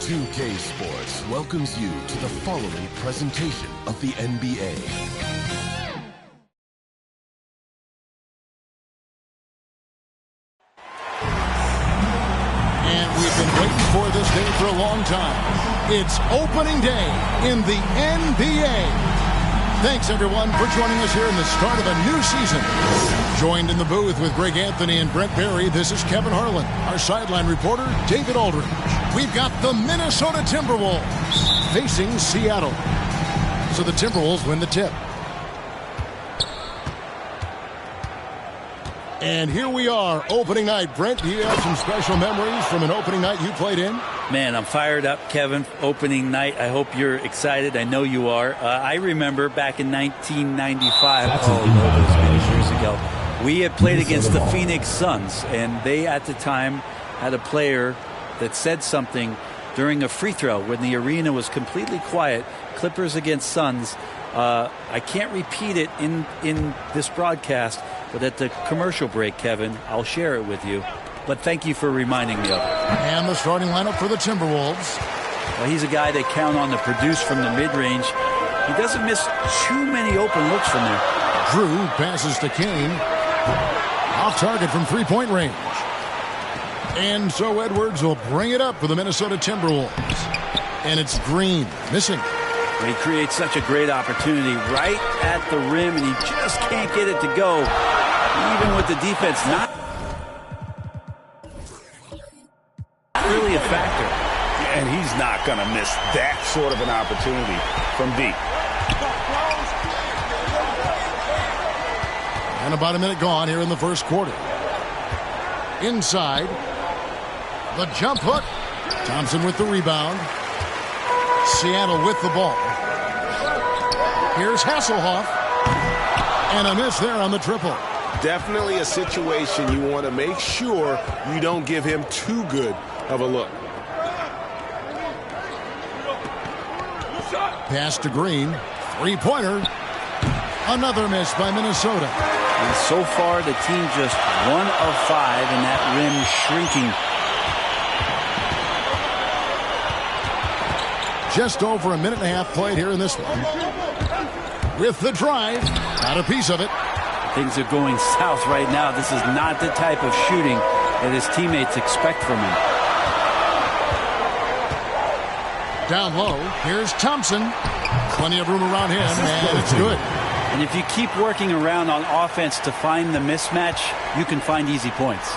NBA2K Sports welcomes you to the following presentation of the NBA. And we've been waiting for this day for a long time. It's opening day in the NBA. Thanks, everyone, for joining us here in the start of a new season. Joined in the booth with Greg Anthony and Brent Barry, this is Kevin Harlan. Our sideline reporter, David Aldridge. We've got the Minnesota Timberwolves facing Seattle. So the Timberwolves win the tip. And here we are, opening night. Brent, do you have some special memories from an opening night you played in? Man, I'm fired up, Kevin. Opening night. I hope you're excited. I know you are. I remember back in 1995. Those many years ago. We had played against the Phoenix Suns, and they at the time had a player that said something during a free throw when the arena was completely quiet. Clippers against Suns. I can't repeat it in this broadcast, but at the commercial break, Kevin, I'll share it with you. But thank you for reminding me of it. And the starting lineup for the Timberwolves. Well, he's a guy they count on to produce from the mid-range. He doesn't miss too many open looks from there. Drew passes to Kane. Off target from three-point range. And so Edwards will bring it up for the Minnesota Timberwolves. And it's Green missing. He creates such a great opportunity right at the rim, and he just can't get it to go. Even with the defense not really a factor. And he's not going to miss that sort of an opportunity from deep. And about a minute gone here in the first quarter. Inside. The jump hook. Thompson with the rebound. Seattle with the ball. Here's Hasselhoff. And a miss there on the triple. Definitely a situation you want to make sure you don't give him too good of a look. Pass to Green. Three-pointer. Another miss by Minnesota. And so far, the team just 1 of 5, and that rim shrinking. Just over a minute and a half played here in this one. With the drive. Got a piece of it. Things are going south right now. This is not the type of shooting that his teammates expect from him. Down low. Here's Thompson. Plenty of room around him, and it's good. And if you keep working around on offense to find the mismatch, you can find easy points.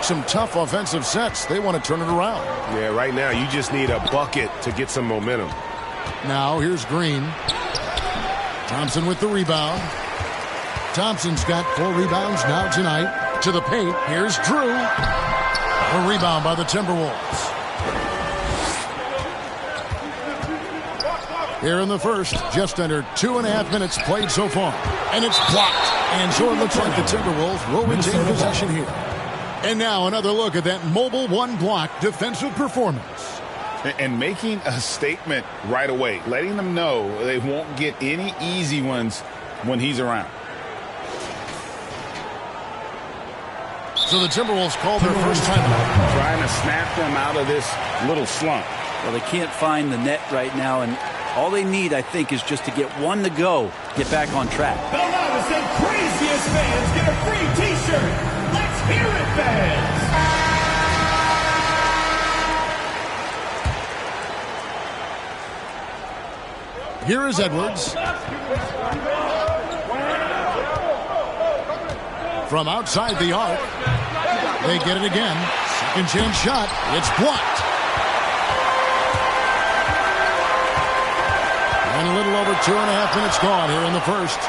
Some tough offensive sets. They want to turn it around. Yeah, right now you just need a bucket to get some momentum. Now here's Green. Thompson with the rebound. Thompson's got 4 rebounds now tonight. To the paint. Here's Drew. A rebound by the Timberwolves. Here in the first, just under 2.5 minutes played so far. And it's blocked. And so it looks like the Timberwolves will retain possession here. And now another look at that mobile one-block defensive performance. And making a statement right away, letting them know they won't get any easy ones when he's around. So the Timberwolves called their first timeout. Trying to snap them out of this little slump. Well, they can't find the net right now, and all they need, I think, is just to get one to go, get back on track. The loudest and craziest fans get a free T-shirt. Let's hear it, fans! Here is Edwards. From outside the arc. They get it again. Second chance shot. It's blocked. And a little over 2.5 minutes gone here in the first.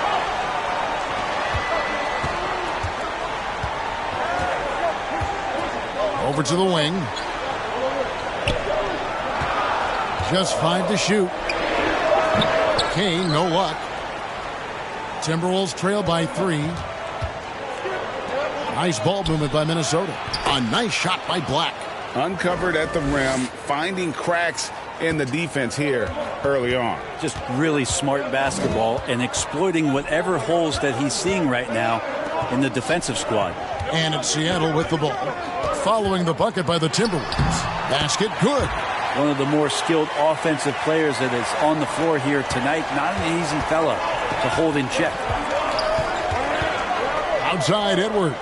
Over to the wing. Just 5 to shoot. Kane, no luck. Timberwolves trail by 3. Nice ball movement by Minnesota. A nice shot by Black. Uncovered at the rim, finding cracks in the defense here early on. Just really smart basketball and exploiting whatever holes that he's seeing right now in the defensive squad. And it's Seattle with the ball. Following the bucket by the Timberwolves. Basket good. One of the more skilled offensive players that is on the floor here tonight. Not an easy fella to hold in check. Outside Edwards.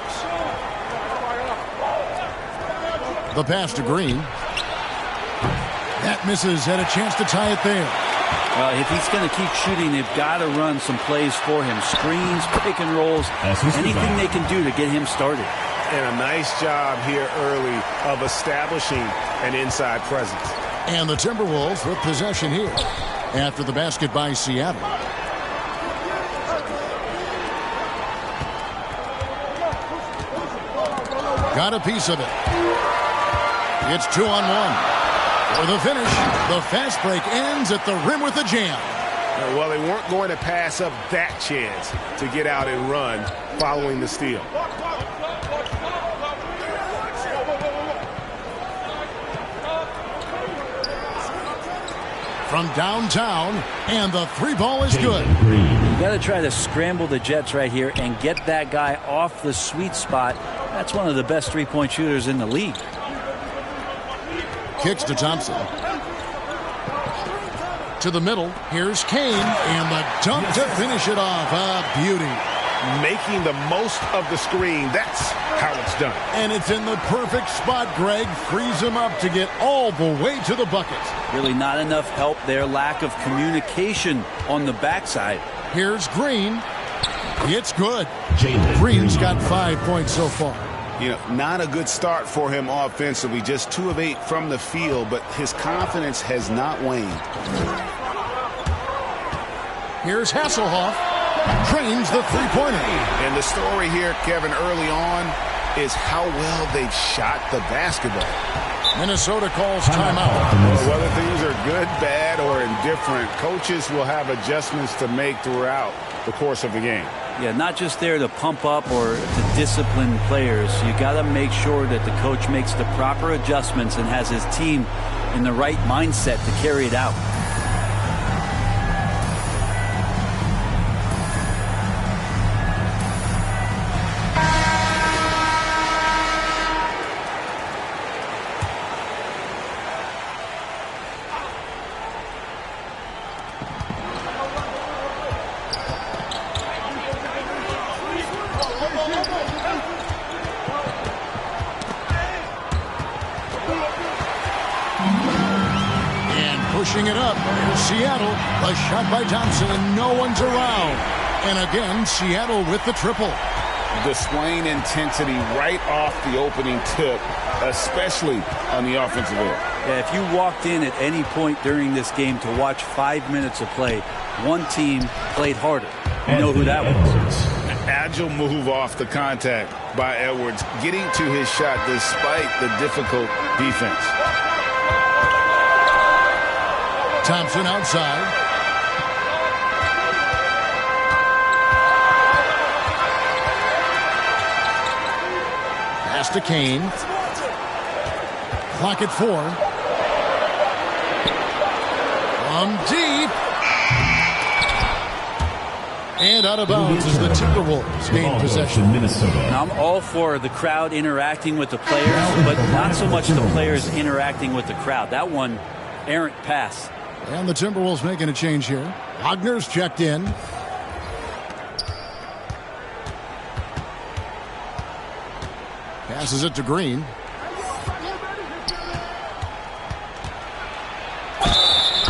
The pass to Green. That misses. Had a chance to tie it there. If he's going to keep shooting, they've got to run some plays for him. Screens, pick and rolls, anything they can do to get him started. And a nice job here early of establishing an inside presence. And the Timberwolves with possession here after the basket by Seattle. Got a piece of it. It's 2-on-1. For the finish, the fast break ends at the rim with a jam. Well, they weren't going to pass up that chance to get out and run following the steal. From downtown, and the three ball is good. You got to try to scramble the Jets right here and get that guy off the sweet spot. That's one of the best three-point shooters in the league. Kicks to Thompson. To the middle. Here's Kane. And the dunk to finish it off. A beauty. Making the most of the screen. That's how it's done. And it's in the perfect spot, Greg. Frees him up to get all the way to the bucket. Really not enough help there. Lack of communication on the backside. Here's Green. It's good. Green's got 5 points so far. You know, not a good start for him offensively. Just 2 of 8 from the field, but his confidence has not waned. Here's Hasselhoff. Drains the three-pointer. And the story here, Kevin, early on is how well they've shot the basketball. Minnesota calls timeout. Well, whether things are good, bad, or indifferent, coaches will have adjustments to make throughout the course of the game. Yeah, not just there to pump up or to discipline players. You got to make sure that the coach makes the proper adjustments and has his team in the right mindset to carry it out. Pushing it up. Here's Seattle. A shot by Thompson, and no one's around. And again, Seattle with the triple. Displaying intensity right off the opening tip, especially on the offensive end. Yeah, if you walked in at any point during this game to watch 5 minutes of play, one team played harder. You know who that was. Agile move off the contact by Edwards, getting to his shot despite the difficult defense. Thompson outside. Pass to Kane. Clock at 4. From deep. And out of bounds as the Timberwolves gain possession. Now, I'm all for the crowd interacting with the players, but not so much the players interacting with the crowd. That one, errant pass. And the Timberwolves making a change here. Wagner's checked in. Passes it to Green.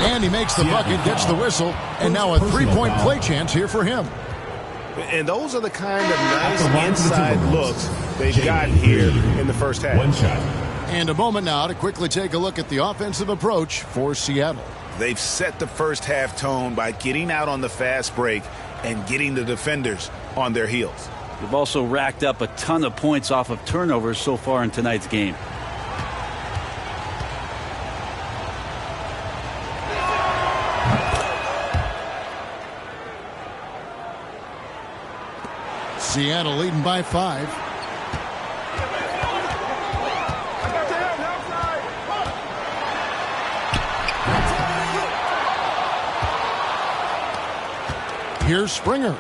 And he makes the bucket, gets the whistle, and now a three-point play chance here for him. And those are the kind of nice inside looks they've got here in the first half. One shot. And a moment now to quickly take a look at the offensive approach for Seattle. They've set the first half tone by getting out on the fast break and getting the defenders on their heels. They've also racked up a ton of points off of turnovers so far in tonight's game. Seattle leading by 5. Here's Springer.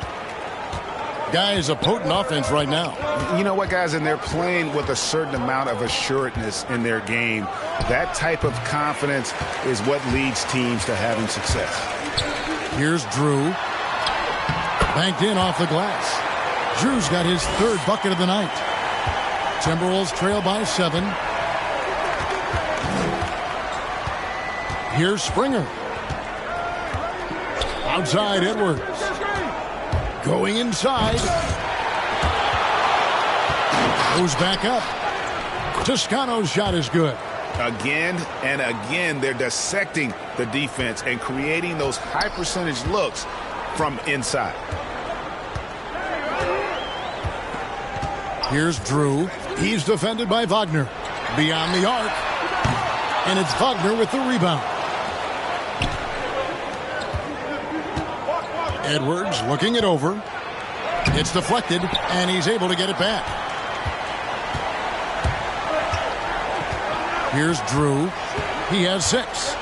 guy is a potent offense right now. You know what, guys? And they're playing with a certain amount of assuredness in their game. That type of confidence is what leads teams to having success. Here's Drew. Banked in off the glass. Drew's got his third bucket of the night. Timberwolves trail by 7. Here's Springer. Outside Edwards. Going inside. Goes back up. Toscano's shot is good. Again and again, they're dissecting the defense and creating those high percentage looks from inside. Here's Drew. He's defended by Wagner. Beyond the arc. And it's Wagner with the rebound. Edwards looking it over. It's deflected, and he's able to get it back. Here's Drew. He has 6.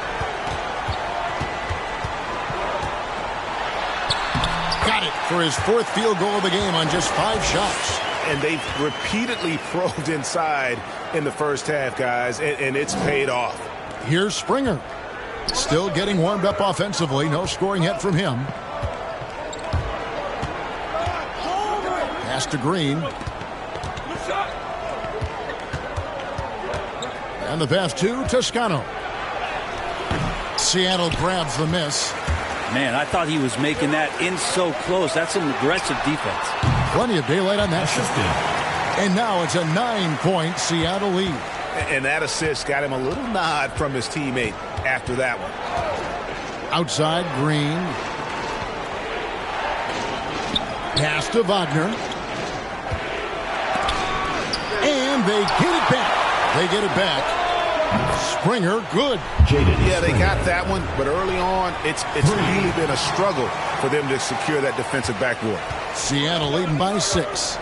Got it for his 4th field goal of the game on just 5 shots. And they've repeatedly probed inside in the first half, guys, and it's paid off. Here's Springer. Still getting warmed up offensively. No scoring yet from him. Pass to Green. And the pass to Toscano. Seattle grabs the miss. Man, I thought he was making that in so close. That's some aggressive defense. Plenty of daylight on that shot. And now it's a 9-point Seattle lead. And that assist got him a little nod from his teammate after that one. Outside Green. Pass to Wagner. And they get it back. They get it back. Springer, good. Yeah, they got that one, but early on, it's really been a struggle for them to secure that defensive backboard. Seattle leading by 6.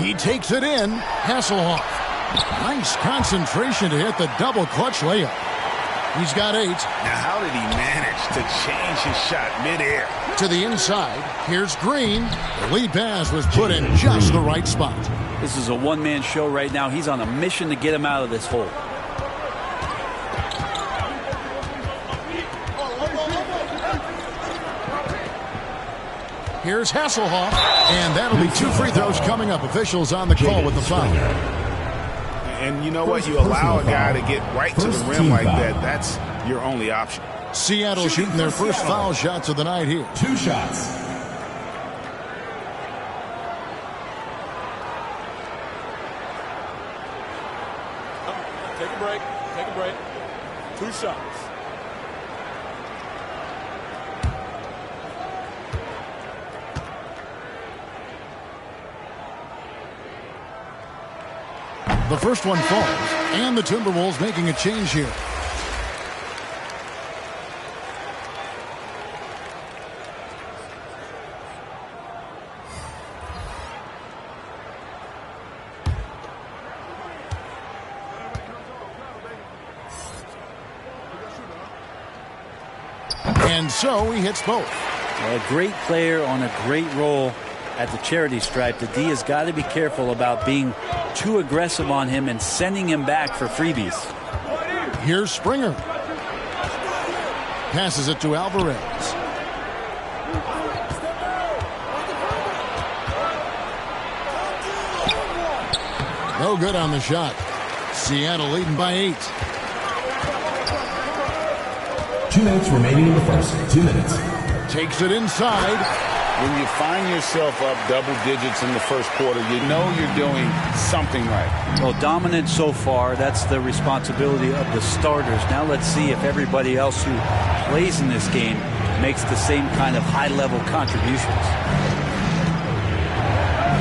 He takes it in. Hasselhoff. Nice concentration to hit the double clutch layup. He's got 8. Now, how did he manage to change his shot midair? To the inside. Here's Green. The lead pass was put in just the right spot. This is a one-man show right now. He's on a mission to get him out of this hole. Here's Hasselhoff. And that'll be 2 free throws coming up. Officials on the call with the foul. And you know what? You allow a guy to get right to the rim like that. That's your only option. Seattle shooting their first foul shots of the night here. 2 shots. Take a break. Take a break. 2 shots. The first one falls, and the Timberwolves making a change here. And so he hits both. A great player on a great role at the charity stripe. The D has got to be careful about being too aggressive on him and sending him back for freebies. Here's Springer. Passes it to Alvarez. No good on the shot. Seattle leading by 8. 2 minutes remaining in the first. 2 minutes. Takes it inside. When you find yourself up double digits in the first quarter, you know you're doing something right. Well, dominant so far. That's the responsibility of the starters. Now let's see if everybody else who plays in this game makes the same kind of high-level contributions.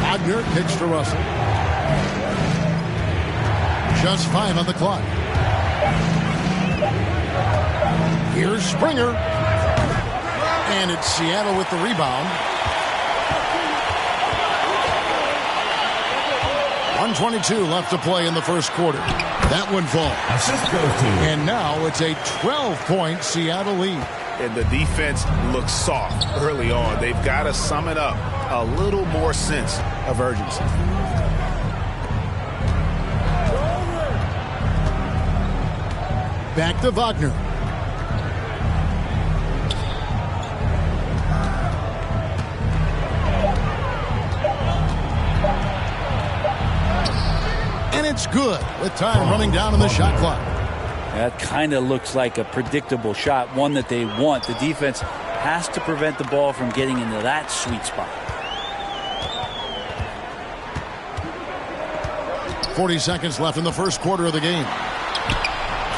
Wagner kicks to Russell. Just 5 on the clock. Here's Springer. And it's Seattle with the rebound. 1:22 left to play in the first quarter. That one falls. Assist goes to. And now it's a 12-point Seattle lead. and the defense looks soft early on. They've got to sum it up, a little more sense of urgency. Back to Wagner. And it's good with time running down on the shot clock. That kind of looks like a predictable shot, one that they want. The defense has to prevent the ball from getting into that sweet spot. 40 seconds left in the first quarter of the game.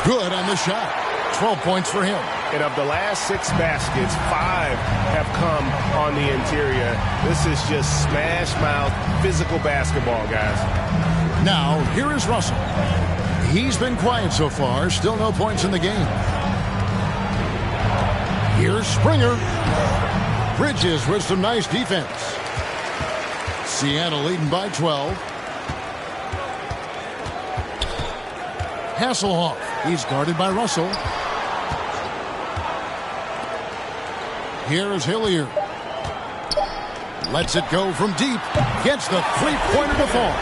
Good on the shot. 12 points for him. And of the last 6 baskets, 5 have come on the interior. This is just smash mouth physical basketball, guys. Now, here is Russell. He's been quiet so far. Still no points in the game. Here's Springer. Bridges with some nice defense. Seattle leading by 12. Hasselhoff. He's guarded by Russell. Here is Hilliard. Lets it go from deep. Gets the three-pointer to fall.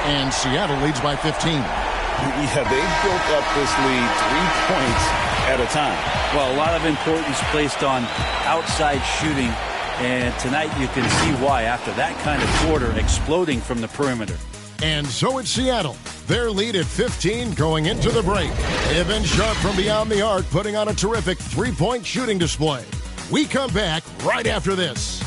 And Seattle leads by 15. Yeah, they built up this lead 3 points at a time. Well, a lot of importance placed on outside shooting, and tonight you can see why after that kind of quarter exploding from the perimeter. And so it's Seattle. Their lead at 15 going into the break. They've been sharp from beyond the arc, putting on a terrific three-point shooting display. We come back right after this.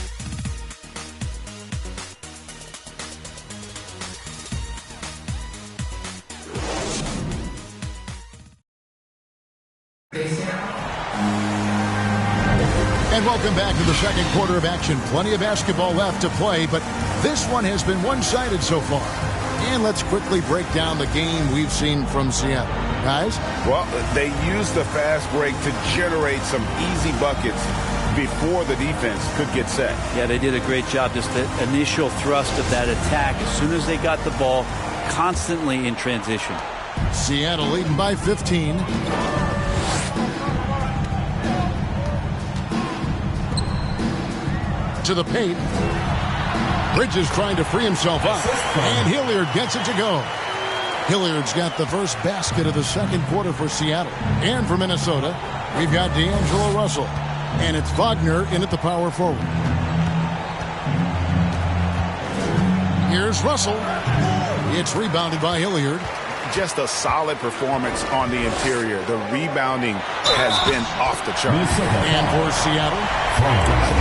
And welcome back to the second quarter of action. Plenty of basketball left to play, but this one has been one-sided so far. And let's quickly break down the game we've seen from Seattle. Guys? Well, they used the fast break to generate some easy buckets before the defense could get set. Yeah, they did a great job. Just the initial thrust of that attack, as soon as they got the ball, constantly in transition. Seattle leading by 15. To the paint. Bridges trying to free himself up. And Hilliard gets it to go. Hilliard's got the first basket of the second quarter for Seattle. And for Minnesota, we've got D'Angelo Russell. And it's Wagner in at the power forward. Here's Russell. It's rebounded by Hilliard. Just a solid performance on the interior. The rebounding has been off the chart. And for Seattle,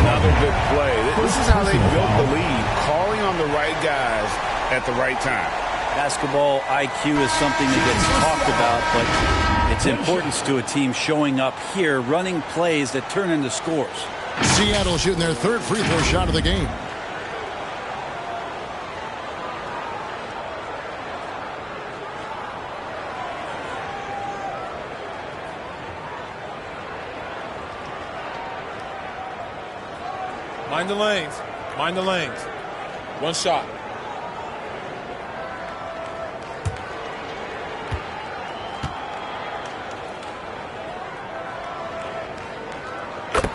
another good play. This is how they built the lead, calling on the right guys at the right time. Basketball IQ is something that gets talked about, but its importance to a team showing up here, running plays that turn into scores. Seattle shooting their third free throw shot of the game. Mind the lanes. Mind the lanes. One shot.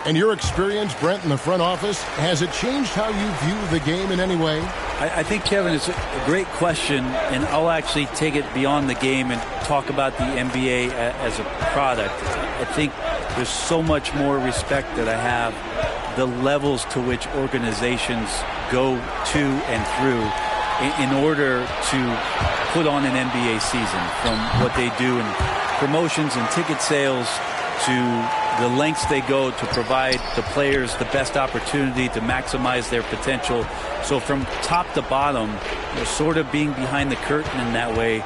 And your experience, Brent, in the front office, has it changed how you view the game in any way? I think, Kevin, it's a great question, and I'll actually take it beyond the game and talk about the NBA as a product. I think there's so much more respect that I have, the levels to which organizations go to and through in order to put on an NBA season, from what they do in promotions and ticket sales to the lengths they go to provide the players the best opportunity to maximize their potential. So from top to bottom, sort of being behind the curtain in that way,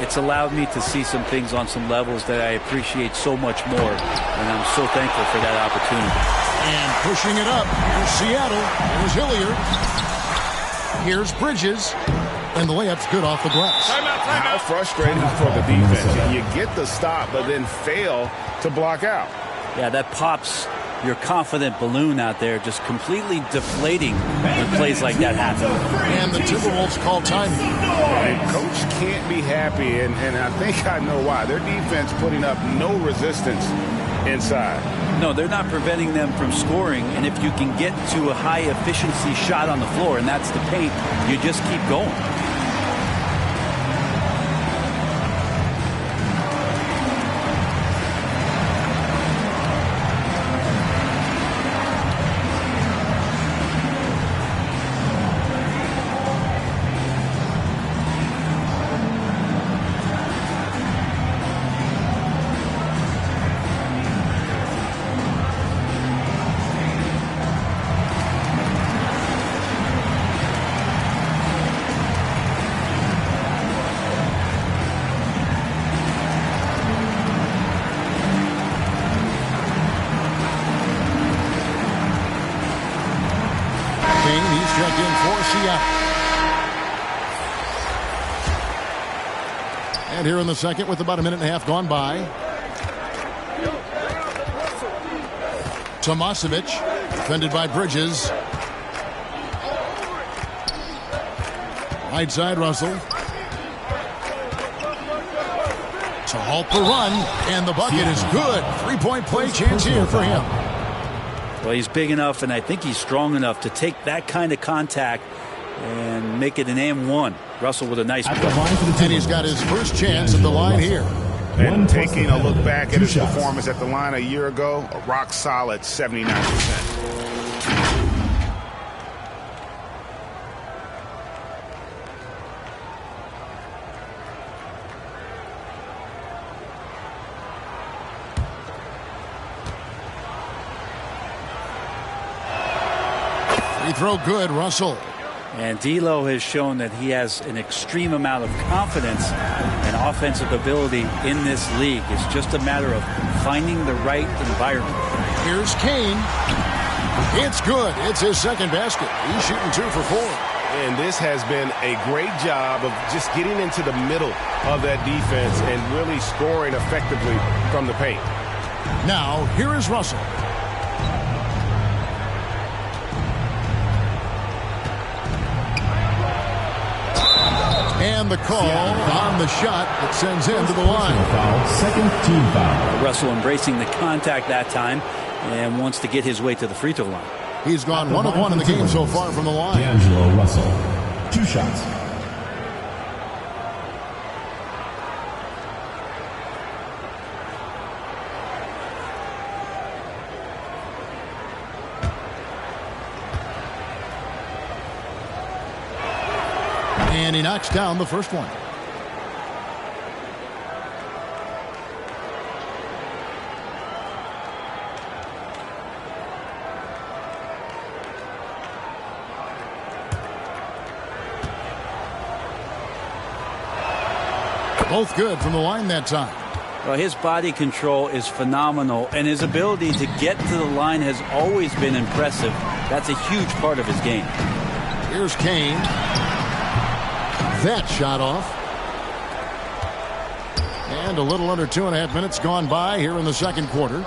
it's allowed me to see some things on some levels that I appreciate so much more, and I'm so thankful for that opportunity. And pushing it up for Seattle, here's Hilliard. Here's Bridges. And the layup's good off the glass. How frustrating for the defense. You get the stop, but then fail to block out. Yeah, that pops your confident balloon out there, just completely deflating when plays like that happen. And the Timberwolves call time. And coach can't be happy, and I think I know why. Their defense putting up no resistance inside. No, they're not preventing them from scoring. And if you can get to a high efficiency shot on the floor, and that's the paint, you just keep going. He's checked in for Seattle. And here in the second with about a minute and a half gone by. Tomasevic, defended by Bridges. Right side, Russell. To halt the run, and the bucket is good. Three-point play chance here for him. Well, he's big enough, and I think he's strong enough to take that kind of contact and make it an M1. Russell with a nice play. And he's got his first chance at the line here. And taking a look back at his performance at the line a year ago, a rock-solid 79%. Free throw good, Russell. And D'Lo has shown that he has an extreme amount of confidence and offensive ability in this league. It's just a matter of finding the right environment. Here's Kane. It's good. It's his second basket. He's shooting 2 for 4. And this has been a great job of just getting into the middle of that defense and really scoring effectively from the paint. Now, here is Russell. And the call on the shot that sends him to the line. Second team foul. Russell embracing the contact that time and wants to get his way to the free throw line. He's gone 1 of 1 in the game so far from the line. D'Angelo Russell, 2 shots. And he knocks down the first one. Both good from the line that time. Well, his body control is phenomenal, and his ability to get to the line has always been impressive. That's a huge part of his game. Here's Kane. That shot off. And a little under 2.5 minutes gone by here in the second quarter.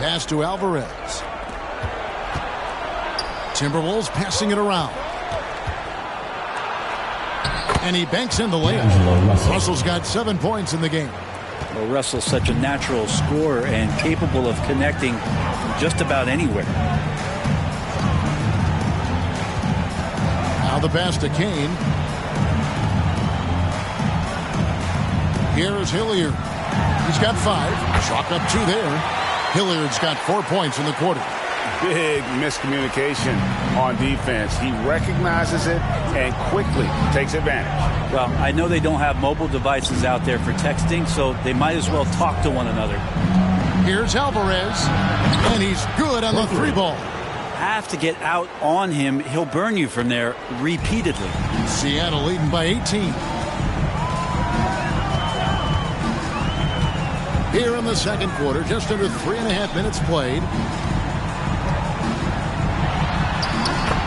Pass to Alvarez. Timberwolves passing it around. And he banks in the layup. Russell's got 7 points in the game. Well, Russell's such a natural scorer and capable of connecting just about anywhere. Now the pass to Kane. Here is Hilliard. He's got 5. Chalk up 2 there. Hilliard's got 4 points in the quarter. Big miscommunication on defense. He recognizes it and quickly takes advantage. Well, I know they don't have mobile devices out there for texting, so they might as well talk to one another. Here's Alvarez, and he's good on the 3 ball. Have to get out on him. He'll burn you from there repeatedly. Seattle leading by 18. Here in the second quarter, just under 3.5 minutes played.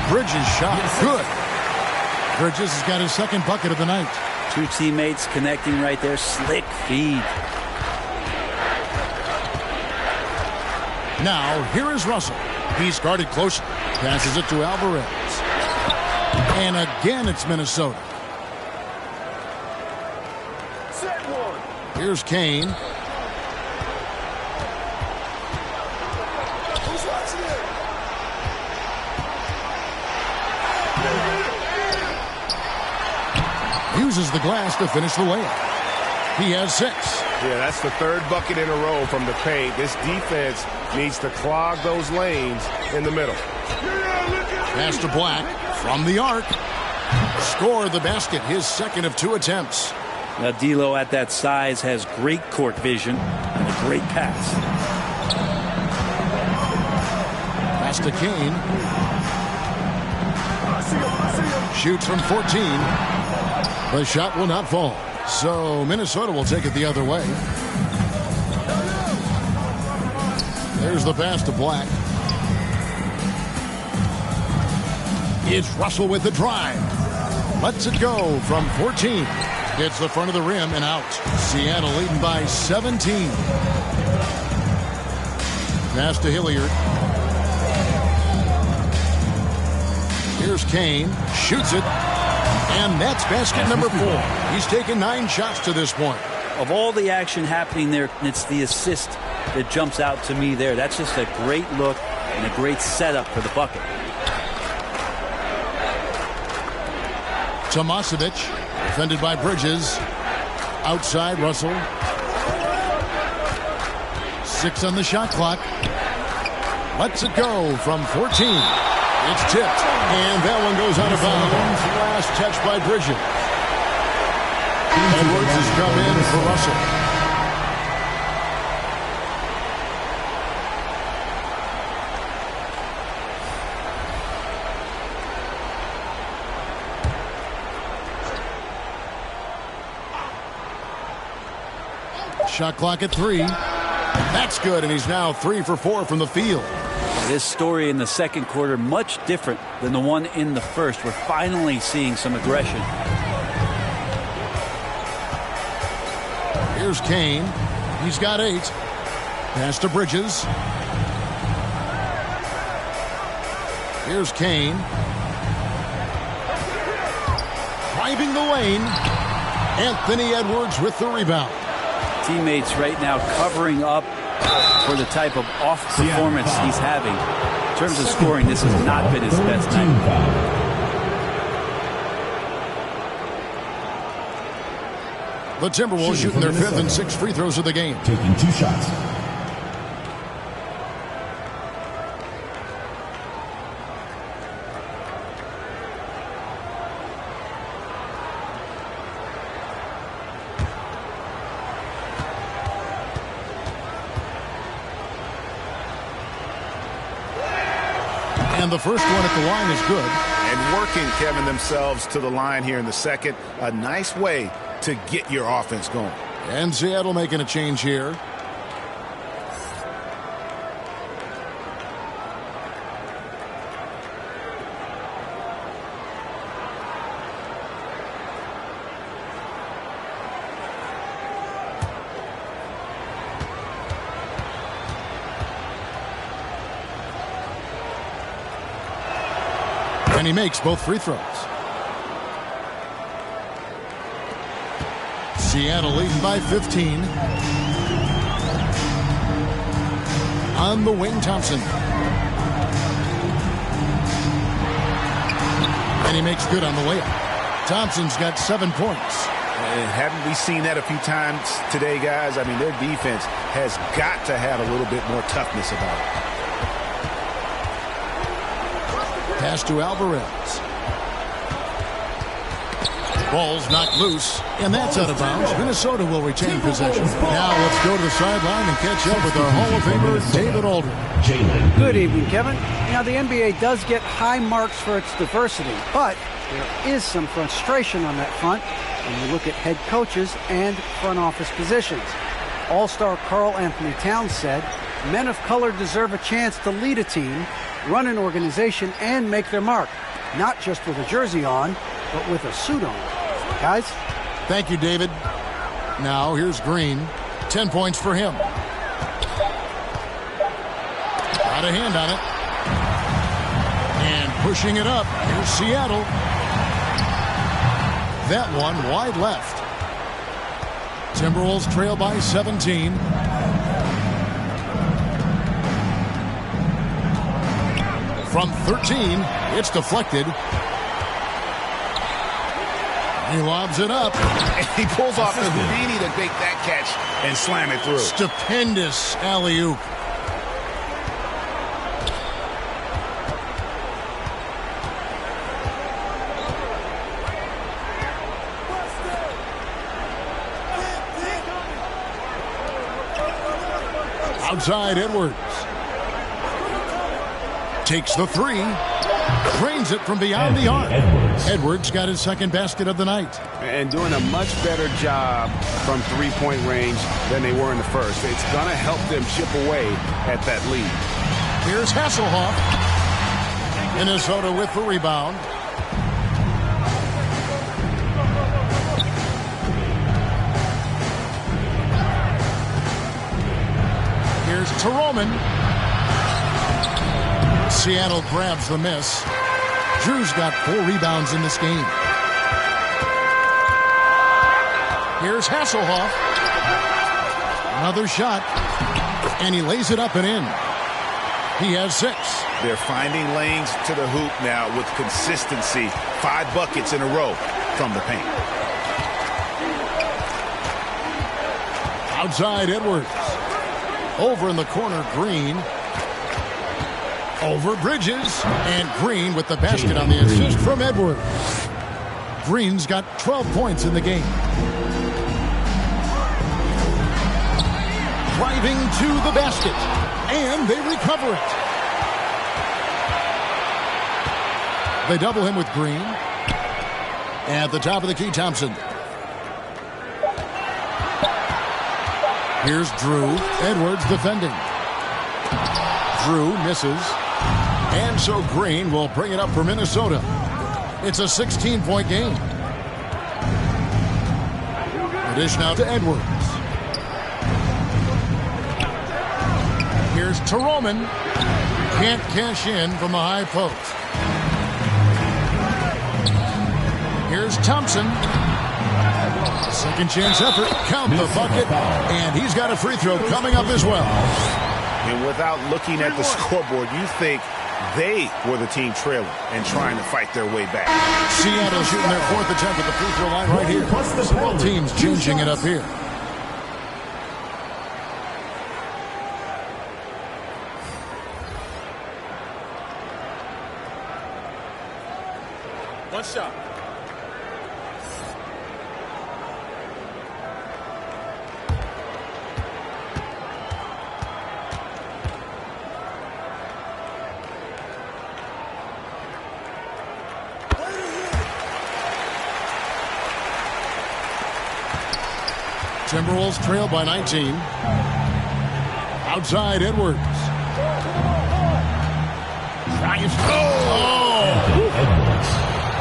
Bridges shot good. Bridges has got his second bucket of the night. 2 teammates connecting right there. Slick feed. Now, here is Russell. He's guarded closely. Passes it to Alvarez. And again, it's Minnesota. Here's Kane. Uses the glass to finish the layup. He has 6. Yeah, that's the 3rd bucket in a row from the paint. This defense needs to clog those lanes in the middle. Pass to Black from the arc. Score the basket, his 2nd of 2 attempts. Now, D'Lo at that size has great court vision and a great pass. Pass to Kane. Shoots from 14. The shot will not fall. So Minnesota will take it the other way. There's the pass to Black. It's Russell with the drive. Lets it go from 14. Hits the front of the rim and out. Seattle leading by 17. Pass to Hilliard. Here's Kane. Shoots it. And that's basket number 4. He's taken 9 shots to this point. Of all the action happening there, it's the assist that jumps out to me there. That's just a great look and a great setup for the bucket. Tomasevic, defended by Bridges. Outside, Russell. 6 on the shot clock. Lets it go from 14. It's tipped, and that one goes out of bounds. Last touch by Bridges. Edwards has come in for Russell. Shot clock at 3. That's good, and he's now 3 for 4 from the field. This story in the second quarter much different than the one in the first. We're finally seeing some aggression. Here's Kane. He's got 8. Pass to Bridges. Here's Kane. Driving the lane. Anthony Edwards with the rebound. Teammates right now covering up for the type of off performance he's having. In terms of scoring, this has not been his best night. The Timberwolves shooting their 5th and 6th free throws of the game. Taking 2 shots. And the first one at the line is good. And working, Kevin, themselves to the line here in the second. A nice way to get your offense going. And Seattle making a change here. And he makes both free throws. Seattle leading by 15. On the wing, Thompson. And he makes good on the layup. Thompson's got 7 points. And haven't we seen that a few times today, guys? I mean, their defense has got to have a little bit more toughness about it. Pass to Alvarez. Ball's knocked loose, and that's out of bounds. Minnesota will retain possession. Now let's go to the sideline and catch up with our Hall of Famer, David Aldridge. Good evening, Kevin. Now, the NBA does get high marks for its diversity, but there is some frustration on that front when you look at head coaches and front office positions. All-star Karl Anthony Towns said, men of color deserve a chance to lead a team, run an organization, and make their mark, not just with a jersey on, but with a suit on. Guys? Thank you, David. Now, here's Green. 10 points for him. Got a hand on it. And pushing it up. Here's Seattle. That one wide left. Timberwolves trail by 17. From 13, it's deflected. He lobs it up. And he pulls off the Houdini to make that catch and slam it through. Stupendous alley-oop. Outside Edwards. Takes the three. Drains it from beyond the arc. Edwards got his second basket of the night. And doing a much better job from three-point range than they were in the first. It's going to help them chip away at that lead. Here's Hasselhoff. Minnesota with the rebound. Here's Teroman. Seattle grabs the miss. Drew's got 4 rebounds in this game. Here's Hasselhoff. Another shot. And he lays it up and in. He has 6. They're finding lanes to the hoop now with consistency. 5 buckets in a row from the paint. Outside Edwards. Over in the corner, Green. Over Bridges. And Green with the basket on the assist from Edwards. Green's got 12 points in the game. Driving to the basket. And they recover it. They double him with Green. At the top of the key, Thompson. Here's Drew. Edwards defending. Drew misses. And so Green will bring it up for Minnesota. It's a 16-point game. The dish now to Edwards. Here's Teroman. Can't cash in from the high post. Here's Thompson. Second chance effort. Count the bucket. And he's got a free throw coming up as well. And without looking at the scoreboard, you think they were the team trailing and trying to fight their way back. Seattle shooting their 4th attempt at the free throw line right here. Both teams changing it up here. One shot. Timberwolves trail by 19. Outside Edwards.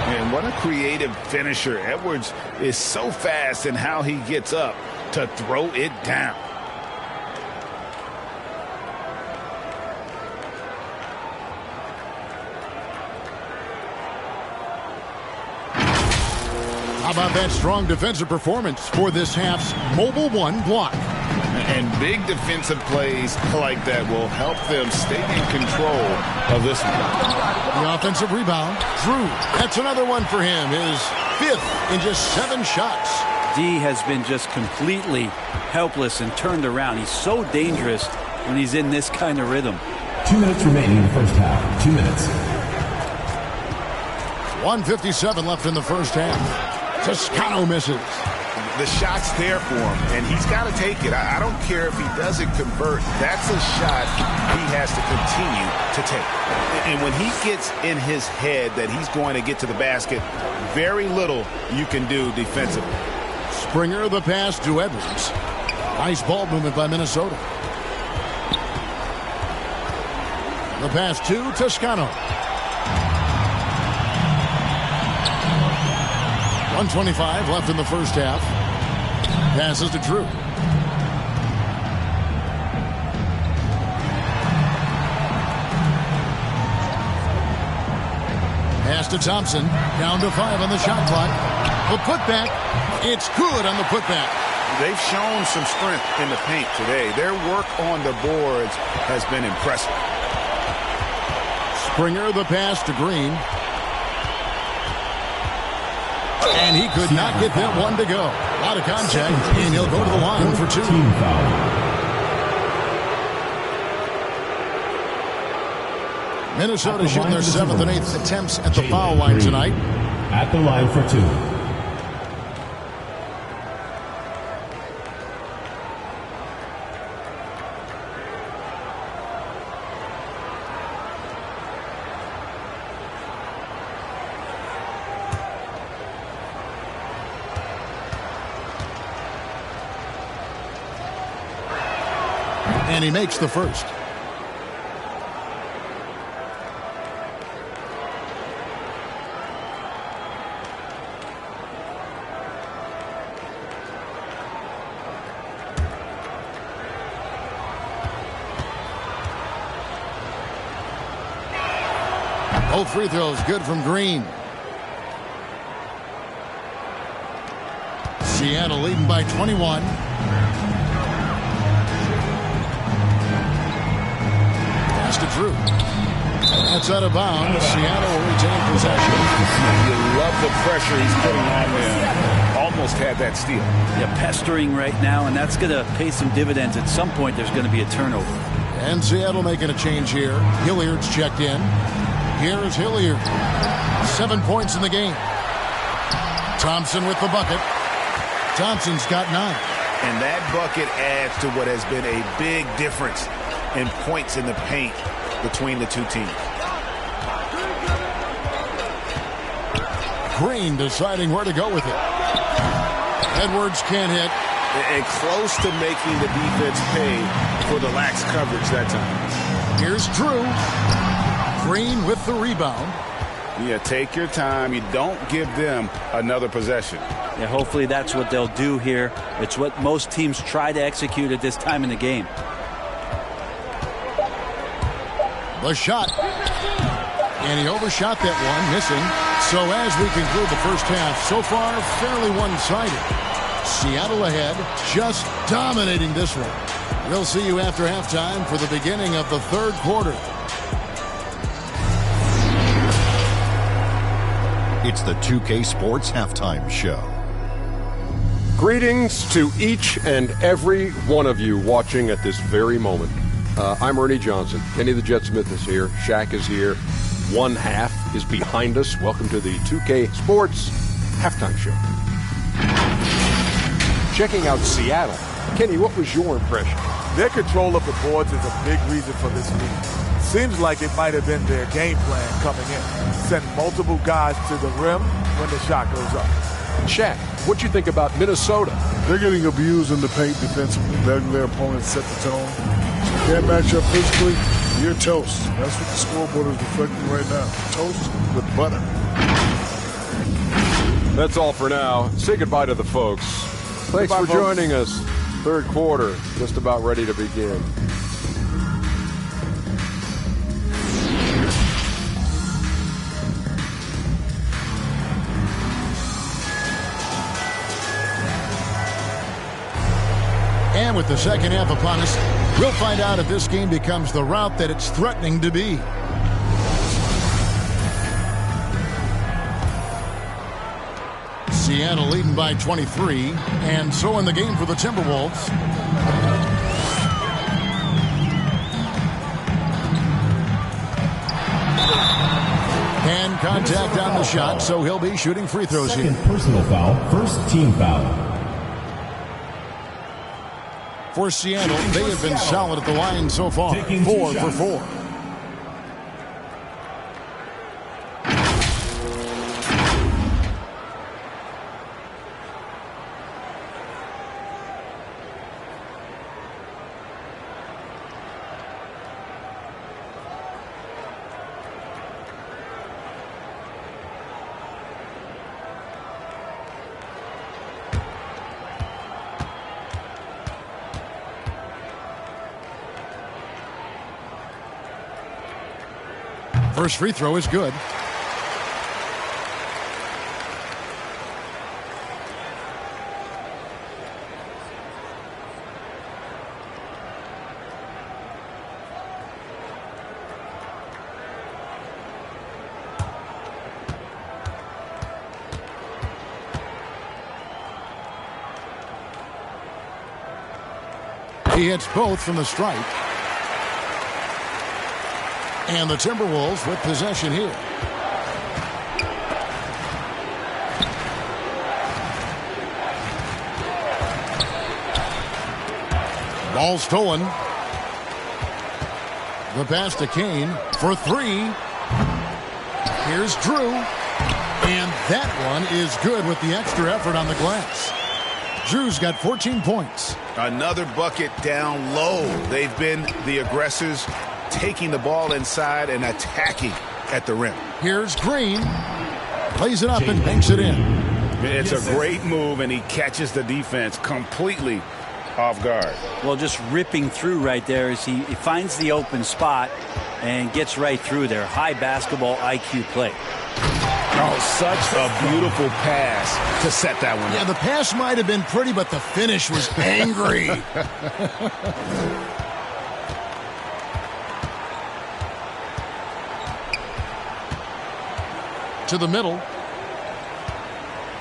And what a creative finisher. Edwards is so fast in how he gets up to throw it down. How about that strong defensive performance for this half's Mobile 1 block? And big defensive plays like that will help them stay in control of this one. The offensive rebound. Drew, that's another one for him. His 5th in just 7 shots. D has been just completely helpless and turned around. He's so dangerous when he's in this kind of rhythm. 2 minutes remaining in the first half. 2 minutes. 1:57 left in the first half. Toscano misses. The shot's there for him, and he's got to take it. I don't care if he doesn't convert. That's a shot he has to continue to take. And when he gets in his head that he's going to get to the basket, very little you can do defensively. Springer the pass to Edwards. Nice ball movement by Minnesota. The pass to Toscano. 1:25 left in the first half. Passes to Drew. Pass to Thompson. Down to 5 on the shot clock. The putback. It's good on the putback. they've shown some strength in the paint today. Their work on the boards has been impressive. Springer the pass to Green. And he could not get that one to go. Out of contact, and he'll go to the line for 2. Team foul. Minnesota shooting their 7th and 8th attempts at the foul line tonight. At the line for 2. And he makes the first. Both free throws good from Green. Seattle leading by 21. Pass to Drew. That's out of bounds. Seattle will retain possession. You love the pressure he's putting on them. Almost had that steal. Yeah, pestering right now, and that's going to pay some dividends. At some point, there's going to be a turnover. And Seattle making a change here. Hilliard's checked in. Here is Hilliard. 7 points in the game. Thompson with the bucket. Thompson's got 9. And that bucket adds to what has been a big difference in points in the paint between the two teams. Green deciding where to go with it. Edwards can't hit. And close to making the defense pay for the lax coverage that time. Here's Drew. Green with the rebound. Yeah, take your time. You don't give them another possession. Yeah, hopefully that's what they'll do here. It's what most teams try to execute at this time in the game. The shot. And he overshot that one, missing. So as we conclude the first half, so far fairly one-sided. Seattle ahead, just dominating this one. We'll see you after halftime for the beginning of the third quarter. It's the 2K Sports Halftime Show. Greetings to each and every one of you watching at this very moment. I'm Ernie Johnson. Kenny the Jet Smith is here. Shaq is here. One half is behind us. Welcome to the 2K Sports Halftime Show. Checking out Seattle. Kenny, what was your impression? Their control of the boards is a big reason for this lead. Seems like it might have been their game plan coming in. Send multiple guys to the rim when the shot goes up. Shaq, what do you think about Minnesota? They're getting abused in the paint defensively, letting their opponents set the tone. Can't match up physically, you're toast. That's what the scoreboard is reflecting right now. Toast with butter. That's all for now. Say goodbye to the folks. Thanks for joining us. Third quarter, just about ready to begin. And with the second half upon us, we'll find out if this game becomes the route that it's threatening to be. Seattle leading by 23, and so in the game for the Timberwolves. And contact on the shot, so he'll be shooting free throws here. Second personal foul, first team foul. For Seattle, they have been solid at the line so far. 4 for 4. First free throw is good. He hits both from the stripe. And the Timberwolves with possession here. Ball stolen. The pass to Kane for three. Here's Drew. And that one is good with the extra effort on the glass. Drew's got 14 points. Another bucket down low. They've been the aggressors, taking the ball inside and attacking at the rim. Here's Green. Plays it up and banks it in. It's a great move, and he catches the defense completely off guard. Well, just ripping through right there as he finds the open spot and gets right through there. High basketball IQ play. Oh, such a beautiful pass to set that one up. Yeah, the pass might have been pretty, but the finish was angry. To the middle.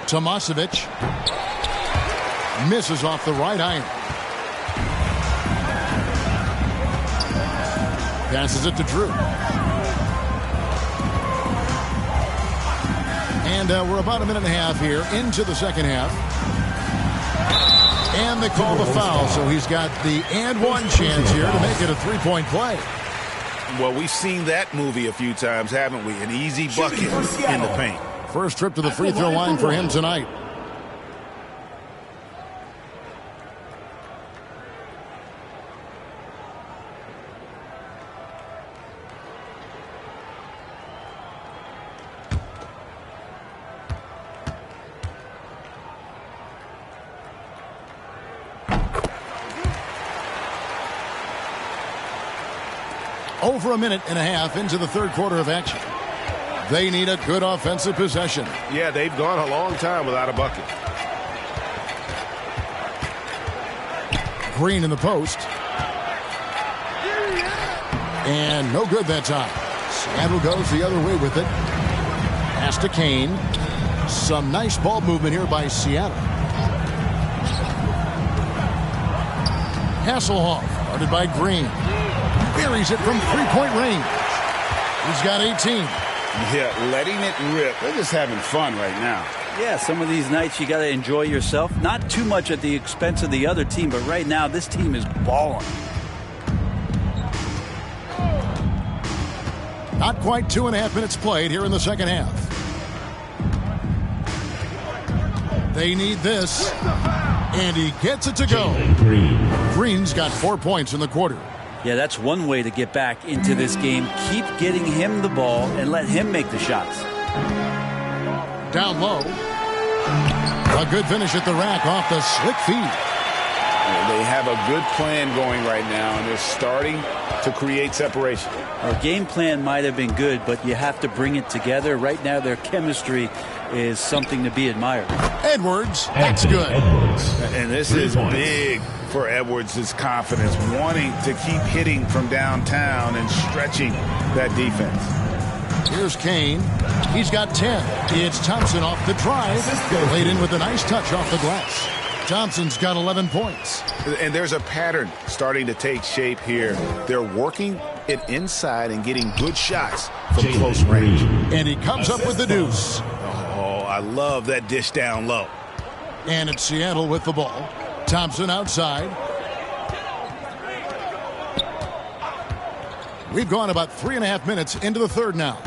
Tomasevic. Misses off the right iron. Passes it to Drew. And we're about a minute and a half here into the second half. And they call the foul, so he's got the and one chance here to make it a three-point play. Well, we've seen that movie a few times, haven't we? An easy bucket in the paint. First trip to the free throw line for him tonight. Over a minute and a half into the third quarter of action. They need a good offensive possession. Yeah, they've gone a long time without a bucket. Green in the post. And no good that time. Seattle goes the other way with it. Pass to Kane. Some nice ball movement here by Seattle. Hasselhoff, guarded by Green. Buries it from three-point range. He's got 18. Yeah, letting it rip. They're just having fun right now. Yeah, some of these nights you got to enjoy yourself. Not too much at the expense of the other team, but right now this team is balling. Not quite 2.5 minutes played here in the second half. They need this. And he gets it to go. Green's got 4 points in the quarter. Yeah, that's one way to get back into this game. Keep getting him the ball and let him make the shots. Down low. A good finish at the rack off the slick feed. They have a good plan going right now, and they're starting to create separation. Our game plan might have been good, but you have to bring it together. Right now, their chemistry is something to be admired. Edwards, that's good. And this is big for Edwards' confidence, wanting to keep hitting from downtown and stretching that defense. Here's Kane. He's got 10. It's Thompson off the drive. Laid in with a nice touch off the glass. Thompson's got 11 points. And there's a pattern starting to take shape here. They're working it inside and getting good shots from close range. And he comes up with the deuce. Oh, I love that dish down low. And it's Seattle with the ball. Thompson outside. We've gone about 3.5 minutes into the third now.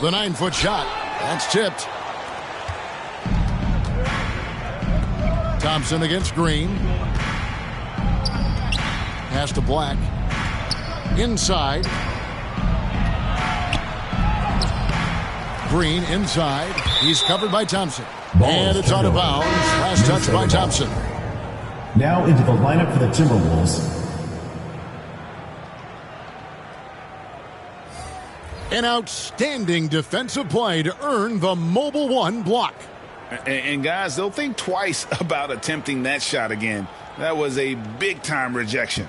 The 9-foot shot. That's tipped. Thompson against Green. Pass to Black. Inside. Green inside. He's covered by Thompson. And it's out of bounds. Last touch by Thompson. Now into the lineup for the Timberwolves. An outstanding defensive play to earn the Mobile One block. And guys, they'll think twice about attempting that shot again. That was a big-time rejection.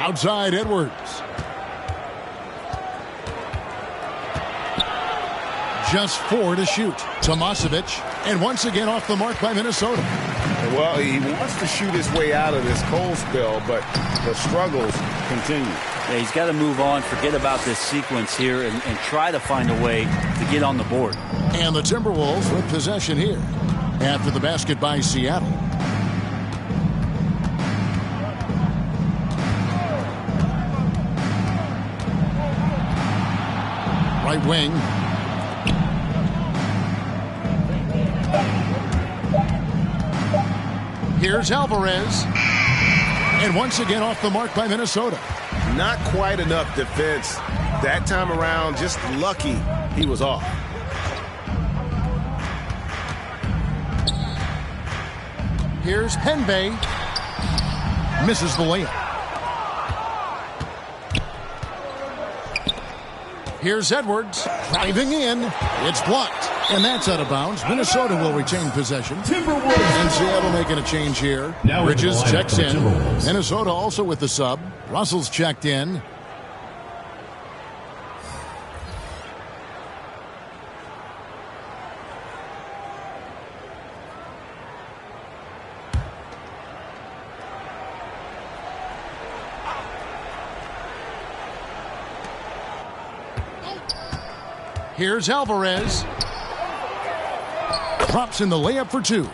Outside Edwards. Just 4 to shoot. Tomasevich, and once again off the mark by Minnesota. Well, he wants to shoot his way out of this cold spell, but the struggles continue. Yeah, he's got to move on, forget about this sequence here, and try to find a way to get on the board. And the Timberwolves with possession here after the basket by Seattle. Right wing. Here's Alvarez. And once again off the mark by Minnesota. Not quite enough defense. That time around, just lucky he was off. Here's Henbey. Misses the layup. Here's Edwards. Driving in. It's blocked. And that's out of bounds. Minnesota will retain possession. And Seattle making a change here. Bridges checks in. Minnesota also with the sub. Russell's checked in. Here's Alvarez. Drops in the layup for 2.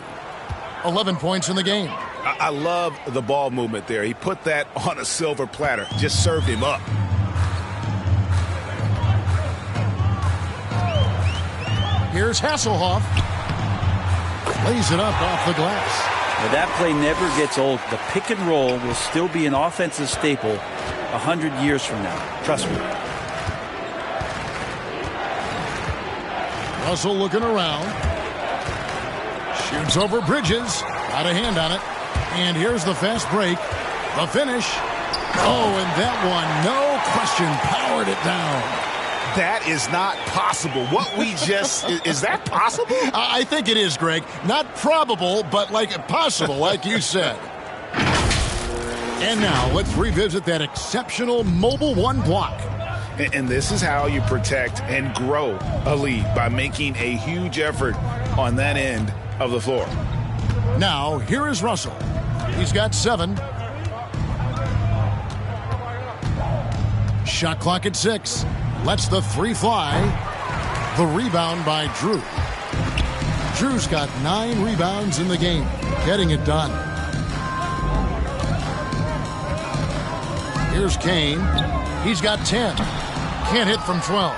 11 points in the game. I love the ball movement there. He put that on a silver platter. Just served him up. Here's Hasselhoff. Lays it up off the glass. Now that play never gets old. The pick and roll will still be an offensive staple 100 years from now. Trust me. Russell looking around. Shoots over Bridges. Got a hand on it. And here's the fast break. The finish. Oh, and that one, no question, powered it down. That is not possible. What we just... is that possible? I think it is, Greg. Not probable, but like possible, like you said. And now let's revisit that exceptional Mobile One block. And this is how you protect and grow a lead, by making a huge effort on that end of the floor. Now, here is Russell. He's got 7. Shot clock at 6. Lets the 3 fly. The rebound by Drew. Drew's got 9 rebounds in the game. Getting it done. Here's Kane. He's got 10. Can't hit from 12.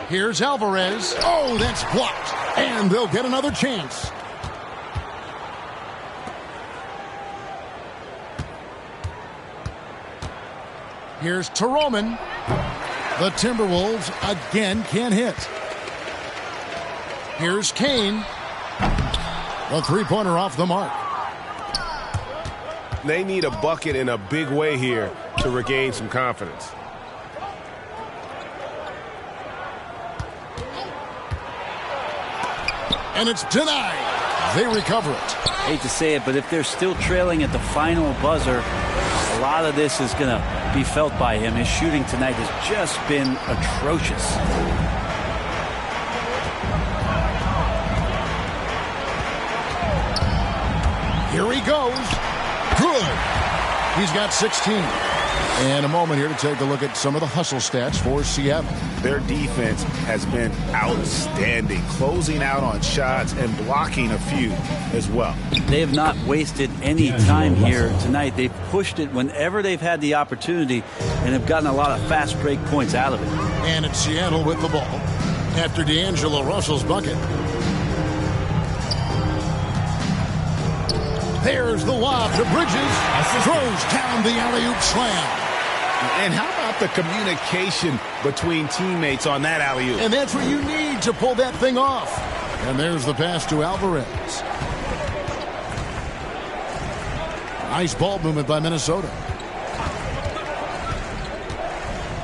Here's Alvarez. Oh, that's blocked. And they'll get another chance. Here's Toroman. The Timberwolves again can't hit. Here's Kane. The three-pointer off the mark. They need a bucket in a big way here to regain some confidence. And it's denied. They recover it. Hate to say it, but if they're still trailing at the final buzzer, a lot of this is going to be felt by him. His shooting tonight has just been atrocious. Here he goes. Good. He's got 16. And a moment here to take a look at some of the hustle stats for Seattle. Their defense has been outstanding, closing out on shots and blocking a few as well. They have not wasted any time here tonight. They've pushed it whenever they've had the opportunity and have gotten a lot of fast break points out of it. And it's Seattle with the ball after D'Angelo Russell's bucket. There's the lob to Bridges. Throws down the alley-oop slam. And how about the communication between teammates on that alley-oop? And that's what you need to pull that thing off. And there's the pass to Alvarez. Nice ball movement by Minnesota.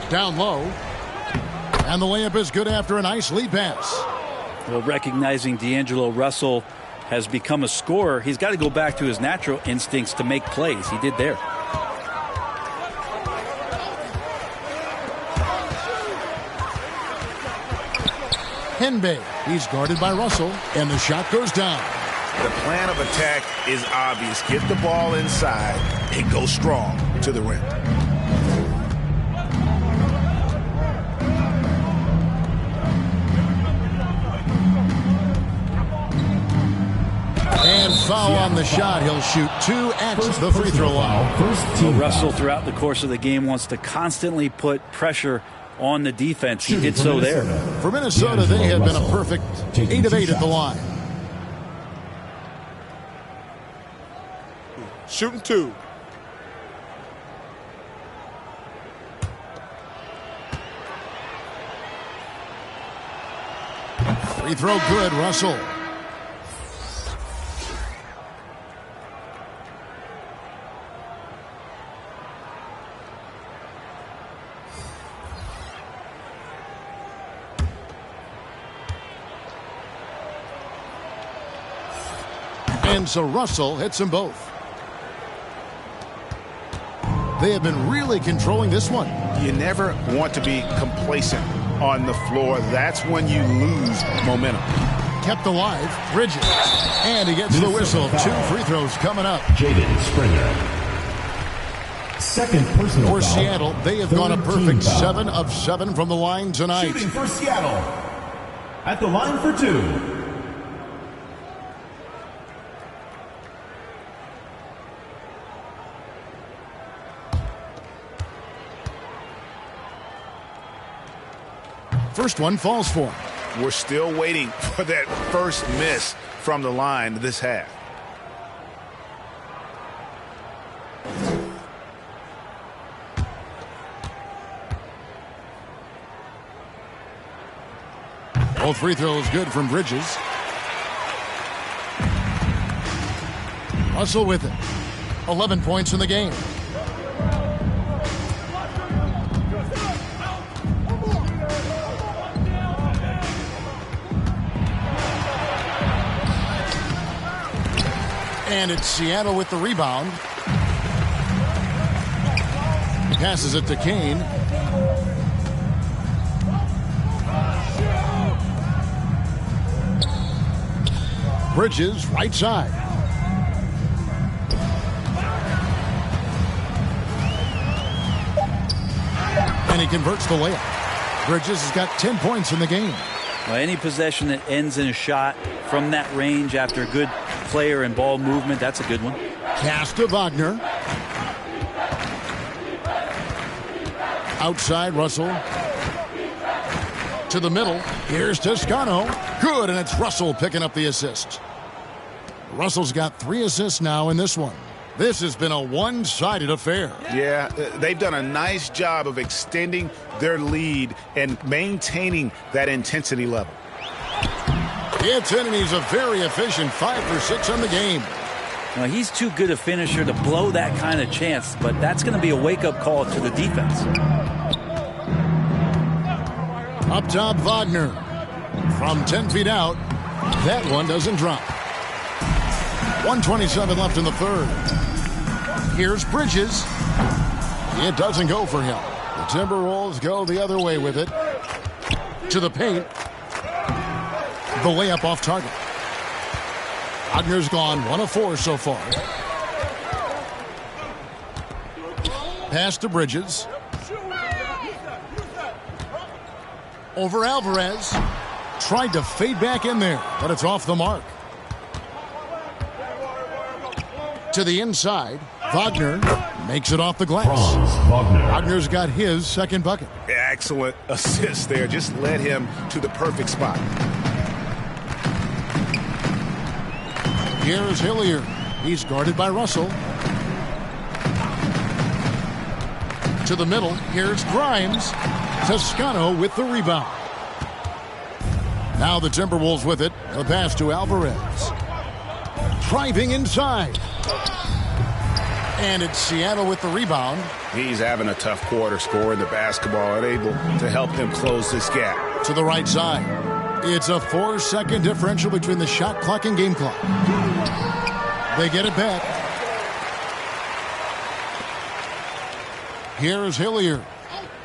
Down low. And the layup is good after a nice lead pass. Well, recognizing D'Angelo Russell has become a scorer, he's got to go back to his natural instincts to make plays. He did there. Henbe, he's guarded by Russell, and the shot goes down. The plan of attack is obvious. Get the ball inside and go strong to the rim. And foul on the shot. He'll shoot 2 at the free throw line. Well, Russell, throughout the course of the game, wants to constantly put pressure on the defense. He did so there. For Minnesota, they have been a perfect 8 of 8 at the line. Shooting 2. Free throw good, Russell. And so Russell hits them both. They have been really controlling this one. You never want to be complacent on the floor. That's when you lose momentum. Kept alive, Bridges. And he gets the whistle. 2 free throws coming up. Jaden Springer. Second personal For foul. Seattle, they have gone a perfect 7 of 7 from the line tonight. Shooting for Seattle. At the line for 2. First one falls for him. We're still waiting for that first miss from the line this half. Both free throws good from Bridges. Russell with it. 11 points in the game. And it's Seattle with the rebound. Passes it to Kane. Bridges, right side. And he converts the layup. Bridges has got 10 points in the game. Well, any possession that ends in a shot from that range after good player and ball movement, that's a good one. Pass to Wagner. Outside, Russell. To the middle. Here's Toscano. Good, and it's Russell picking up the assist. Russell's got 3 assists now in this one. This has been a one-sided affair. Yeah, they've done a nice job of extending their lead and maintaining that intensity level. Gets in, and he's a very efficient 5 for 6 on the game. Well, he's too good a finisher to blow that kind of chance, but that's going to be a wake-up call to the defense. Up top, Wagner. From 10 feet out, that one doesn't drop. 1:27 left in the third. Here's Bridges. It doesn't go for him. The Timberwolves go the other way with it. To the paint. The layup off target. Wagner's gone 1 of 4 so far. Pass to Bridges. Over Alvarez. Tried to fade back in there, but it's off the mark. To the inside. Wagner makes it off the glass. Wagner's got his second bucket. Excellent assist there. Just led him to the perfect spot. Here's Hilliard. He's guarded by Russell. To the middle. Here's Grimes. Toscano with the rebound. Now the Timberwolves with it. The pass to Alvarez. Driving inside. And it's Seattle with the rebound. He's having a tough quarter, scoring the basketball and able to help them close this gap. To the right side. It's a 4-second differential between the shot clock and game clock. They get it back. Here's Hilliard.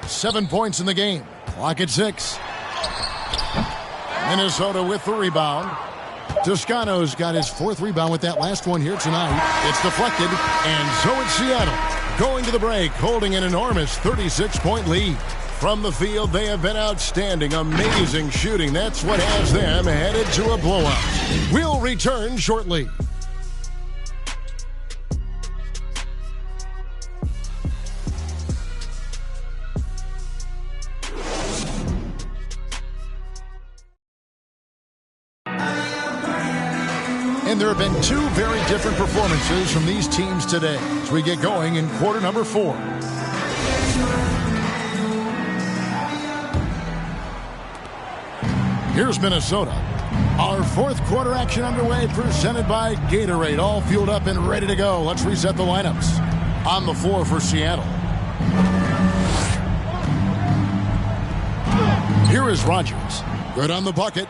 7 points in the game. Clock at 6. Minnesota with the rebound. Toscano's got his 4th rebound with that last one here tonight. It's deflected, and so it's Seattle. Going to the break, holding an enormous 36-point lead. From the field, they have been outstanding. Amazing shooting. That's what has them headed to a blowout. We'll return shortly. And there have been 2 very different performances from these teams today as we get going in quarter number 4. Here's Minnesota. Our 4th quarter action underway, presented by Gatorade. All fueled up and ready to go. Let's reset the lineups. On the floor for Seattle. Here is Rogers. Good on the bucket.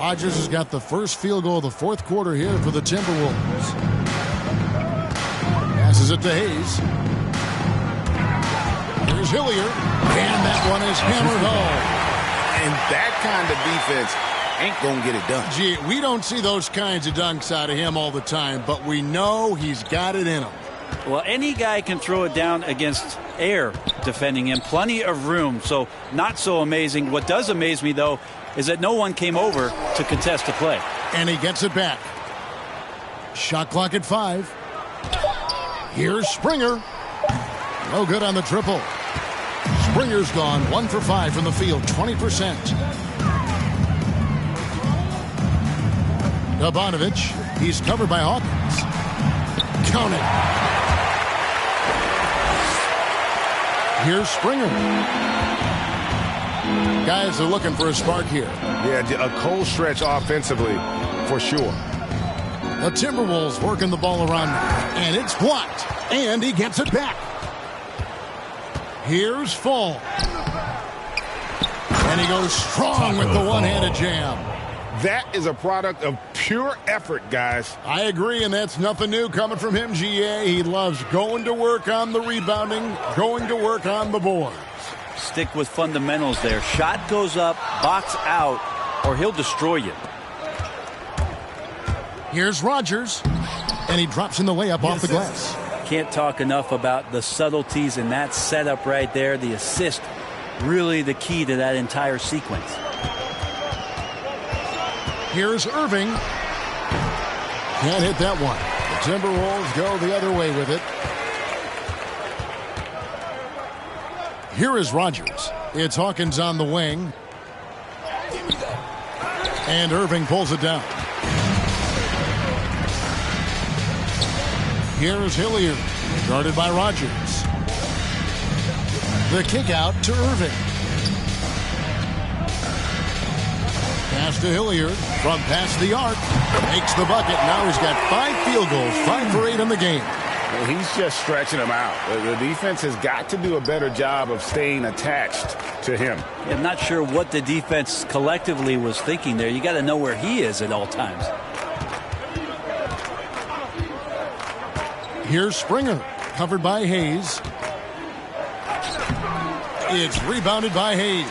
Rogers has got the first field goal of the 4th quarter here for the Timberwolves. Passes it to Hayes. Here's Hilliard. And that one is hammered home. And that kind of defense ain't going to get it done. Gee, we don't see those kinds of dunks out of him all the time, but we know he's got it in him. Well, any guy can throw it down against air defending him. Plenty of room, so not so amazing. What does amaze me, though, is that no one came over to contest the play. And he gets it back. Shot clock at 5. Here's Springer. No good on the triple. Springer's gone 1 for 5 from the field, 20%. Gabanovich, he's covered by Hawkins. Count it. Here's Springer. Guys are looking for a spark here. Yeah, a cold stretch offensively, for sure. The Timberwolves working the ball around, and it's blocked. And he gets it back. Here's Fall. And he goes strong with the one-handed jam. That is a product of pure effort, guys. I agree, and that's nothing new coming from him, GA. He loves going to work on the rebounding, going to work on the boards. Stick with fundamentals there. Shot goes up, box out, or he'll destroy you. Here's Rogers, and he drops in the layup off the glass. Can't talk enough about the subtleties in that setup right there. The assist, really the key to that entire sequence. Here's Irving. Can't hit that one. The Timberwolves go the other way with it. Here is Rogers. It's Hawkins on the wing. And Irving pulls it down. Here's Hilliard, guarded by Rogers. The kick out to Irving. Pass to Hilliard from past the arc. Makes the bucket. Now he's got 5 field goals, 5 for 8 in the game. Well, he's just stretching them out. The defense has got to do a better job of staying attached to him. I'm not sure what the defense collectively was thinking there. You got to know where he is at all times. Here's Springer, covered by Hayes. It's rebounded by Hayes.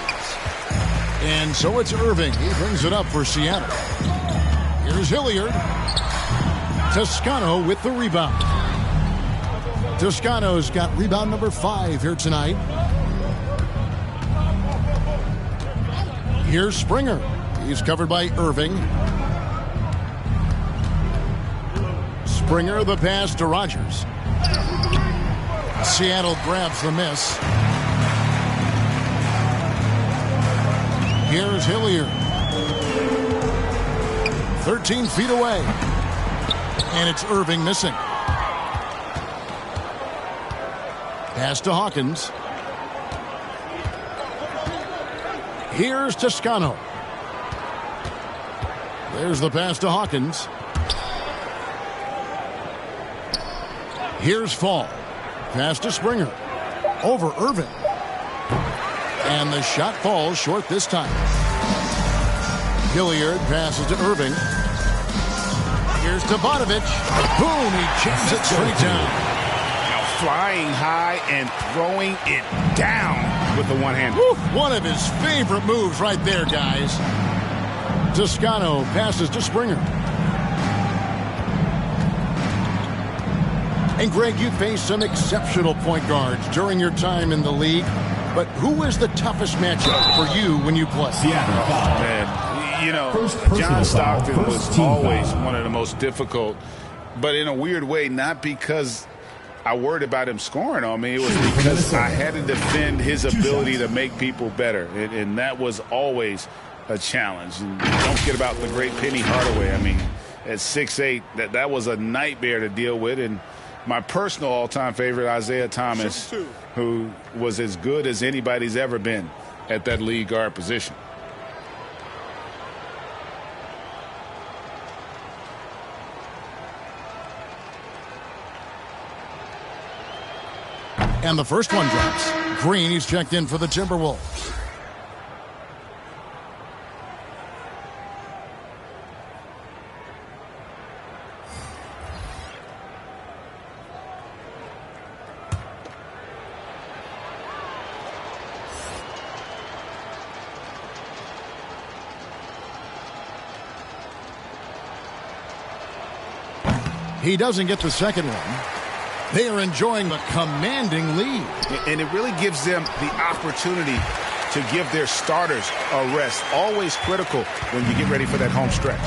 And so it's Irving. He brings it up for Seattle. Here's Hilliard. Toscano with the rebound. Toscano's got rebound number 5 here tonight. Here's Springer. He's covered by Irving. Springer, the pass to Rogers. Seattle grabs the miss. Here's Hilliard. 13 feet away. And it's Irving missing. Pass to Hawkins. Here's Toscano. There's the pass to Hawkins. Here's Fall. Pass to Springer. Over Irving. And the shot falls short this time. Hilliard passes to Irving. Here's to Bonovich. Boom, he jams it straight down. Now flying high and throwing it down with the one-hand. One of his favorite moves right there, guys. Toscano passes to Springer. And Greg, you faced some exceptional point guards during your time in the league. But who was the toughest matchup for you when you played? Man, you know, John Stockton was always one of the most difficult, but in a weird way, not because I worried about him scoring on me. It was because I had to defend his ability to make people better, and that was always a challenge. And don't forget about the great Penny Hardaway. I mean, at 6'8", that was a nightmare to deal with. And my personal all-time favorite, Isaiah Thomas, who was as good as anybody's ever been at that lead guard position. And the first one drops. Green, he's checked in for the Timberwolves. He doesn't get the second one. They are enjoying the commanding lead. And it really gives them the opportunity to give their starters a rest. Always critical when you get ready for that home stretch.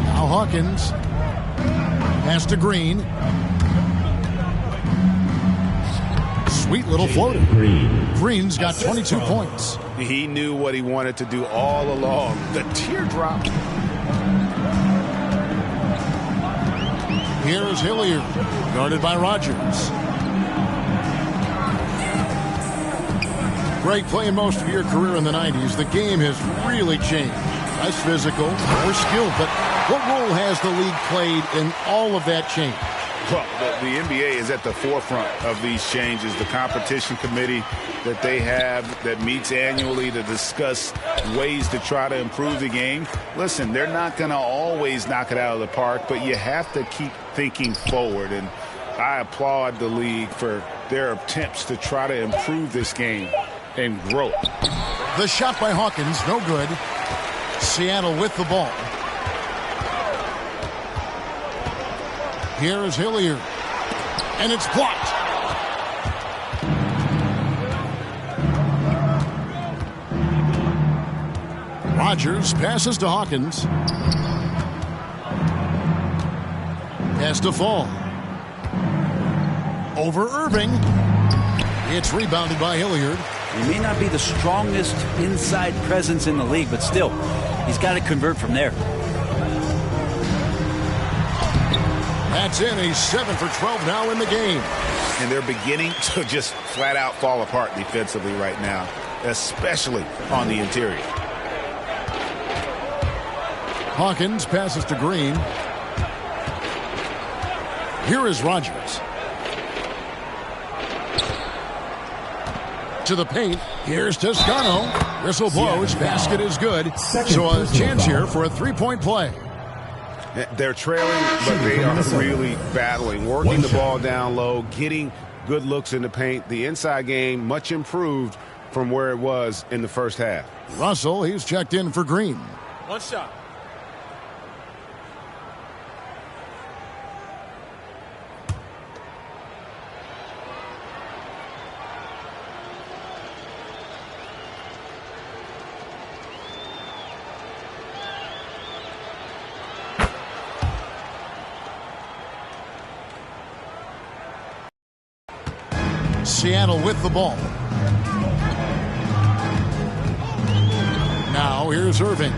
Now Hawkins has to Green. Sweet little floater. Green's got 22 points. He knew what he wanted to do all along. The teardrop. Here is Hilliard, guarded by Rogers. Greg, playing most of your career in the 90s, the game has really changed. Less physical, more skilled, but what role has the league played in all of that change? Well, the NBA is at the forefront of these changes. The competition committee that they have that meets annually to discuss ways to try to improve the game. Listen, they're not going to always knock it out of the park, but you have to keep thinking forward. And I applaud the league for their attempts to try to improve this game and grow. The shot by Hawkins, no good. Seattle with the ball. Here is Hilliard. And it's blocked. Rogers passes to Hawkins. Has to fall. Over Irving. It's rebounded by Hilliard. He may not be the strongest inside presence in the league, but still, he's got to convert from there. That's in. He's 7 for 12 now in the game. And they're beginning to just flat out fall apart defensively right now, especially on the interior. Hawkins passes to Green. Here is Rogers. To the paint. Here's Toscano. Whistle blows. Basket is good. So a chance here for a three-point play. They're trailing, but they are really battling, working the ball down low, getting good looks in the paint. The inside game much improved from where it was in the first half. Russell, he's checked in for Green. One shot. Seattle with the ball. Now here's Irving.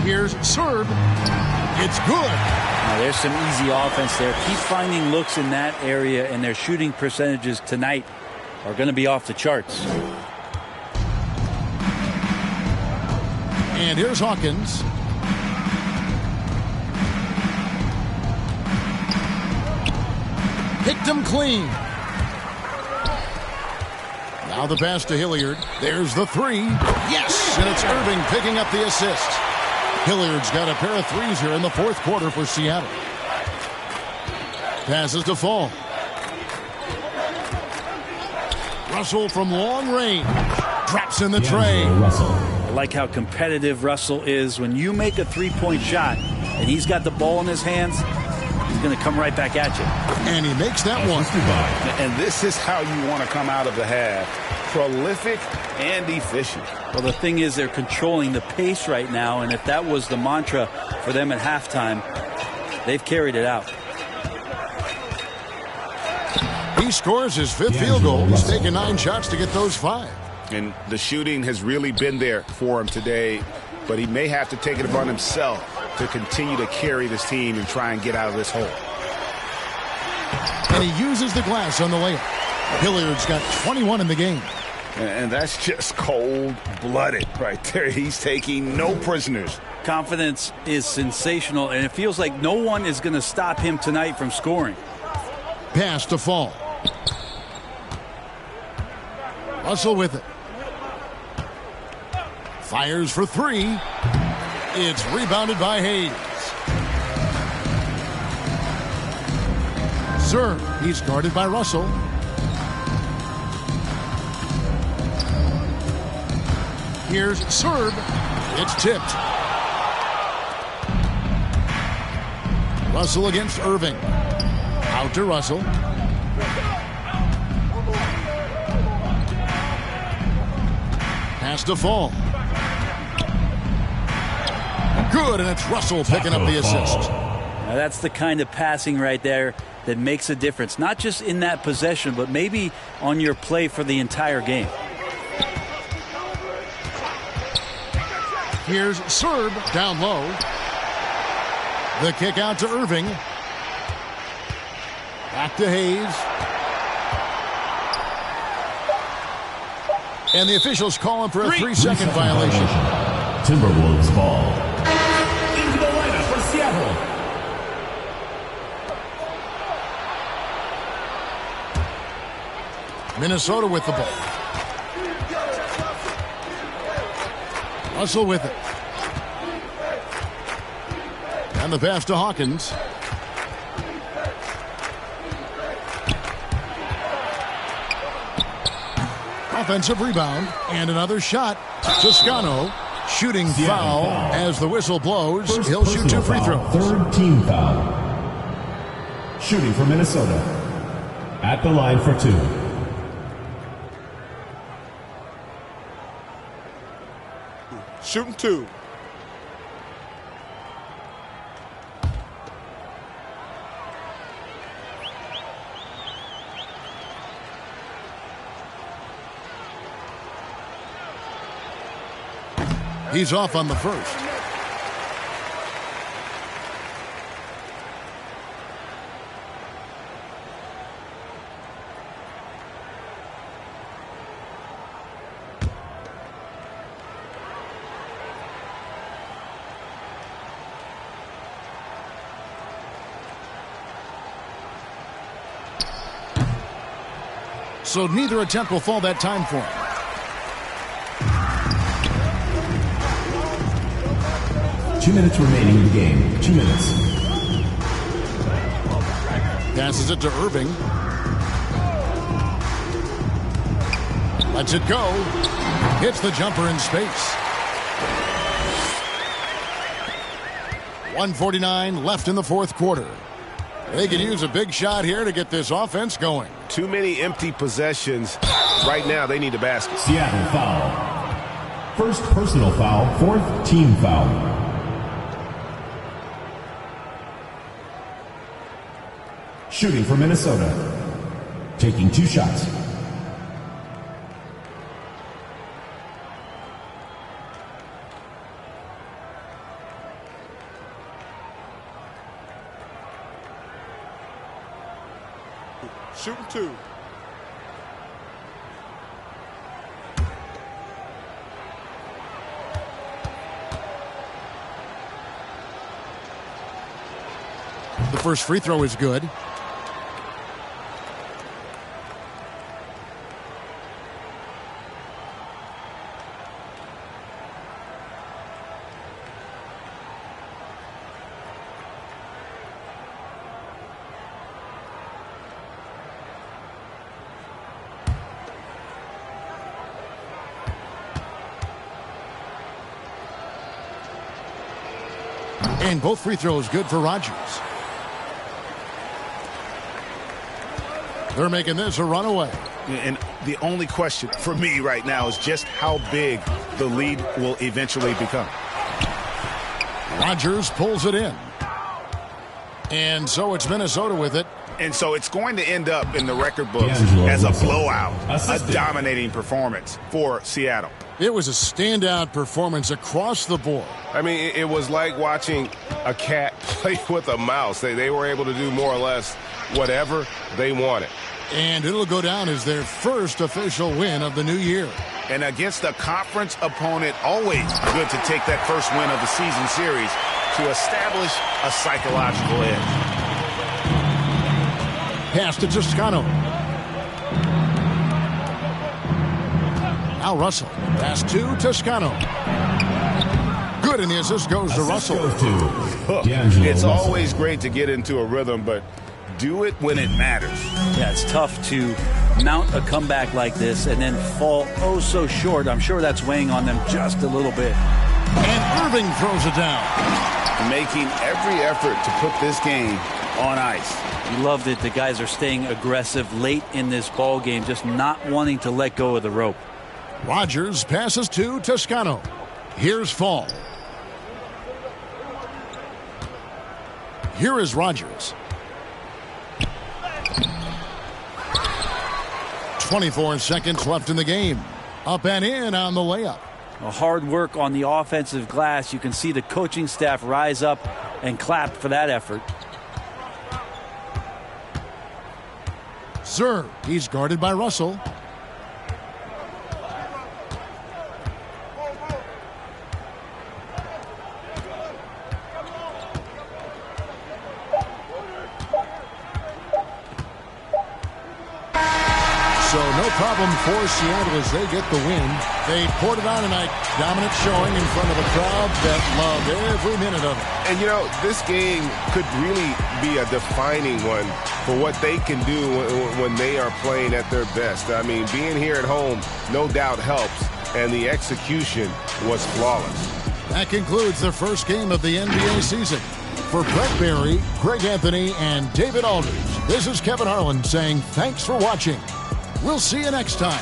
Here's Serb. It's good. Now, there's some easy offense there. Keep finding looks in that area, and their shooting percentages tonight are going to be off the charts. And here's Hawkins. picked him clean. Now the pass to Hilliard. There's the three. Yes, and it's Irving picking up the assist. Hilliard's got a pair of threes here in the fourth quarter for Seattle. Passes to Fall. Russell from long range. Drops in the tray. I like how competitive Russell is. When you make a three-point shot and he's got the ball in his hands, he's going to come right back at you. And he makes that one. And this is how you want to come out of the half. Prolific and efficient. Well, the thing is they're controlling the pace right now, and if that was the mantra for them at halftime, they've carried it out. He scores his fifth field goal. He's taken 9 shots to get those 5. And the shooting has really been there for him today, but he may have to take it upon himself to continue to carry this team and try and get out of this hole. And he uses the glass on the layup. Hilliard's got 21 in the game. And that's just cold-blooded right there. He's taking no prisoners. Confidence is sensational, and it feels like no one is going to stop him tonight from scoring. Pass to Fall. Russell with it. Fires for 3. It's rebounded by Hayes. Serve. He's guarded by Russell. Here's serve. It's tipped. Russell against Irving. Out to Russell. Pass to Fall. Good, and it's Russell picking up the assist. Now that's the kind of passing right there that makes a difference, not just in that possession, but maybe on your play for the entire game. Here's Serb down low. The kick out to Irving. Back to Hayes. And the officials call him for a 3-second violation. Timberwolves ball. Into the lineup for Seattle. Minnesota with the ball. Russell with it. And the pass to Hawkins. Offensive rebound and another shot. Toscano shooting foul as the whistle blows. He'll shoot 2 free throws. Third team foul. Shooting for Minnesota. At the line for 2. Shooting 2. He's off on the first. So neither attempt will fall that time for him. Two minutes remaining in the game. 2 minutes. Passes it to Irving. Lets it go. Hits the jumper in space. 1:49 left in the fourth quarter. They can use a big shot here to get this offense going. Too many empty possessions. Right now, they need a basket. Seattle foul. First personal foul. Fourth team foul. Shooting for Minnesota. Taking 2 shots. Shooting 2. The first free throw is good. And both free throws good for Rogers. They're making this a runaway. And the only question for me right now is just how big the lead will eventually become. Rogers pulls it in. And so it's Minnesota with it. And so it's going to end up in the record books as a blowout, a dominating performance for Seattle. It was a standout performance across the board. I mean, it was like watching a cat play with a mouse. They were able to do more or less whatever they wanted. And it'll go down as their first official win of the new year. And against a conference opponent, always good to take that first win of the season series to establish a psychological edge. Pass to Toscano. Now Russell. Pass to Toscano. Good, and the assist goes to Russell. It's always great to get into a rhythm, but do it when it matters. Yeah, it's tough to mount a comeback like this and then fall oh so short. I'm sure that's weighing on them just a little bit. And Irving throws it down. Making every effort to put this game on ice. You loved it. The guys are staying aggressive late in this ball game, just not wanting to let go of the rope. Rogers passes to Toscano. Here's Fall. Here is Rogers. 24 seconds left in the game. Up and in on the layup. Hard work on the offensive glass. You can see the coaching staff rise up and clap for that effort. Serve. He's guarded by Russell. So no problem for Seattle as they get the win. They poured it on tonight. Dominant showing in front of a crowd that loved every minute of it. And, you know, this game could really be a defining one for what they can do when they are playing at their best. I mean, being here at home no doubt helps, and the execution was flawless. That concludes the first game of the NBA season. For Brett Barry, Greg Anthony, and David Aldridge, this is Kevin Harlan saying thanks for watching. We'll see you next time.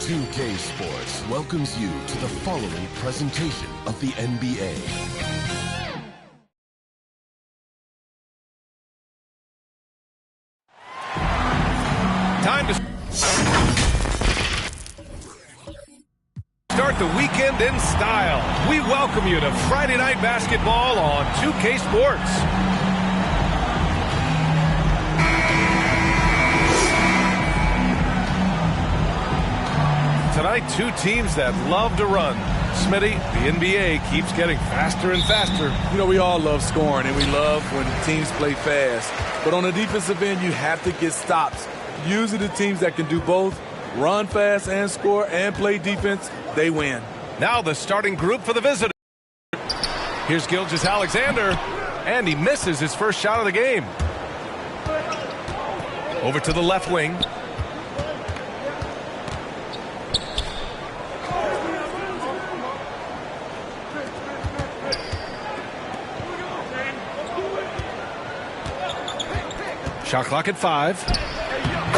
NBA2K Sports welcomes you to the following presentation of the NBA. Time to start the weekend in style. We welcome you to Friday Night Basketball on 2K Sports. Tonight, two teams that love to run. Smitty, the NBA keeps getting faster and faster. You know, we all love scoring, and we love when teams play fast. But on the defensive end, you have to get stops. Usually the teams that can do both, run fast and score and play defense, they win. Now the starting group for the visitor. Here's Gilgeous-Alexander, and he misses his first shot of the game. Over to the left wing. Shot clock at 5.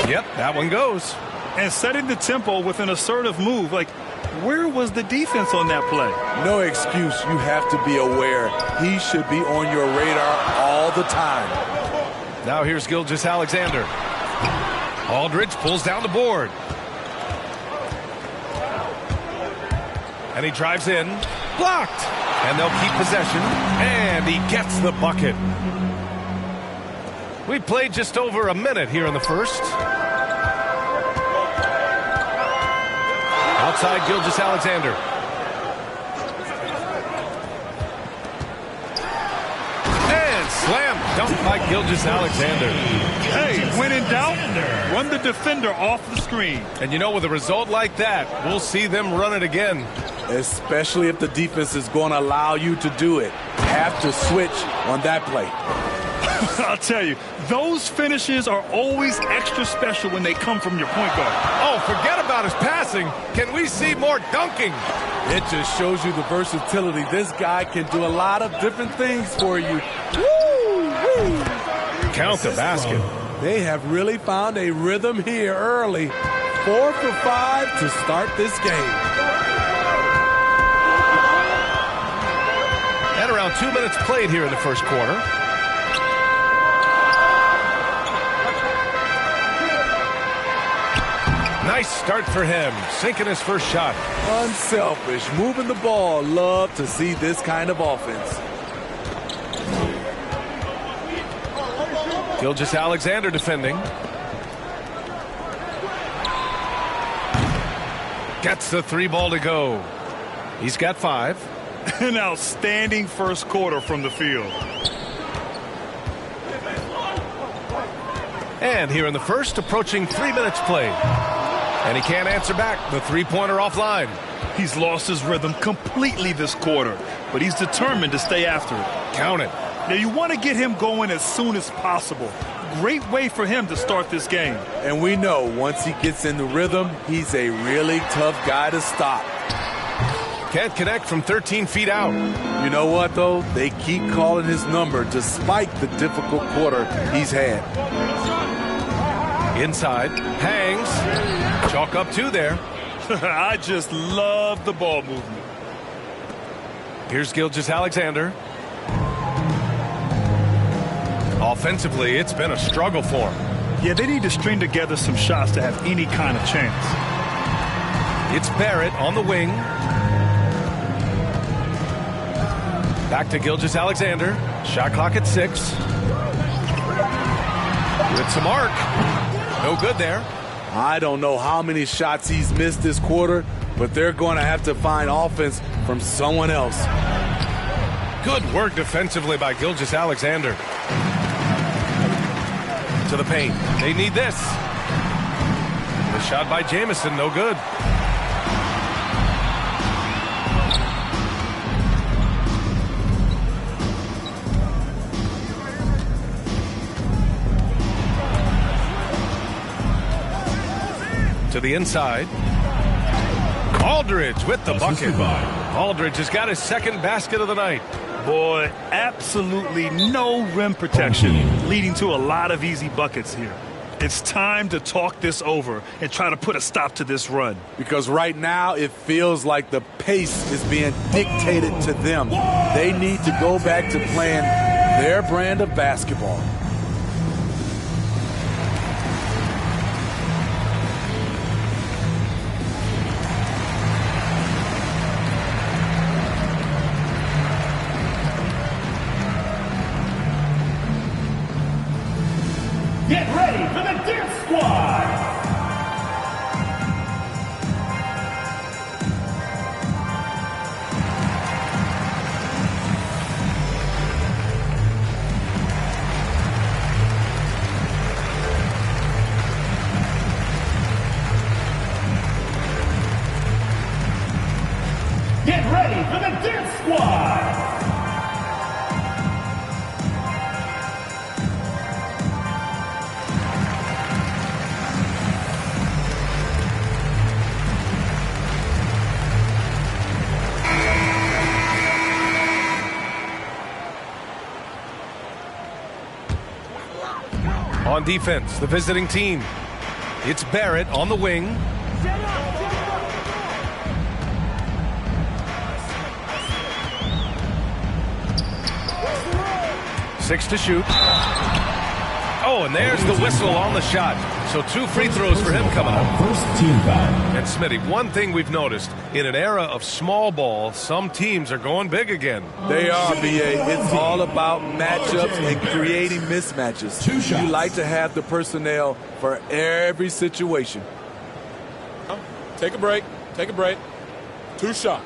Yep, that one goes. And setting the tempo with an assertive move. Like, where was the defense on that play? No excuse. You have to be aware. He should be on your radar all the time. Now here's Gilgeous-Alexander. Aldridge pulls down the board. And he drives in. Blocked. And they'll keep possession. And he gets the bucket. We played just over a minute here in the first. Outside Gilgeous-Alexander. And slam dunk by Gilgeous-Alexander. Hey, when in doubt, run the defender off the screen. And you know, with a result like that, we'll see them run it again. Especially if the defense is going to allow you to do it. Have to switch on that play. I'll tell you, those finishes are always extra special when they come from your point guard. Oh, forget about his passing. Can we see more dunking? It just shows you the versatility. This guy can do a lot of different things for you. Woo! Count the basket. They have really found a rhythm here early. 4 for 5 to start this game. And around 2 minutes played here in the first quarter. Nice start for him, sinking his first shot. Unselfish, moving the ball. Love to see this kind of offense. Gilgeous-Alexander defending. Gets the 3 ball to go. He's got 5. An outstanding first quarter from the field. And here in the first, approaching 3 minutes played. And he can't answer back. The three-pointer offline. He's lost his rhythm completely this quarter, but he's determined to stay after it. Count it. Now, you want to get him going as soon as possible. Great way for him to start this game. And we know once he gets in the rhythm, he's a really tough guy to stop. Can't connect from 13 feet out. You know what, though? They keep calling his number despite the difficult quarter he's had. Inside, hangs. Chalk up 2 there. I just love the ball movement. Here's Gilgeous-Alexander. Offensively, it's been a struggle for him. Yeah, they need to string together some shots to have any kind of chance. It's Barrett on the wing. Back to Gilgeous-Alexander. Shot clock at 6. It's a mark. No good there. I don't know how many shots he's missed this quarter, but they're going to have to find offense from someone else. Good work defensively by Gilgeous-Alexander. To the paint. They need this. The shot by Jamison, no good. To the inside. Aldridge with the bucket. Aldridge has got his second basket of the night. Boy, absolutely no rim protection, leading to a lot of easy buckets here. It's time to talk this over and try to put a stop to this run. Because right now it feels like the pace is being dictated to them. They need to go back to playing their brand of basketball. Get ready for the Dip Squad! Get ready for the Dip Squad! On defense, the visiting team. It's Barrett on the wing. Six to shoot. Oh, and there's the whistle on the shot. So 2 free throws for him coming up. First team foul. And Smitty, one thing we've noticed, in an era of small ball, some teams are going big again. They are, B.A. It's all about matchups and creating mismatches. You like to have the personnel for every situation. Take a break. Take a break. 2 shots.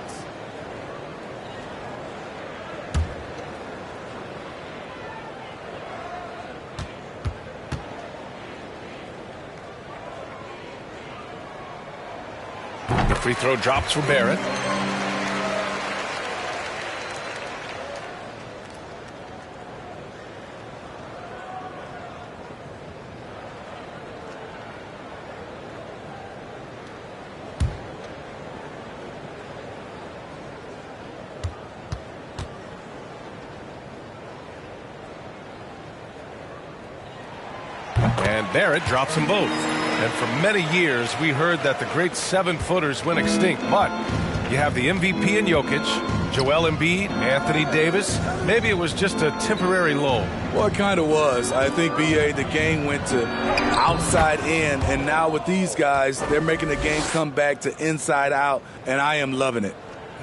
The free throw drops for Barrett. And Barrett drops them both. And for many years, we heard that the great 7-footers went extinct. But you have the MVP in Jokic, Joel Embiid, Anthony Davis. Maybe it was just a temporary lull. Well, it kind of was. I think, B.A., the game went to outside in. And now with these guys, they're making the game come back to inside out. And I am loving it.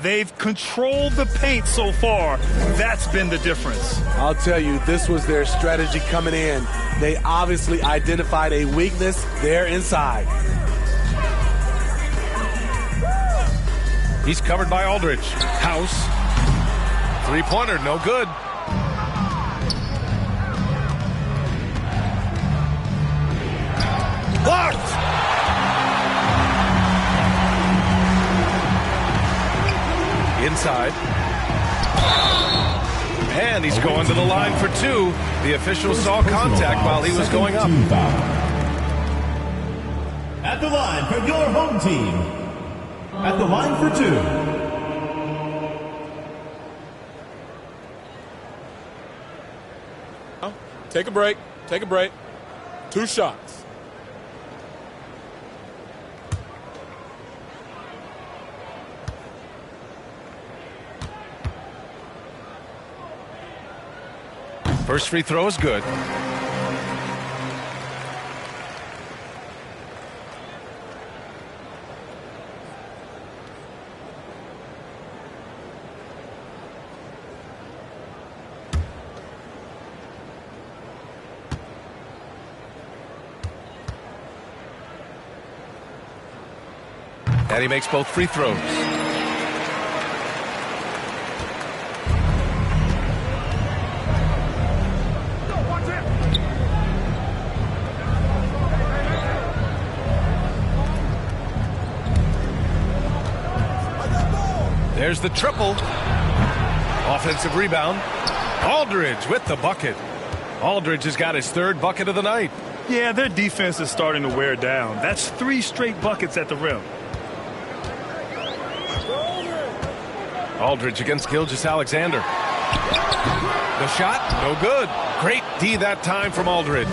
They've controlled the paint so far. That's been the difference. I'll tell you, this was their strategy coming in. They obviously identified a weakness there inside. He's covered by Aldridge. House. 3-pointer, no good. Blocked! Inside. And he's going to the line for 2. The official saw contact while he was going up. At the line for your home team. At the line for 2. Take a break. Take a break. 2 shots. First free throw is good. And he makes both free throws. There's the triple. Offensive rebound. Aldridge with the bucket. Aldridge has got his 3rd bucket of the night. Yeah, their defense is starting to wear down. That's 3 straight buckets at the rim. Aldridge against Gilgeous-Alexander. The shot, no good. Great D that time from Aldridge.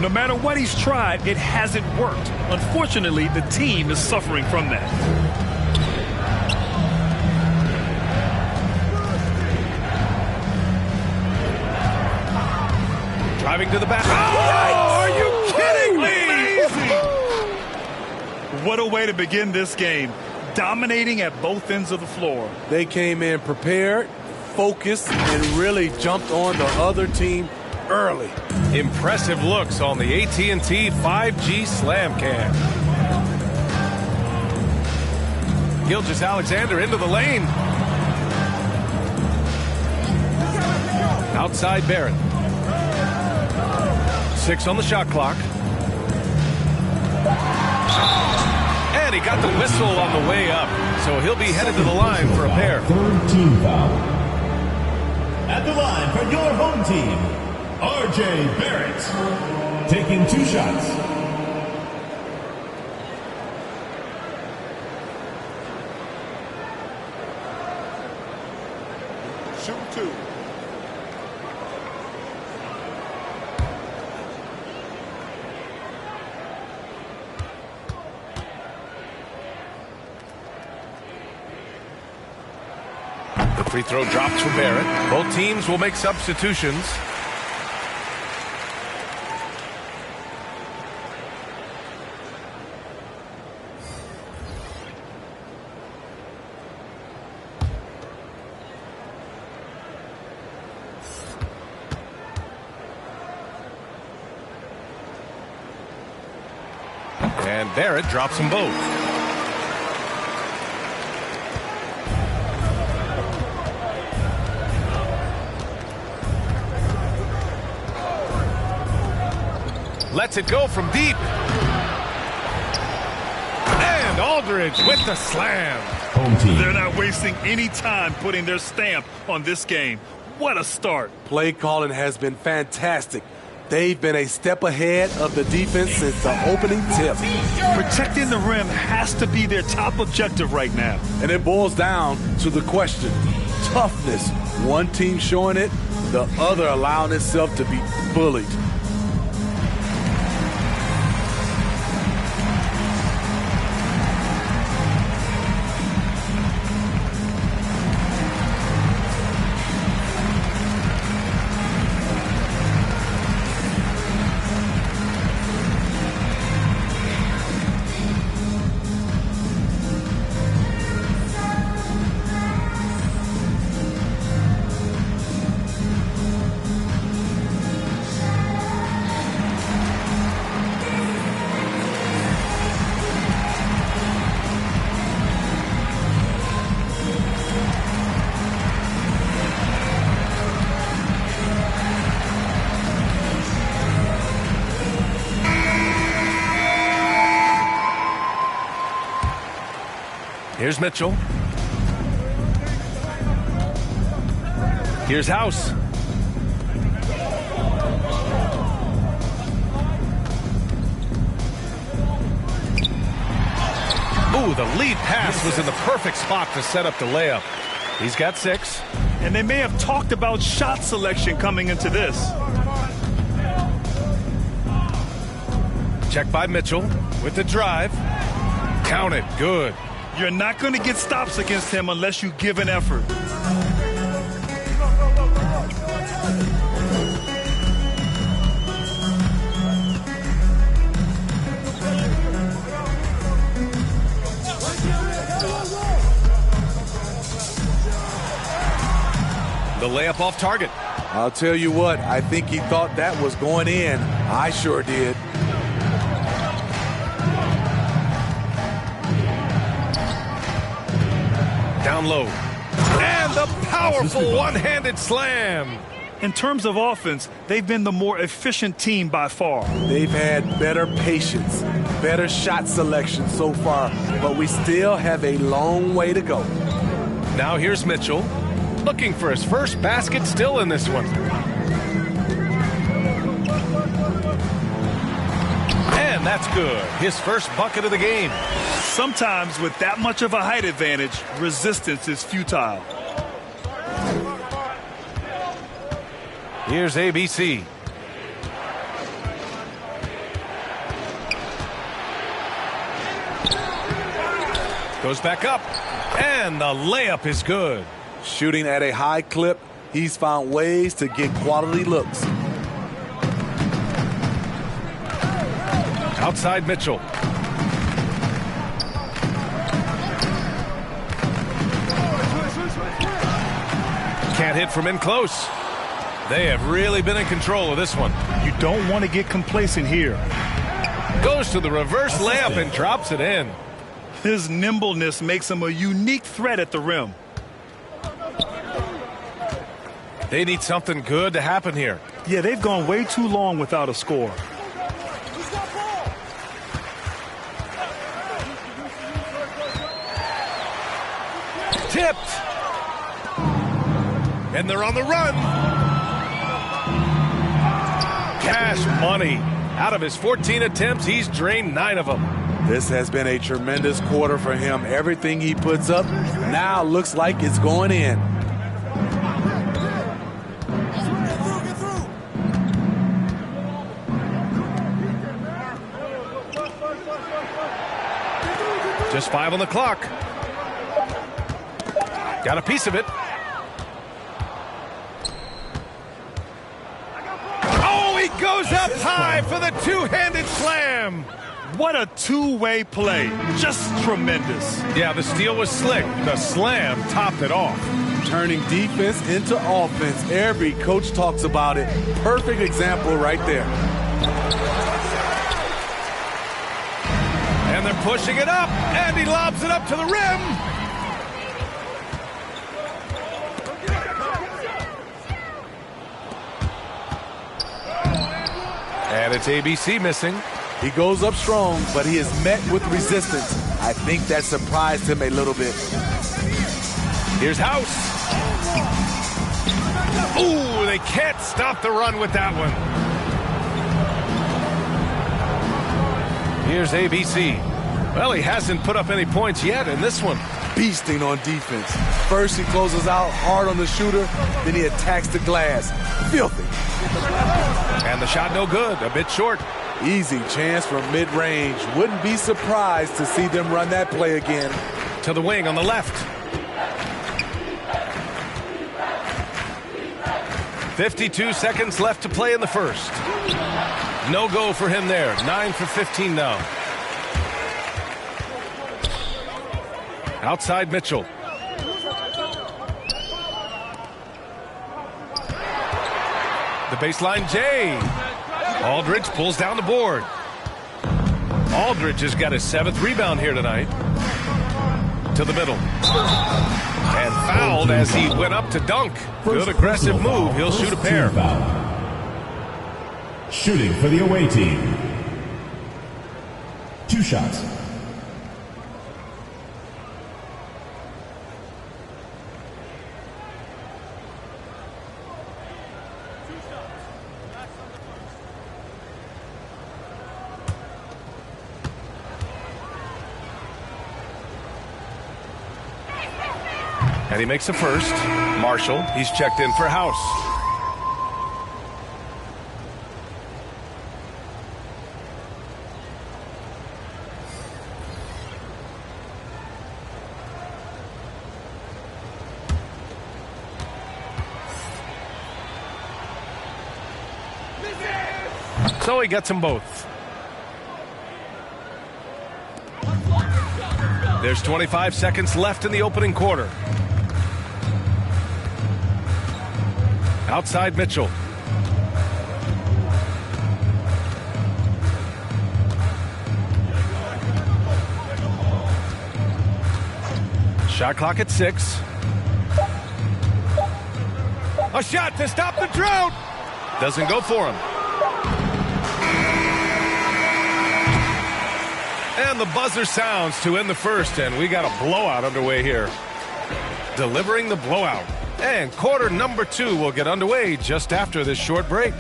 No matter what he's tried, it hasn't worked. Unfortunately, the team is suffering from that. Driving to the basket. Oh, are you kidding me? Amazing! What a way to begin this game. Dominating at both ends of the floor. They came in prepared, focused, and really jumped on the other team early. Impressive looks on the AT&T 5G Slam Cam. Gilgeous-Alexander into the lane. Outside Barrett. 6 on the shot clock. And he got the whistle on the way up, so he'll be headed to the line for a pair. Third team foul. At the line for your home team, R.J. Barrett, taking 2 shots. Shoot 2. The free throw drops for Barrett. Both teams will make substitutions. And Barrett drops them both. Lets it go from deep. And Aldridge with the slam. Home team. They're not wasting any time putting their stamp on this game. What a start. Play calling has been fantastic. They've been a step ahead of the defense since the opening tip. Protecting the rim has to be their top objective right now. And it boils down to the question. Toughness. One team showing it, the other allowing itself to be bullied. Here's Mitchell. Here's House. Ooh, the lead pass was in the perfect spot to set up the layup. He's got 6. And they may have talked about shot selection coming into this. Check by Mitchell with the drive. Count it. Good. You're not going to get stops against him unless you give an effort. The layup off target. I'll tell you what, I think he thought that was going in. I sure did. Down low. And the powerful one-handed slam. In terms of offense, they've been the more efficient team by far. They've had better patience, better shot selection so far, but we still have a long way to go. Now here's Mitchell, looking for his first basket still in this one. And that's good. His first bucket of the game. Sometimes with that much of a height advantage, resistance is futile. Here's ABC. Goes back up, and the layup is good. Shooting at a high clip, he's found ways to get quality looks. Outside Mitchell. Can't hit from in close. They have really been in control of this one. You don't want to get complacent here. Goes to the reverse layup and drops it in. His nimbleness makes him a unique threat at the rim. They need something good to happen here. Yeah, they've gone way too long without a score. Tipped. And they're on the run. Cash money. Out of his 14 attempts, he's drained 9 of them. This has been a tremendous quarter for him. Everything he puts up now looks like it's going in. Just 5 on the clock. Got a piece of it. Oh, he goes up high for the two-handed slam. What a two-way play. Just tremendous. Yeah, the steal was slick. The slam topped it off. Turning defense into offense. Every coach talks about it. Perfect example right there. And they're pushing it up, and he lobs it up to the rim. And it's ABC missing. He goes up strong, but he is met with resistance. I think that surprised him a little bit. Here's House. Ooh, they can't stop the run with that one. Here's ABC. Well, he hasn't put up any points yet in this one. Beasting on defense. First he closes out hard on the shooter, then he attacks the glass. Filthy. And the shot no good, a bit short. Easy chance from mid-range. Wouldn't be surprised to see them run that play again. To the wing on the left. 52 seconds left to play in the first. No go for him there. 9 for 15 now. Outside Mitchell. The baseline J. Aldridge pulls down the board. Aldridge has got his 7th rebound here tonight. To the middle. And fouled as he went up to dunk. Good aggressive move. He'll shoot a pair. Shooting for the away team. 2 shots. And he makes a first. Marshall, he's checked in for House. So he gets them both. There's 25 seconds left in the opening quarter. Outside Mitchell. Shot clock at 6. A shot to stop the drought. Doesn't go for him. And the buzzer sounds to end the first, and we got a blowout underway here. Delivering the blowout. And quarter number 2 will get underway just after this short break.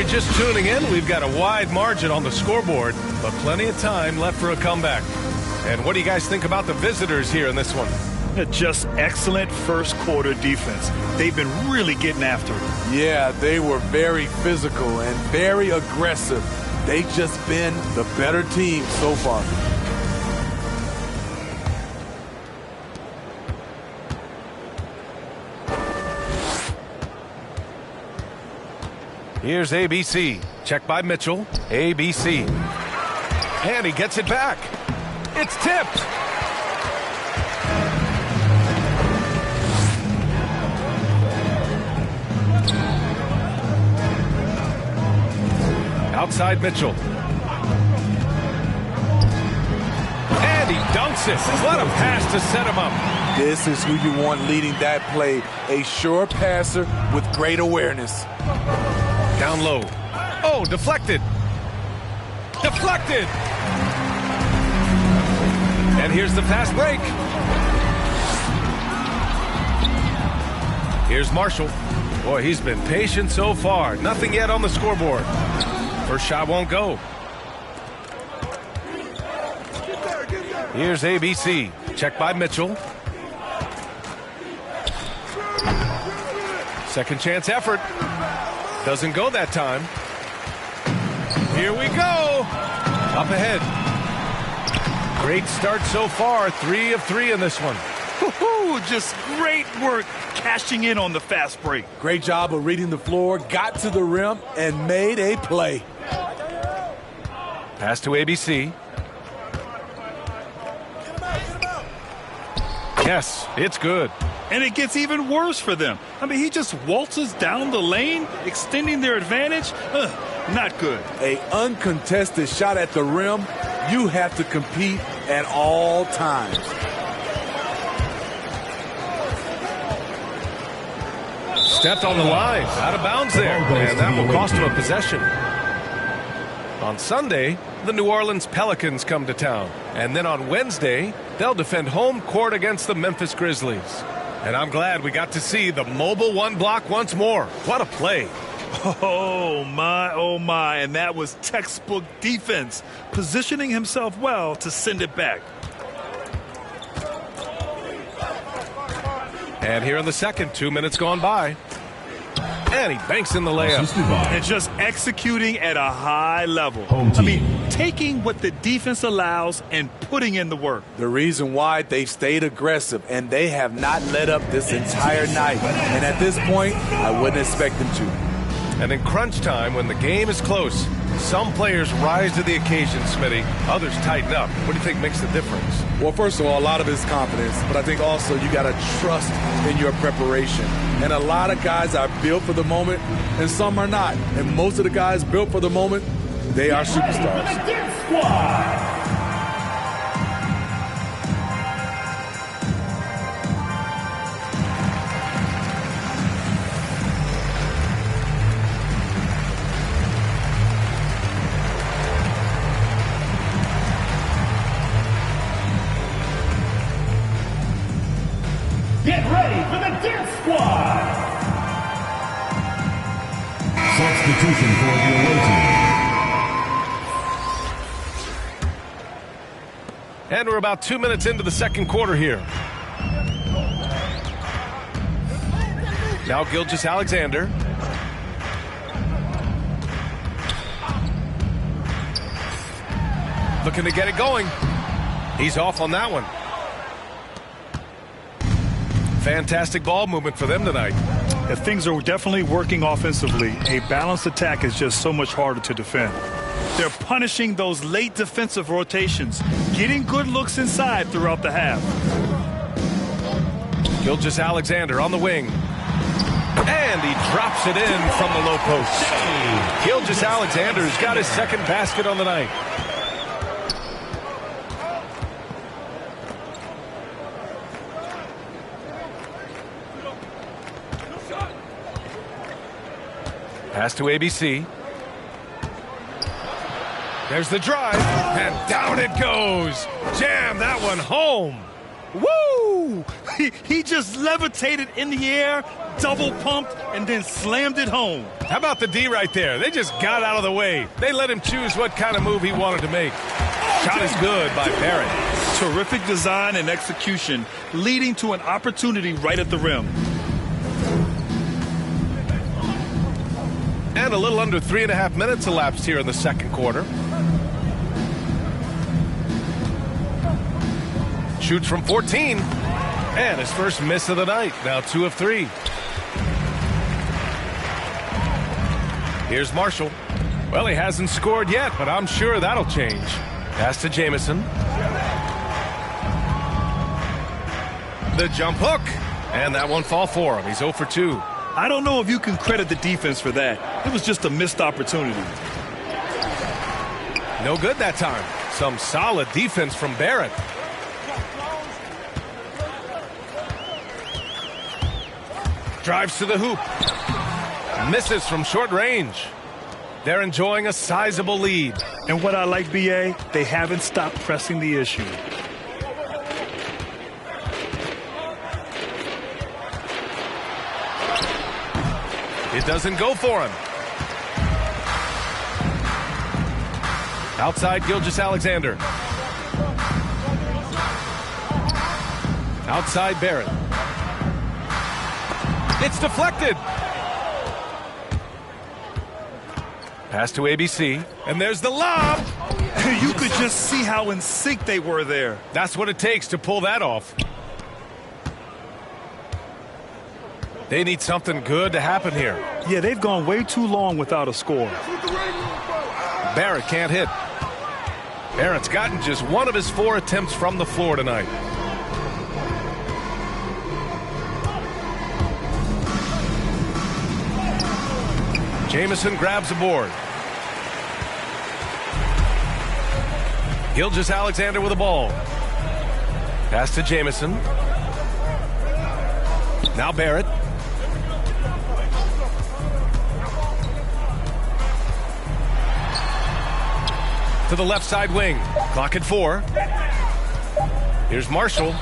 just tuning in, we've got a wide margin on the scoreboard, but plenty of time left for a comeback. And what do you guys think about the visitors here in this one? Just excellent first quarter defense. They've been really getting after it. Yeah, they were very physical and very aggressive. They've just been the better team so far. Here's ABC. Check by Mitchell. ABC. And he gets it back. It's tipped. Outside Mitchell. And he dunks it. What a pass to set him up. This is who you want leading that play. A sure passer with great awareness. Down low. Oh, deflected. Deflected. And here's the fast break. Here's Marshall. Boy, he's been patient so far. Nothing yet on the scoreboard. First shot won't go. Here's ABC. Check by Mitchell. Second chance effort. Doesn't go that time. Here we go. Up ahead. Great start so far. 3 of 3 in this one. Just great work cashing in on the fast break. Great job of reading the floor, got to the rim, and made a play. Pass to ABC. Yes, it's good. And it gets even worse for them. I mean, he just waltzes down the lane, extending their advantage. Not good. A uncontested shot at the rim. You have to compete at all times. Stepped on the line, out of bounds there, and that will cost him a possession. On Sunday, the New Orleans Pelicans come to town, and then on Wednesday, they'll defend home court against the Memphis Grizzlies. And I'm glad we got to see the mobile one block once more. What a play. Oh, my, and that was textbook defense, positioning himself well to send it back. And here in the second, 2 minutes gone by. And he banks in the layup. And just executing at a high level. I mean, taking what the defense allows and putting in the work. The reason why they've stayed aggressive, and they have not let up this entire night. And at this point, I wouldn't expect them to. And in crunch time, when the game is close, some players rise to the occasion, Smitty. Others tighten up. What do you think makes the difference? Well, first of all, a lot of it is confidence. But I think also you got to trust in your preparation. And a lot of guys are built for the moment, and some are not. And most of the guys built for the moment, they are superstars. Get ready for the Dip Squad! Substitution for the away team. And we're about 2 minutes into the second quarter here. Now Gilgeous-Alexander. Looking to get it going. He's off on that one. Fantastic ball movement for them tonight. If things are definitely working offensively, a balanced attack is just so much harder to defend. They're punishing those late defensive rotations, getting good looks inside throughout the half. Gilgeous-Alexander on the wing. And he drops it in from the low post. Gilgeous-Alexander's got his second basket on the night. Pass to ABC. There's the drive, and down it goes. Jam that one home. Woo! He just levitated in the air, double pumped, and then slammed it home. How about the D right there? They just got out of the way. They let him choose what kind of move he wanted to make. Shot is good by Barrett. Terrific design and execution, leading to an opportunity right at the rim. And a little under 3.5 minutes elapsed here in the second quarter. Shoots from 14. And his first miss of the night. Now 2 of 3. Here's Marshall. Well, he hasn't scored yet, but I'm sure that'll change. Pass to Jamison. The jump hook. And that won't fall for him. He's 0 for 2. I don't know if you can credit the defense for that. It was just a missed opportunity. No good that time. Some solid defense from Barrett. Drives to the hoop. Misses from short range. They're enjoying a sizable lead. And what I like, B.A., they haven't stopped pressing the issue. It doesn't go for him. Outside Gilgeous-Alexander. Outside Barrett. It's deflected. Pass to ABC. And there's the lob. You could just see how in sync they were there. That's what it takes to pull that off. They need something good to happen here. Yeah, they've gone way too long without a score. Barrett can't hit. Barrett's gotten just 1 of his 4 attempts from the floor tonight. Jamison grabs a board. Gilgeous-Alexander with the ball. Pass to Jamison. Now Barrett. To the left side wing. Clock at 4. Here's Marshall.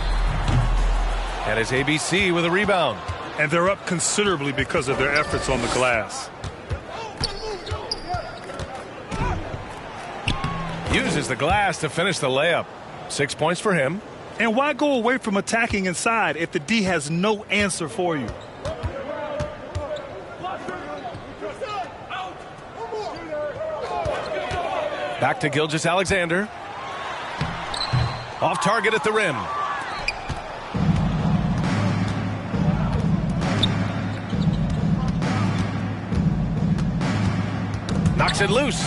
And his ABC with a rebound. And they're up considerably because of their efforts on the glass. Uses the glass to finish the layup. 6 points for him. And why go away from attacking inside if the D has no answer for you? Back to Gilgeous-Alexander. Off target at the rim. Knocks it loose.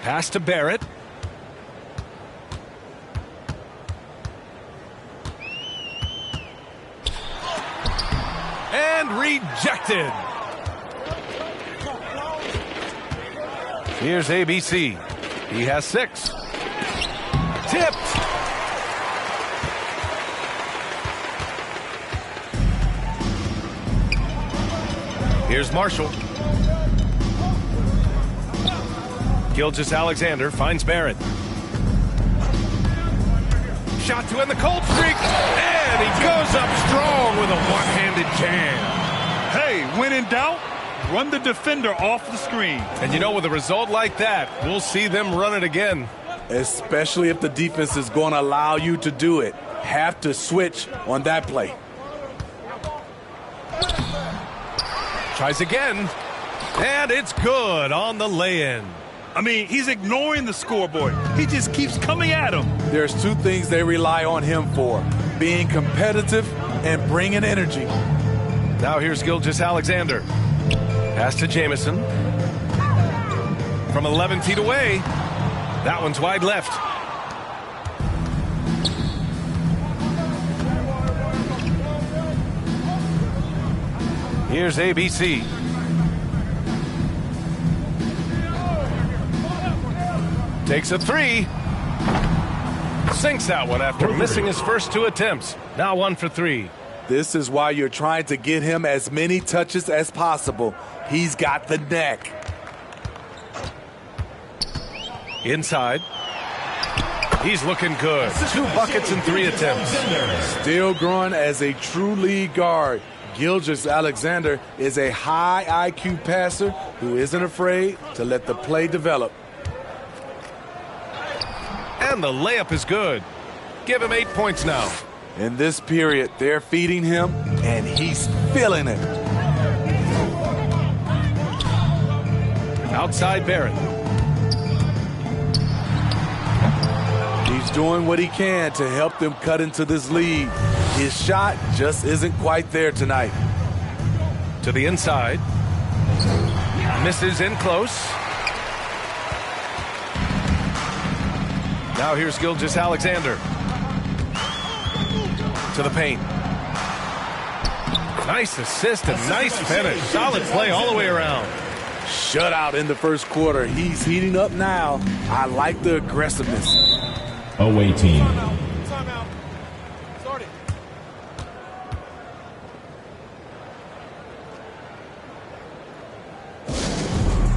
Pass to Barrett. And rejected. Here's ABC. He has 6. Tipped. Here's Marshall. Gilgeous-Alexander finds Barrett. Shot to end the cold streak. And he goes up strong with a one-handed jam. Hey, when in doubt, run the defender off the screen. And you know, with a result like that, we'll see them run it again. Especially if the defense is going to allow you to do it. Have to switch on that play. Tries again. And it's good on the lay-in. I mean, he's ignoring the scoreboard. He just keeps coming at him. There's 2 things they rely on him for. Being competitive and bringing energy. Now here's Gilgeous-Alexander. Pass to Jamison. From 11 feet away. That one's wide left. Here's ABC. Takes a 3. Sinks that one after missing his first 2 attempts. Now 1 for 3. This is why you're trying to get him as many touches as possible. He's got the neck. Inside. He's looking good. 2 buckets in 3 attempts. Still growing as a true lead guard. Gilgeous-Alexander is a high IQ passer who isn't afraid to let the play develop. And the layup is good. Give him 8 points now. In this period, they're feeding him, and he's feeling it. Outside Barrett. He's doing what he can to help them cut into this lead. His shot just isn't quite there tonight. To the inside. Misses in close. Now here's Gilgeous-Alexander. To the paint. Nice assist and nice finish. Solid play all the way around. Shutout in the first quarter. He's heating up now. I like the aggressiveness. Away team. Timeout. Start it.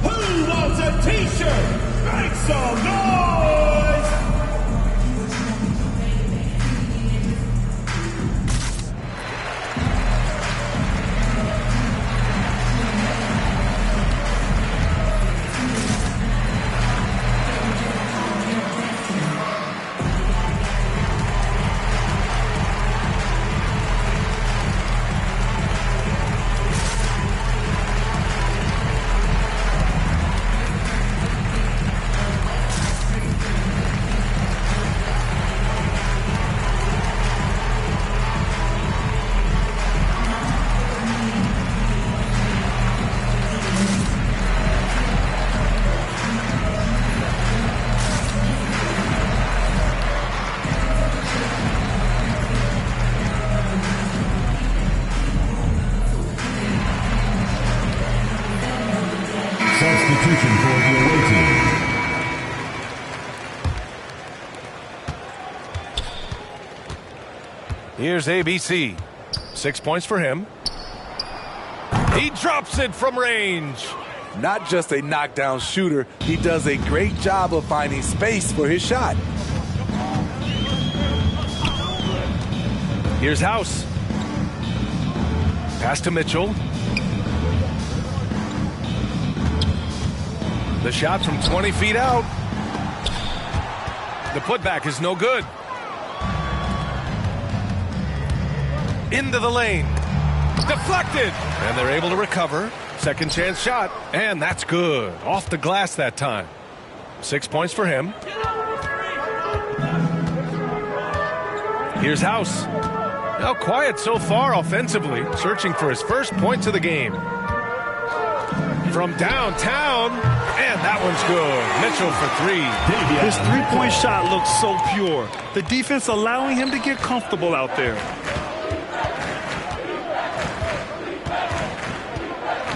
Who wants a t-shirt? Make some noise! Substitution for the away team. Here's ABC. 6 points for him. He drops it from range. Not just a knockdown shooter, he does a great job of finding space for his shot. Here's House. Pass to Mitchell. The shot from 20 feet out. The putback is no good. Into the lane. Deflected. And they're able to recover. Second chance shot. And that's good. Off the glass that time. 6 points for him. Here's House. Now quiet so far offensively. Searching for his first points of the game. From downtown. And that one's good. Mitchell for 3. His three-point shot looks so pure. The defense allowing him to get comfortable out there.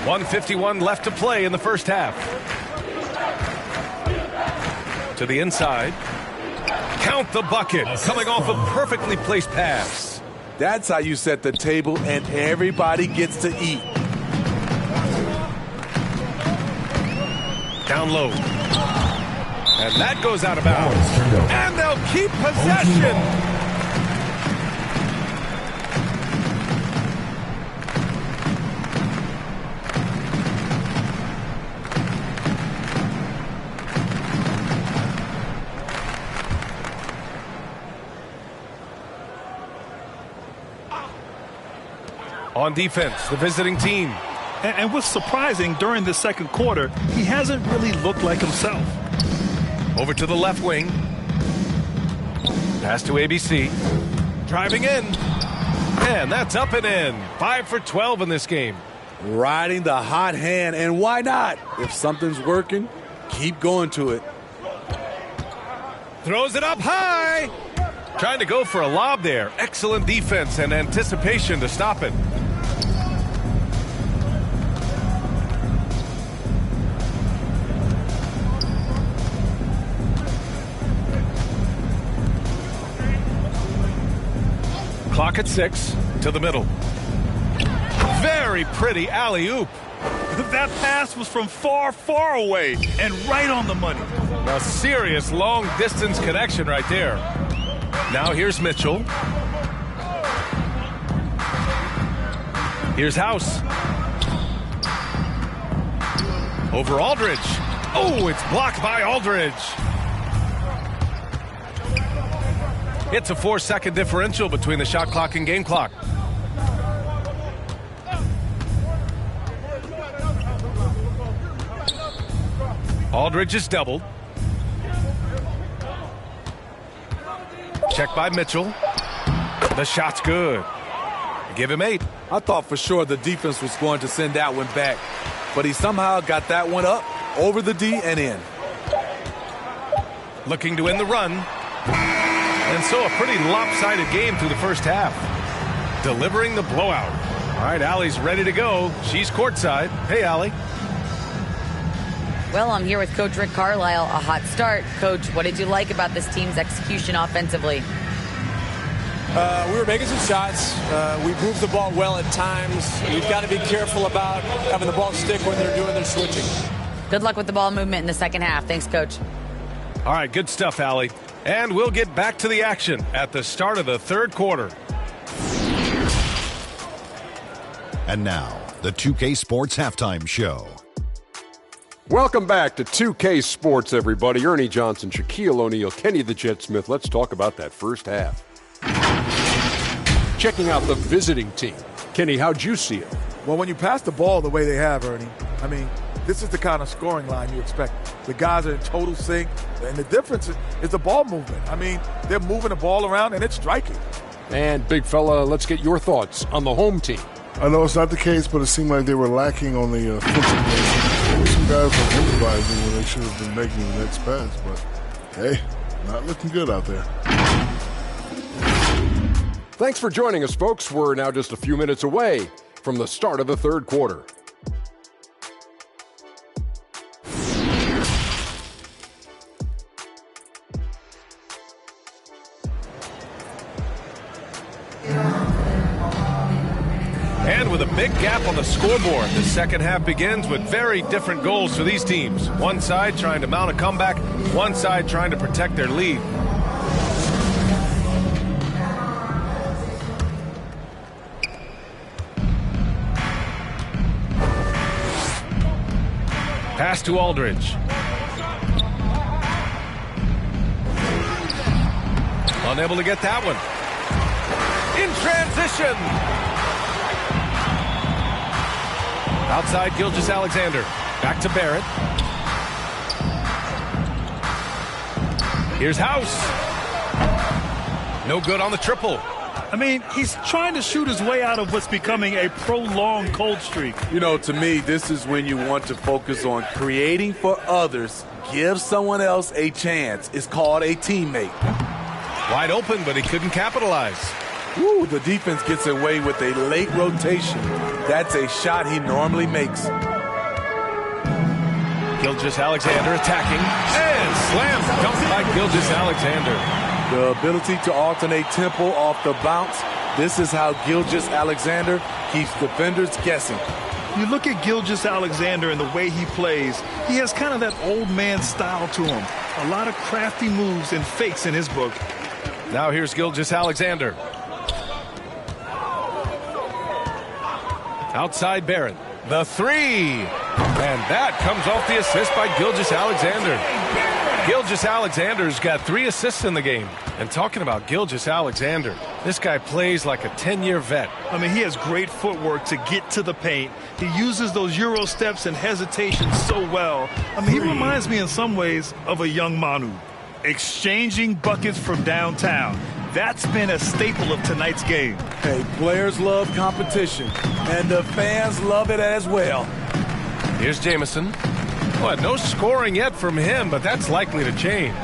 1:51 left to play in the first half. To the inside. Count the bucket. Coming off a perfectly placed pass. That's how you set the table and everybody gets to eat. Down low. And that goes out of bounds. And they'll keep possession. On defense, the visiting team. And what's surprising, during the second quarter, he hasn't really looked like himself. Over to the left wing. Pass to ABC. Driving in. And that's up and in. 5 for 12 in this game. Riding the hot hand, and why not? If something's working, keep going to it. Throws it up high. Trying to go for a lob there. Excellent defense and anticipation to stop it. Clock at 6 to the middle. Very pretty alley-oop. That pass was from far, far away and right on the money. A serious long-distance connection right there. Now here's Mitchell. Here's House. Over Aldridge. Oh, it's blocked by Aldridge. It's a 4-second differential between the shot clock and game clock. Aldridge is doubled. Check by Mitchell. The shot's good. Give him 8. I thought for sure the defense was going to send that one back, but he somehow got that one up, over the D, and in. Looking to win the run. And so a pretty lopsided game through the first half. Delivering the blowout. All right, Allie's ready to go. She's courtside. Hey, Allie. Well, I'm here with Coach Rick Carlisle. A hot start. Coach, what did you like about this team's execution offensively? We were making some shots. We moved the ball well at times. You've got to be careful about having the ball stick when they're doing their switching. Good luck with the ball movement in the second half. Thanks, Coach. All right, good stuff, Allie. And we'll get back to the action at the start of the third quarter. And now, the 2K Sports Halftime Show. Welcome back to 2K Sports, everybody. Ernie Johnson, Shaquille O'Neal, Kenny the Jet Smith. Let's talk about that first half. Checking out the visiting team. Kenny, how'd you see it? Well, when you pass the ball the way they have, Ernie, I mean, this is the kind of scoring line you expect. The guys are in total sync, and the difference is the ball movement. I mean, they're moving the ball around, and it's striking. And, big fella, let's get your thoughts on the home team. I know it's not the case, but it seemed like they were lacking on the offensive game. Some guys were improvising when they should have been making the next pass, but hey, not looking good out there. Thanks for joining us, folks. We're now just a few minutes away from the start of the third quarter. And with a big gap on the scoreboard, the second half begins with very different goals for these teams. One side trying to mount a comeback, one side trying to protect their lead. Pass to Aldridge. Unable to get that one. In transition. Outside Gilgeous-Alexander. Back to Barrett. Here's House. No good on the triple. I mean, he's trying to shoot his way out of what's becoming a prolonged cold streak. You know, to me, this is when you want to focus on creating for others. Give someone else a chance. It's called a teammate. Wide open, but he couldn't capitalize. Ooh, the defense gets away with a late rotation. That's a shot he normally makes. Gilgeous-Alexander attacking. And slam dunked by Gilgeous-Alexander. The ability to alternate tempo off the bounce. This is how Gilgeous-Alexander keeps defenders guessing. You look at Gilgeous-Alexander and the way he plays, he has kind of that old man style to him. A lot of crafty moves and fakes in his book. Now here's Gilgeous-Alexander. Outside Barrett. The three. And that comes off the assist by Gilgeous-Alexander. Gilgeous-Alexander's got 3 assists in the game. And talking about Gilgeous-Alexander, this guy plays like a 10-year vet. I mean, he has great footwork to get to the paint. He uses those Euro steps and hesitations so well. I mean, he reminds me in some ways of a young Manu. Exchanging buckets from downtown. That's been a staple of tonight's game. Hey, players love competition, and the fans love it as well. Here's Jamison. Well, no scoring yet from him, but that's likely to change.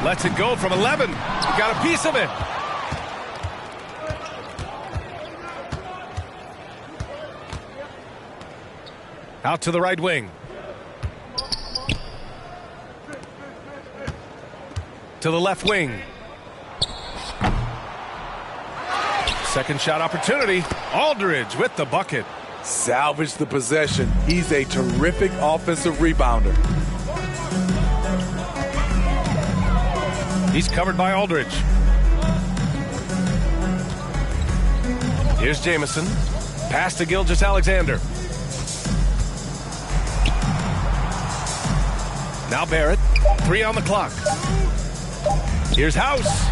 Lets it go from 11. He got a piece of it. Out to the right wing. To the left wing. Second shot opportunity. Aldridge with the bucket. salvage the possession. He's a terrific offensive rebounder. He's covered by Aldridge. Here's Jamison. Pass to Gilgeous-Alexander. Now Barrett. 3 on the clock. Here's House.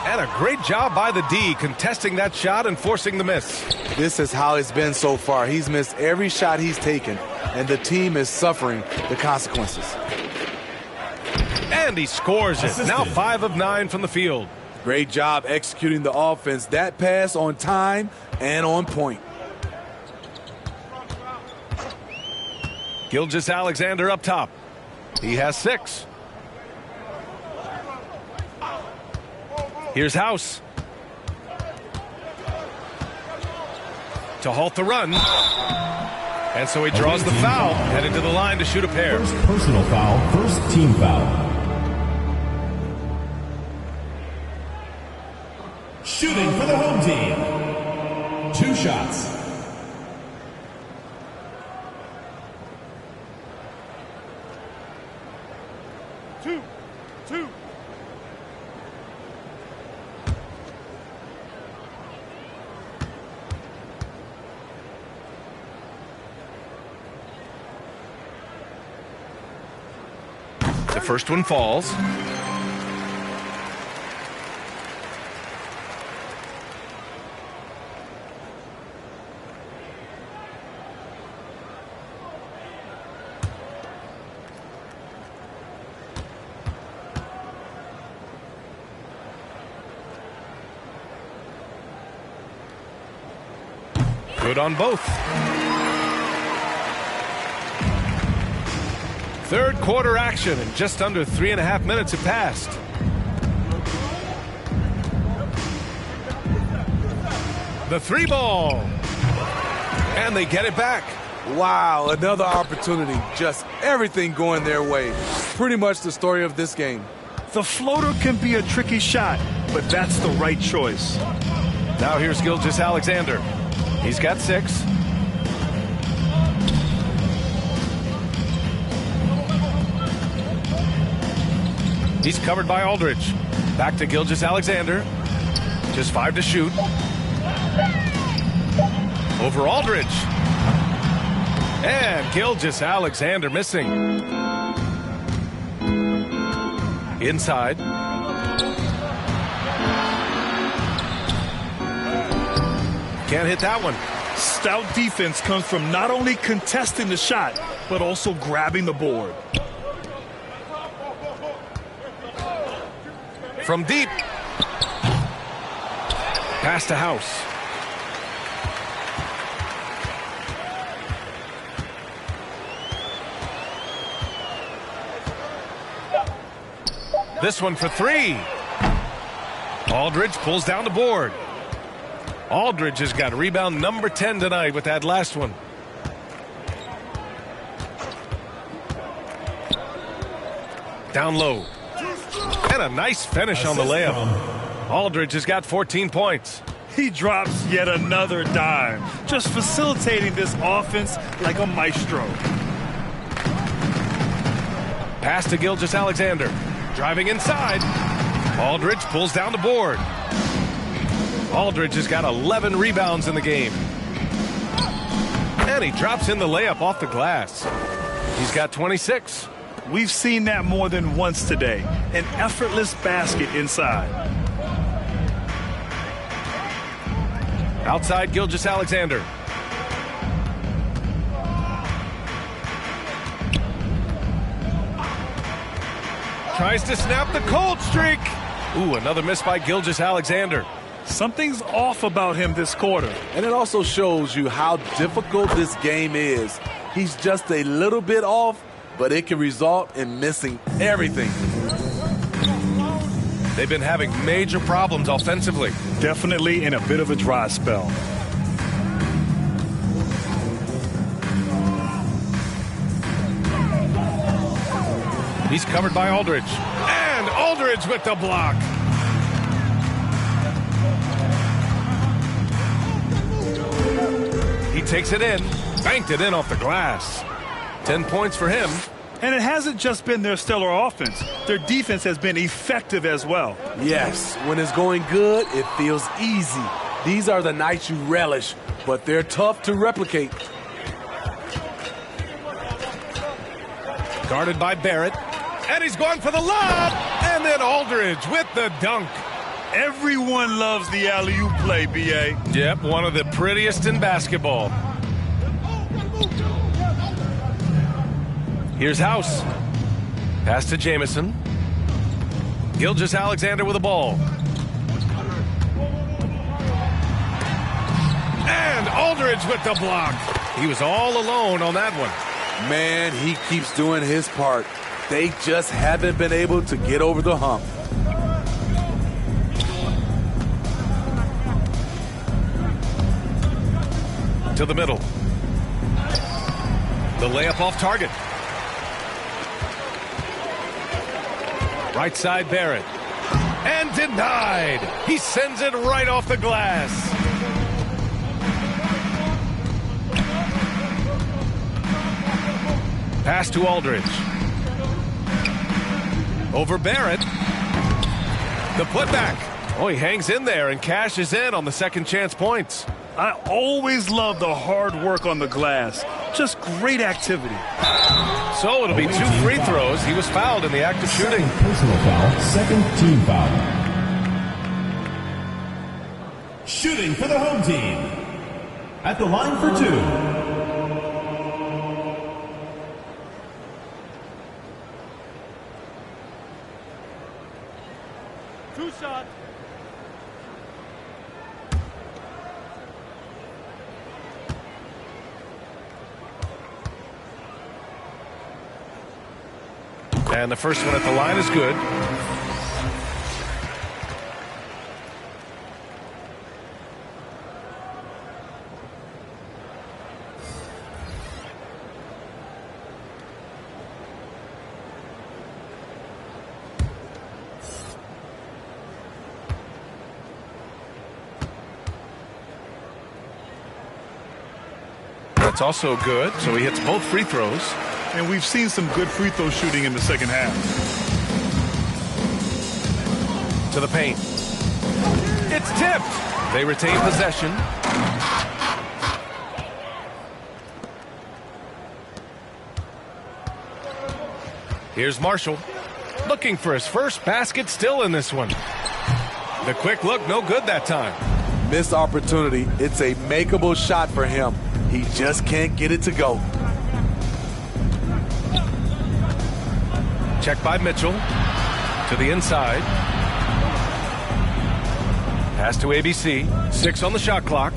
And a great job by the D contesting that shot and forcing the miss. This is how it's been so far. He's missed every shot he's taken, and the team is suffering the consequences. And he scores it. Now 5 of 9 from the field. Great job executing the offense. That pass on time and on point. Gilgeous-Alexander up top. He has 6. Here's House. To halt the run. And so he draws the foul, heading to the line to shoot a pair. First personal foul, first team foul. Shooting for the home team. 2 shots. Two. The first one falls. Good on both. Third quarter action, and just under 3.5 minutes have passed. The 3 ball. And they get it back. Wow, another opportunity. Just everything going their way. Pretty much the story of this game. The floater can be a tricky shot, but that's the right choice. Now here's Gilgeous-Alexander. He's got 6. He's covered by Aldridge. Back to Gilgeous-Alexander. Just 5 to shoot. Over Aldridge. And Gilgeous-Alexander missing. Inside. Can't hit that one. Stout defense comes from not only contesting the shot, but also grabbing the board. From deep. Pass to House. This one for 3. Aldridge pulls down the board. Aldridge has got rebound number 10 tonight with that last one. Down low. And a nice finish on the layup. Aldridge has got 14 points. He drops yet another dime, just facilitating this offense like a maestro. Pass to Gilgeous-Alexander. Driving inside. Aldridge pulls down the board. Aldridge has got 11 rebounds in the game. And he drops in the layup off the glass. He's got 26. We've seen that more than once today. An effortless basket inside. Outside Gilgeous-Alexander. Tries to snap the cold streak. Ooh, another miss by Gilgeous-Alexander. Something's off about him this quarter. And it also shows you how difficult this game is. He's just a little bit off, but it can result in missing everything. They've been having major problems offensively. Definitely in a bit of a dry spell. He's covered by Aldridge. And Aldridge with the block. He takes it in. Banked it in off the glass. 10 points for him. And it hasn't just been their stellar offense. Their defense has been effective as well. Yes, when it's going good, it feels easy. These are the nights you relish, but they're tough to replicate. Guarded by Barrett. And he's going for the lob. And then Aldridge with the dunk. Everyone loves the alley-oop play, B.A. Yep, one of the prettiest in basketball. Here's House. Pass to Jamison. Gilgeous-Alexander with the ball. And Aldridge with the block. He was all alone on that one. Man, he keeps doing his part. They just haven't been able to get over the hump. To the middle. The layup off target. Right side Barrett. And denied. He sends it right off the glass. Pass to Aldridge. Over Barrett. The putback. Oh, he hangs in there and cashes in on the second chance points. I always love the hard work on the glass. Just great activity. So it'll be 2 free throws. He was fouled in the act of shooting. Personal foul, second team foul. Shooting for the home team. At the line for 2. Shot. And the first one at the line is good. That's also good, so he hits both free throws. And we've seen some good free throw shooting in the second half. To the paint. It's tipped. They retain possession. Here's Marshall. Looking for his first basket, still in this one. The quick look, no good that time. Missed opportunity. It's a makeable shot for him. He just can't get it to go. Check by Mitchell. To the inside. Pass to ABC. 6 on the shot clock.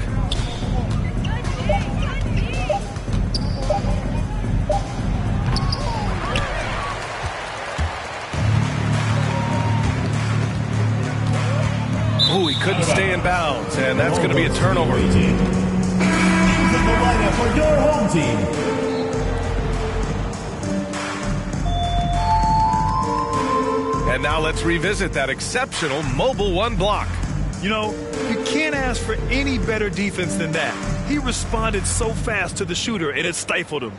Oh, he couldn't stay in bounds, and that's going to be a turnover. The lineup for your home team. And now let's revisit that exceptional mobile one block. You know, you can't ask for any better defense than that. He responded so fast to the shooter, and it stifled him.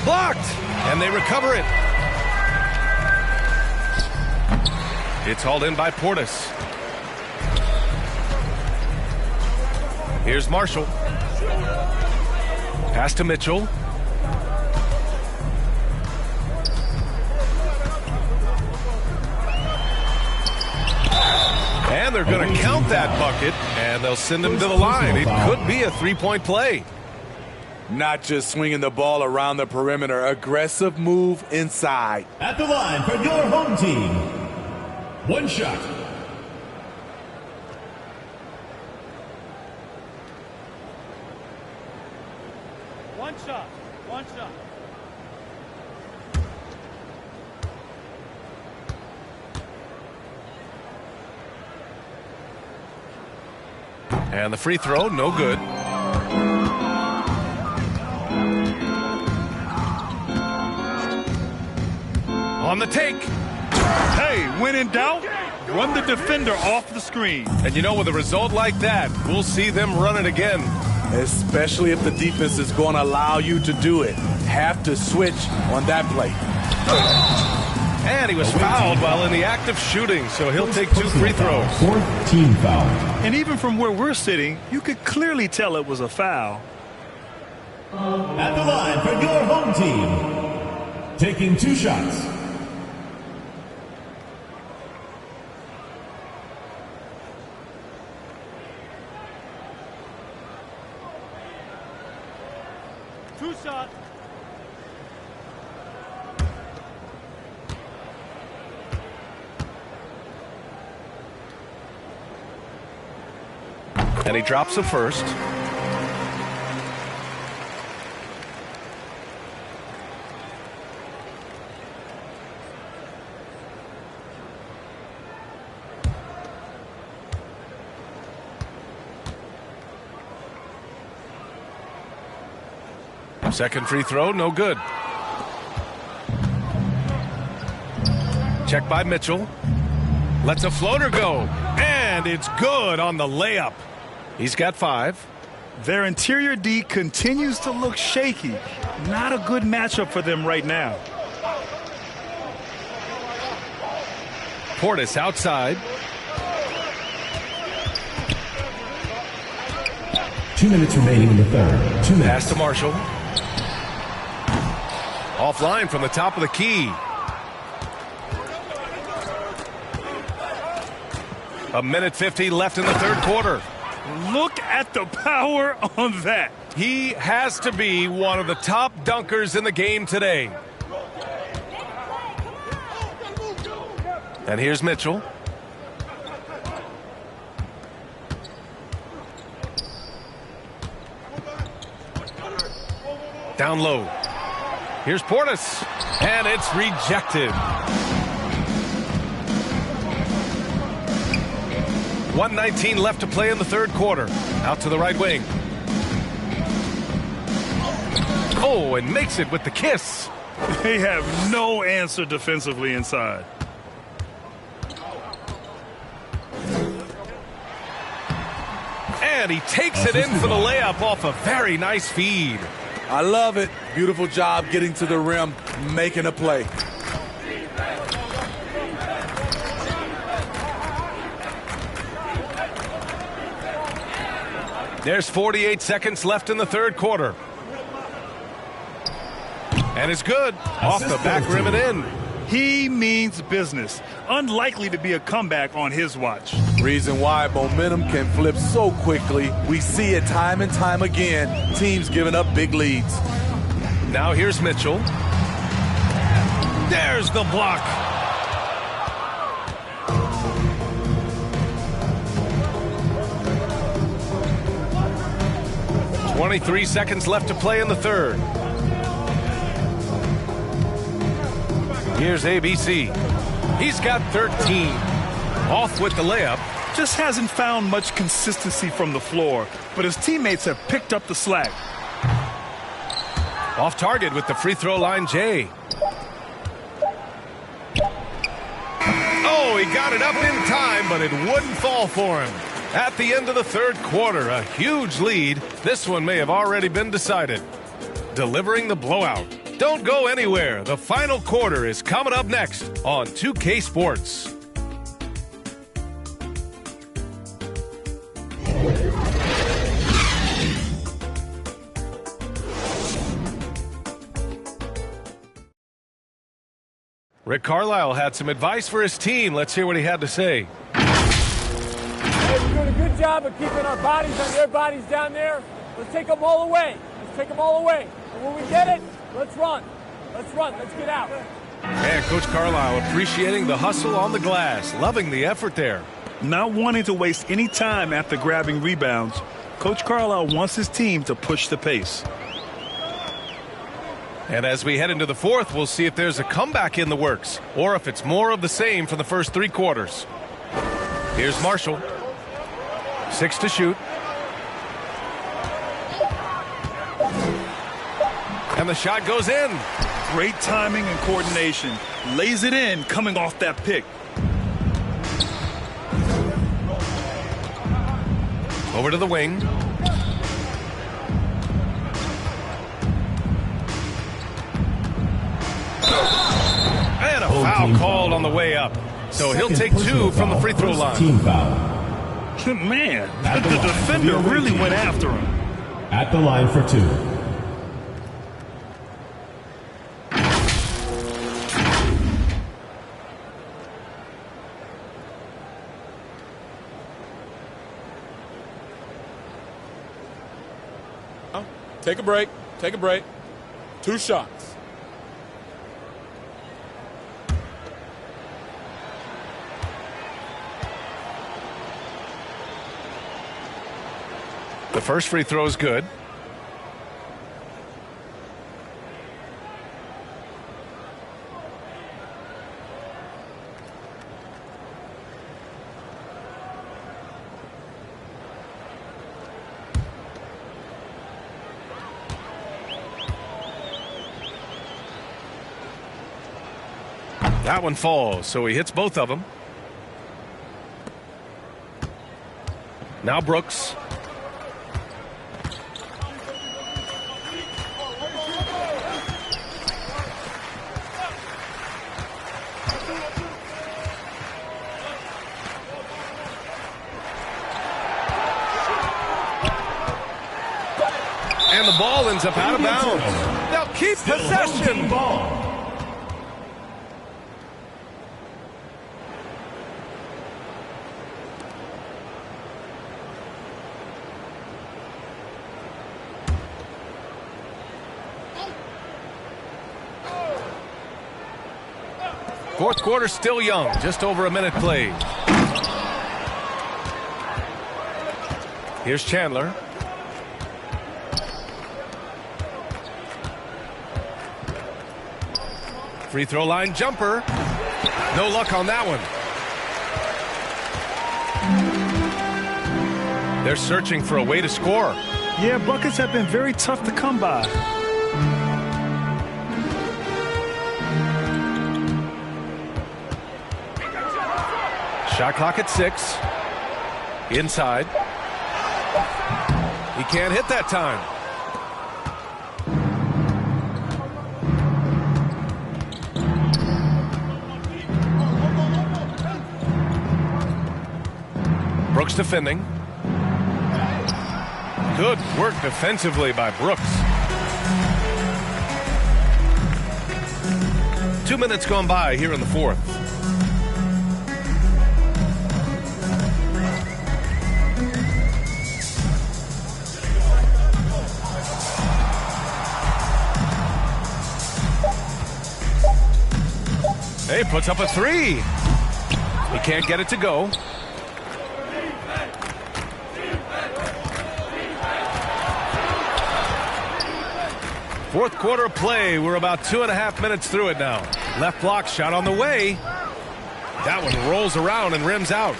Blocked, and they recover it. It's hauled in by Portis. Here's Marshall. Pass to Mitchell. And they're going to count that bucket, and they'll send him to the line. It could be a three-point play. Not just swinging the ball around the perimeter. Aggressive move inside. At the line for your home team. One shot. One shot. One shot. And the free throw, no good. On the take. Hey, when in doubt, run the defender off the screen. And you know, with a result like that, we'll see them run it again. Especially if the defense is going to allow you to do it. Have to switch on that play. And he was fouled while in the act of shooting, so he'll take 2 free throws. 14 foul. And even from where we're sitting, you could clearly tell it was a foul. At the line for your home team, taking 2 shots. Two shots. And he drops the first. Second free throw, no good. Check by Mitchell. Lets a floater go. And it's good on the layup. He's got 5. Their interior D continues to look shaky. Not a good matchup for them right now. Portis outside. 2 minutes remaining in the third. 2 minutes. Pass to Marshall. Offline from the top of the key. A minute 50 left in the third quarter. Look at the power on that. He has to be one of the top dunkers in the game today. And here's Mitchell. Down low. Here's Portis. And it's rejected. 1:19 left to play in the third quarter. Out to the right wing. Oh, and makes it with the kiss. They have no answer defensively inside. And he takes it in for the layup off a very nice feed. I love it. Beautiful job getting to the rim, making a play. There's 48 seconds left in the third quarter. And it's good. Off the back rim and in. He means business. Unlikely to be a comeback on his watch. Reason why momentum can flip so quickly. We see it time and time again. Teams giving up big leads. Now here's Mitchell. There's the block. .23 seconds left to play in the third. Here's ABC. He's got 13. Off with the layup. Just hasn't found much consistency from the floor, but his teammates have picked up the slack. Off target with the free throw line, Jay. Oh, he got it up in time, but it wouldn't fall for him. At the end of the third quarter, a huge lead. This one may have already been decided. Delivering the blowout. Don't go anywhere. The final quarter is coming up next on 2K Sports. Rick Carlisle had some advice for his team. Let's hear what he had to say. Hey, we're doing a good job of keeping our bodies on their bodies down there. Let's take them all away. Let's take them all away. And when we get it, let's run. Let's run. Let's get out. And Coach Carlisle appreciating the hustle on the glass. Loving the effort there. Not wanting to waste any time after grabbing rebounds, Coach Carlisle wants his team to push the pace. And as we head into the fourth, we'll see if there's a comeback in the works or if it's more of the same from the first three quarters. Here's Marshall. 6 to shoot. And the shot goes in. Great timing and coordination. Lays it in coming off that pick. Over to the wing. And a foul called on the way up. So he'll take 2 from the free throw line. Team foul. Man, the defender really went after him. At the line for 2. Take a break. Take a break. 2 shots. The first free throw is good. That one falls, so he hits both of them. Now Brooks. And the ball ends up out of bounds. They'll keep possession. Fourth quarter still young, just over a minute played. Here's Chandler. Free throw line jumper. No luck on that one. They're searching for a way to score. Yeah, buckets have been very tough to come by. Shot clock at 6. Inside. He can't hit that time. Brooks defending. Good work defensively by Brooks. 2 minutes gone by here in the fourth. Hey, puts up a 3. He can't get it to go. Fourth quarter play. We're about 2.5 minutes through it now. Left block shot on the way. That one rolls around and rims out.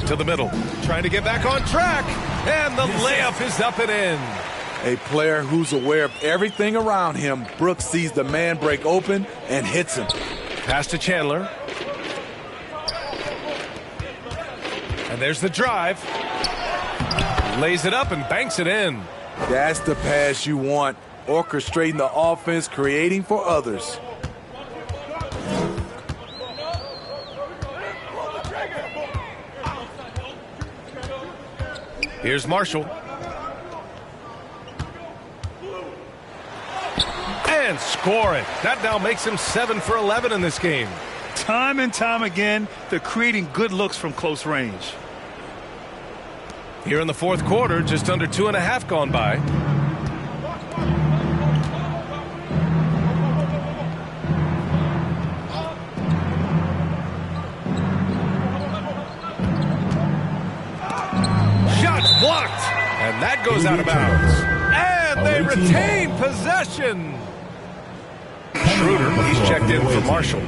To the middle. Trying to get back on track. And the layup is up and in. A player who's aware of everything around him. Brooks sees the man break open and hits him. Pass to Chandler. And there's the drive. Lays it up and banks it in. That's the pass you want. Orchestrating the offense, creating for others. Here's Marshall. And score it. That now makes him 7 for 11 in this game. Time and time again, they're creating good looks from close range. Here in the fourth quarter, just under 2.5 gone by. Shots blocked. And that goes out of bounds. And they retain possession. Schroeder, he's checked in for Marshall.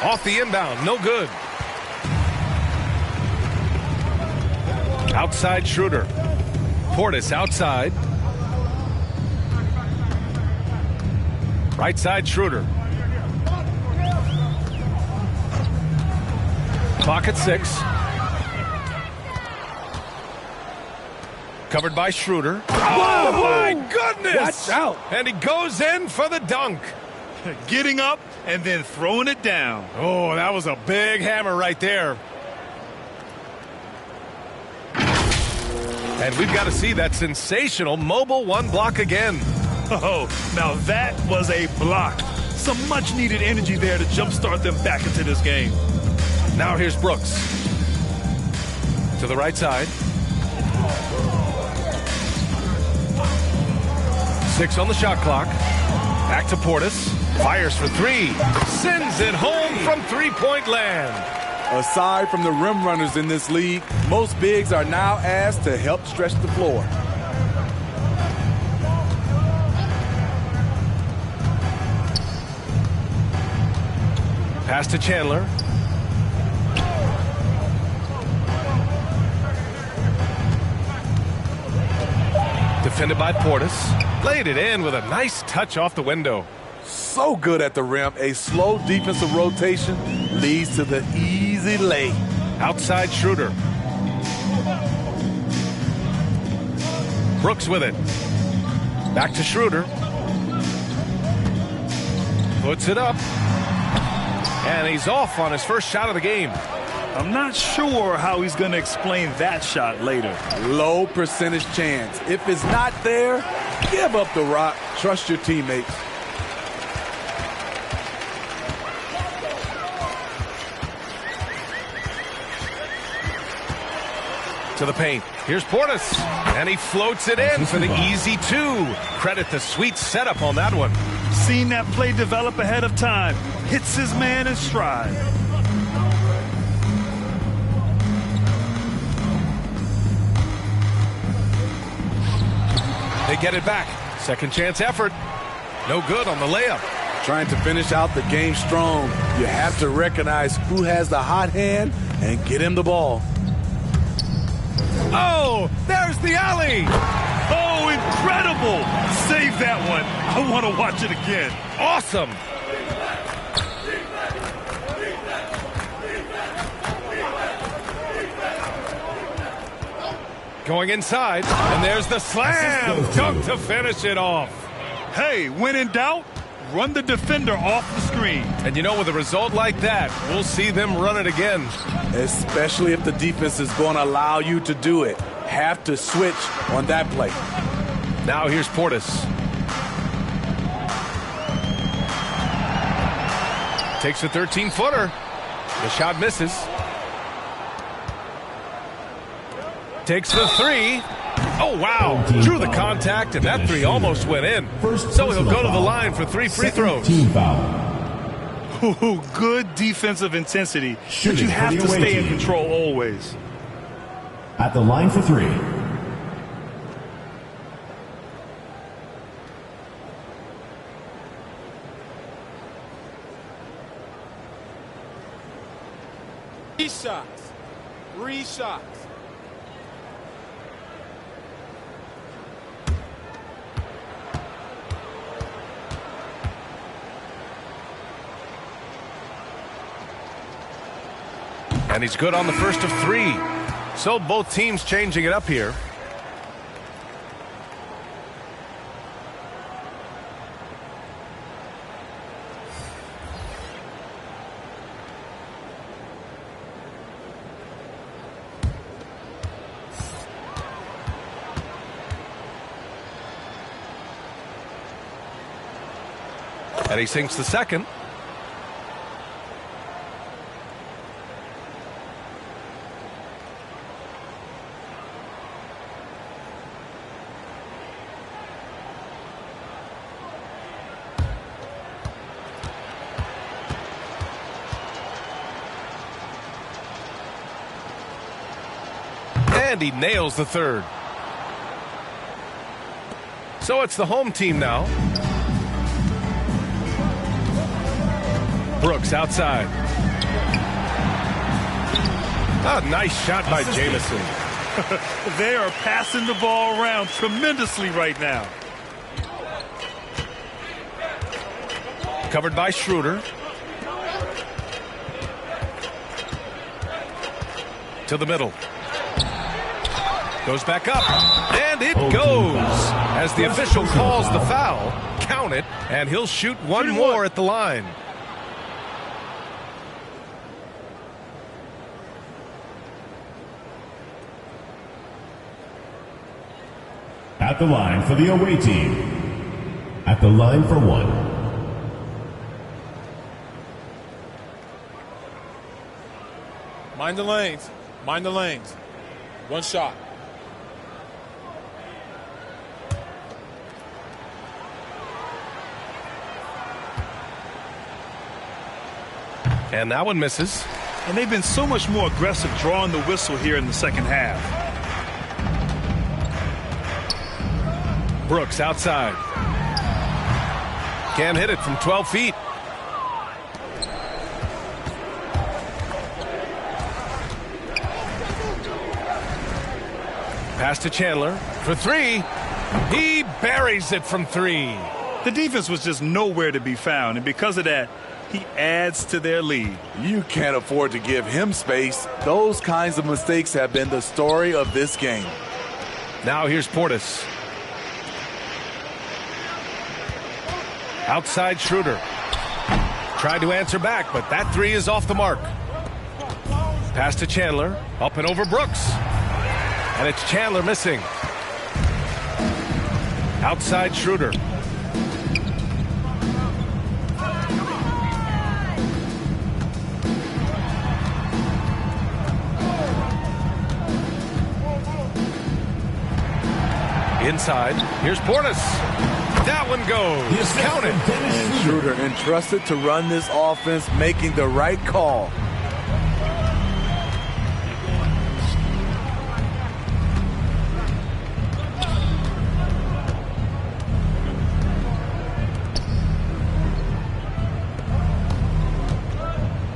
Off the inbound, no good. Outside Schroeder. Portis outside. Right side Schroeder. Clock at 6. Covered by Schroeder. Oh, my goodness! Watch out. And he goes in for the dunk. Getting up and then throwing it down. Oh, that was a big hammer right there. And we've got to see that sensational mobile one block again. Oh, now that was a block. Some much-needed energy there to jumpstart them back into this game. Now here's Brooks. To the right side. 6 on the shot clock. Back to Portis. Fires for 3. Sends it home from three-point land. Aside from the rim runners in this league, most bigs are now asked to help stretch the floor. Pass to Chandler. Defended by Portis. Laid it in with a nice touch off the window. So good at the rim, a slow defensive rotation leads to the easy lay. Outside Schroeder. Brooks with it. Back to Schroeder. Puts it up. And he's off on his first shot of the game. I'm not sure how he's going to explain that shot later. Low percentage chance. If it's not there, give up the rock. Trust your teammates. To the paint. Here's Portis. And he floats it in for the easy 2. Credit the sweet setup on that one. Seen that play develop ahead of time. Hits his man in stride. They get it back. Second chance effort. No good on the layup. Trying to finish out the game strong. You have to recognize who has the hot hand and get him the ball. Oh, there's the alley. Oh, incredible. Save that one. I want to watch it again. Awesome. Going inside, and there's the slam dunk to finish it off. Hey, when in doubt, run the defender off the screen. And you know, with a result like that, we'll see them run it again. Especially if the defense is going to allow you to do it. Have to switch on that play. Now here's Portis. Takes a 13-footer. The shot misses. Takes the 3. Oh, wow. Drew the contact, and that 3 almost went in. So he'll go to the line for 3 free throws. Ooh, good defensive intensity, but you have to stay in control always. At the line for 3. Three shots. And he's good on the first of 3. So both teams changing it up here. And he sinks the second. And he nails the third. So it's the home team now. Brooks outside. Oh, nice shot by Jamison. They are passing the ball around tremendously right now. Covered by Schroeder. To the middle. Goes back up. And it goes. As the official calls the foul, count it, and he'll shoot one more at the line. At the line for the away team. At the line for one. Mind the lanes. Mind the lanes. One shot. And that one misses. And they've been so much more aggressive drawing the whistle here in the second half. Brooks outside. Can't hit it from 12 feet. Pass to Chandler for three. He buries it from three. The defense was just nowhere to be found, and because of that, he adds to their lead. You can't afford to give him space. Those kinds of mistakes have been the story of this game. Now here's Portis. Outside Schroeder. Tried to answer back, but that three is off the mark. Pass to Chandler. Up and over Brooks. And it's Chandler missing. Outside Schroeder. Inside. Here's Portis. That one goes. Count it. And Schroeder entrusted to run this offense, making the right call.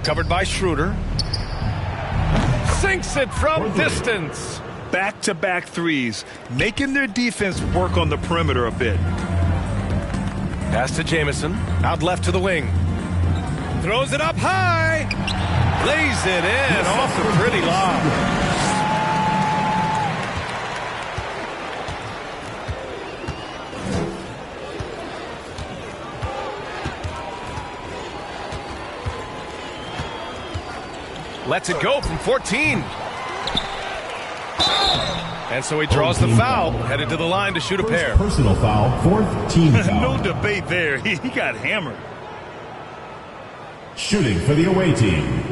Covered by Schroeder. Sinks it from distance. Back-to-back threes, making their defense work on the perimeter a bit. Pass to Jamison. Out left to the wing. Throws it up high. Lays it in off the pretty lob. Lets it go from 14. And so he draws the foul, headed to the line to shoot a pair. Personal foul, fourth team foul. No debate there. He got hammered. Shooting for the away team.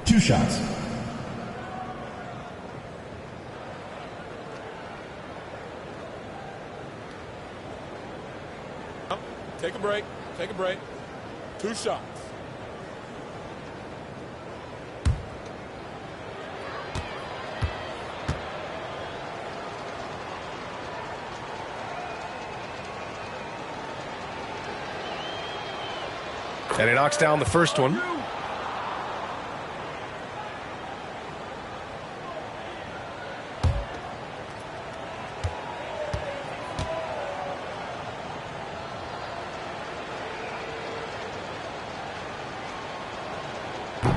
2 shots. Take a break. Take a break. 2 shots. And he knocks down the first one.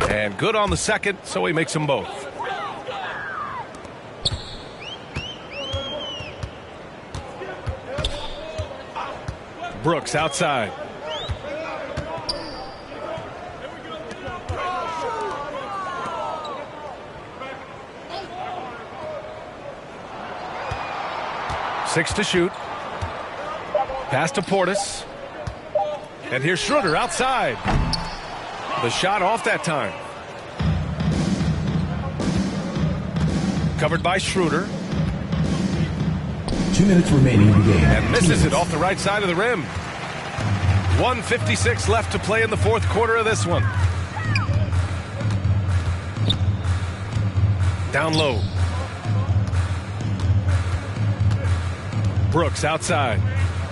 And good on the second, so he makes them both. Brooks outside. Six to shoot. Pass to Portis. And here's Schroeder outside. The shot off that time. Covered by Schroeder. 2 minutes remaining in the game. And misses it off the right side of the rim. 1:56 left to play in the fourth quarter of this one. Down low. Brooks outside.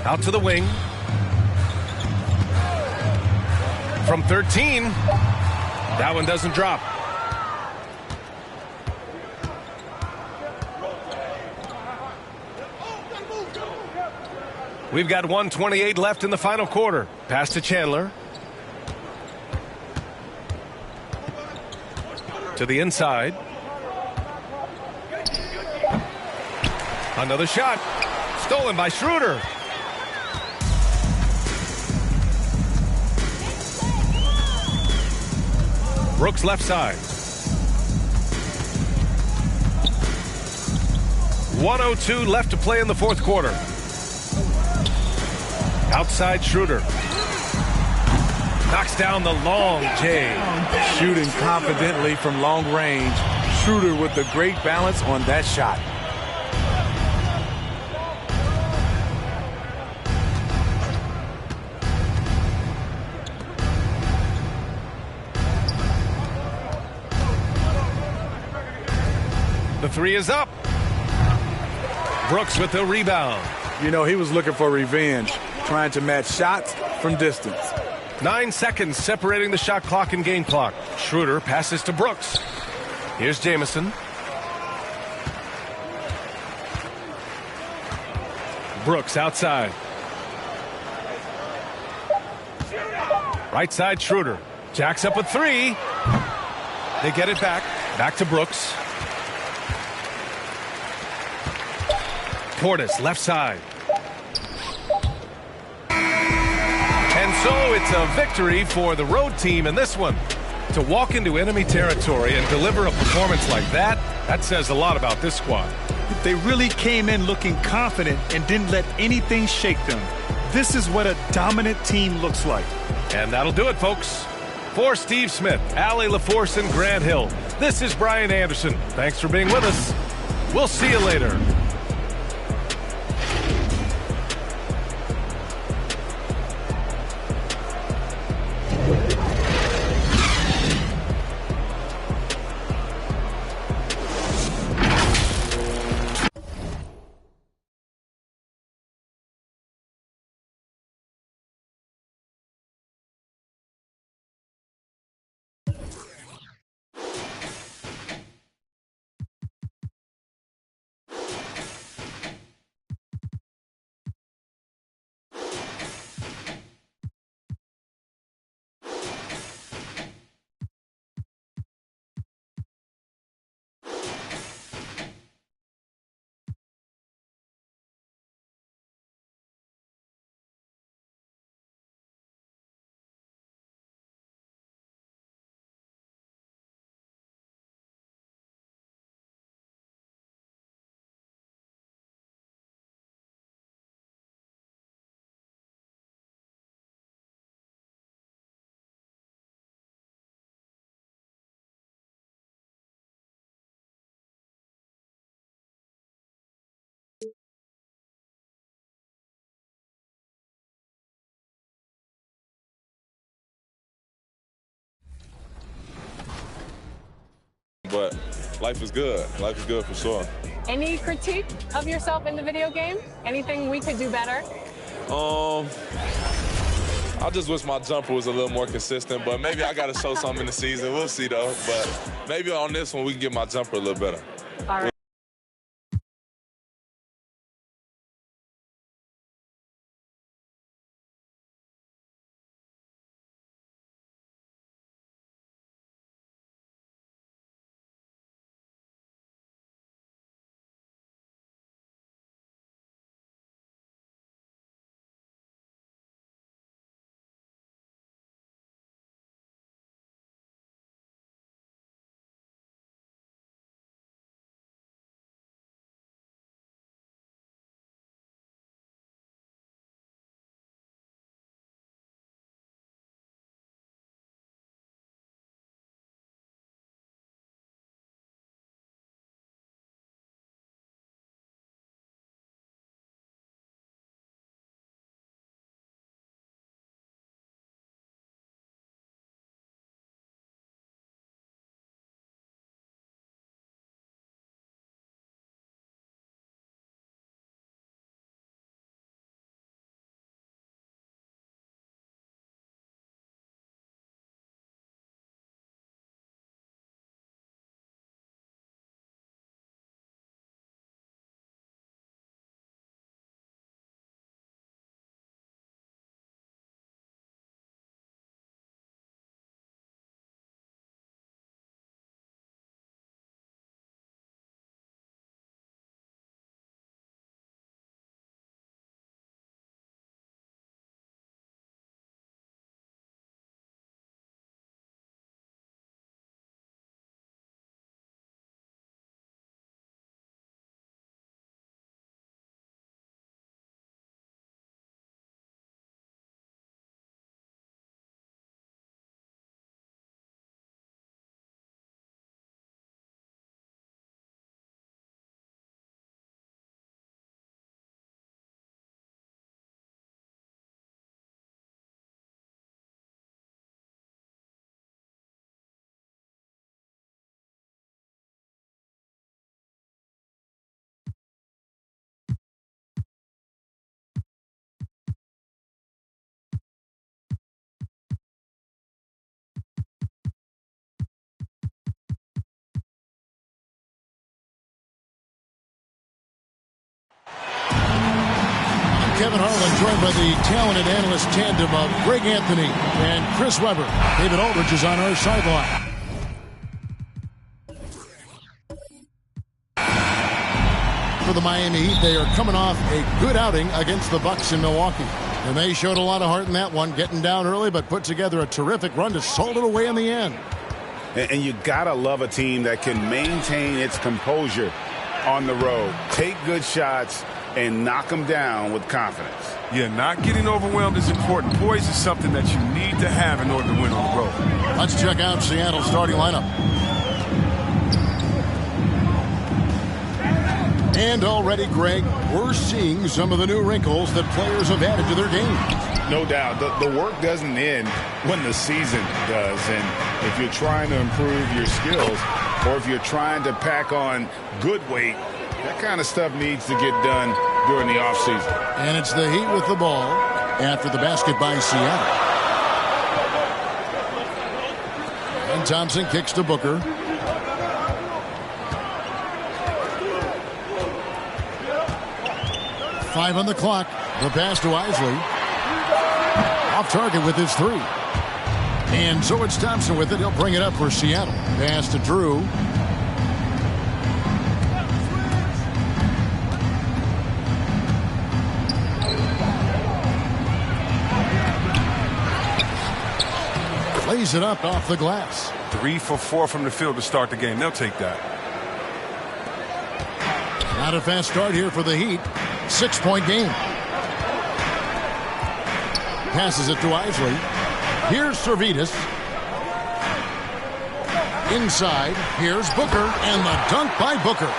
Out to the wing. From 13. That one doesn't drop. We've got 1:28 left in the final quarter. Pass to Chandler. To the inside. Another shot. Stolen by Schroeder. Brooks left side. 1:02 left to play in the fourth quarter. Outside Schroeder. Knocks down the long J. Shooting confidently from long range. Schroeder with a great balance on that shot. The three is up. Brooks with the rebound. You know, he was looking for revenge, trying to match shots from distance. 9 seconds separating the shot clock and game clock. Schroeder passes to Brooks. Here's Jamison. Brooks outside. Right side Schroeder. Jacks up a three. They get it back. Back to Brooks. Portis left side. And so it's a victory for the road team in this one. To walk into enemy territory and deliver a performance like that, that says a lot about this squad. They really came in looking confident and didn't let anything shake them. This is what a dominant team looks like. And that'll do it, folks. For Steve Smith, Allie LaForce, and Grant Hill, this is Brian Anderson. Thanks for being with us. We'll see you later. But life is good. Life is good for sure. Any critique of yourself in the video game? Anything we could do better? I just wish my jumper was a little more consistent, but maybe I got to show something in the season. We'll see, though. But maybe on this one, we can get my jumper a little better. All right. Kevin Harlan, joined by the talented analyst tandem of Greg Anthony and Chris Webber. David Aldridge is on our sideline. For the Miami Heat, they are coming off a good outing against the Bucks in Milwaukee. And they showed a lot of heart in that one, getting down early, but put together a terrific run to salt it away in the end. And you gotta love a team that can maintain its composure on the road, take good shots, and knock them down with confidence. Yeah, not getting overwhelmed is important. Poise is something that you need to have in order to win on the road. Let's check out Seattle's starting lineup. And already, Greg, we're seeing some of the new wrinkles that players have added to their game. No doubt. The work doesn't end when the season does. And if you're trying to improve your skills or if you're trying to pack on good weight, that kind of stuff needs to get done during the offseason. And it's the Heat with the ball after the basket by Seattle. And Thompson kicks to Booker. Five on the clock. The pass to Isley. Off target with his three. And so it's Thompson with it. He'll bring it up for Seattle. Pass to Drew. Lays it up off the glass. 3 for 4 from the field to start the game. They'll take that. Not a fast start here for the Heat. 6-point game. Passes it to Isley. Here's Servetus. Inside. Here's Booker. And the dunk by Booker.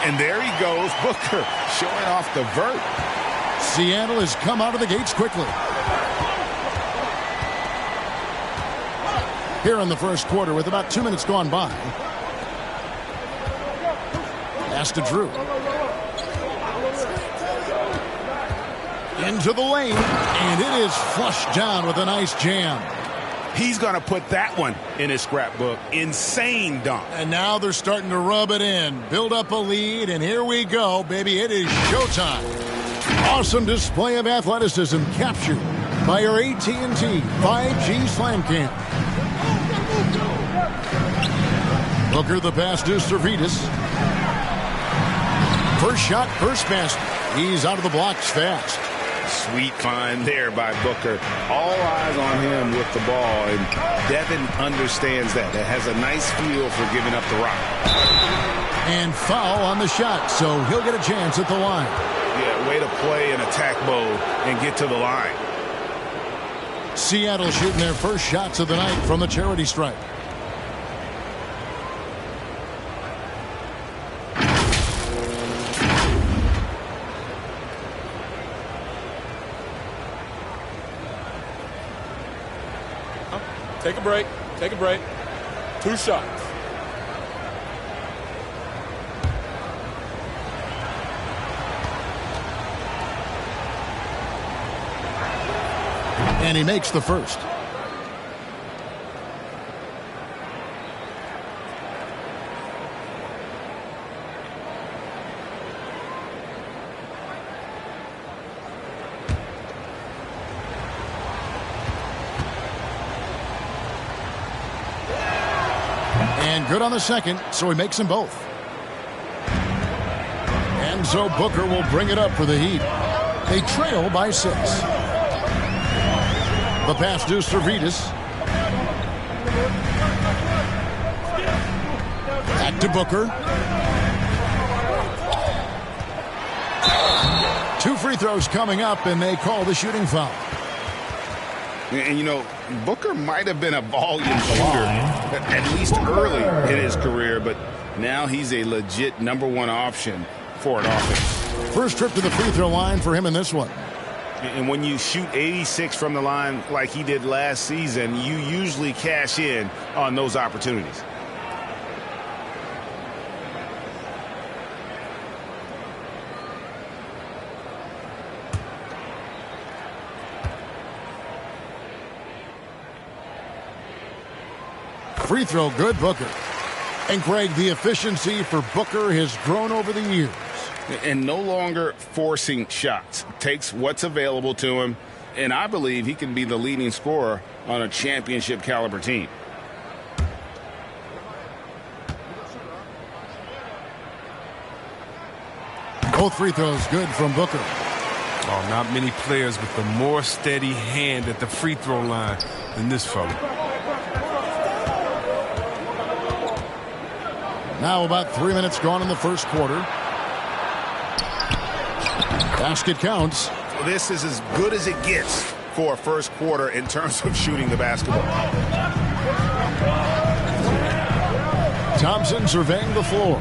And there he goes. Booker showing off the vert. Seattle has come out of the gates quickly. Here in the first quarter with about 2 minutes gone by. Pass to Drew. Into the lane, and it is flushed down with a nice jam. He's going to put that one in his scrapbook. Insane dunk. And now they're starting to rub it in, build up a lead, and here we go, baby. It is showtime. Awesome display of athleticism captured by our AT&T 5G Slam Cam. Booker, the pass to Servetus. First shot, first basket. He's out of the blocks fast. Sweet find there by Booker. All eyes on him with the ball, and Devin understands that. It has a nice feel for giving up the rock. And foul on the shot, so he'll get a chance at the line. Yeah, way to play in attack mode and get to the line. Seattle shooting their first shots of the night from the charity stripe. Take a break. Take a break. 2 shots. And he makes the first. And good on the second, so he makes them both. And so Booker will bring it up for the Heat. They trail by 6. The pass to Servetus. Back to Booker. 2 free throws coming up, and they call the shooting foul. And, you know, Booker might have been a volume shooter, at least early in his career, but now he's a legit #1 option for an offense. First trip to the free throw line for him in this one. And when you shoot 86 from the line like he did last season, you usually cash in on those opportunities. Free throw good, Booker. And Craig, the efficiency for Booker has grown over the years. and no longer forcing shots. Takes what's available to him, and I believe he can be the leading scorer on a championship caliber team. Both free throws good from Booker. Oh, not many players with a more steady hand at the free throw line than this fella. Now about 3 minutes gone in the first quarter. Basket counts. Well, this is as good as it gets for a first quarter in terms of shooting the basketball. Thompson surveying the floor.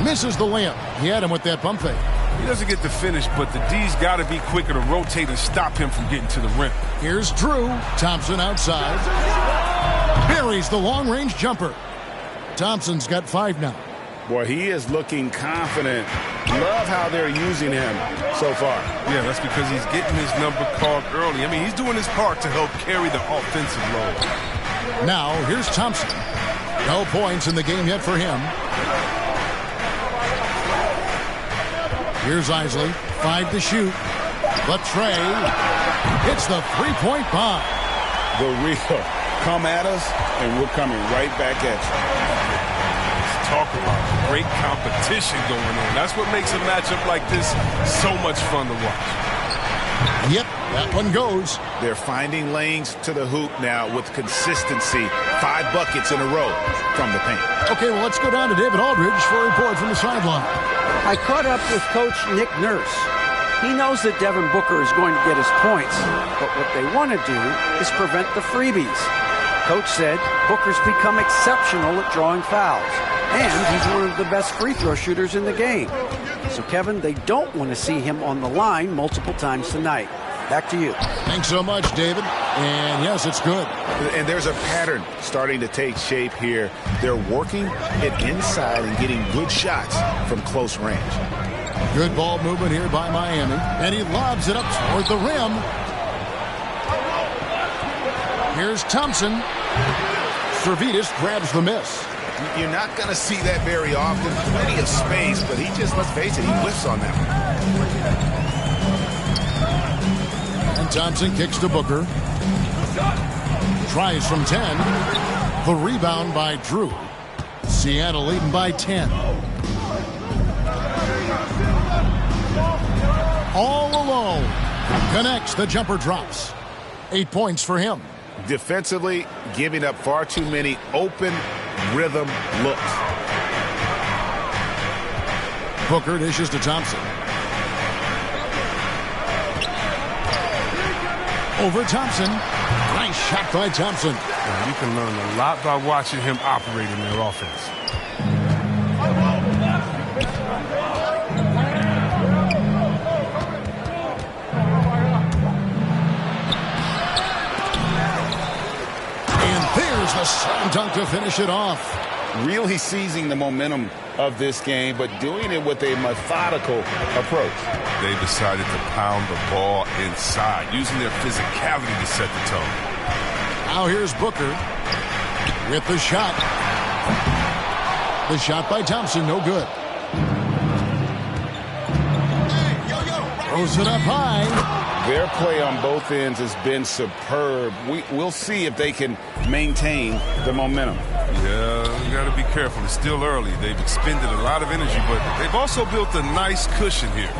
Misses the layup. He had him with that pump fake. He doesn't get the finish, but the D's got to be quicker to rotate and stop him from getting to the rim. Here's Drew. Thompson outside. Buries the long-range jumper. Thompson's got 5 now. Boy, he is looking confident. Love how they're using him so far. Yeah, that's because he's getting his number called early. I mean, he's doing his part to help carry the offensive load. Now, here's Thompson. No points in the game yet for him. Here's Isley. 5 to shoot. But Trey hits the three-point bomb. The real. Come at us, and we're coming right back at you. Let's talk about great competition going on. That's what makes a matchup like this so much fun to watch. Yep, that one goes. They're finding lanes to the hoop now with consistency. 5 buckets in a row from the paint. Okay, well, let's go down to David Aldridge for a report from the sideline. I caught up with Coach Nick Nurse. He knows that Devin Booker is going to get his points, but what they want to do is prevent the freebies. Coach said Booker's become exceptional at drawing fouls, and he's one of the best free throw shooters in the game. So, Kevin, they don't want to see him on the line multiple times tonight. Back to you. Thanks so much, David. And yes, it's good. And there's a pattern starting to take shape here. They're working it inside and getting good shots from close range. Good ball movement here by Miami. And he lobs it up toward the rim. Here's Thompson. Servetus grabs the miss. You're not going to see that very often. Plenty of space, but he just, let's face it, he whiffs on that one. And Thompson kicks to Booker. Tries from 10. The rebound by Drew. Seattle leading by 10. All alone. Connects, the jumper drops. 8 points for him. Defensively, giving up far too many open rhythm looks. Booker dishes to Thompson. Over Thompson. Nice shot by Thompson. Yeah, you can learn a lot by watching him operate in their offense. And there's the slam dunk to finish it off. Really seizing the momentum of this game, but doing it with a methodical approach. They decided to pound the ball inside, using their physicality to set the tone. Now here's Booker with the shot. The shot by Thompson, no good. Throws it up high. Their play on both ends has been superb. We'll see if they can maintain the momentum. Yeah, you got to be careful. It's still early. They've expended a lot of energy, but they've also built a nice cushion here.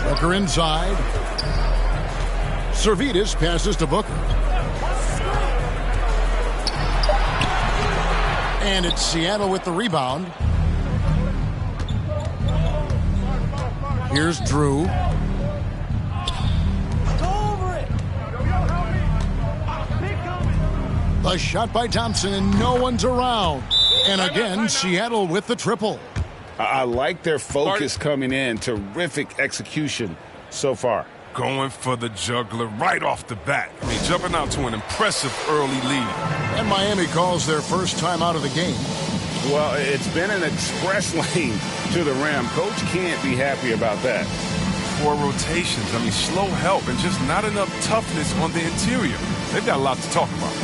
Booker inside. Servetus passes to Booker. And it's Seattle with the rebound. Here's Drew. The shot by Thompson, and no one's around. And again, Seattle with the triple. I like their focus coming in. Terrific execution so far. Going for the juggler right off the bat. I mean, jumping out to an impressive early lead. And Miami calls their first time out of the game. Well, it's been an express lane to the rim. Coach can't be happy about that. 4 rotations. I mean, slow help and just not enough toughness on the interior. They've got a lot to talk about.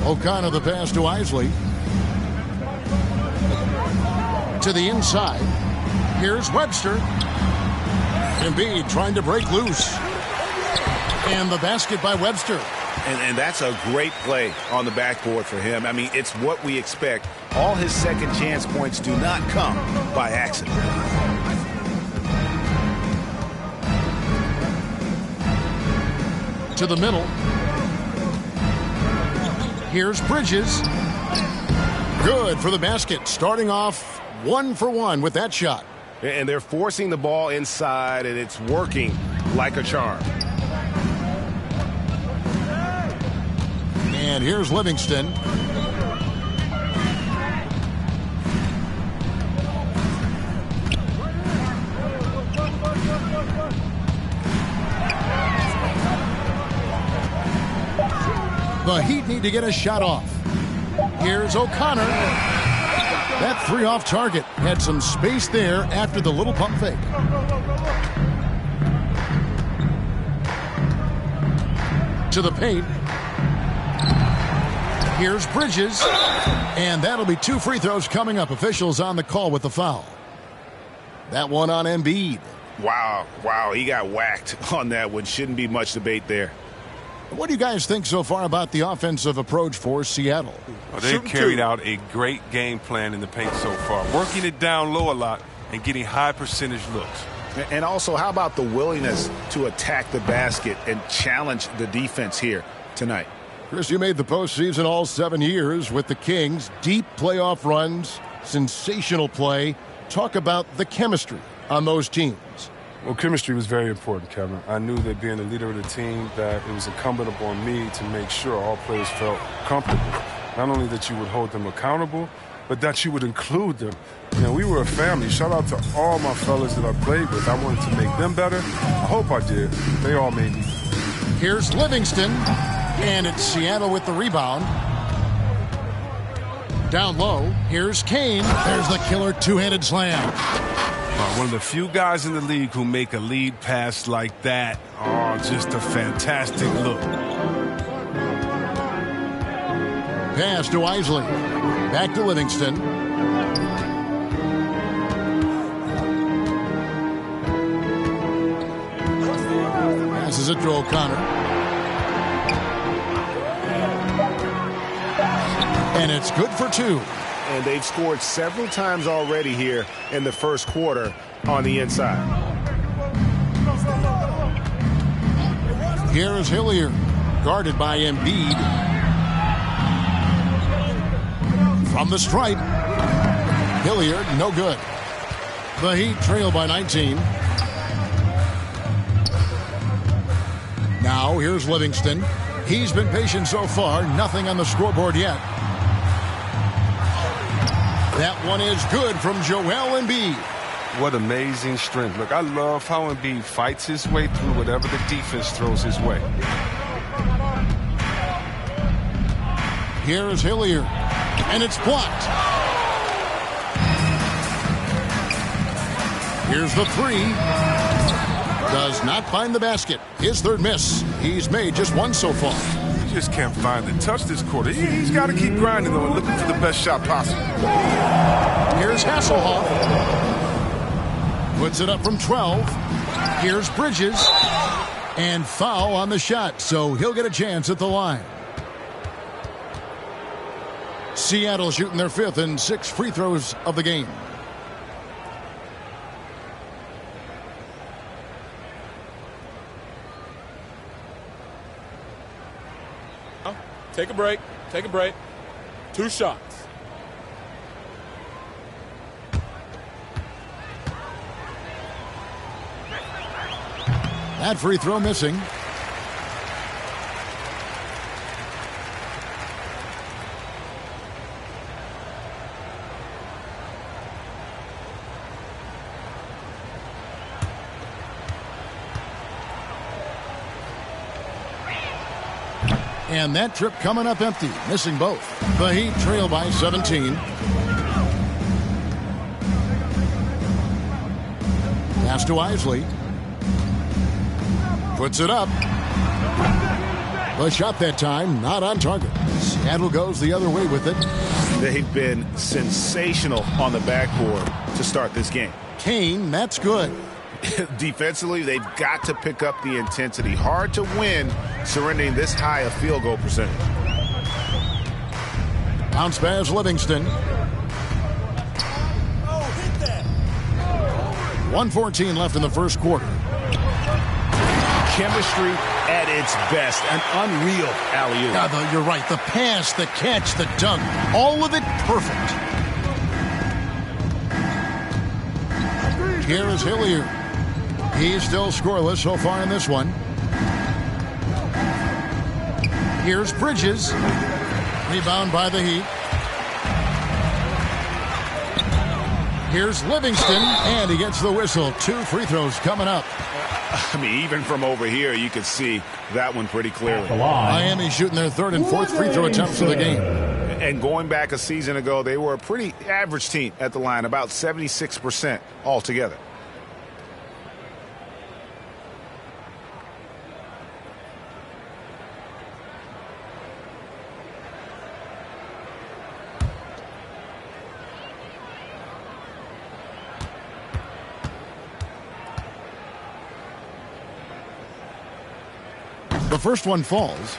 O'Connor the pass to Isley. To the inside. Here's Webster. Embiid trying to break loose. And the basket by Webster. And that's a great play on the backboard for him. I mean, it's what we expect. All his second chance points do not come by accident. To the middle. Here's Bridges. Good for the basket. Starting off 1 for 1 with that shot. And they're forcing the ball inside, and it's working like a charm. And here's Livingston. The Heat need to get a shot off. Here's O'Connor. That three off target. Had some space there after the little pump fake. To the paint. Here's Bridges. And that'll be 2 free throws coming up. Officials on the call with the foul. That one on Embiid. Wow, he got whacked on that one. Shouldn't be much debate there. What do you guys think so far about the offensive approach for Seattle? Well, they've carried out a great game plan in the paint so far, working it down low a lot and getting high percentage looks. And also, how about the willingness to attack the basket and challenge the defense here tonight? Chris, you made the postseason all 7 years with the Kings. Deep playoff runs, sensational play. Talk about the chemistry on those teams. Well, chemistry was very important, Kevin. I knew that being the leader of the team, that it was incumbent upon me to make sure all players felt comfortable. Not only that you would hold them accountable, but that you would include them. You know, we were a family. Shout out to all my fellas that I played with. I wanted to make them better. I hope I did. They all made me. Here's Livingston, and it's Seattle with the rebound. Down low, here's Kane. There's the killer two-handed slam. One of the few guys in the league who make a lead pass like that. Oh, just a fantastic look. Pass to Isley. Back to Livingston. Passes it to O'Connor. And it's good for 2. And they've scored several times already here in the first quarter on the inside. Here's Hilliard, guarded by Embiid. From the stripe. Hilliard, no good. The Heat trail by 19. Now here's Livingston. He's been patient so far. Nothing on the scoreboard yet. That one is good from Joel Embiid. What amazing strength. Look, I love how Embiid fights his way through whatever the defense throws his way. Here's Hilliard, and it's blocked. Here's the 3. Does not find the basket. His third miss. He's made just 1 so far. He just can't find the touch this quarter. He's got to keep grinding, though, and looking for the best shot possible. Here's Hasselhoff. Puts it up from 12. Here's Bridges. And foul on the shot, so he'll get a chance at the line. Seattle shooting their 5th and 6th free throws of the game. Take a break. Take a break. 2 shots. That free throw missing. And that trip coming up empty, missing both. The Heat trail by 17. Pass to Isley. Puts it up. The shot that time, not on target. Seattle goes the other way with it. They've been sensational on the backboard to start this game. Kane, that's good. Defensively, they've got to pick up the intensity. Hard to win surrendering this high a field goal percentage. Bounce pass, Livingston. 1:14 left in the first quarter. Chemistry at its best. An unreal alley-oop. Yeah, you're right. The pass, the catch, the dunk. All of it perfect. Here is Hilliard. He's still scoreless so far in this one. Here's Bridges. Rebound by the Heat. Here's Livingston, and he gets the whistle. 2 free throws coming up. I mean, even from over here, you could see that one pretty clearly. Miami shooting their 3rd and 4th free throw attempts of the game. And going back a season ago, they were a pretty average team at the line, about 76% altogether. The first one falls.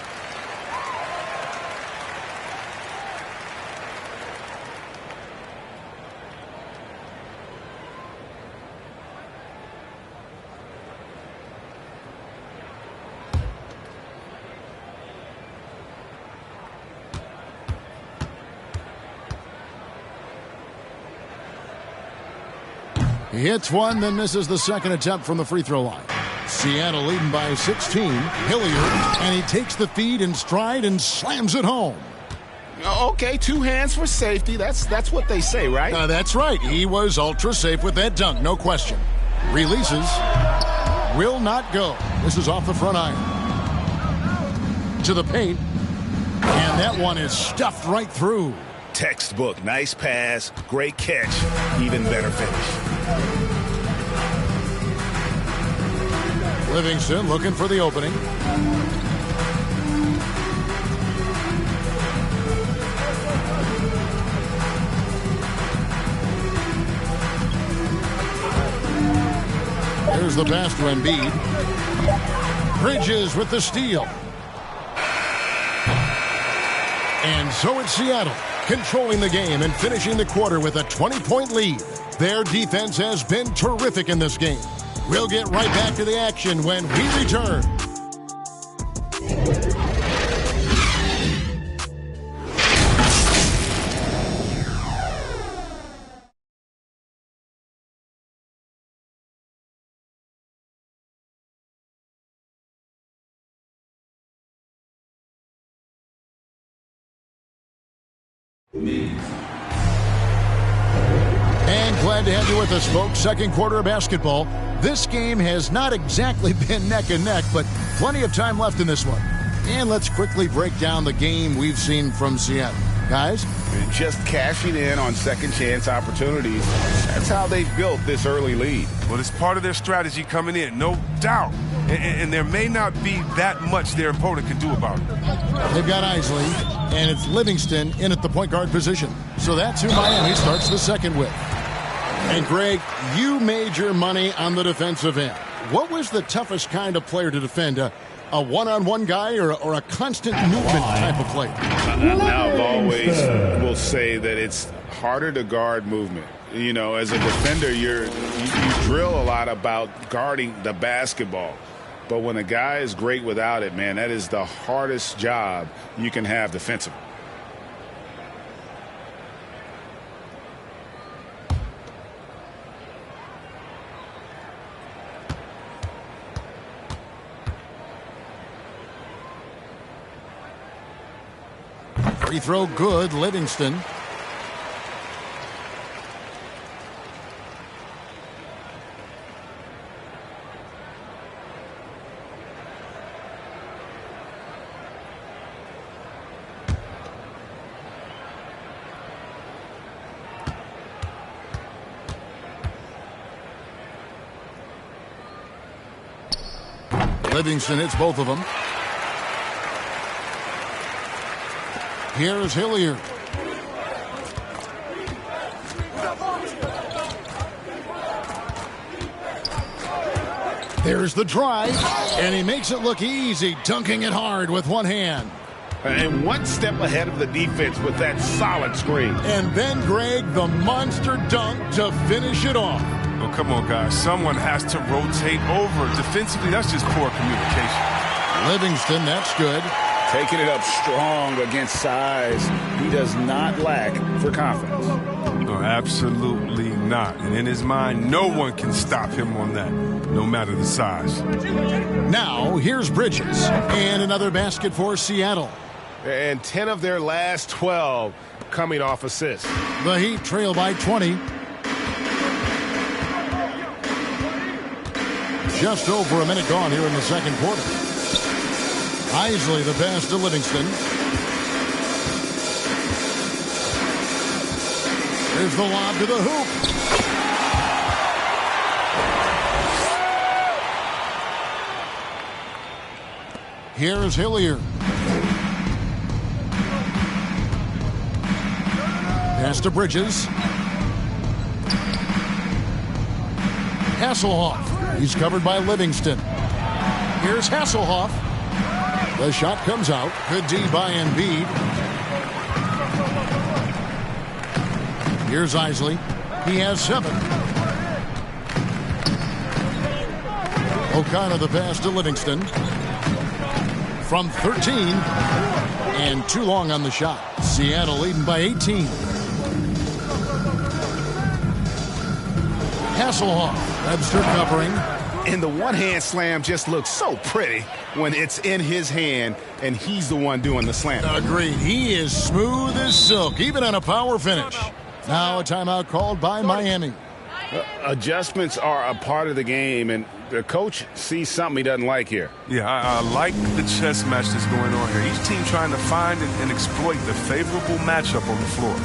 He hits one, then misses the second attempt from the free throw line. Seattle leading by 16. Hilliard, and he takes the feed in stride and slams it home. Okay, 2 hands for safety. That's what they say, right? That's right. He was ultra safe with that dunk, no question. Releases. Will not go. This is off the front iron. To the paint. And that one is stuffed right through. Textbook. Nice pass. Great catch. Even better finish. Livingston looking for the opening. Here's the pass to Embiid. Bridges with the steal. And so it's Seattle controlling the game and finishing the quarter with a 20-point lead. Their defense has been terrific in this game. We'll get right back to the action when we return. And glad to have you with us, folks. Second quarter of basketball. This game has not exactly been neck and neck, but plenty of time left in this one. And let's quickly break down the game we've seen from Seattle. Guys? Just cashing in on second chance opportunities. That's how they've built this early lead. Well, it's part of their strategy coming in, no doubt. And there may not be that much their opponent can do about it. They've got Isley, and it's Livingston in at the point guard position. So that's who Miami starts the second with. And Greg, you made your money on the defensive end. What was the toughest kind of player to defend? A one-on-one guy or a constant movement type of player? Now I've always will say that it's harder to guard movement. You know, as a defender, you drill a lot about guarding the basketball. But when a guy is great without it, man, that is the hardest job you can have defensively. Free throw good, Livingston. Livingston hits both of them. Here's Hilliard. There's the drive, and he makes it look easy, dunking it hard with one hand. And one step ahead of the defense with that solid screen. And then, Greg, the monster dunk to finish it off. Oh, come on, guys. Someone has to rotate over. Defensively, that's just poor communication. Livingston, that's good. Taking it up strong against size. He does not lack for confidence. No, absolutely not. And in his mind, no one can stop him on that, no matter the size. Now, here's Bridges. And another basket for Seattle. And 10 of their last 12 coming off assists. The Heat trail by 20. Just over a minute gone here in the second quarter. Isley the pass to Livingston. Here's the lob to the hoop. Here's Hilliard. Pass to Bridges. Hasselhoff. He's covered by Livingston. Here's Hasselhoff. The shot comes out. Good D by Embiid. Here's Isley. He has 7. O'Connor the pass to Livingston. From 13. And too long on the shot. Seattle leading by 18. Hasselhoff. Webster covering. And the one-hand slam just looks so pretty when it's in his hand and he's the one doing the slam. Agreed. He is smooth as silk, even on a power finish. Now a timeout called by Miami. Adjustments are a part of the game, and the coach sees something he doesn't like here. Yeah, I like the chess match that's going on here. Each team trying to find and exploit the favorable matchup on the floor.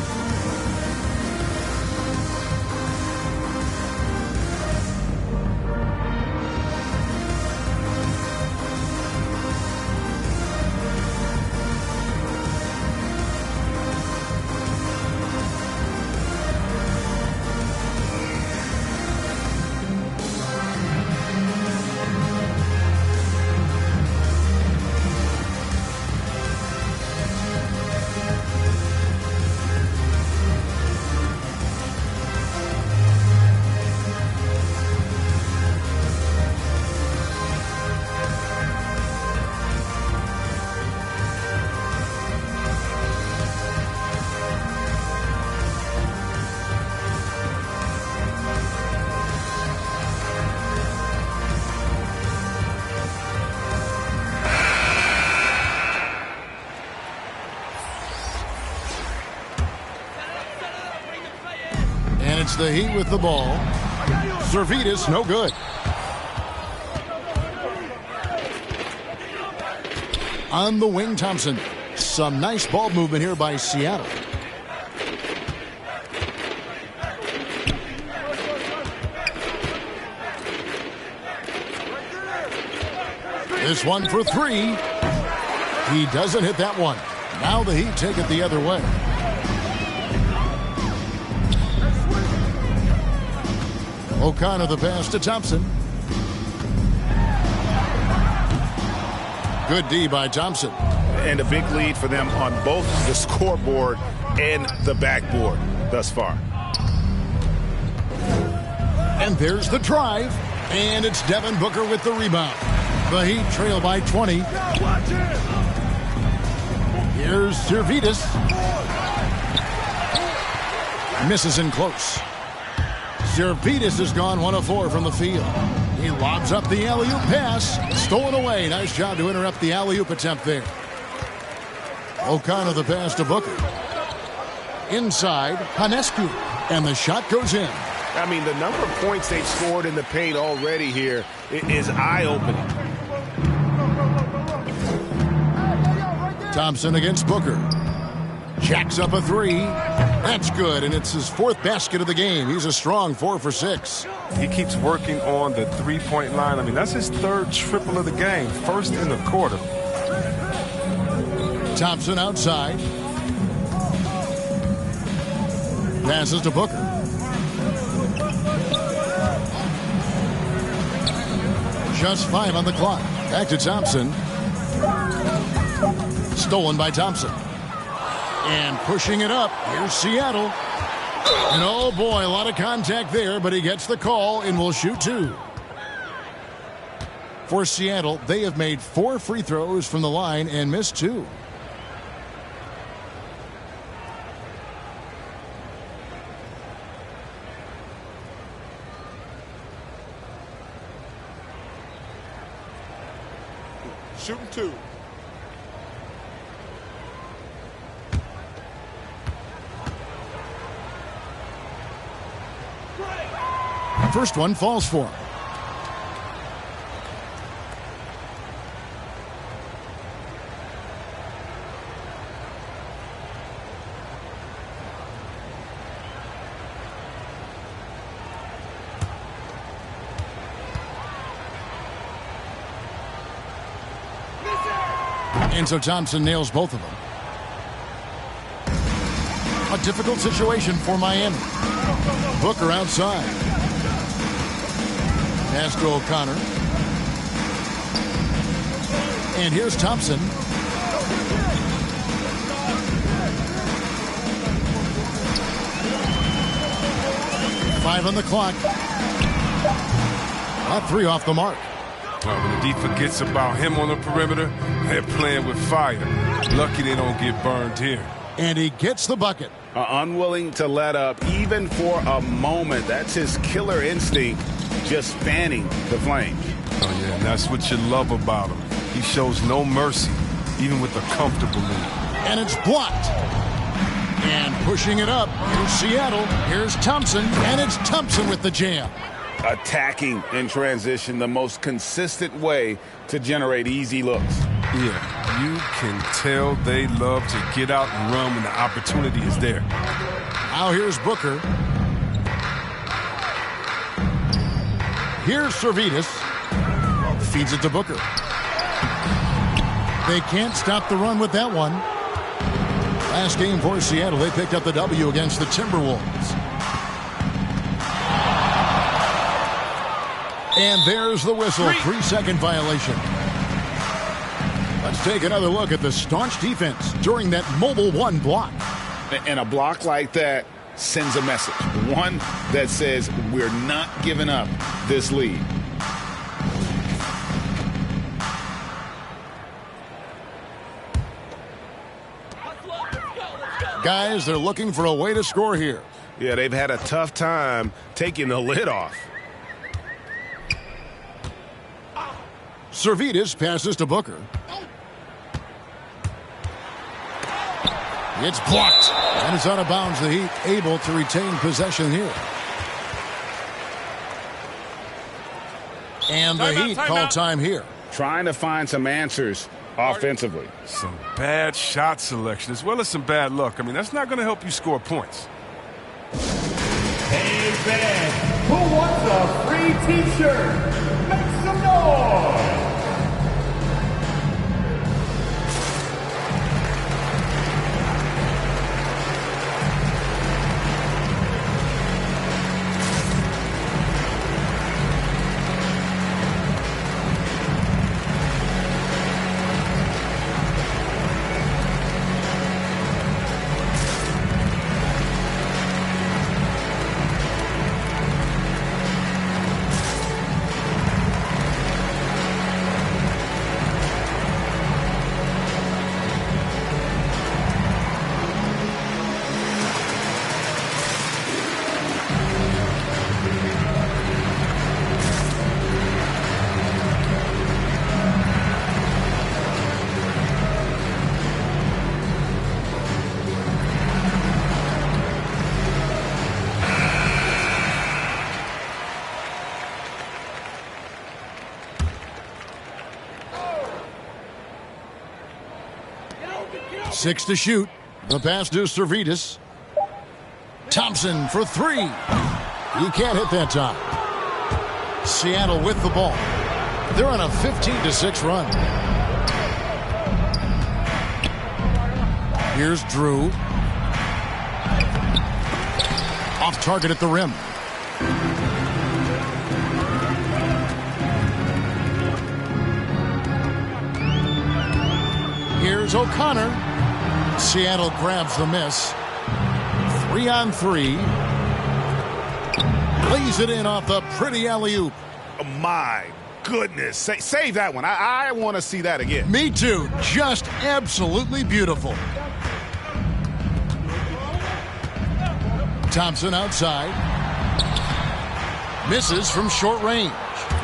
It's the Heat with the ball. Servetus, no good. On the wing, Thompson. Some nice ball movement here by Seattle. This one for 3. He doesn't hit that one. Now the Heat take it the other way. O'Connor the pass to Thompson. Good D by Thompson. And a big lead for them on both the scoreboard and the backboard thus far. And there's the drive. And it's Devin Booker with the rebound. The Heat trail by 20. Here's Servetus. Misses in close. Servetus has gone 1 of 4 from the field. He lobs up the alley-oop pass. Stolen away. Nice job to interrupt the alley-oop attempt there. O'Connor the pass to Booker. Inside, Hanescu. And the shot goes in. I mean, the number of points they've scored in the paint already here is eye-opening. Thompson against Booker. Jacks up a 3. That's good, and it's his 4th basket of the game. He's a strong 4 for 6. He keeps working on the three-point line. I mean, that's his 3rd triple of the game. 1st in the quarter. Thompson outside. Passes to Booker. Just 5 on the clock. Back to Thompson. Stolen by Thompson. And pushing it up. Here's Seattle. And oh boy, a lot of contact there, but he gets the call and will shoot 2. For Seattle, they have made 4 free throws from the line and missed 2. Shooting 2. First one falls for him. And so Thompson nails both of them. A difficult situation for Miami. Booker outside. Pass to O'Connor. And here's Thompson. Five on the clock. A 3 off the mark. When the D forgets about him on the perimeter, they're playing with fire. Lucky they don't get burned here. And he gets the bucket. Unwilling to let up even for a moment. That's his killer instinct, just fanning the flames. Oh, yeah, and that's what you love about him. He shows no mercy, even with a comfortable lead. And it's blocked. And pushing it up. Here's Seattle. Here's Thompson. And it's Thompson with the jam. Attacking in transition, the most consistent way to generate easy looks. Yeah, you can tell they love to get out and run when the opportunity is there. Now here's Booker. Here's Servetus. Feeds it to Booker. They can't stop the run with that one. Last game for Seattle, they picked up the W against the Timberwolves. And there's the whistle. 3-second violation. Let's take another look at the staunch defense during that mobile 1 block. And a block like that sends a message. One that says we're not giving up this lead. Guys, they're looking for a way to score here. Yeah, they've had a tough time taking the lid off. Servetus passes to Booker. It's blocked. And it's out of bounds. The Heat able to retain possession here. And the Heat call time here. Trying to find some answers offensively. Some bad shot selection as well as some bad luck. I mean, that's not going to help you score points. Hey, fans, who wants a free t-shirt? Make some noise! Six to shoot. The pass to Servetus. Thompson for 3. He can't hit that time. Seattle with the ball. They're on a 15-6 run. Here's Drew. Off target at the rim. Here's O'Connor. Seattle grabs the miss. 3-on-3. Lays it in off the pretty alley-oop. Oh, my goodness. Save that one. I want to see that again. Me too. Just absolutely beautiful. Thompson outside. Misses from short range.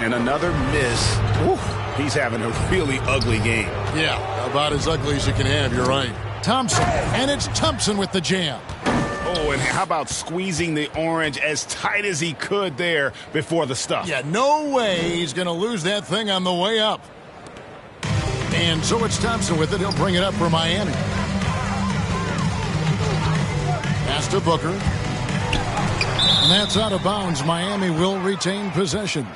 And another miss. Oof. He's having a really ugly game. Yeah, about as ugly as you can have, you're right. Thompson, and it's Thompson with the jam. Oh, and how about squeezing the orange as tight as he could there before the stuff? Yeah, no way he's going to lose that thing on the way up. And so it's Thompson with it. He'll bring it up for Miami. Pass to Booker. And that's out of bounds. Miami will retain possession.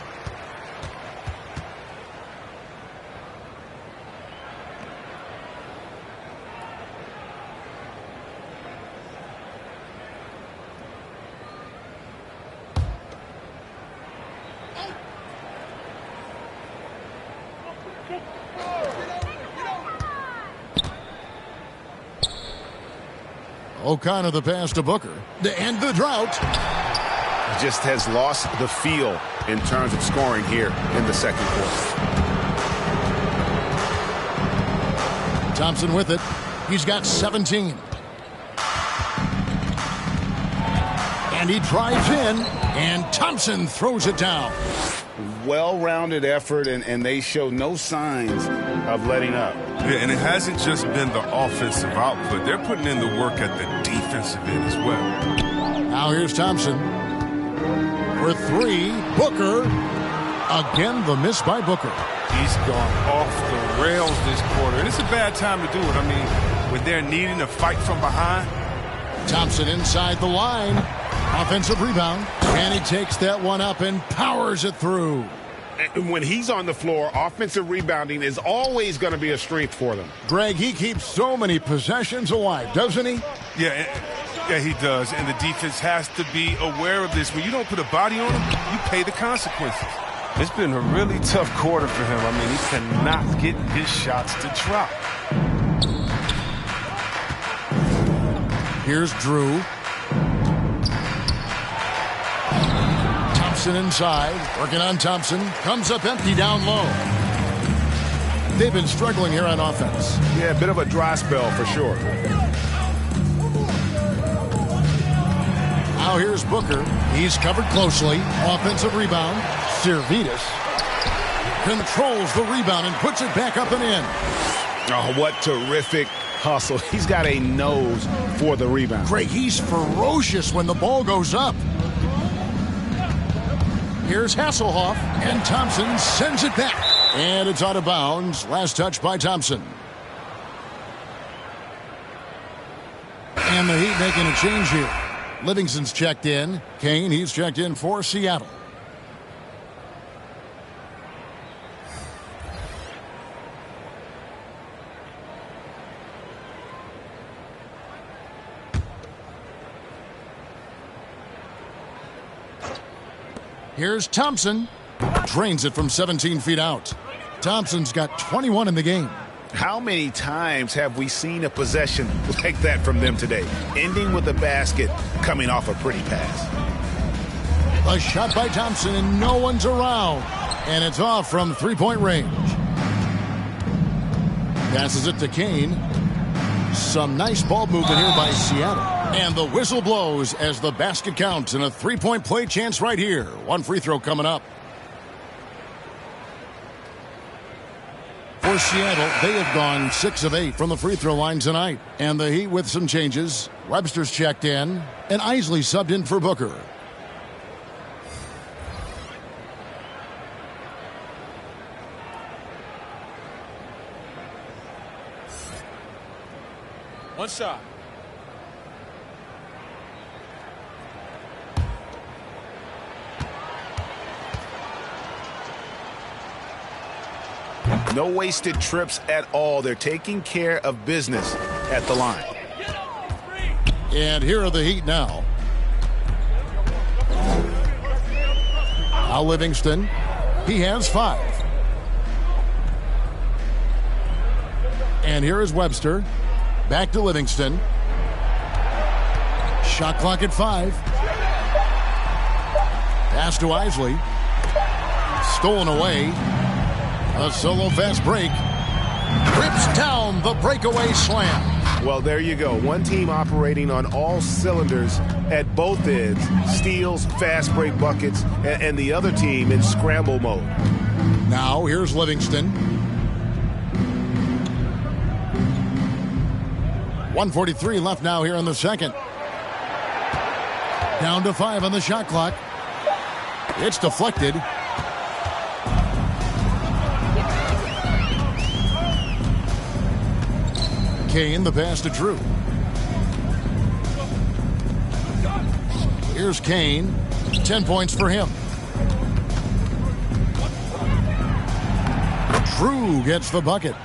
O'Connor the pass to Booker. And the drought. Just has lost the feel in terms of scoring here in the second quarter. Thompson with it. He's got 17. And he drives in. And Thompson throws it down. Well-rounded effort, and they show no signs of letting up. Yeah, and it hasn't just been the offensive output. They're putting in the work at the defensive end as well. Now here's Thompson. For three, Booker. Again, the miss by Booker. He's gone off the rails this quarter, and it's a bad time to do it. I mean, when they're needing to fight from behind. Thompson inside the line. Offensive rebound. And he takes that one up and powers it through. And when he's on the floor, offensive rebounding is always going to be a strength for them. Greg, he keeps so many possessions alive, doesn't he? Yeah, he does. And the defense has to be aware of this. When you don't put a body on him, you pay the consequences. It's been a really tough quarter for him. I mean, he cannot get his shots to drop. Here's Drew. Thompson inside, working on Thompson. Comes up empty down low. They've been struggling here on offense. Yeah, a bit of a dry spell for sure. Now here's Booker. He's covered closely. Offensive rebound. Servetus controls the rebound and puts it back up and in. Oh, what terrific hustle. He's got a nose for the rebound. Greg, he's ferocious when the ball goes up. Here's Hasselhoff, and Thompson sends it back. And it's out of bounds. Last touch by Thompson. And the Heat making a change here. Livingston's checked in. Kane, he's checked in for Seattle. Here's Thompson. Drains it from 17 feet out. Thompson's got 21 in the game. How many times have we seen a possession like that from them today? Ending with a basket, coming off a pretty pass. A shot by Thompson, and no one's around. And it's off from three-point range. Passes it to Kane. Some nice ball movement here by Seattle. And the whistle blows as the basket counts, and a three-point play chance right here. One free throw coming up. For Seattle, they have gone 6 of 8 from the free throw line tonight. And the Heat with some changes. Webster's checked in, and Isley subbed in for Booker. One shot. No wasted trips at all. They're taking care of business at the line. And here are the Heat now. Now Livingston. He has 5. And here is Webster. Back to Livingston. Shot clock at 5. Pass to Isley. Stolen away. A solo fast break. Rips down the breakaway slam. Well, there you go. One team operating on all cylinders at both ends. Steals, fast break buckets, and the other team in scramble mode. Now here's Livingston. 1:43 left now here in the second. Down to 5 on the shot clock. It's deflected. Kane, the pass to Drew. Here's Kane. 10 points for him. Drew gets the bucket.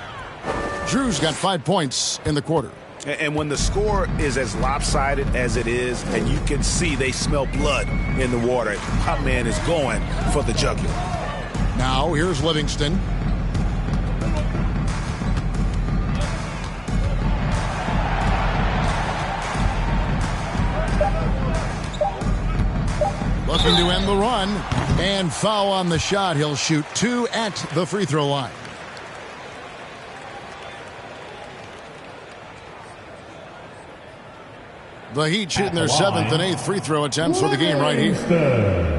Drew's got 5 points in the quarter. And when the score is as lopsided as it is, and you can see they smell blood in the water, my man is going for the jugular. Now here's Livingston. Looking to end the run, and foul on the shot. He'll shoot 2 at the free throw line. The Heat shooting their 7th and 8th free throw attempts for the game right here.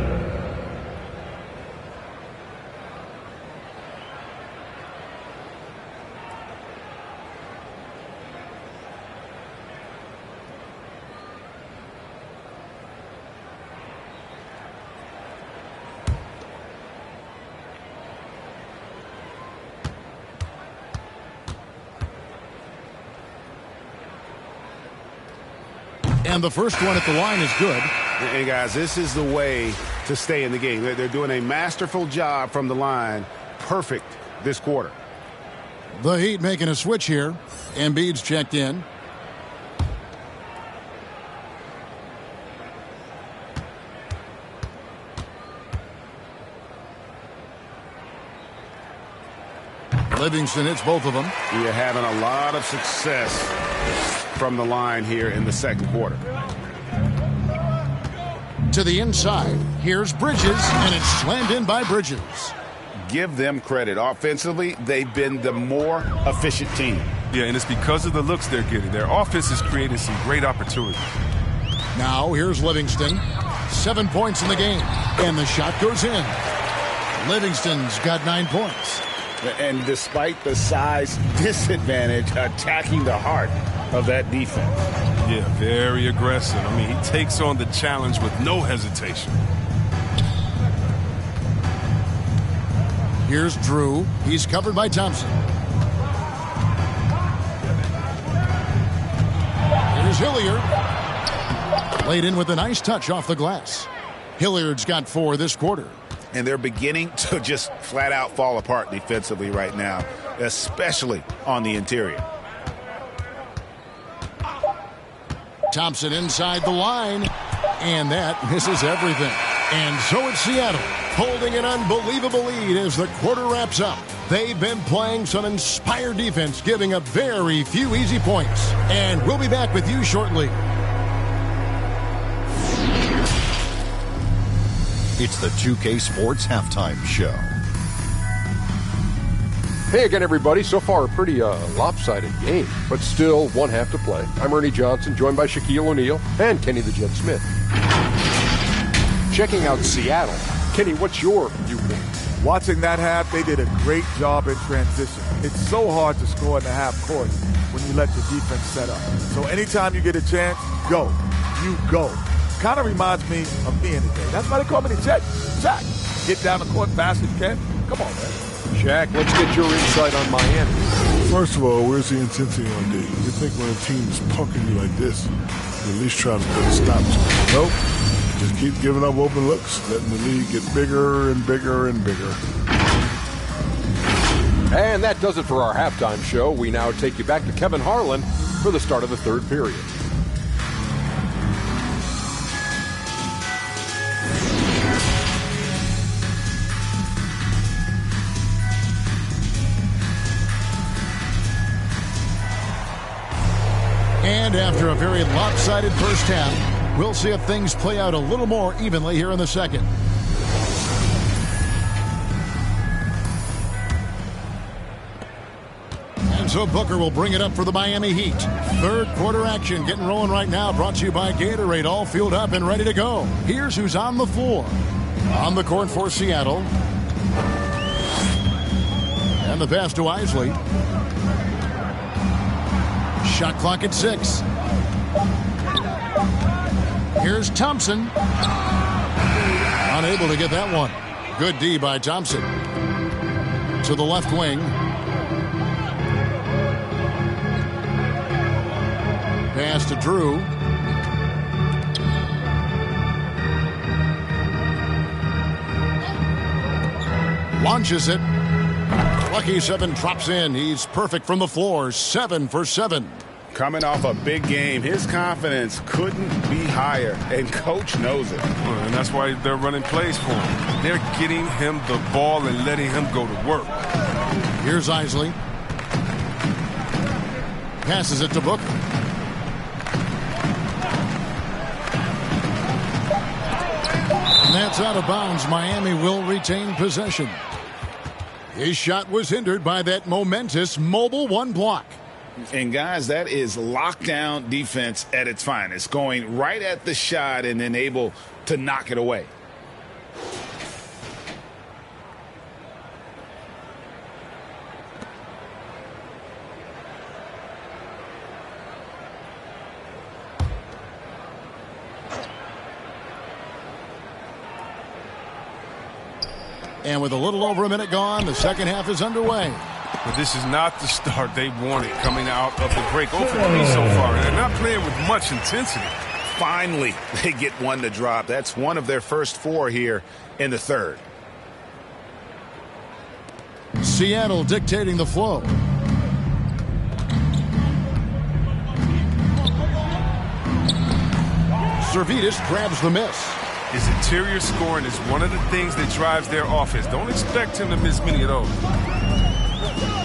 And the first one at the line is good. And guys, this is the way to stay in the game. They're doing a masterful job from the line. Perfect this quarter. The Heat making a switch here. Embiid's checked in. Livingston hits both of them. You're having a lot of success from the line here in the second quarter. To the inside. Here's Bridges, and it's slammed in by Bridges. Give them credit. Offensively, they've been the more efficient team. Yeah, and it's because of the looks they're getting. Their offense is creating some great opportunities. Now here's Livingston. 7 points in the game, and the shot goes in. Livingston's got 9 points. And despite the size disadvantage, attacking the heart of that defense. Yeah, very aggressive. I mean, he takes on the challenge with no hesitation. Here's Drew. He's covered by Thompson. Here's Hilliard. Laid in with a nice touch off the glass. Hilliard's got 4 this quarter. And they're beginning to just flat out fall apart defensively right now, especially on the interior. Thompson inside the line, and that misses everything. And so it's Seattle holding an unbelievable lead as the quarter wraps up. They've been playing some inspired defense, giving up very few easy points. And we'll be back with you shortly. It's the 2K Sports Halftime Show. Hey again, everybody. So far, a pretty lopsided game, but still one half to play. I'm Ernie Johnson, joined by Shaquille O'Neal and Kenny the Jet Smith. Checking out Seattle. Kenny, what's your viewpoint? Watching that half, they did a great job in transition. It's so hard to score in the half court when you let your defense set up. So anytime you get a chance, go. You go. Kind of reminds me of me in the day. That's why they call me the Jet. Jack, get down the court fast as you can. Come on, man. Shaq, let's get your insight on Miami. First of all, where's the intensity on D? You think when a team is punking you like this, you at least try to put a stop to it. Nope. Just keep giving up open looks, letting the lead get bigger and bigger and bigger. And that does it for our halftime show. We now take you back to Kevin Harlan for the start of the third period. very lopsided first half. We'll see if things play out a little more evenly here in the second. And so Booker will bring it up for the Miami Heat. Third quarter action getting rolling right now. Brought to you by Gatorade. All fueled up and ready to go. Here's who's on the floor. On the court for Seattle. And the pass to Isley. Shot clock at 6. Here's Thompson. Unable to get that one. Good D by Thompson. To the left wing. Pass to Drew. Launches it. Lucky 7 drops in. He's perfect from the floor. 7 for 7. Coming off a big game, his confidence couldn't be higher, and coach knows it. And that's why they're running plays for him. They're getting him the ball and letting him go to work. Here's Isley. Passes it to Booker. And that's out of bounds. Miami will retain possession. His shot was hindered by that momentous mobile one block. And, guys, that is lockdown defense at its finest, going right at the shot and then able to knock it away. And with a little over a minute gone, the second half is underway. But this is not the start they wanted coming out of the break. 0 for 3 so far. They're not playing with much intensity. Finally, they get one to drop. That's one of their first 4 here in the third. Seattle dictating the flow. Servetus grabs the miss. His interior scoring is one of the things that drives their offense. Don't expect him to miss many of those.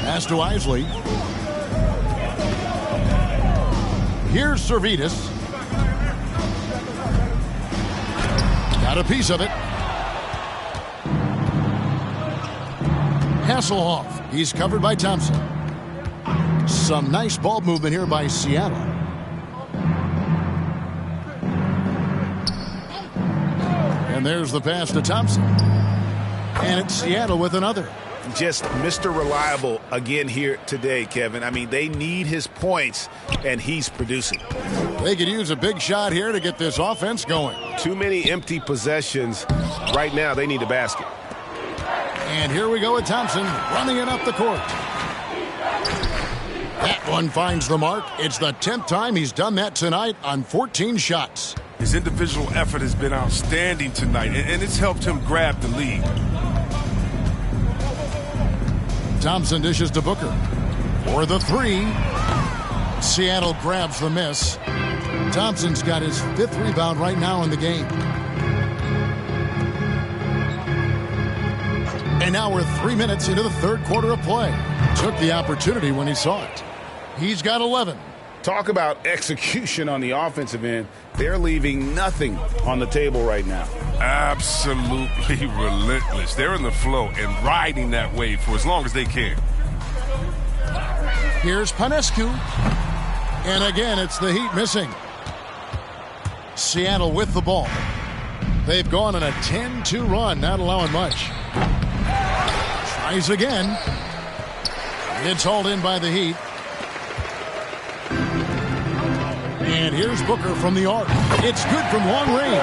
Pass to Isley. Here's Servetus. Got a piece of it. Hasselhoff. He's covered by Thompson. Some nice ball movement here by Seattle. And there's the pass to Thompson. And it's Seattle with another. Just Mr. Reliable again here today, Kevin. I mean, they need his points, and he's producing. They could use a big shot here to get this offense going. Too many empty possessions. Right now, they need a basket. And here we go with Thompson running it up the court. That one finds the mark. It's the 10th time he's done that tonight on 14 shots. His individual effort has been outstanding tonight, and it's helped him grab the lead. Thompson dishes to Booker for the 3. Seattle grabs the miss. Thompson's got his 5th rebound right now in the game. And now we're 3 minutes into the third quarter of play. Took the opportunity when he saw it. He's got 11. Talk about execution on the offensive end. They're leaving nothing on the table right now. Absolutely relentless. They're in the flow and riding that wave for as long as they can. Here's Panescu. And again, it's the Heat missing. Seattle with the ball. They've gone on a 10-2 run, not allowing much. Tries again. It's hauled in by the Heat. And here's Booker from the arc. It's good from long range.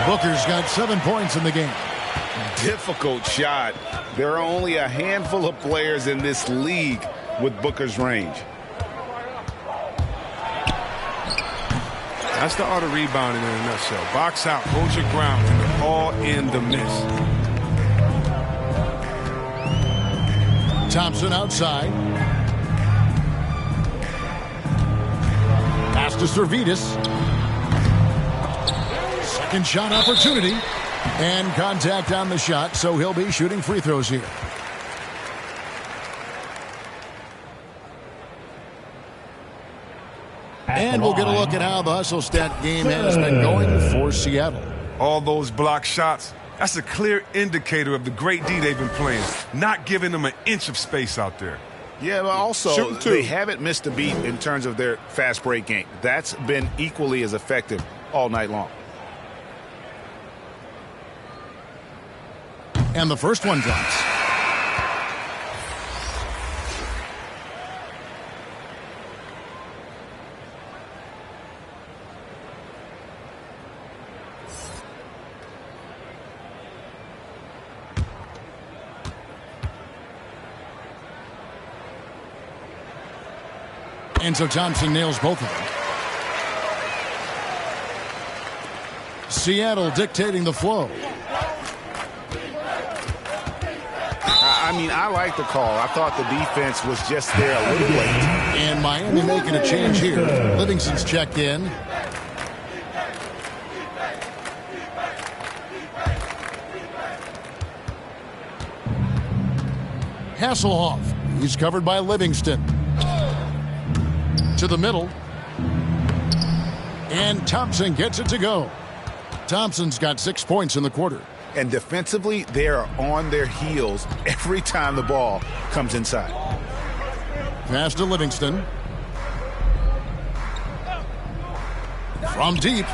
Booker's got 7 points in the game. Difficult shot. There are only a handful of players in this league with Booker's range. That's the art of rebounding in a nutshell. Box out, hold your ground, and all in the miss. Thompson outside. Pass to Servetus. Second shot opportunity. And contact on the shot, so he'll be shooting free throws here. And we'll get a look at how the hustle stat game has been going for Seattle. All those block shots, that's a clear indicator of the great D they've been playing, not giving them an inch of space out there. Yeah, but also they haven't missed a beat in terms of their fast break game. That's been equally as effective all night long. And the first one drops. And so Thompson nails both of them. Seattle dictating the flow. I mean, I like the call. I thought the defense was just there a little late. And Miami making a change here. Livingston's checked in. Hasselhoff. He's covered by Livingston. To the middle. And Thompson gets it to go. Thompson's got 6 points in the quarter. And defensively, they are on their heels every time the ball comes inside. Pass to Livingston. From deep.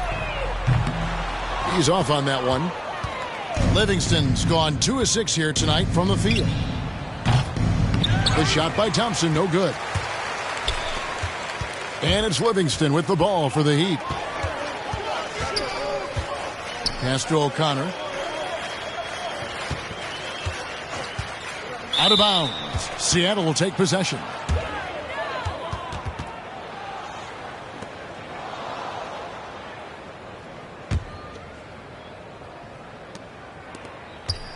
He's off on that one. Livingston's gone 2 of 6 here tonight from the field. The shot by Thompson, no good. And it's Livingston with the ball for the Heat. Pass to O'Connor. Out of bounds. Seattle will take possession.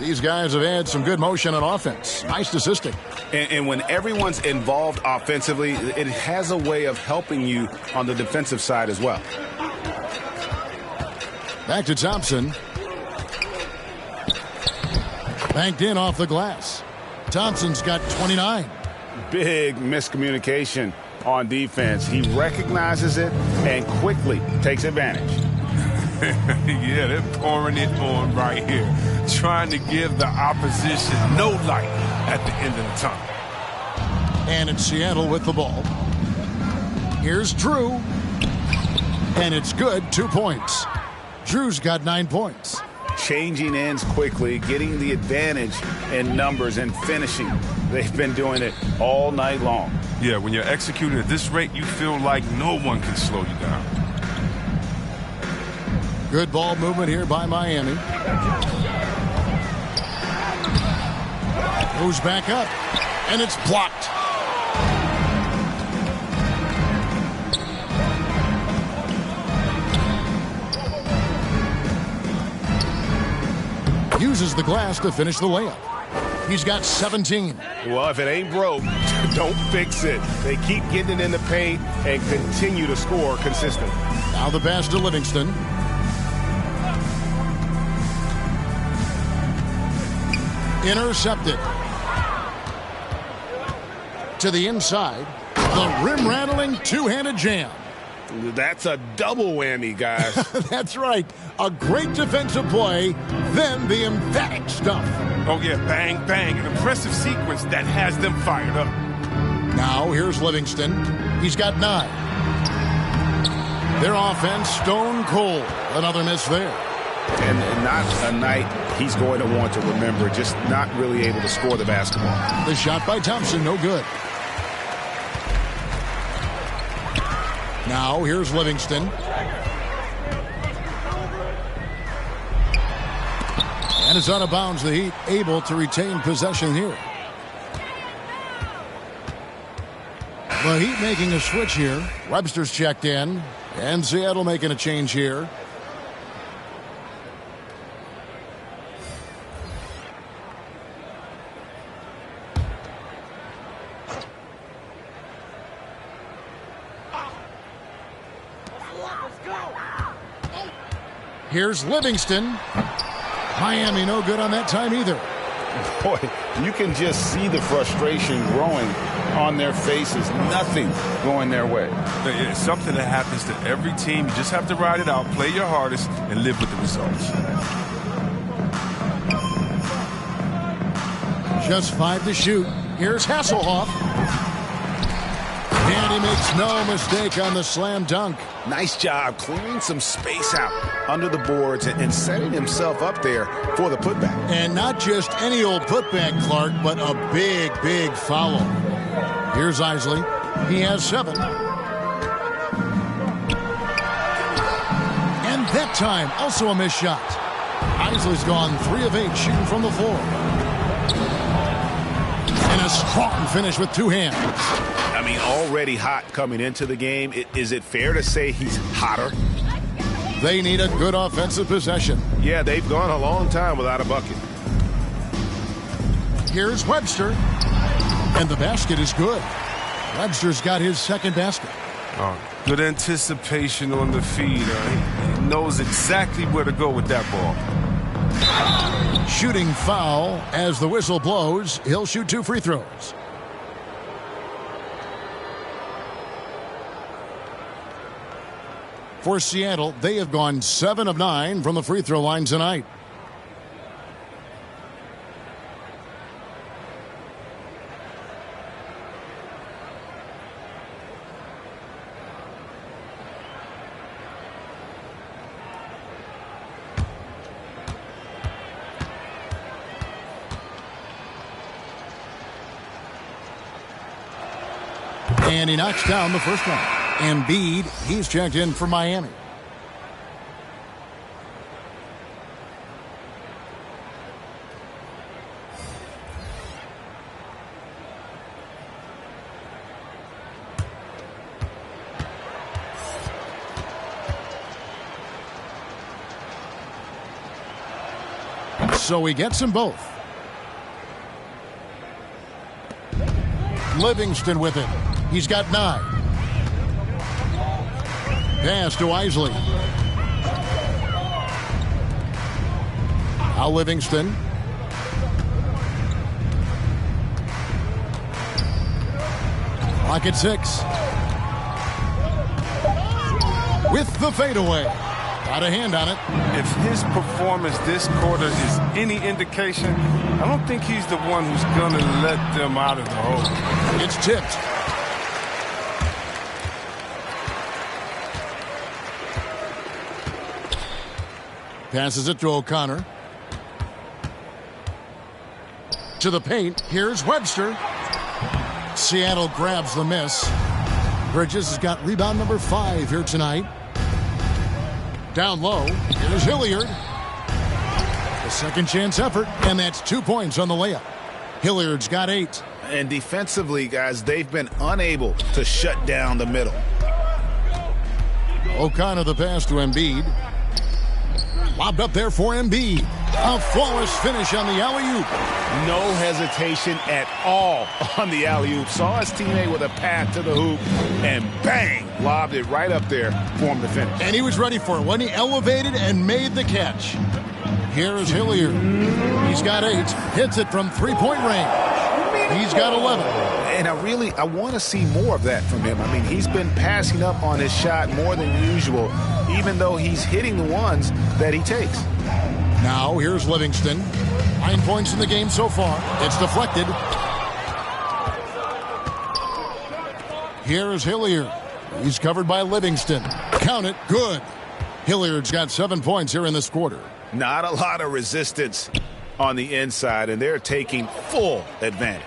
These guys have had some good motion on offense. Nice assisting. And when everyone's involved offensively, it has a way of helping you on the defensive side as well. Back to Thompson. Banked in off the glass. Thompson's got 29. Big miscommunication on defense. He recognizes it and quickly takes advantage. Yeah, they're pouring it on right here, trying to give the opposition no light at the end of the tunnel. And it's Seattle with the ball. Here's Drew. And it's good, 2 points. Drew's got 9 points. Changing ends quickly, getting the advantage in numbers and finishing. They've been doing it all night long. Yeah, when you're executing at this rate, you feel like no one can slow you down. Good ball movement here by Miami. Goes back up, and it's blocked. Uses the glass to finish the layup. He's got 17. Well, if it ain't broke, don't fix it. They keep getting it in the paint and continue to score consistently. Now the pass to Livingston. Intercepted. To the inside. The rim-rattling two-handed jam. That's a double whammy, guys. That's right. A great defensive play, then the emphatic stuff. Oh, yeah, bang, bang. An impressive sequence that has them fired up. Now, here's Livingston. He's got 9. Their offense, stone cold. Another miss there. And not a night he's going to want to remember, just not really able to score the basketball. The shot by Thompson, no good. Now, here's Livingston. And it's out of bounds. The Heat able to retain possession here. The Heat making a switch here. Webster's checked in. And Seattle making a change here. Here's Livingston. Miami no good on that time either. boy, you can just see the frustration growing on their faces. Nothing going their way. It's something that happens to every team. You just have to ride it out, play your hardest, and live with the results. Just 5 to shoot. Here's Hasselhoff. And he makes no mistake on the slam dunk. Nice job clearing some space out under the boards and setting himself up there for the putback. And not just any old putback, Clark, but a big, big foul. Here's Isley. He has 7. And that time, also a missed shot. Isley's gone 3 of 8 shooting from the floor. And a strong finish with 2 hands. I mean, already hot coming into the game. Is it fair to say he's hotter? They need a good offensive possession. Yeah, they've gone a long time without a bucket. Here's Webster. And the basket is good. Webster's got his second basket. Good anticipation on the feed. He knows exactly where to go with that ball. Shooting foul as the whistle blows. He'll shoot 2 free throws. For Seattle, they have gone 7 of 9 from the free throw line tonight. And he knocks down the first one. Embiid, he's checked in for Miami. So he gets them both. Livingston with it. He's got 9. Pass to Isley. Now Livingston. Clock at 6. With the fadeaway. Got a hand on it. If his performance this quarter is any indication, I don't think he's the one who's going to let them out of the hole. It's tipped. Passes it to O'Connor. To the paint. Here's Webster. Seattle grabs the miss. Bridges has got rebound number 5 here tonight. Down low. Here's Hilliard. A second chance effort, and that's 2 points on the layup. Hilliard's got 8. And defensively, guys, they've been unable to shut down the middle. O'Connor the pass to Embiid. Lobbed up there for Embiid. A flawless finish on the alley-oop. No hesitation at all on the alley-oop. Saw his teammate with a path to the hoop, and bang, lobbed it right up there for him to finish. And he was ready for it when he elevated and made the catch. Here is Hilliard. He's got 8. Hits it from 3-point range. He's got 11. And I want to see more of that from him. I mean, he's been passing up on his shot more than usual, even though he's hitting the ones that he takes. Now, here's Livingston. 9 points in the game so far. It's deflected. Here's Hilliard. He's covered by Livingston. Count it. Good. Hilliard's got 7 points here in this quarter. Not a lot of resistance on the inside, and they're taking full advantage.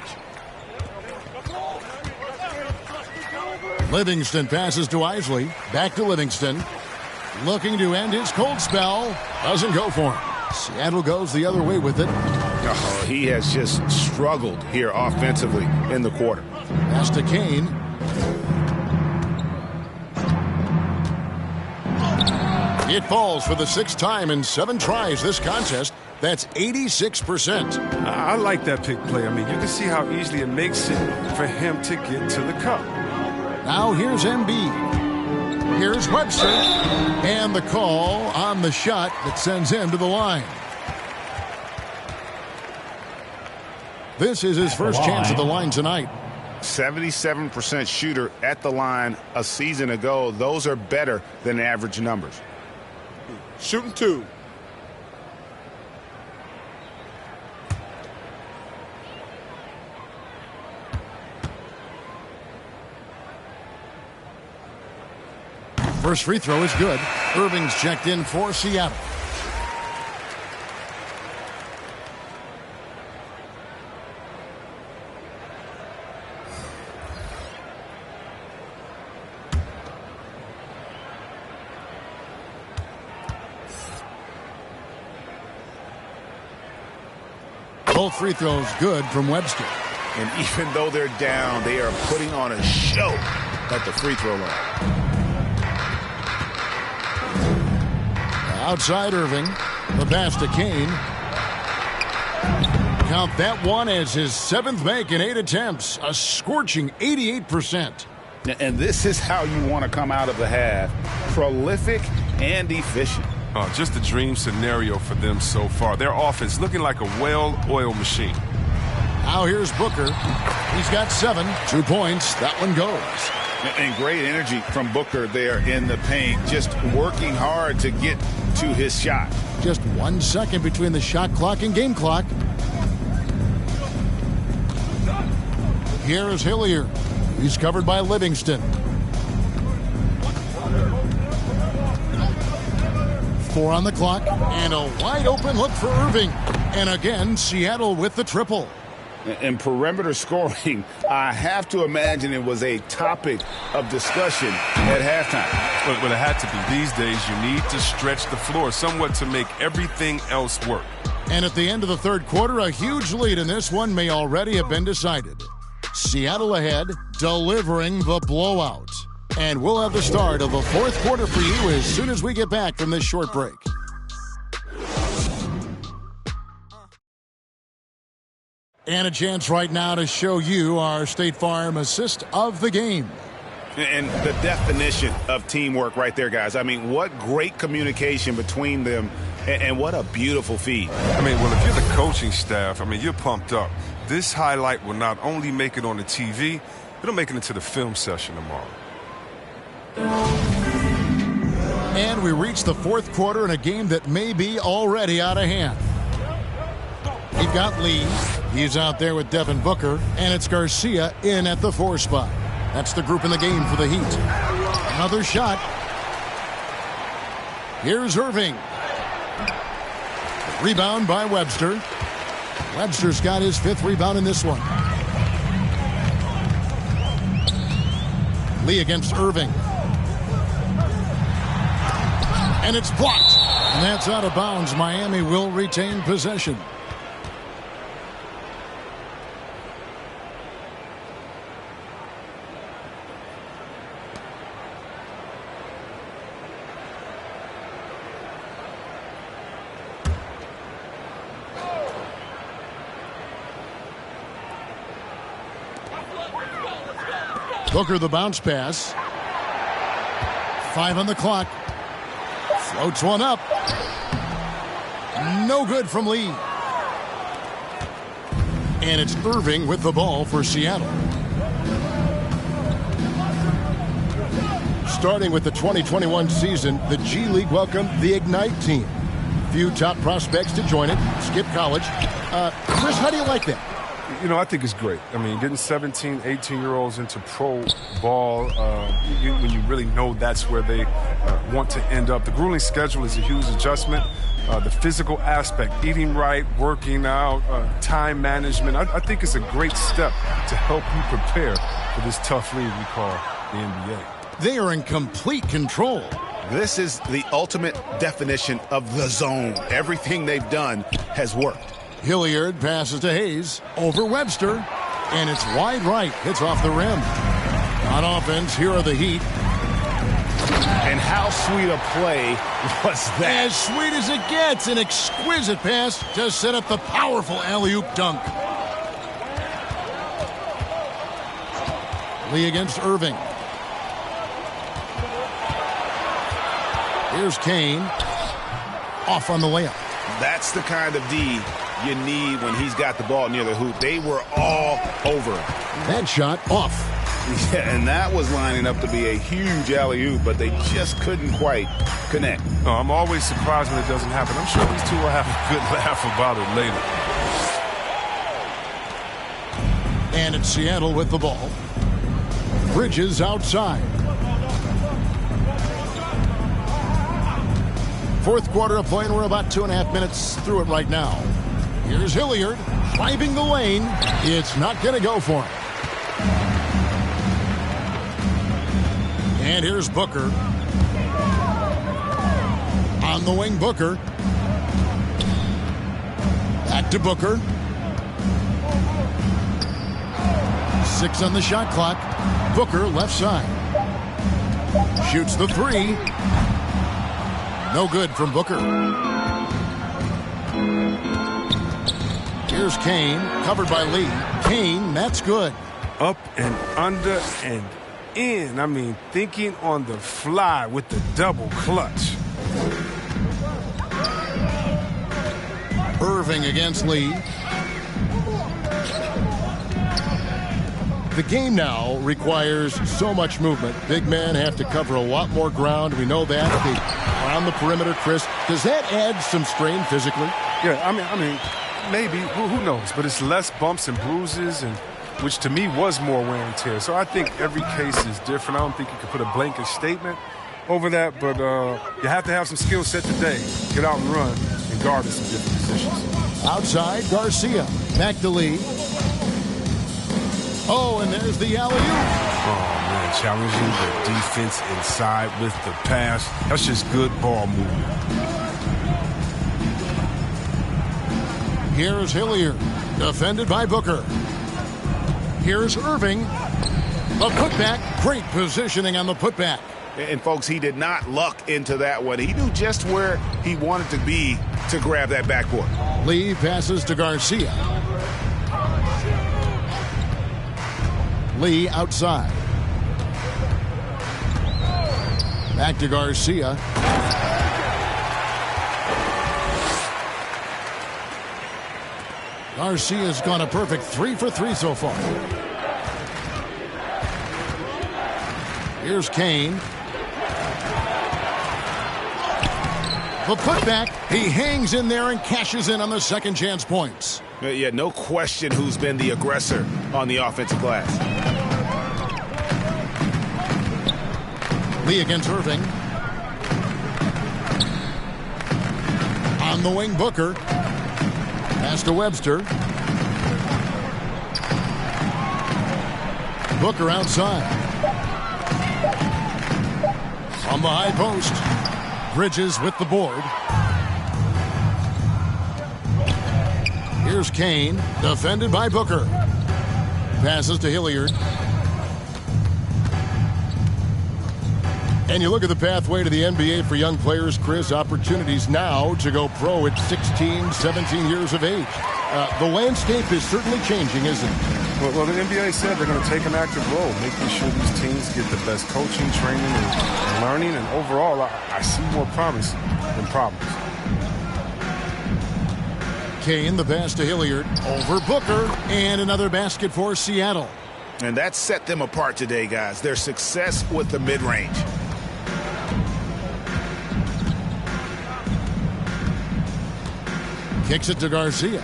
Livingston passes to Isley. Back to Livingston. Looking to end his cold spell. Doesn't go for him. Seattle goes the other way with it. Oh, he has just struggled here offensively in the quarter. Pass to Kane. It falls for the 6th time in 7 tries this contest. That's 86%. I like that pick play. I mean, you can see how easily it makes it for him to get to the cup. Now here's Embiid. Here's Webster. And the call on the shot that sends him to the line. This is his first chance at the line tonight. 77% shooter at the line a season ago. Those are better than average numbers. Shooting 2. First free throw is good. Irving's checked in for Seattle. Both free throws good from Webster. And even though they're down, they are putting on a show at the free throw line. Outside Irving. The pass to Kane. Count that one as his 7th make in 8 attempts. A scorching 88%. And this is how you want to come out of the half. Prolific and efficient. Just a dream scenario for them so far. Their offense looking like a well-oiled machine. Now here's Booker. He's got 7. 2 points. That one goes. And great energy from Booker there in the paint. Just working hard to get to his shot. Just 1 second between the shot clock and game clock. Here is Hilliard. He's covered by Livingston. 4 on the clock. And a wide open look for Irving. And again, Seattle with the triple. And perimeter scoring, I have to imagine it was a topic of discussion at halftime. But it had to be. These days, you need to stretch the floor somewhat to make everything else work. And at the end of the third quarter, a huge lead in this one may already have been decided. Seattle ahead, delivering the blowout. And we'll have the start of the fourth quarter for you as soon as we get back from this short break. And a chance right now to show you our State Farm assist of the game. And the definition of teamwork right there, guys. I mean, what great communication between them, and what a beautiful feed. I mean, well, if you're the coaching staff, I mean, you're pumped up. This highlight will not only make it on the TV, it'll make it into the film session tomorrow. And we reach the fourth quarter in a game that may be already out of hand. You've got Lee. He's out there with Devin Booker. And it's Garcia in at the 4 spot. That's the group in the game for the Heat. Another shot. Here's Irving. Rebound by Webster. Webster's got his 5th rebound in this one. Lee against Irving. And it's blocked. And that's out of bounds. Miami will retain possession. Booker the bounce pass. 5 on the clock. Floats one up. No good from Lee. And it's Irving with the ball for Seattle. Starting with the 2021 season, the G League welcomed the Ignite team. Few top prospects to join it. Skip college. Chris, how do you like that? You know, I think it's great. I mean, getting 17, 18-year-olds into pro ball, when you really know that's where they want to end up. The grueling schedule is a huge adjustment. The physical aspect, eating right, working out, time management, I think it's a great step to help you prepare for this tough league we call the NBA. They are in complete control. This is the ultimate definition of the zone. Everything they've done has worked. Hilliard passes to Hayes over Webster, and it's wide right. Hits off the rim. On offense, here are the Heat. And how sweet a play was that? As sweet as it gets. An exquisite pass to set up the powerful alley-oop dunk. Lee against Irving. Here's Kane. Off on the layup. That's the kind of D you need when he's got the ball near the hoop. They were all over him. That shot off. Yeah, and that was lining up to be a huge alley-oop, but they just couldn't quite connect. No, I'm always surprised when it doesn't happen. I'm sure these two will have a good laugh about it later. And it's Seattle with the ball. Bridges outside. Fourth quarter of play, and we're about 2.5 minutes through it right now. Here's Hilliard driving the lane. It's not going to go for him. And here's Booker. On the wing, Booker. Back to Booker. 6 on the shot clock. Booker left side. Shoots the 3. No good from Booker. Here's Kane, covered by Lee. Kane, that's good. Up and under and in. I mean, thinking on the fly with the double clutch. Irving against Lee. The game now requires so much movement. Big men have to cover a lot more ground. We know that. Around the perimeter, Chris. Does that add some strain physically? Yeah, I mean, maybe. Who knows? But it's less bumps and bruises, and which to me was more wear and tear. So I think every case is different. I don't think you can put a blanket statement over that, but you have to have some skill set today. Get out and run and guard in some different positions. Outside, Garcia. Back to Lee. Oh, and there's the alley-oop. Oh, man, challenging the defense inside with the pass. That's just good ball movement. Here's Hilliard, defended by Booker. Here's Irving. The putback, great positioning on the putback. And, folks, he did not luck into that one. He knew just where he wanted to be to grab that backboard. Lee passes to Garcia. Lee outside. Back to Garcia. Garcia's gone a perfect 3 for 3 so far. Here's Kane. The putback. He hangs in there and cashes in on the second chance points. Yeah, no question who's been the aggressor on the offensive glass. Lee against Irving. On the wing, Booker. Pass to Webster. Booker outside. On the high post. Bridges with the board. Here's Kane, defended by Booker. Passes to Hilliard. And you look at the pathway to the NBA for young players, Chris, opportunities now to go pro at 16, 17 years of age. The landscape is certainly changing, isn't it? Well, the NBA said they're going to take an active role, making sure these teams get the best coaching, training, and learning. And overall, I see more promise than problems. Kane, the pass to Hilliard, over Booker, and another basket for Seattle. And that set them apart today, guys. Their success with the mid-range. Kicks it to Garcia.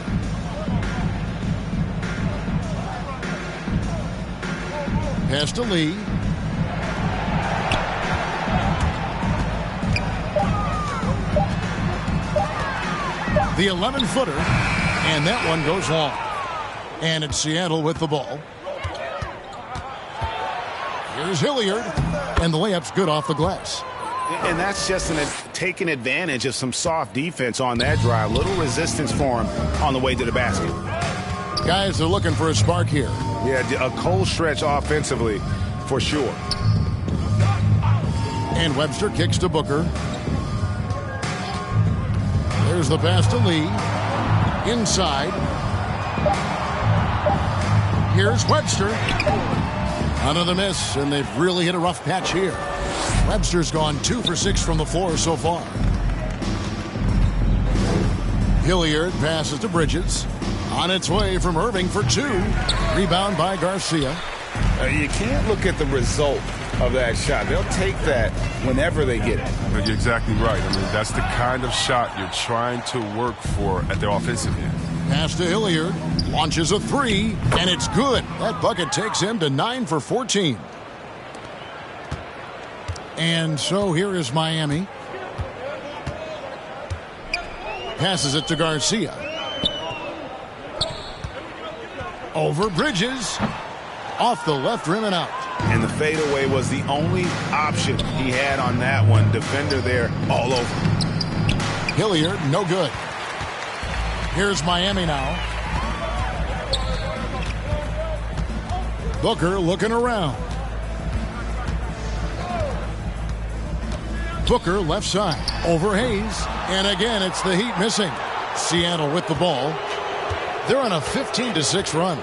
Pass to Lee. The 11-footer, and that one goes long. And it's Seattle with the ball. Here's Hilliard, and the layup's good off the glass. And that's just taking advantage of some soft defense on that drive. Little resistance for him on the way to the basket. Guys are looking for a spark here. Yeah, a cold stretch offensively for sure. And Webster kicks to Booker. There's the pass to Lee. Inside. Here's Webster. Another miss, and they've really hit a rough patch here. Webster's gone 2 for 6 from the floor so far. Hilliard passes to Bridges. On its way from Irving for 2. Rebound by Garcia. You can't look at the result of that shot. They'll take that whenever they get it. You're exactly right. I mean, that's the kind of shot you're trying to work for at the offensive end. Pass to Hilliard. Launches a 3, and it's good. That bucket takes him to 9 for 14. And so here is Miami. Passes it to Garcia. Over Bridges. Off the left rim and out. And the fadeaway was the only option he had on that one. Defender there all over. Hilliard, no good. Here's Miami now. Booker looking around. Booker left side. Over Hayes. And again, it's the Heat missing. Seattle with the ball. They're on a 15-6 run.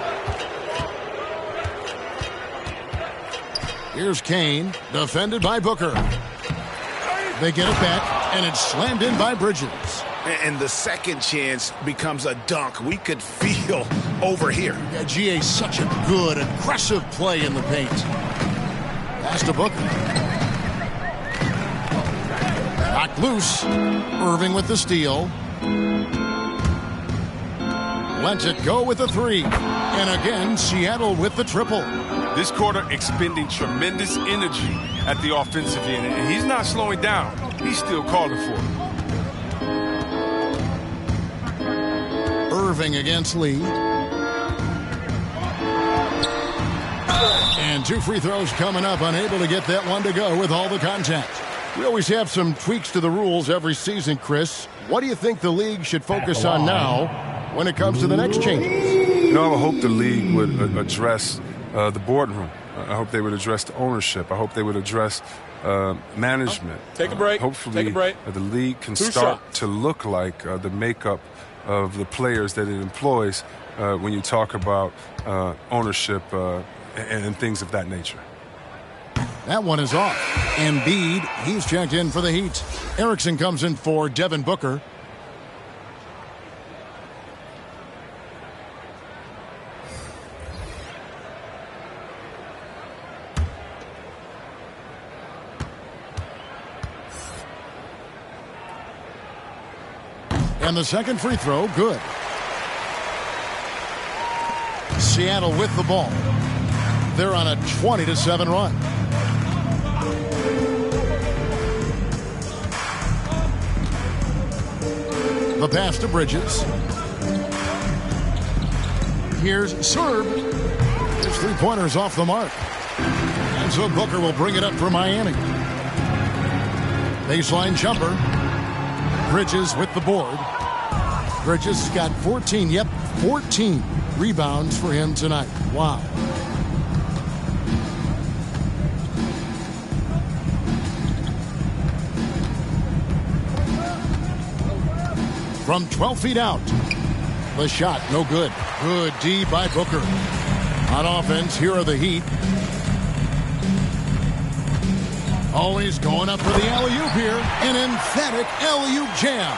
Here's Kane, defended by Booker. They get it back, and it's slammed in by Bridges. And the second chance becomes a dunk. We could feel over here. Yeah, GA, such a good, aggressive play in the paint. Pass to Booker. Knocked loose. Irving with the steal. Lets it go with the 3. And again, Seattle with the triple. This quarter expending tremendous energy at the offensive end. And he's not slowing down. He's still calling for it. Irving against Lee. And 2 free throws coming up. Unable to get that one to go with all the contact. We always have some tweaks to the rules every season, Chris. What do you think the league should focus on now when it comes to the next changes? You know, I hope the league would address the boardroom. I hope they would address the ownership. I hope they would address management. Take a break. Hopefully, Take a break. The league can 2 start shots. to look like the makeup of the players that it employs when you talk about ownership and things of that nature. That one is off. Embiid, he's checked in for the Heat. Erickson comes in for Devin Booker. And the second free throw, good. Seattle with the ball. They're on a 20-7 run. The pass to Bridges. Here's Serb. His 3-pointers off the mark. And so Booker will bring it up for Miami. Baseline jumper. Bridges with the board. Bridges has got 14 rebounds for him tonight. Wow. From 12 feet out. The shot, no good. Good D by Booker. On offense, here are the Heat. Always going up for the alley-oop here. An emphatic alley-oop jam.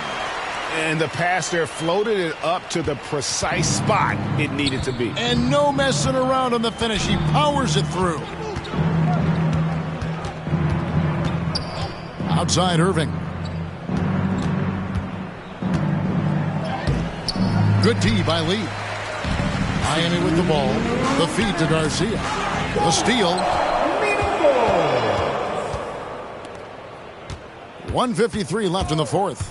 And the pass there floated it up to the precise spot it needed to be. And no messing around on the finish. He powers it through. Outside Irving. Good D by Lee. Miami with the ball. The feed to Garcia. The steal. 1:53 left in the fourth.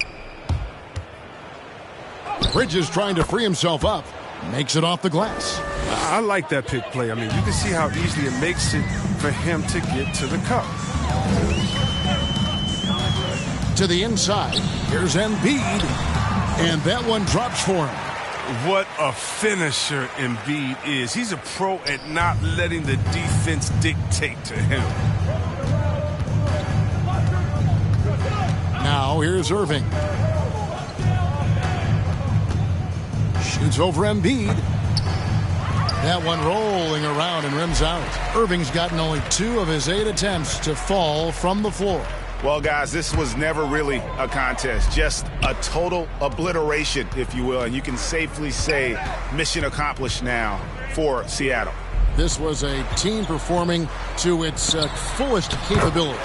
Bridges trying to free himself up. Makes it off the glass. I like that pick play. I mean, you can see how easily it makes it for him to get to the cup. To the inside. Here's Embiid. And that one drops for him. What a finisher Embiid is. He's a pro at not letting the defense dictate to him. Now here's Irving. Shoots over Embiid. That one rolling around and rims out. Irving's gotten only 2 of his 8 attempts to fall from the floor. Well, guys, this was never really a contest, just a total obliteration, if you will. And you can safely say mission accomplished now for Seattle. This was a team performing to its fullest capability.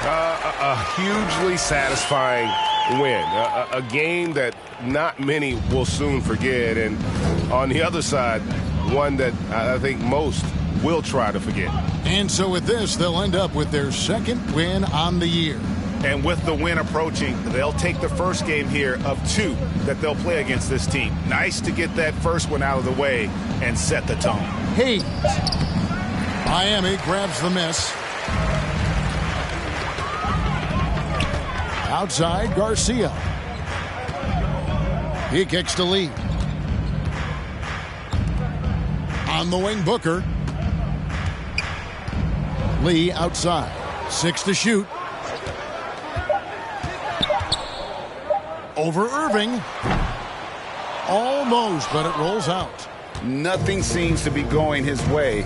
A hugely satisfying win. A game that not many will soon forget. And on the other side, one that I think most will try to forget. And so with this, they'll end up with their second win on the year. And with the win approaching, they'll take the first game here of 2 that they'll play against this team. Nice to get that first one out of the way and set the tone. Hayes. Miami grabs the miss. Outside, Garcia. He kicks to Lee. On the wing, Booker. Lee outside. 6 to shoot. Over Irving. Almost, but it rolls out. Nothing seems to be going his way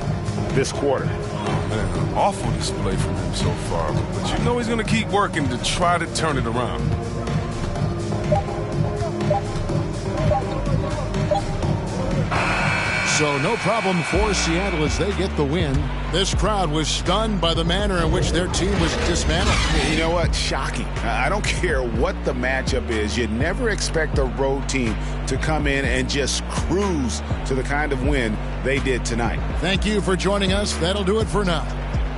this quarter. Man, an awful display from him so far. But you know he's going to keep working to try to turn it around. So no problem for Seattle as they get the win. This crowd was stunned by the manner in which their team was dismantled. You know what? Shocking. I don't care what the matchup is. You never expect a road team to come in and just cruise to the kind of win they did tonight. Thank you for joining us. That'll do it for now.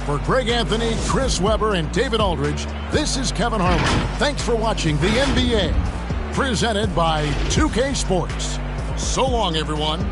For Greg Anthony, Chris Webber, and David Aldridge, this is Kevin Harlan. Thanks for watching the NBA, presented by 2K Sports. So long, everyone.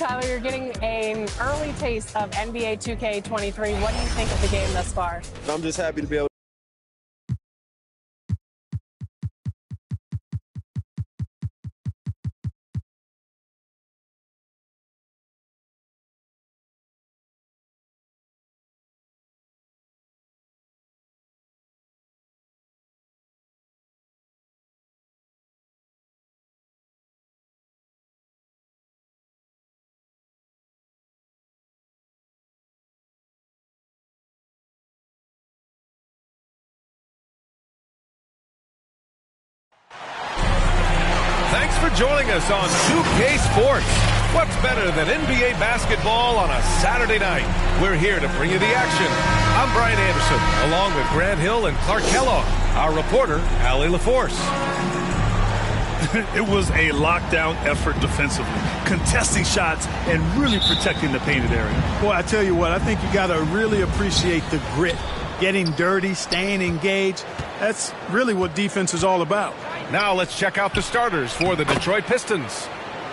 Tyler, you're getting an early taste of NBA 2K23. What do you think of the game thus far? I'm just happy to be able Thanks for joining us on 2K Sports. What's better than NBA basketball on a Saturday night? We're here to bring you the action. I'm Brian Anderson, along with Grant Hill and Clark Kellogg. Our reporter, Allie LaForce. It was a lockdown effort defensively, contesting shots and really protecting the painted area. Well, I tell you what, I think you got to really appreciate the grit, getting dirty, staying engaged. That's really what defense is all about. Now let's check out the starters for the Detroit Pistons.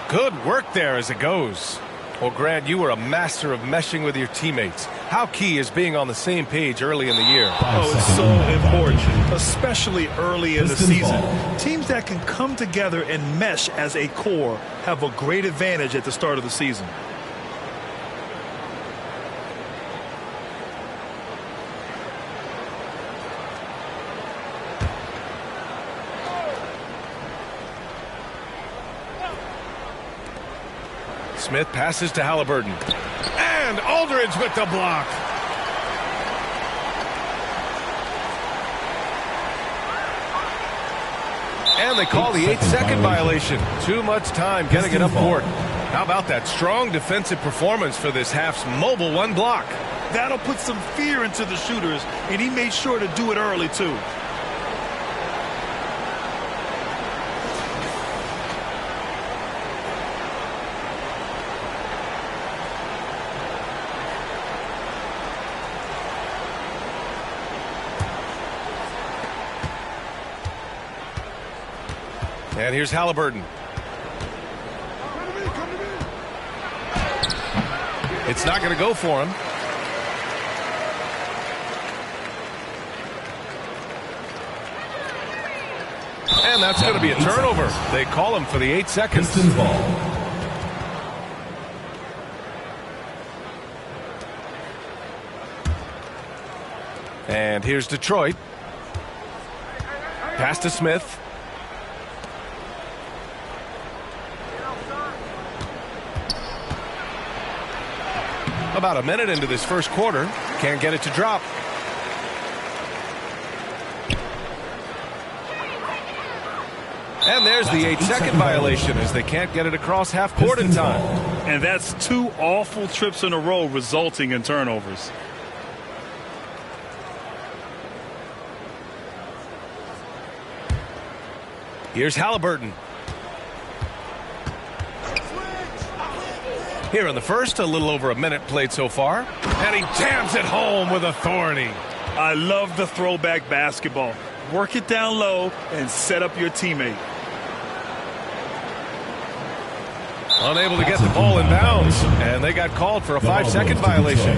Good work there as it goes. Well, Grant, you were a master of meshing with your teammates. How key is being on the same page early in the year? Oh, it's so important, especially early in the season. Teams that can come together and mesh as a core have a great advantage at the start of the season. Smith passes to Haliburton. And Aldridge with the block. And they call the 8-second violation. Too much time getting it up court. How about that strong defensive performance for this half's mobile one block? That'll put some fear into the shooters, and he made sure to do it early, too. And here's Haliburton. It's not going to go for him. And that's going to be a turnover. They call him for the 8 seconds. And here's Detroit. Pass to Smith. About a minute into this first quarter. Can't get it to drop. And there's the 8-second violation as they can't get it across half court in time. And that's 2 awful trips in a row resulting in turnovers. Here's Haliburton. Here in the first, a little over a minute played so far. And he jams it home with authority. I love the throwback basketball. Work it down low and set up your teammate. Unable to get the ball in bounds. And they got called for a 5-second violation.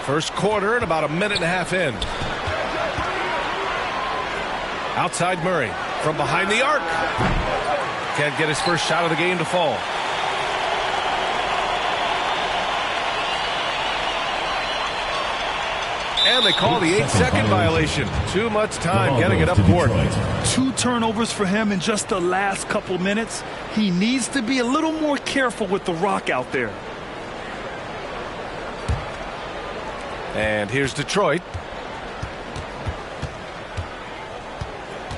First quarter and about a minute and a half in. Outside Murray from behind the arc. Can't get his first shot of the game to fall. And they call the 8-second violation. Too much time getting it up court. 2 turnovers for him in just the last couple minutes. He needs to be a little more careful with the rock out there. And here's Detroit.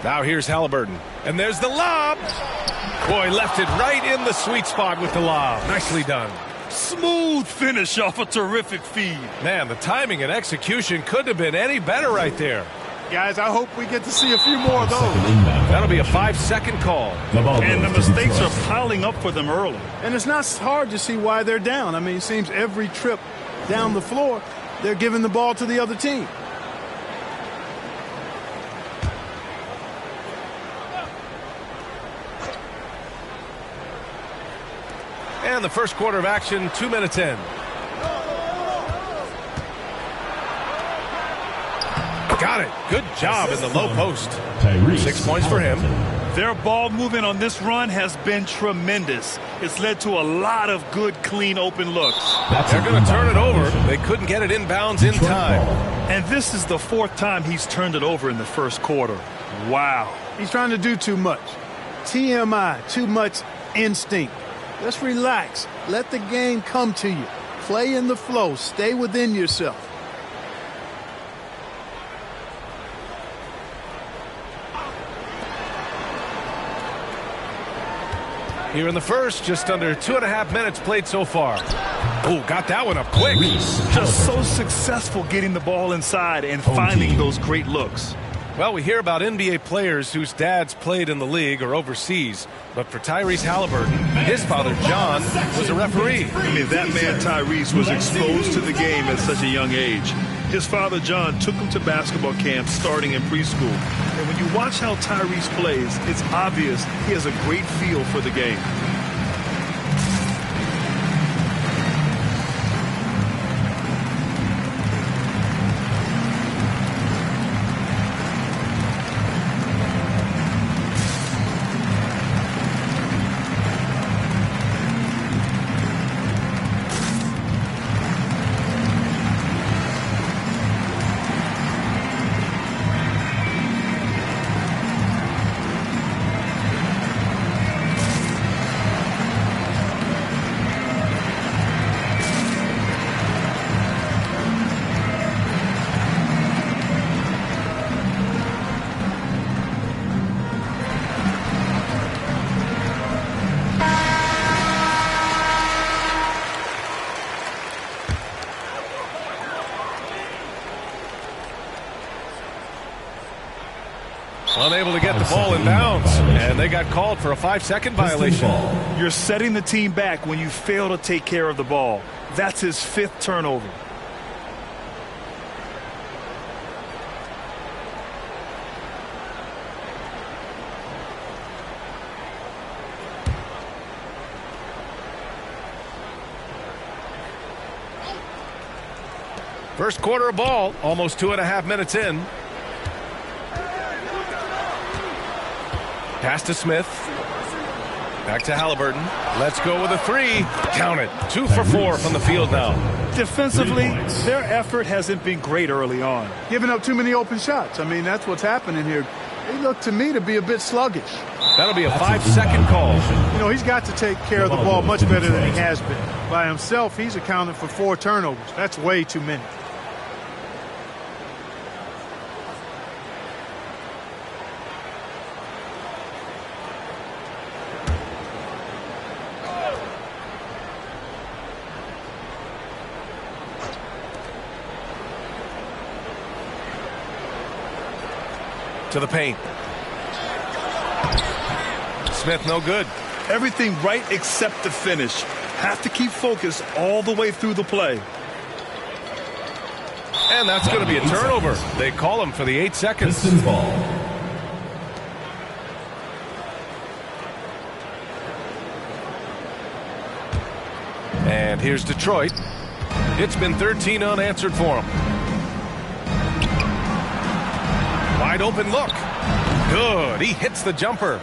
Now here's Haliburton. And there's the lob. Boy, left it right in the sweet spot with the lob. Nicely done. Smooth finish off a terrific feed. Man, the timing and execution couldn't have been any better right there. Guys, I hope we get to see a few more of those. That'll be a 5-second call. And the mistakes are piling up for them early. And it's not hard to see why they're down. I mean, it seems every trip down the floor, they're giving the ball to the other team. And the first quarter of action, 2 minutes in. Got it. Good job in the low post. 6 points for him. Their ball movement on this run has been tremendous. It's led to a lot of good, clean, open looks. They're going to turn it over. They couldn't get it inbounds in time. And this is the 4th time he's turned it over in the first quarter. Wow. He's trying to do too much. TMI, too much instinct. Just relax. Let the game come to you. Play in the flow. Stay within yourself. Here in the first, just under 2.5 minutes played so far. Oh, got that one up quick. Just so successful getting the ball inside and finding those great looks. Well, we hear about NBA players whose dads played in the league or overseas. But for Tyrese Haliburton, his father, John, was a referee. I mean, that man, Tyrese, was exposed to the game at such a young age. His father, John, took him to basketball camps starting in preschool. And when you watch how Tyrese plays, it's obvious he has a great feel for the game. Unable to get the ball in bounds, and they got called for a 5-second violation. You're setting the team back when you fail to take care of the ball. That's his 5th turnover. First quarter of ball, almost 2.5 minutes in. Pass to Smith. Back to Haliburton. Let's go with a 3. Count it. 2 for 4 from the field now. Defensively, their effort hasn't been great early on. Giving up too many open shots. I mean, that's what's happening here. They look to me to be a bit sluggish. That'll be a 5-second call. You know, he's got to take care of the ball much better than he has been. By himself, he's accounted for 4 turnovers. That's way too many. To the paint. Smith no good. Everything right except the finish. Have to keep focused all the way through the play. And that's going to be a turnover. They call him for the 8 seconds. And here's Detroit. It's been 13 unanswered for him. Wide open look. Good. He hits the jumper.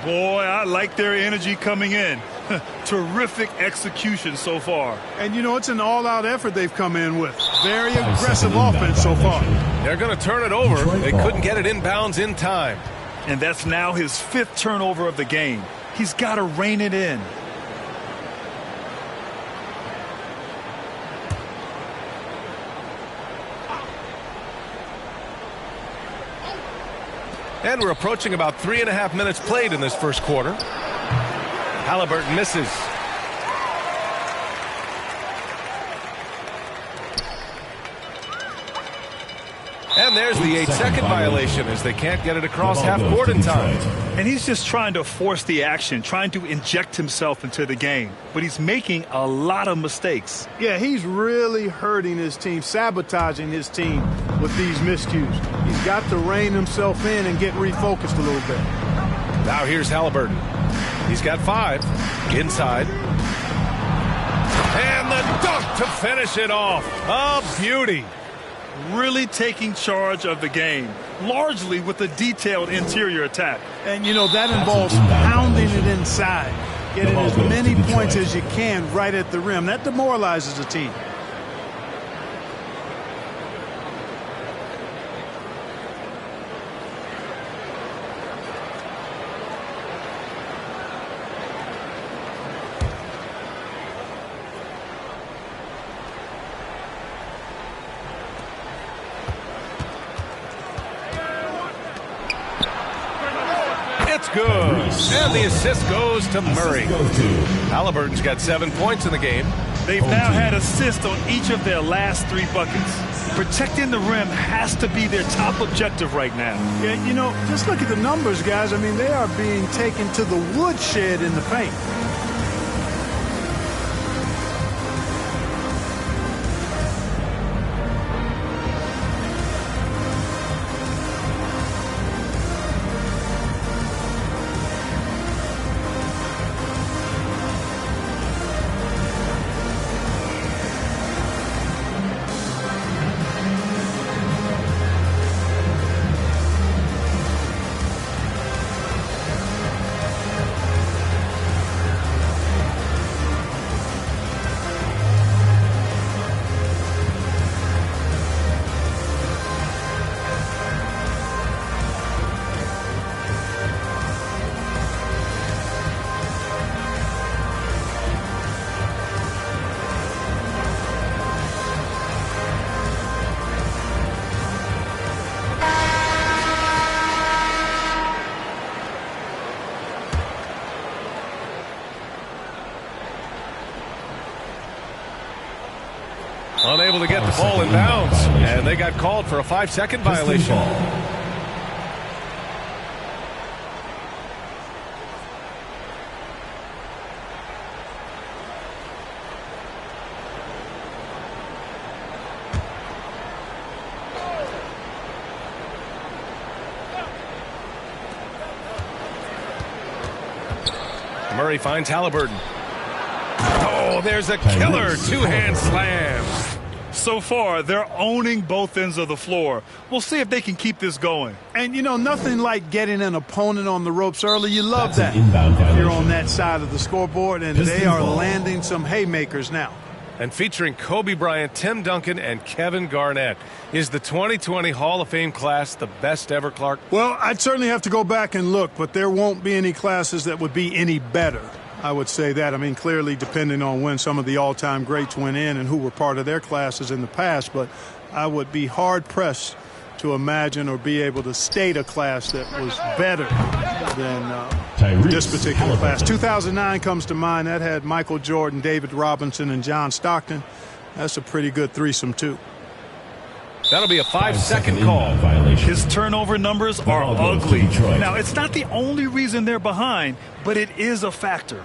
Boy, I like their energy coming in. Terrific execution so far. And, you know, it's an all-out effort they've come in with. Very aggressive offense so far. They're going to turn it over. They couldn't get it inbounds in time. And that's now his 5th turnover of the game. He's got to rein it in. And we're approaching about 3.5 minutes played in this first quarter. Haliburton misses. And there's the 8-second violation as they can't get it across half court in time. And he's just trying to force the action, trying to inject himself into the game. But he's making a lot of mistakes. Yeah, he's really hurting his team, sabotaging his team with these miscues. He's got to rein himself in and get refocused a little bit. Now here's Haliburton. He's got 5. Inside. And the dunk to finish it off. A beauty. Really taking charge of the game, largely with a detailed interior attack. And, you know, that involves pounding it inside, getting as many points as you can right at the rim. That demoralizes a team. Good. And the assist goes to Murray. Haliburton's got 7 points in the game. They've now had assists on each of their last 3 buckets. Protecting the rim has to be their top objective right now. Yeah, you know, just look at the numbers, guys. I mean, they are being taken to the woodshed in the paint. Unable to get the ball in bounds, and they got called for a 5-second violation. Murray finds Haliburton. Oh, there's a killer two-hand slam. So far, they're owning both ends of the floor. We'll see if they can keep this going. And, you know, nothing like getting an opponent on the ropes early. You love that. If you're on that side of the scoreboard, and they are landing some haymakers now. And featuring Kobe Bryant, Tim Duncan, and Kevin Garnett. Is the 2020 Hall of Fame class the best ever, Clark? Well, I'd certainly have to go back and look, but there won't be any classes that would be any better. I would say that. I mean, clearly depending on when some of the all-time greats went in and who were part of their classes in the past, but I would be hard-pressed to imagine or be able to state a class that was better than this particular class. 2009 comes to mind. That had Michael Jordan, David Robinson, and John Stockton. That's a pretty good threesome, too. That'll be a 5-second call. His turnover numbers are ugly. Now, it's not the only reason they're behind, but it is a factor.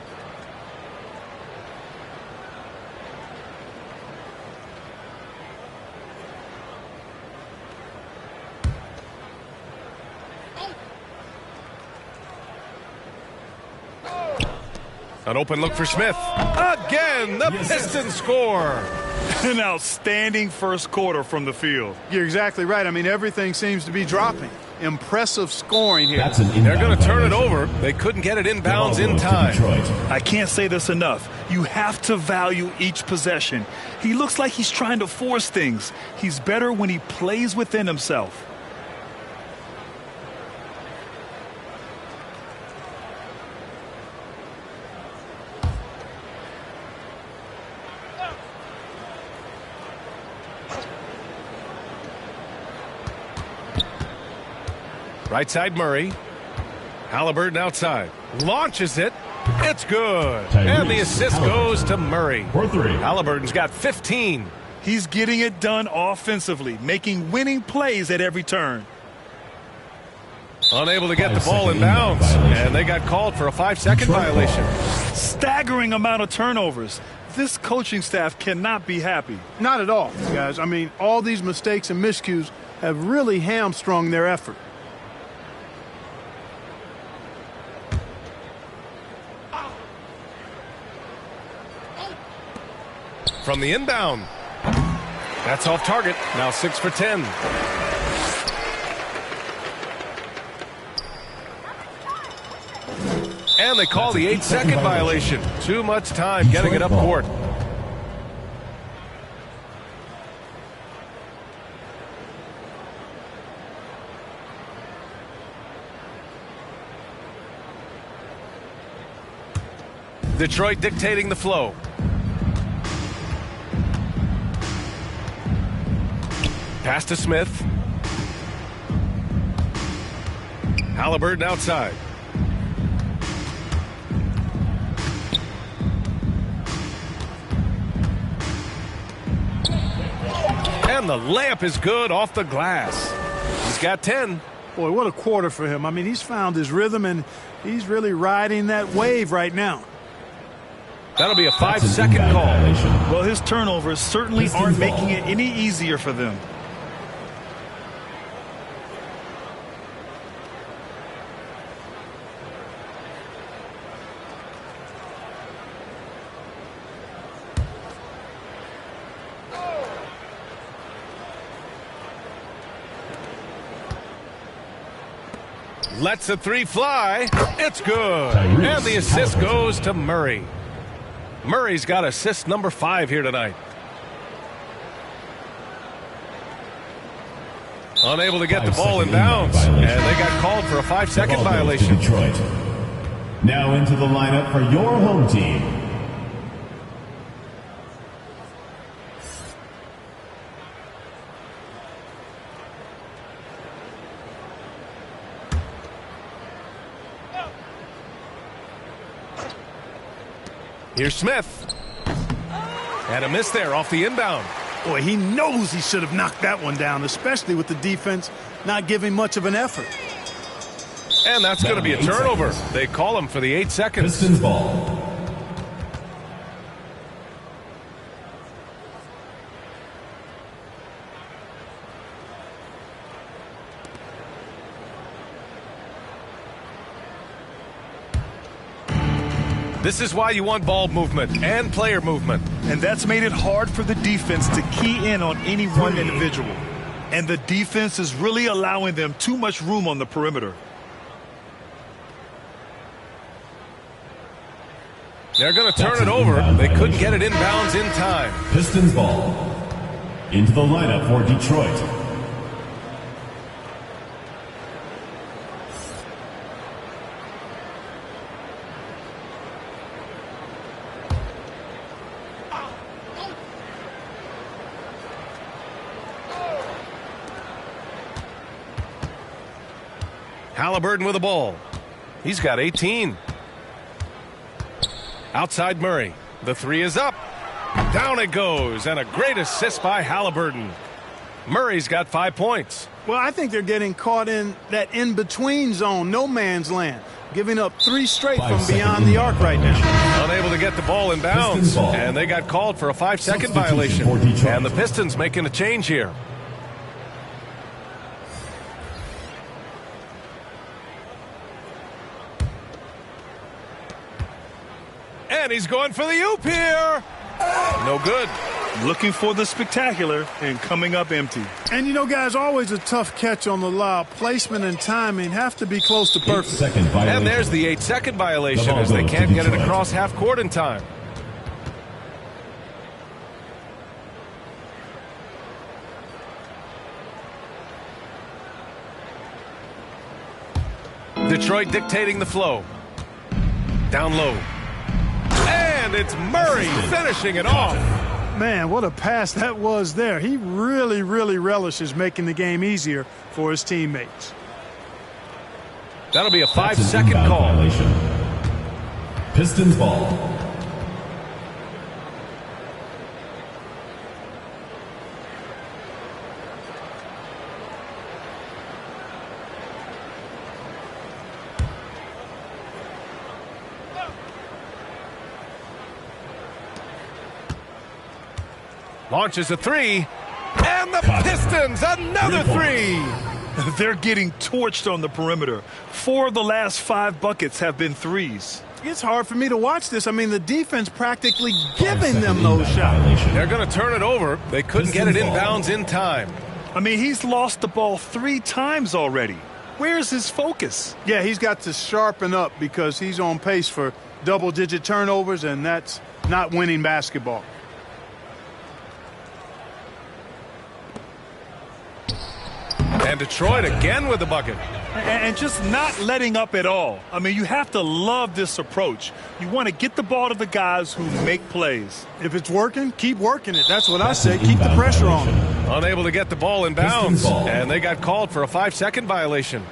An open look for Smith. Again, the Pistons score. An outstanding first quarter from the field. You're exactly right. I mean, everything seems to be dropping. Impressive scoring here. They're going to turn it over. They couldn't get it inbounds in time. I can't say this enough. You have to value each possession. He looks like he's trying to force things. He's better when he plays within himself. Right side Murray. Haliburton outside. Launches it. It's good. And the assist goes to Murray. Haliburton's got 15. He's getting it done offensively, making winning plays at every turn. Unable to get the ball in bounds, and they got called for a 5-second violation. Staggering amount of turnovers. This coaching staff cannot be happy. Not at all, guys. I mean, all these mistakes and miscues have really hamstrung their effort. From the inbound. That's off target. Now 6 for 10. And they call the 8-second violation. Too much time getting it up court. Detroit dictating the flow. Pass to Smith. Haliburton outside. And the layup is good off the glass. He's got 10. Boy, what a quarter for him. I mean, he's found his rhythm, and he's really riding that wave right now. That'll be a 5-second call. Well, his turnovers certainly aren't making it any easier for them. Lets the three fly. It's good. And the assist goes to Murray. Murray's got assist number 5 here tonight. Unable to get the ball in bounds. And they got called for a 5-second violation. Detroit. Now into the lineup for your home team. Here's Smith. And a miss there off the inbound. Boy, he knows he should have knocked that one down, especially with the defense not giving much of an effort. And that's going to be a turnover. They call him for the 8 seconds. Pistons ball. This is why you want ball movement and player movement. And that's made it hard for the defense to key in on any one individual. And the defense is really allowing them too much room on the perimeter. They're going to turn it over. They couldn't get it inbounds in time. Pistons ball. Into the lineup for Detroit. Haliburton with the ball. He's got 18. Outside Murray. The three is up. Down it goes. And a great assist by Haliburton. Murray's got 5 points. Well, I think they're getting caught in that in-between zone, no man's land, giving up 3 straight from beyond the arc right now. Unable to get the ball in bounds. And they got called for a 5-second violation. And the Pistons making a change here. And he's going for the oop here. No good. Looking for the spectacular and coming up empty. And you know, guys, always a tough catch on the lob. Placement and timing have to be close to perfect. And there's the 8-second violation as they can't get it across half court in time. Detroit dictating the flow. Down low. And it's Murray finishing it off. Man, what a pass that was there. He really, really relishes making the game easier for his teammates. That'll be a 5-second call. Pistons ball. Launches a three. And the Pistons, another three. They're getting torched on the perimeter. 4 of the last 5 buckets have been threes. It's hard for me to watch this. I mean, the defense practically giving them those shots. They're going to turn it over. They couldn't get it inbounds in time. I mean, he's lost the ball 3 times already. Where's his focus? Yeah, he's got to sharpen up because he's on pace for double-digit turnovers, and that's not winning basketball. And Detroit again with the bucket. And just not letting up at all. I mean, you have to love this approach. You want to get the ball to the guys who make plays. If it's working, keep working it. That's what I say. Keep the pressure on them. Unable to get the ball in bounds. And they got called for a 5-second violation.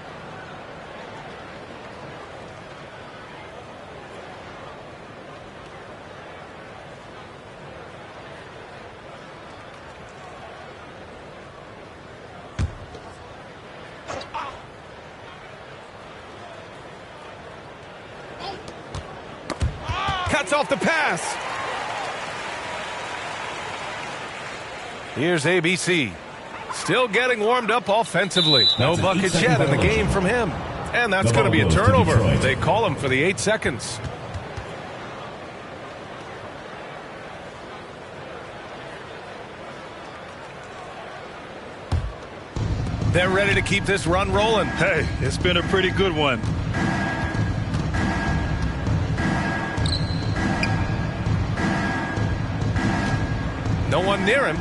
Cuts off the pass. Here's ABC. Still getting warmed up offensively. No buckets yet in the game from him. And that's going to be a turnover. They call him for the 8 seconds. They're ready to keep this run rolling. Hey, it's been a pretty good one. No one near him.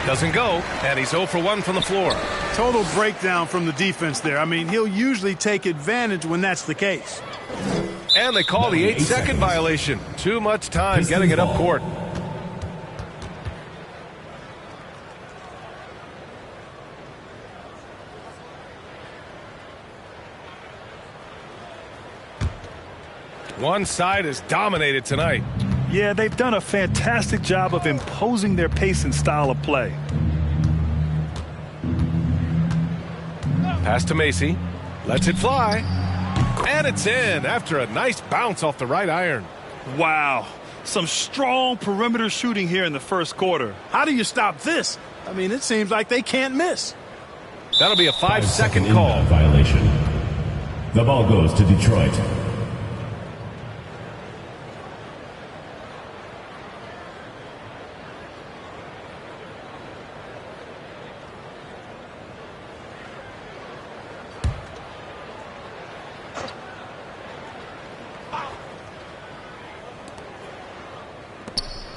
Doesn't go, and he's 0 for 1 from the floor. Total breakdown from the defense there. I mean, he'll usually take advantage when that's the case. And they call the 8-second violation. Too much time getting it up court. One side is dominated tonight. Yeah, they've done a fantastic job of imposing their pace and style of play. Pass to Macy. Lets it fly. And it's in after a nice bounce off the right iron. Wow. Some strong perimeter shooting here in the first quarter. How do you stop this? I mean, it seems like they can't miss. That'll be a 5-second call. Violation. The ball goes to Detroit.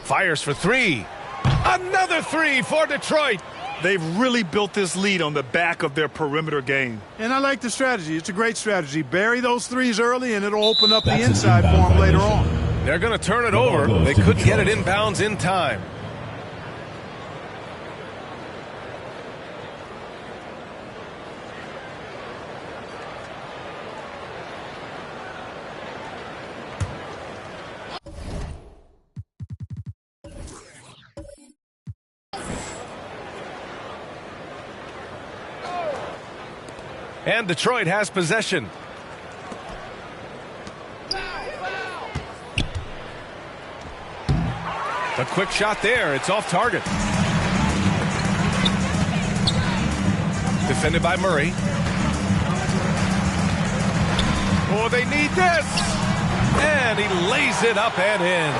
Fires for 3. Another 3 for Detroit. They've really built this lead on the back of their perimeter game. And I like the strategy. It's a great strategy. Bury those threes early, and it'll open up the inside for them later on. They're going to turn it over. They couldn't get it inbounds in time. And Detroit has possession. A quick shot there. It's off target. Defended by Murray. Oh, they need this. And he lays it up and in.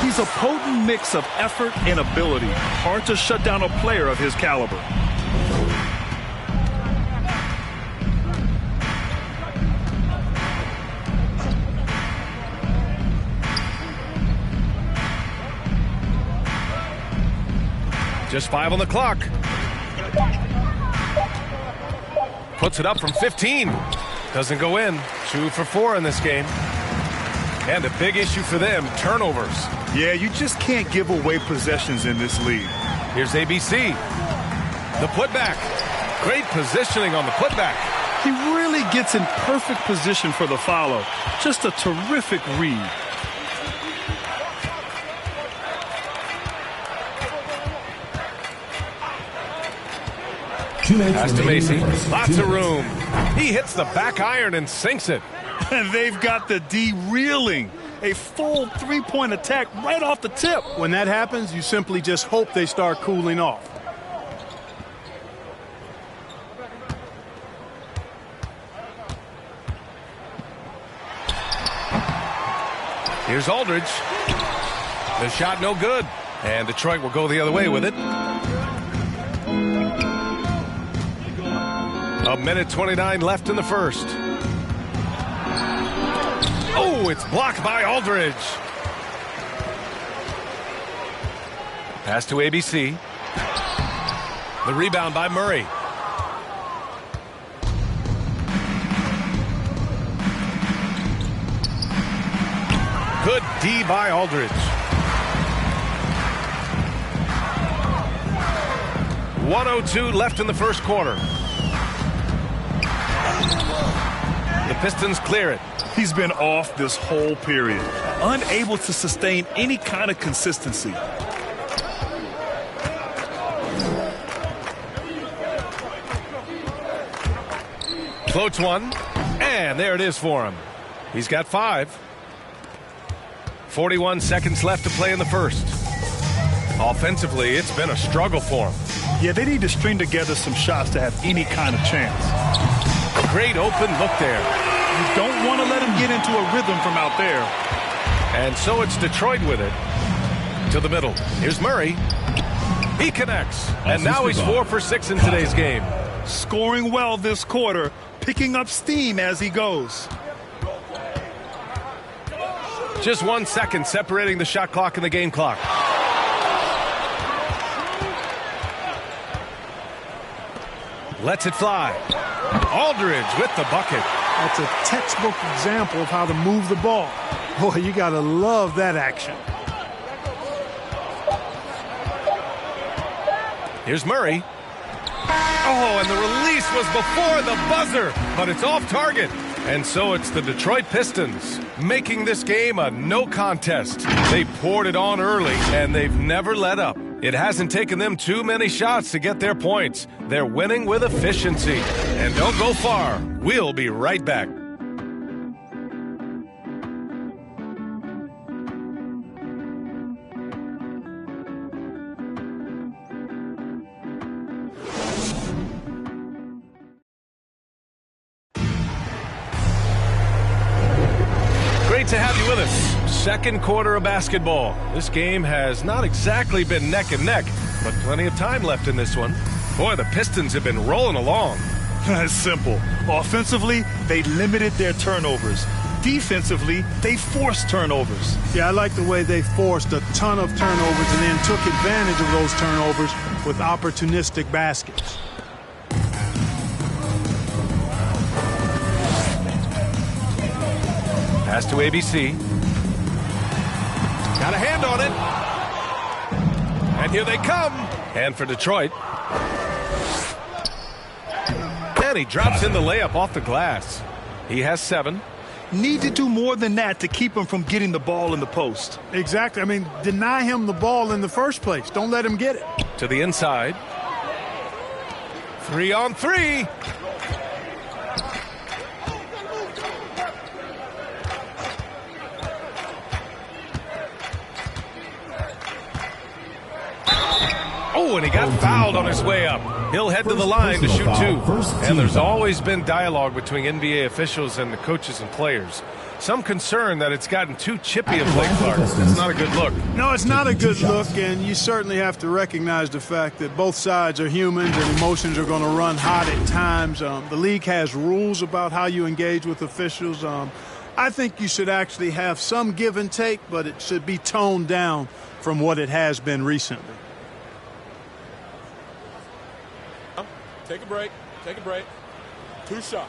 He's a potent mix of effort and ability. Hard to shut down a player of his caliber. Just 5 on the clock. Puts it up from 15. Doesn't go in. 2 for 4 in this game. And a big issue for them, turnovers. Yeah, you just can't give away possessions in this league. Here's ABC. The putback. Great positioning on the putback. He really gets in perfect position for the follow. Just a terrific read. Pass to Macy. Lots of room. He hits the back iron and sinks it. And they've got the D reeling. A full three-point attack right off the tip. When that happens, you simply just hope they start cooling off. Here's Aldridge. The shot no good. And Detroit will go the other way with it. A minute 29 left in the first. Oh, it's blocked by Aldridge. Pass to ABC. The rebound by Murray. Good D by Aldridge. 1:02 left in the first quarter. The Pistons clear it. He's been off this whole period, unable to sustain any kind of consistency. Floats one, and there it is for him. He's got 5. 41 seconds left to play in the first. Offensively, it's been a struggle for him. Yeah, they need to string together some shots to have any kind of chance. A great open look there. You don't want to let him get into a rhythm from out there. And so it's Detroit with it. To the middle. Here's Murray. He connects. And now he's 4 for 6 in today's game. Scoring well this quarter, picking up steam as he goes. Just 1 second separating the shot clock and the game clock. Lets it fly. Aldridge with the bucket. That's a textbook example of how to move the ball. Boy, you got to love that action. Here's Murray. Oh, and the release was before the buzzer, but it's off target. And so it's the Detroit Pistons making this game a no contest. They poured it on early, and they've never let up. It hasn't taken them too many shots to get their points. They're winning with efficiency. And don't go far. We'll be right back. To have you with us. Second quarter of basketball. This game has not exactly been neck and neck, but plenty of time left in this one. Boy, the Pistons have been rolling along. It's simple. Offensively, they limited their turnovers. Defensively, they forced turnovers. Yeah, I like the way they forced a ton of turnovers and then took advantage of those turnovers with opportunistic baskets. Pass to ABC. Got a hand on it. And here they come. And for Detroit. And he drops in the layup off the glass. He has 7. Need to do more than that to keep him from getting the ball in the post. Exactly. I mean, deny him the ball in the first place. Don't let him get it. To the inside. 3 on 3. Oh, and he got fouled on his way up. He'll head to the line to shoot 2. And there's always been dialogue between NBA officials and the coaches and players. Some concern that it's gotten too chippy of late, Clark. It's not a good look. No, it's not a good look, and you certainly have to recognize the fact that both sides are humans and emotions are going to run hot at times. The league has rules about how you engage with officials. I think you should actually have some give and take, but it should be toned down from what it has been recently. Take a break. Take a break. 2 shots.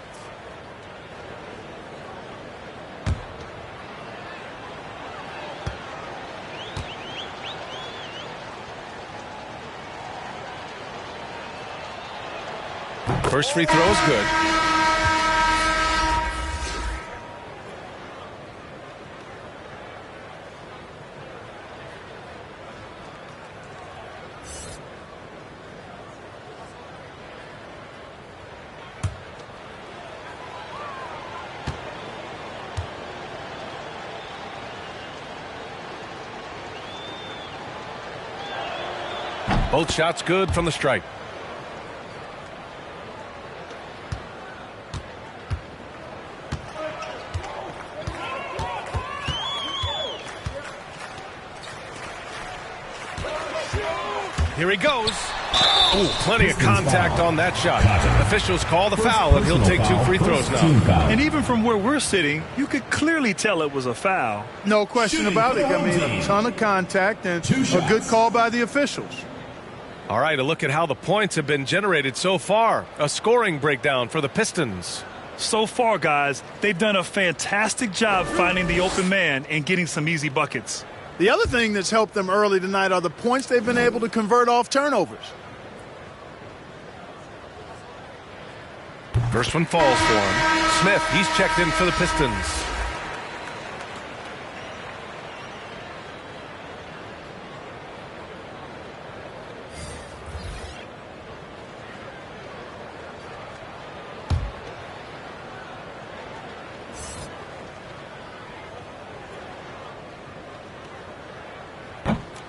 First free throw is good. Both shots good from the stripe. Here he goes. Ooh, plenty of contact on that shot. Officials call the foul, and he'll take 2 free throws now. And even from where we're sitting, you could clearly tell it was a foul. No question about it. I mean, a ton of contact and a good call by the officials. All right, a look at how the points have been generated so far. A scoring breakdown for the Pistons. So far, guys, they've done a fantastic job finding the open man and getting some easy buckets. The other thing that's helped them early tonight are the points they've been able to convert off turnovers. First one falls for him. Smith, he's checked in for the Pistons.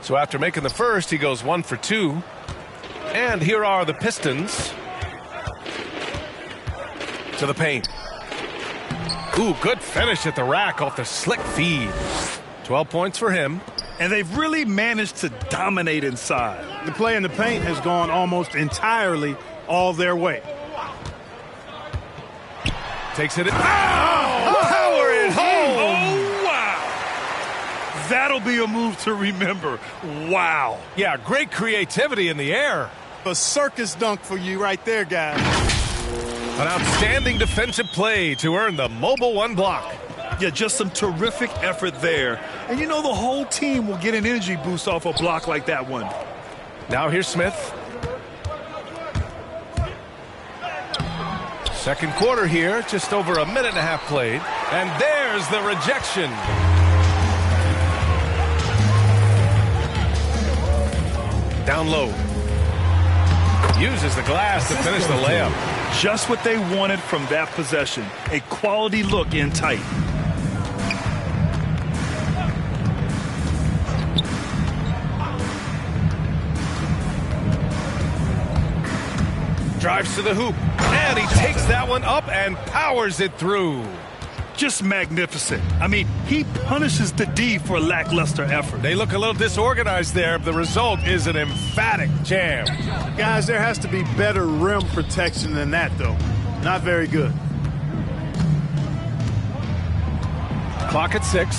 So after making the first, he goes 1 for 2. And here are the Pistons. To the paint. Ooh, good finish at the rack off the slick feed. 12 points for him. And they've really managed to dominate inside. The play in the paint has gone almost entirely all their way. Takes it. Power it home. Oh, wow. That'll be a move to remember. Wow. Yeah, great creativity in the air. A circus dunk for you right there, guys. An outstanding defensive play to earn the mobile 1 block. Yeah, just some terrific effort there. And you know the whole team will get an energy boost off a block like that one. Now here's Smith. Second quarter here, just over a minute and a half played. And there's the rejection. Down low. Uses the glass to finish the layup. Just what they wanted from that possession. A quality look in tight. Drives to the hoop. And he takes that one up and powers it through. Just magnificent. I mean, he punishes the D for lackluster effort. They look a little disorganized there. The result is an emphatic jam. Guys, there has to be better rim protection than that, though. Not very good. Clock at 6.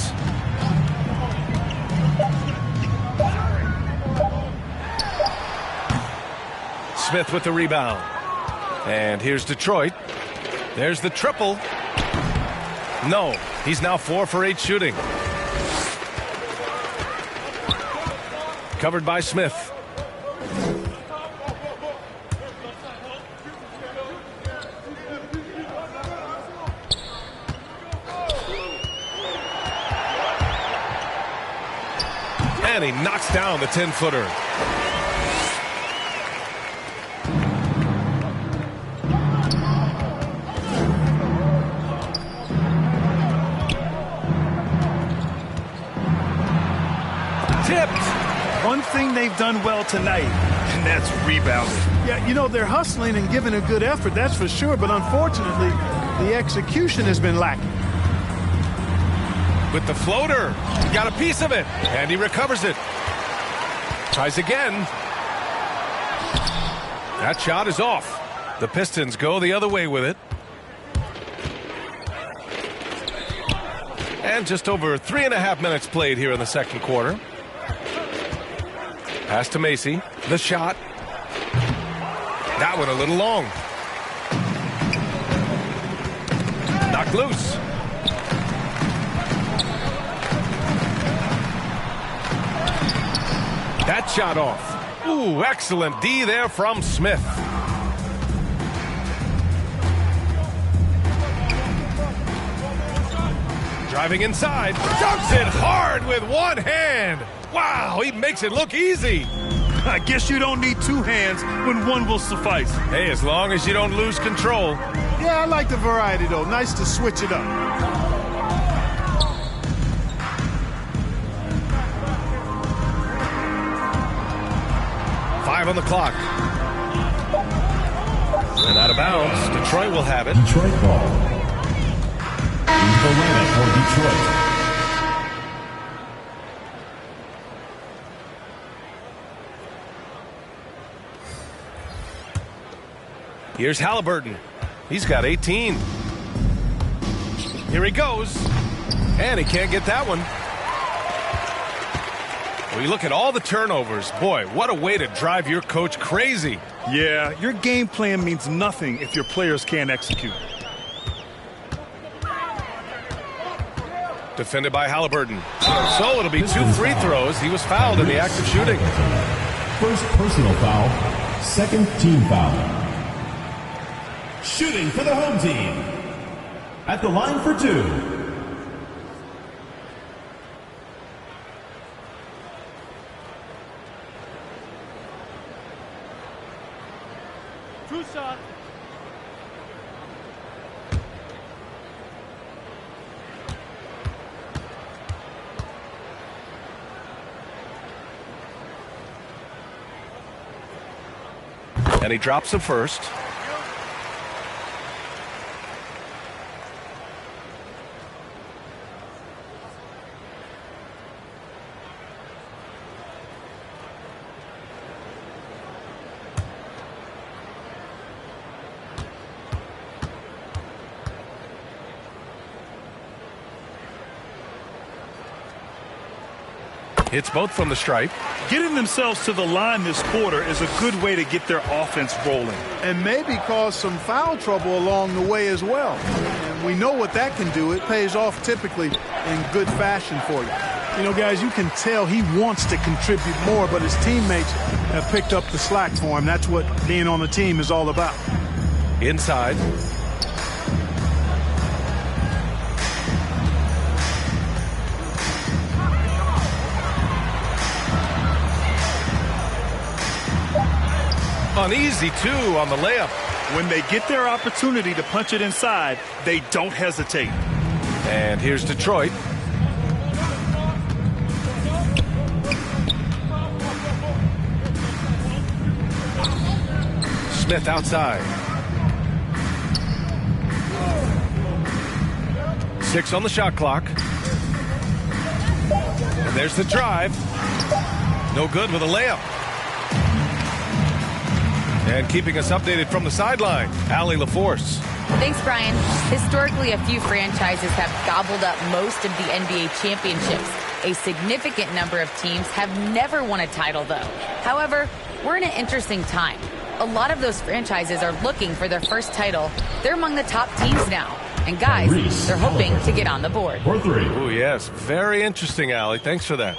Smith with the rebound. And here's Detroit. There's the triple. No, he's now 4 for 8 shooting. Covered by Smith. And he knocks down the 10-footer. One thing they've done well tonight, and that's rebounding. Yeah, you know, they're hustling and giving a good effort, that's for sure, but unfortunately, the execution has been lacking. With the floater, he got a piece of it, and he recovers it. Tries again. That shot is off. The Pistons go the other way with it. And just over 3.5 minutes played here in the second quarter. Pass to Macy. The shot. That one a little long. Knocked loose. That shot off. Ooh, excellent D there from Smith. Driving inside. Dunks it hard with one hand. Wow, he makes it look easy. I guess you don't need two hands when one will suffice. Hey, as long as you don't lose control. Yeah, I like the variety, though. Nice to switch it up. on the clock. And out of bounds, Detroit will have it. Detroit ball. Into the line for Detroit. Here's Haliburton. He's got 18. Here he goes. And he can't get that one. We look at all the turnovers. Boy, what a way to drive your coach crazy. Yeah, your game plan means nothing if your players can't execute. Defended by Haliburton. So it'll be 2 free throws. He was fouled in the act of shooting. First personal foul, second team foul. Shooting for the home team. At the line for 2. Two shot. And he drops the first. Hits both from the stripe. Getting themselves to the line this quarter is a good way to get their offense rolling. And maybe cause some foul trouble along the way as well. And we know what that can do. It pays off typically in good fashion for you. You know, guys, you can tell he wants to contribute more, but his teammates have picked up the slack for him. That's what being on the team is all about. Inside. Uneasy, too, on the layup. When they get their opportunity to punch it inside, they don't hesitate. And here's Detroit. Smith outside. 6 on the shot clock. And there's the drive. No good with a layup. And keeping us updated from the sideline, Allie LaForce. Thanks, Brian. Historically, a few franchises have gobbled up most of the NBA championships. A significant number of teams have never won a title, though. However, we're in an interesting time. A lot of those franchises are looking for their first title. They're among the top teams now. And guys, they're hoping to get on the board. Oh, yes. Very interesting, Allie. Thanks for that.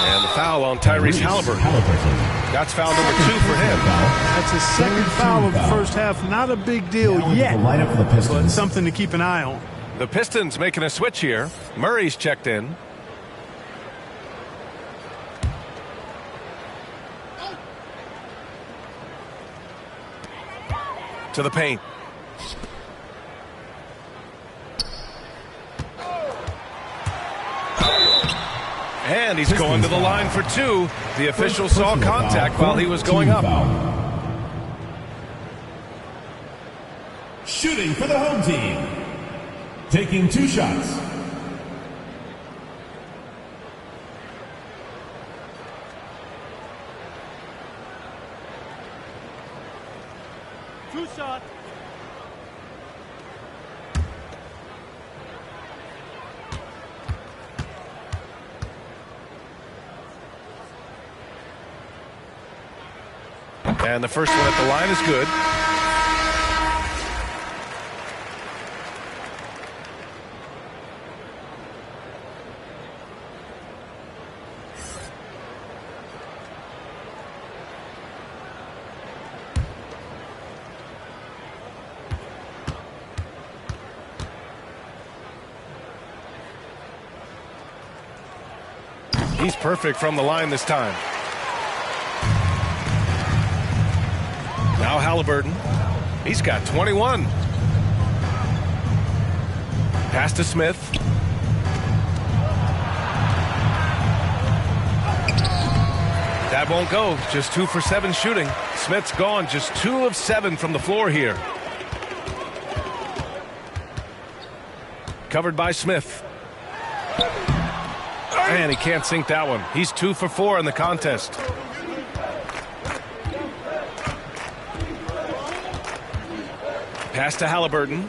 And the foul on Tyrese Haliburton. That's foul number 2 for him. That's his second foul of the first half. Not a big deal yet, but something to keep an eye on. The Pistons making a switch here. Murray's checked in. To the paint. And he's going to the line for 2. The official saw contact while he was going up. Shooting for the home team. Taking 2 shots. Two shot. And the first one at the line is good. He's perfect from the line this time. Now Haliburton. He's got 21. Pass to Smith. That won't go. Just 2 for 7 shooting. Smith's gone. Just 2 of 7 from the floor here. Covered by Smith. And he can't sink that one. He's 2 for 4 in the contest. Pass to Haliburton.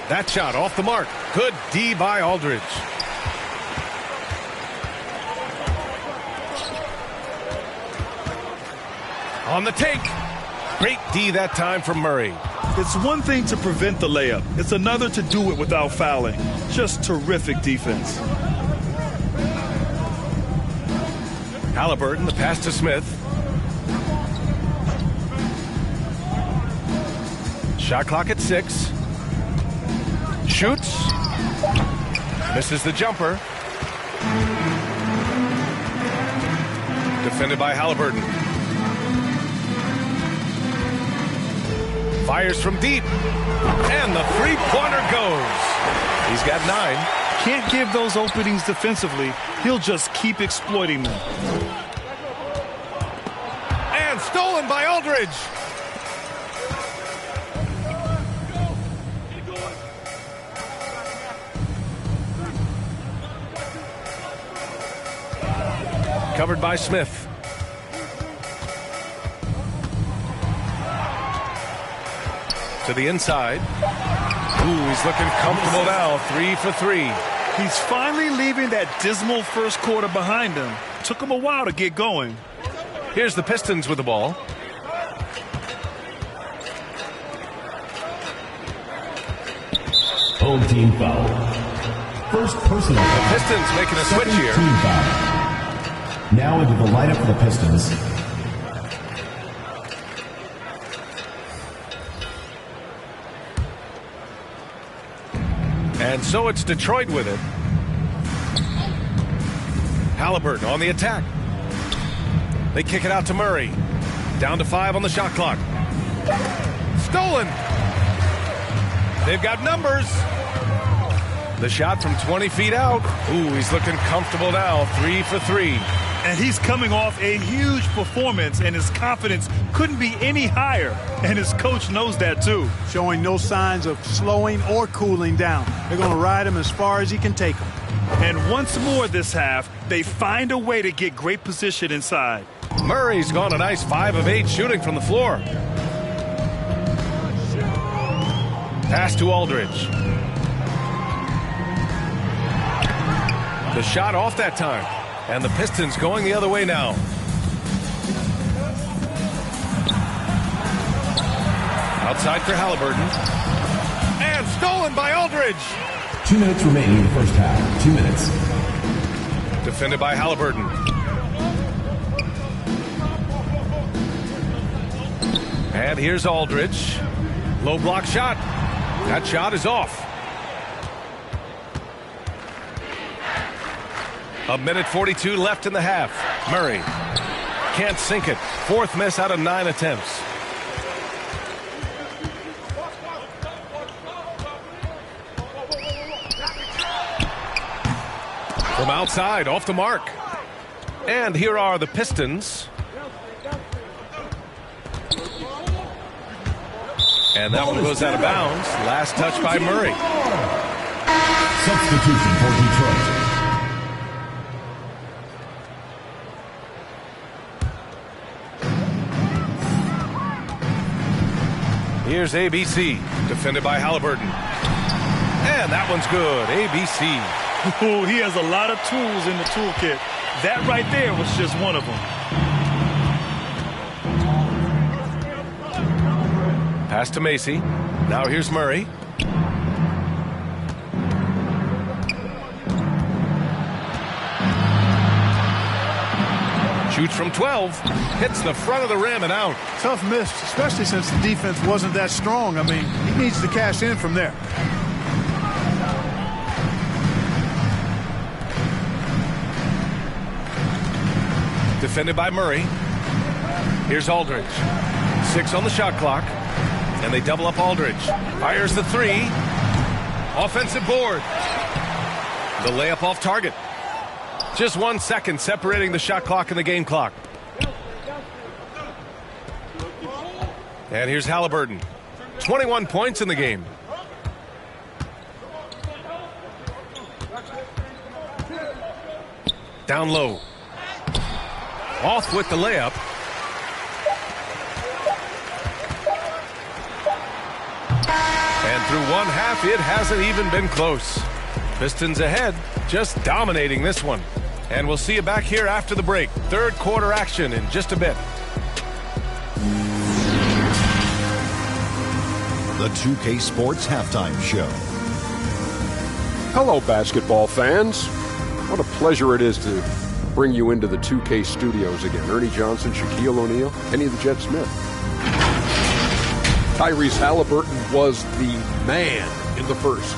That shot off the mark. Good D by Aldridge. On the take. Great D that time from Murray. It's one thing to prevent the layup. It's another to do it without fouling. Just terrific defense. Haliburton, the pass to Smith. Shot clock at 6. Shoots. Misses the jumper. Defended by Haliburton. Fires from deep. And the three-pointer goes. He's got 9. Can't give those openings defensively. He'll just keep exploiting them. And stolen by Aldridge. Covered by Smith. To the inside. Ooh, he's looking comfortable now. 3 for 3. He's finally leaving that dismal first quarter behind him. Took him a while to get going. Here's the Pistons with the ball. Home team foul. First personal foul. The Pistons making a switch here. Team foul. Now into the lineup for the Pistons. And so it's Detroit with it. Haliburton on the attack. They kick it out to Murray. Down to 5 on the shot clock. Stolen. They've got numbers. The shot from 20 feet out. Ooh, he's looking comfortable now. 3 for 3. And he's coming off a huge performance, and his confidence couldn't be any higher. And his coach knows that, too. Showing no signs of slowing or cooling down. They're going to ride him as far as he can take him. And once more this half, they find a way to get great position inside. Murray's gone a nice 5 of 8 shooting from the floor. Pass to Aldridge. The shot off that time. And the Pistons going the other way now. Outside for Haliburton. And stolen by Aldridge. 2 minutes remaining in the first half. 2 minutes. Defended by Haliburton. And here's Aldridge. Low block shot. That shot is off. A minute 42 left in the half. Murray can't sink it. 4th miss out of 9 attempts. From outside, off the mark. And here are the Pistons. And that one goes out of bounds. Last touch by Murray. Substitution for Detroit. Here's ABC, defended by Haliburton. And that one's good. ABC. Ooh, he has a lot of tools in the toolkit. That right there was just one of them. Pass to Macy. Now here's Murray. Shoots from 12. Hits the front of the rim and out. Tough miss, especially since the defense wasn't that strong. I mean, he needs to cash in from there. Defended by Murray. Here's Aldridge. 6 on the shot clock. And they double up Aldridge. Fires the 3. Offensive board. The layup off target. Just 1 second separating the shot clock and the game clock. And here's Haliburton. 21 points in the game. Down low. Off with the layup. And through 1/2, it hasn't even been close. Pistons ahead, just dominating this one. And we'll see you back here after the break. Third quarter action in just a bit. The 2K Sports Halftime Show. Hello, basketball fans. What a pleasure it is to bring you into the 2K studios again. Ernie Johnson, Shaquille O'Neal, Kenny the Jet Smith. Tyrese Haliburton was the man in the first.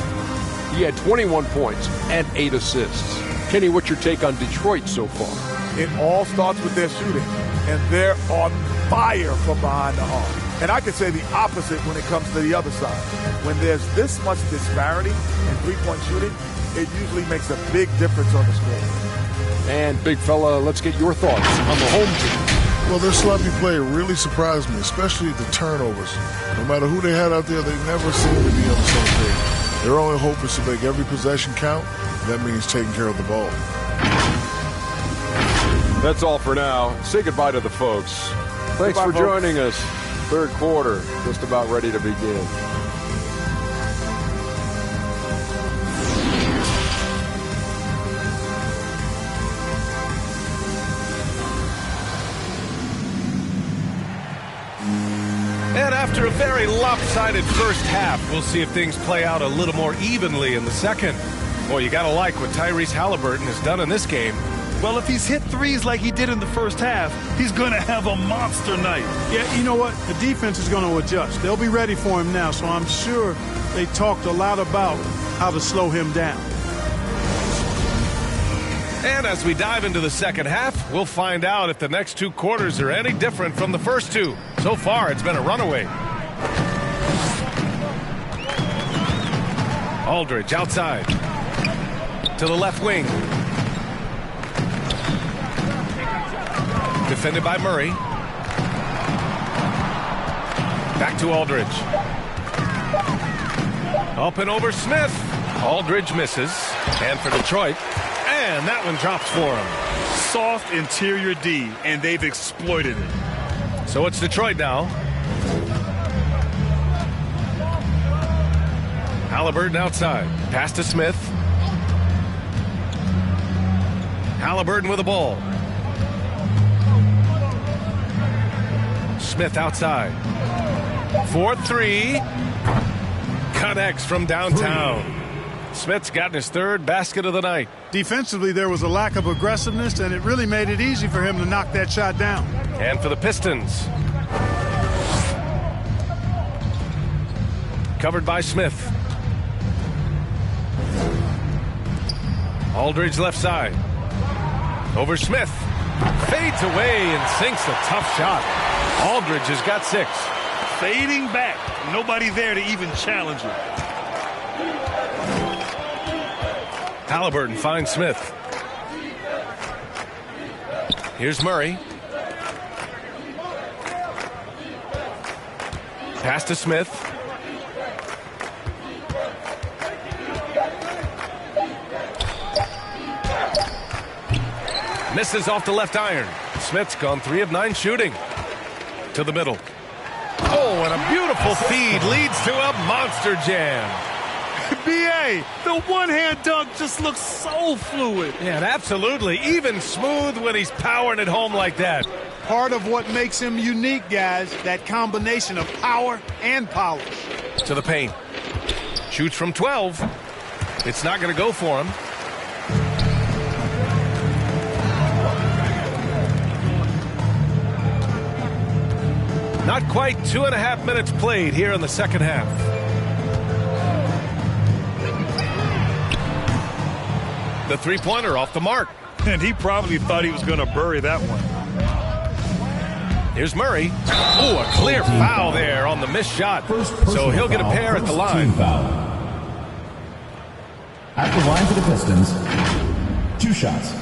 He had 21 points and 8 assists. Kenny, what's your take on Detroit so far? It all starts with their shooting, and they're on fire from behind the arc. And I could say the opposite when it comes to the other side. When there's this much disparity in three-point shooting, it usually makes a big difference on the score. And, big fella, let's get your thoughts on the home team. Well, their sloppy play really surprised me, especially the turnovers. No matter who they had out there, they never seem to be on the same page. Their only hope is to make every possession count. That means taking care of the ball. That's all for now. Say goodbye to the folks. Thanks for joining us. Third quarter, just about ready to begin. And after a very lopsided first half, we'll see if things play out a little more evenly in the second. Boy, you gotta like what Tyrese Haliburton has done in this game. Well, if he's hit threes like he did in the first half, he's going to have a monster night. Yeah, you know what? The defense is going to adjust. They'll be ready for him now, so I'm sure they talked a lot about how to slow him down. And as we dive into the second half, we'll find out if the next 2 quarters are any different from the first 2. So far, it's been a runaway. Aldridge outside. To the left wing. Defended by Murray. Back to Aldridge. Up and over Smith. Aldridge misses. And for Detroit. And that one drops for him. Soft interior D, and they've exploited it. So it's Detroit now. Haliburton outside. Pass to Smith. Haliburton with the ball. Smith outside. 4-3. Connects from downtown. Smith's gotten his 3rd basket of the night. Defensively, there was a lack of aggressiveness, and it really made it easy for him to knock that shot down. And for the Pistons. Covered by Smith. Aldridge left side. Over Smith. Fades away and sinks a tough shot. Aldridge has got 6. Fading back. Nobody there to even challenge it. Haliburton finds Smith. Here's Murray. Pass to Smith. Misses off the left iron. Smith's gone 3 of 9 shooting. To the middle. Oh, and a beautiful feed leads to a monster jam. B.A., the one-hand dunk just looks so fluid. Yeah, absolutely. Even smooth when he's powering it home like that. Part of what makes him unique, guys, that combination of power and polish. To the paint. Shoots from 12. It's not going to go for him. Not quite 2.5 minutes played here in the second half. The three-pointer off the mark. And he probably thought he was going to bury that one. Here's Murray. Oh, a clear foul there on the missed shot. So he'll get a pair at the line. At the line for the Pistons, 2 shots.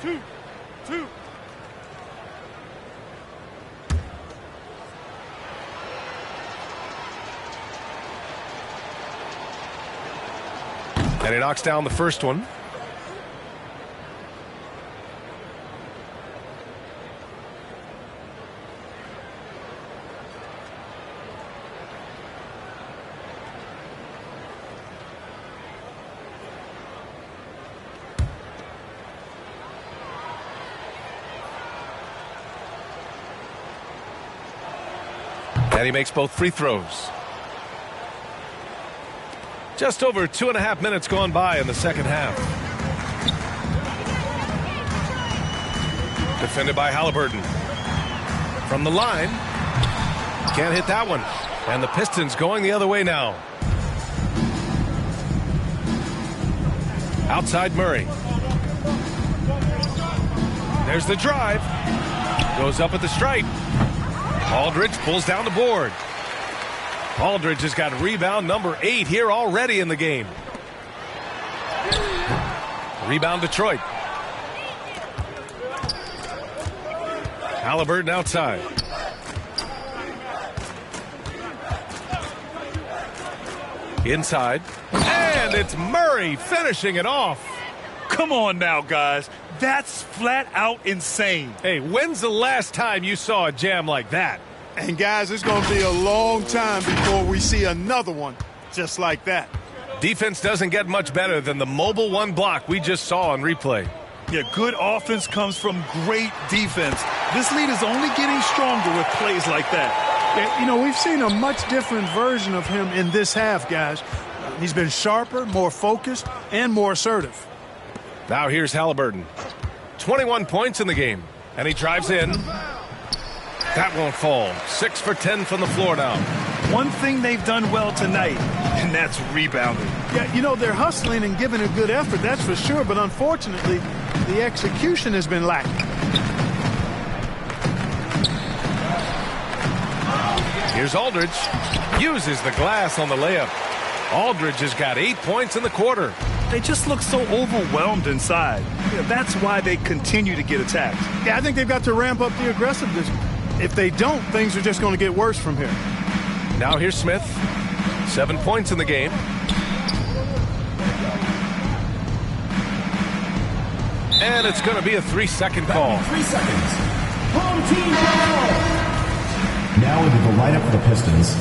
Two. And he knocks down the first one. And he makes both free throws. Just over 2.5 minutes gone by in the second half. Defended by Haliburton. From the line. Can't hit that one. And the Pistons going the other way now. Outside Murray. There's the drive. Goes up at the stripe. Aldridge pulls down the board. Aldridge has got rebound number 8 here already in the game. Rebound Detroit. Haliburton outside. Inside. And it's Murray finishing it off. Come on now, guys. That's flat out insane. Hey, when's the last time you saw a jam like that? And guys, it's going to be a long time before we see another one just like that. Defense doesn't get much better than the mobile 1 block we just saw on replay. Yeah, good offense comes from great defense. This lead is only getting stronger with plays like that. Yeah, you know, we've seen a much different version of him in this half, guys. He's been sharper, more focused, and more assertive. Now here's Haliburton. 21 points in the game. And he drives in. That won't fall. 6 for 10 from the floor now. One thing they've done well tonight, and that's rebounding. Yeah, you know, they're hustling and giving a good effort, that's for sure. But unfortunately, the execution has been lacking. Here's Aldridge. Uses the glass on the layup. Aldridge has got 8 points in the quarter. They just look so overwhelmed inside. Yeah, that's why they continue to get attacked. Yeah, I think they've got to ramp up the aggressiveness. If they don't, things are just going to get worse from here. Now here's Smith. 7 points in the game. And it's going to be a 3-second call. 3 seconds. Home team ball. Now into the lineup for the Pistons.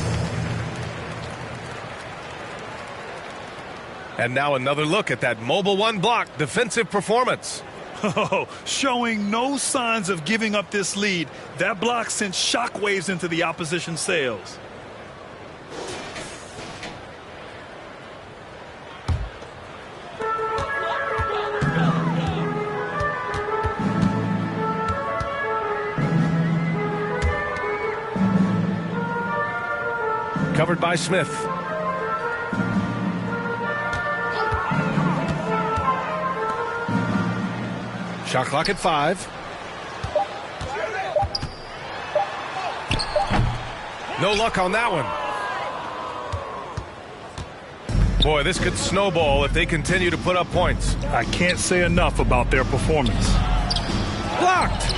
And now another look at that mobile 1 block defensive performance. Oh, showing no signs of giving up this lead. That block sent shockwaves into the opposition sails. Covered by Smith. Shot clock at 5. No luck on that one. Boy, this could snowball if they continue to put up points. I can't say enough about their performance. Blocked.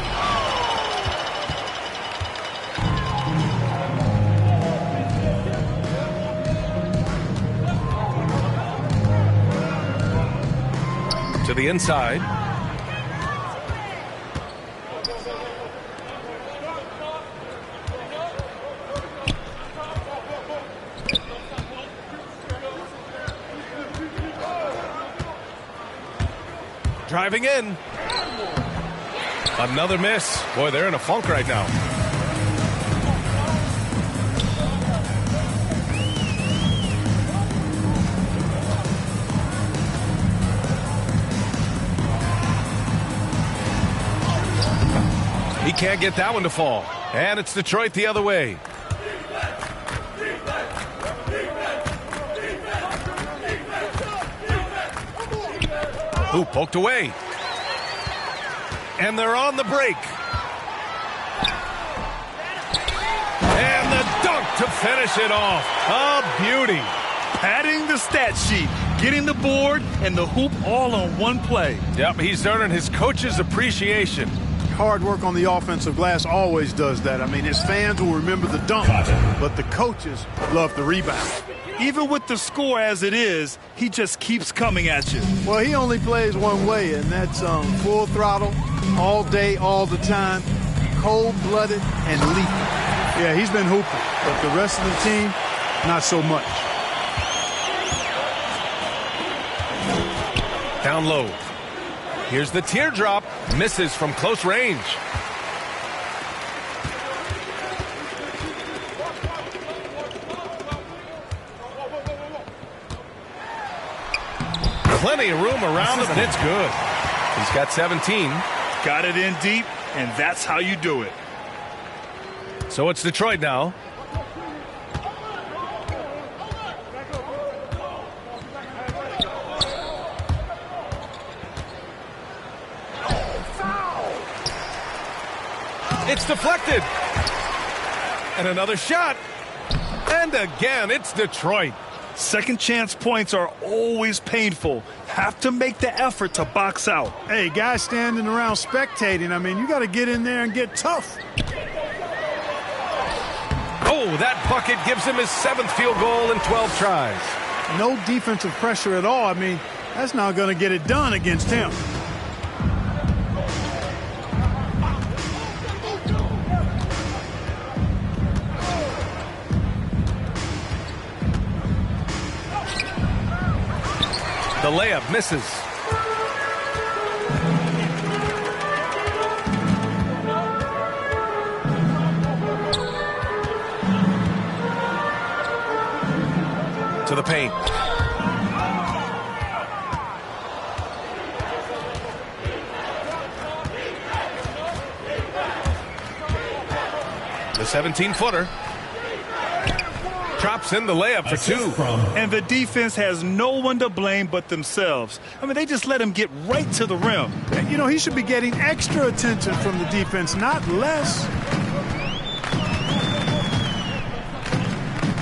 To the inside. Driving in. Another miss. Boy, they're in a funk right now. can't get that one to fall. And it's Detroit the other way. Ooh, poked away. And they're on the break. And the dunk to finish it off. A beauty. Padding the stat sheet, getting the board and the hoop all on one play. Yep, he's earning his coach's appreciation. Hard work on the offensive glass always does that. I mean, his fans will remember the dunk, but the coaches love the rebound. Even with the score as it is, he just keeps coming at you. Well, he only plays one way, and that's full throttle, all day, all the time, cold-blooded and lethal. Yeah, he's been hooping, but the rest of the team, not so much. Down low. Here's the teardrop. Misses from close range. Plenty of room around him, and it's good. He's got 17. Got it in deep, and that's how you do it. So it's Detroit now. It's deflected. And another shot. And again, it's Detroit. Second chance points are always painful. Have to make the effort to box out. Hey, guys standing around spectating, I mean, you got to get in there and get tough. Oh, that bucket gives him his 7th field goal in 12 tries. No defensive pressure at all. I mean, that's not going to get it done against him. The layup misses. To the paint. The 17-footer. Drops in the layup for 2. And the defense has no one to blame but themselves. I mean, they just let him get right to the rim. You know, he should be getting extra attention from the defense, not less.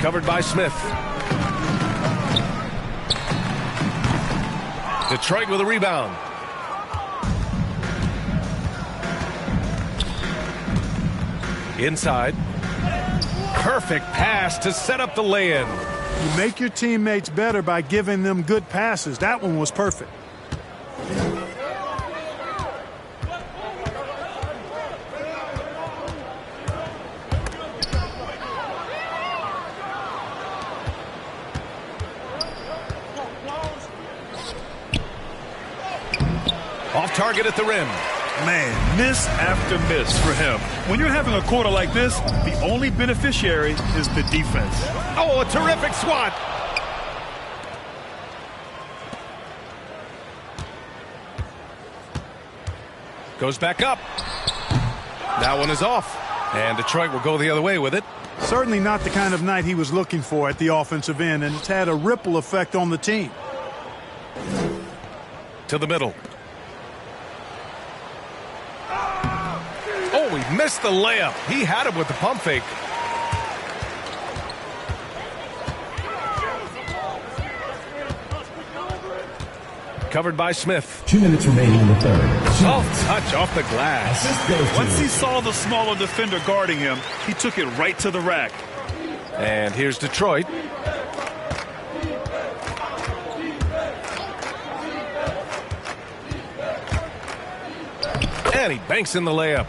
Covered by Smith. Detroit with a rebound. Inside. Perfect pass to set up the lay-in. You make your teammates better by giving them good passes. That one was perfect. Off target at the rim. Man, miss after miss for him. When you're having a quarter like this, the only beneficiary is the defense. Oh, a terrific swat. Goes back up. That one is off. And Detroit will go the other way with it. Certainly not the kind of night he was looking for at the offensive end, and it's had a ripple effect on the team. To the middle. Oh, he missed the layup. He had him with the pump fake. Covered by Smith. 2 minutes remaining in the third. Soft touch off the glass. Once he saw the smaller defender guarding him, he took it right to the rack. And here's Detroit. And he banks in the layup.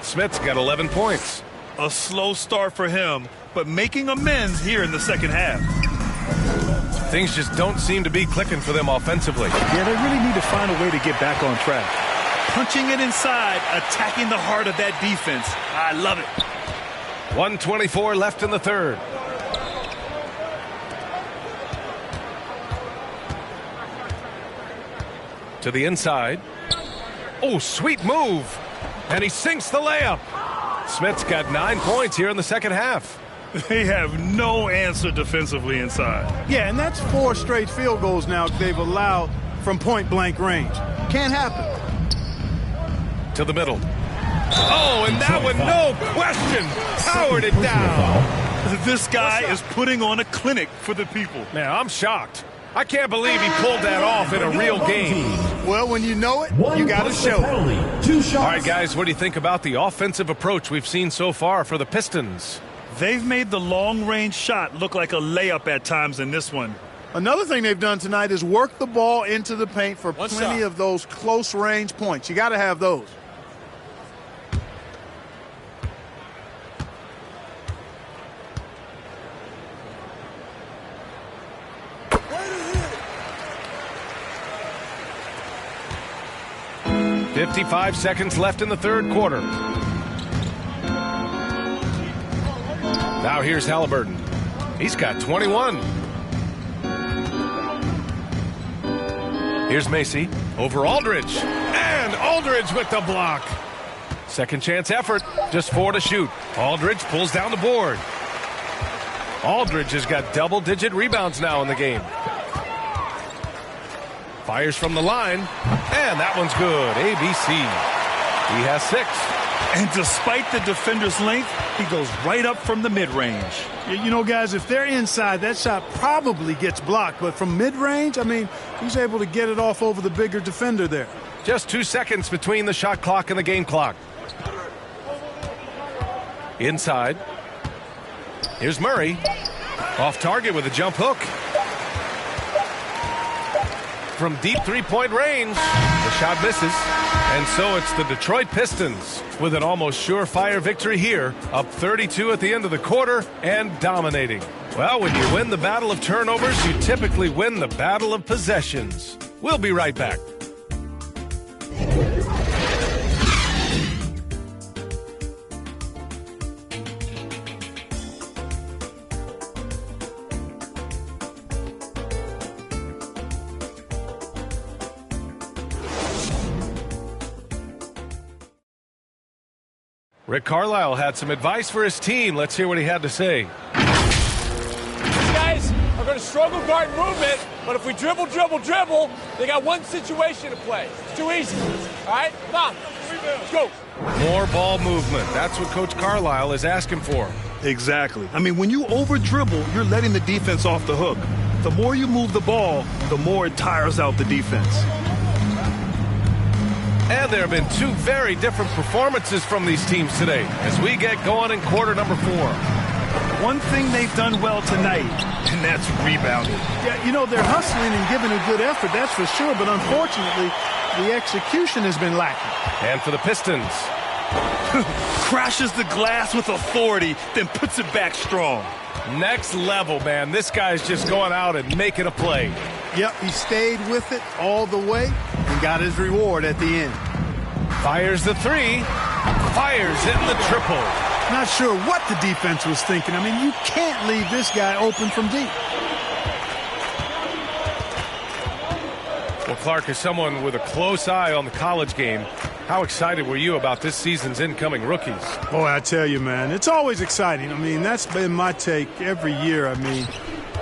Smith's got 11 points. A slow start for him, but making amends here in the second half. Things just don't seem to be clicking for them offensively. Yeah, they really need to find a way to get back on track. Punching it inside, attacking the heart of that defense. I love it. 1:24 left in the third. To the inside. Oh, sweet move. And he sinks the layup. Smith's got 9 points here in the second half. They have no answer defensively inside. Yeah, and that's 4 straight field goals now they've allowed from point-blank range. Can't happen. To the middle. Oh, and that one, no question, powered it down. This guy is putting on a clinic for the people. Man, I'm shocked. I can't believe he pulled that off in a real game. Well, when you know it, you got to show it. 2 shots. All right, guys, what do you think about the offensive approach we've seen so far for the Pistons? They've made the long-range shot look like a layup at times in this one. Another thing they've done tonight is work the ball into the paint for plenty of those close-range points. You got to have those. $55 seconds left in the third quarter. Now here's Haliburton. He's got 21. Here's Macy over Aldridge. And Aldridge with the block. Second chance effort. Just 4 to shoot. Aldridge pulls down the board. Aldridge has got double-digit rebounds now in the game. Fires from the line. And that one's good. ABC. He has 6. And despite the defender's length, he goes right up from the mid-range. You know, guys, if they're inside, that shot probably gets blocked. But from mid-range, I mean, he's able to get it off over the bigger defender there. Just 2 seconds between the shot clock and the game clock. Inside. Here's Murray. Off target with a jump hook. From deep three-point range, the shot misses. And so it's the Detroit Pistons with an almost surefire victory here, up 32 at the end of the quarter and dominating. Well, when you win the battle of turnovers, you typically win the battle of possessions. We'll be right back. Rick Carlisle had some advice for his team. Let's hear what he had to say. These guys are going to struggle guard movement, but if we dribble, they got one situation to play. It's too easy. All right? Come on. Let's go. More ball movement. That's what Coach Carlisle is asking for. Exactly. I mean, when you over-dribble, you're letting the defense off the hook. The more you move the ball, the more it tires out the defense. And there have been 2 very different performances from these teams today as we get going in quarter number 4. One thing they've done well tonight, and that's rebounding. Yeah, you know, they're hustling and giving a good effort, that's for sure. But unfortunately, the execution has been lacking. And for the Pistons. Crashes the glass with authority, then puts it back strong. Next level, man. This guy's just going out and making a play. Yep, he stayed with it all the way and got his reward at the end. Fires the 3. Fires in the triple. Not sure what the defense was thinking. I mean, you can't leave this guy open from deep. Well, Clark, as someone with a close eye on the college game, how excited were you about this season's incoming rookies? Boy, I tell you, man, it's always exciting. I mean, that's been my take every year. I mean,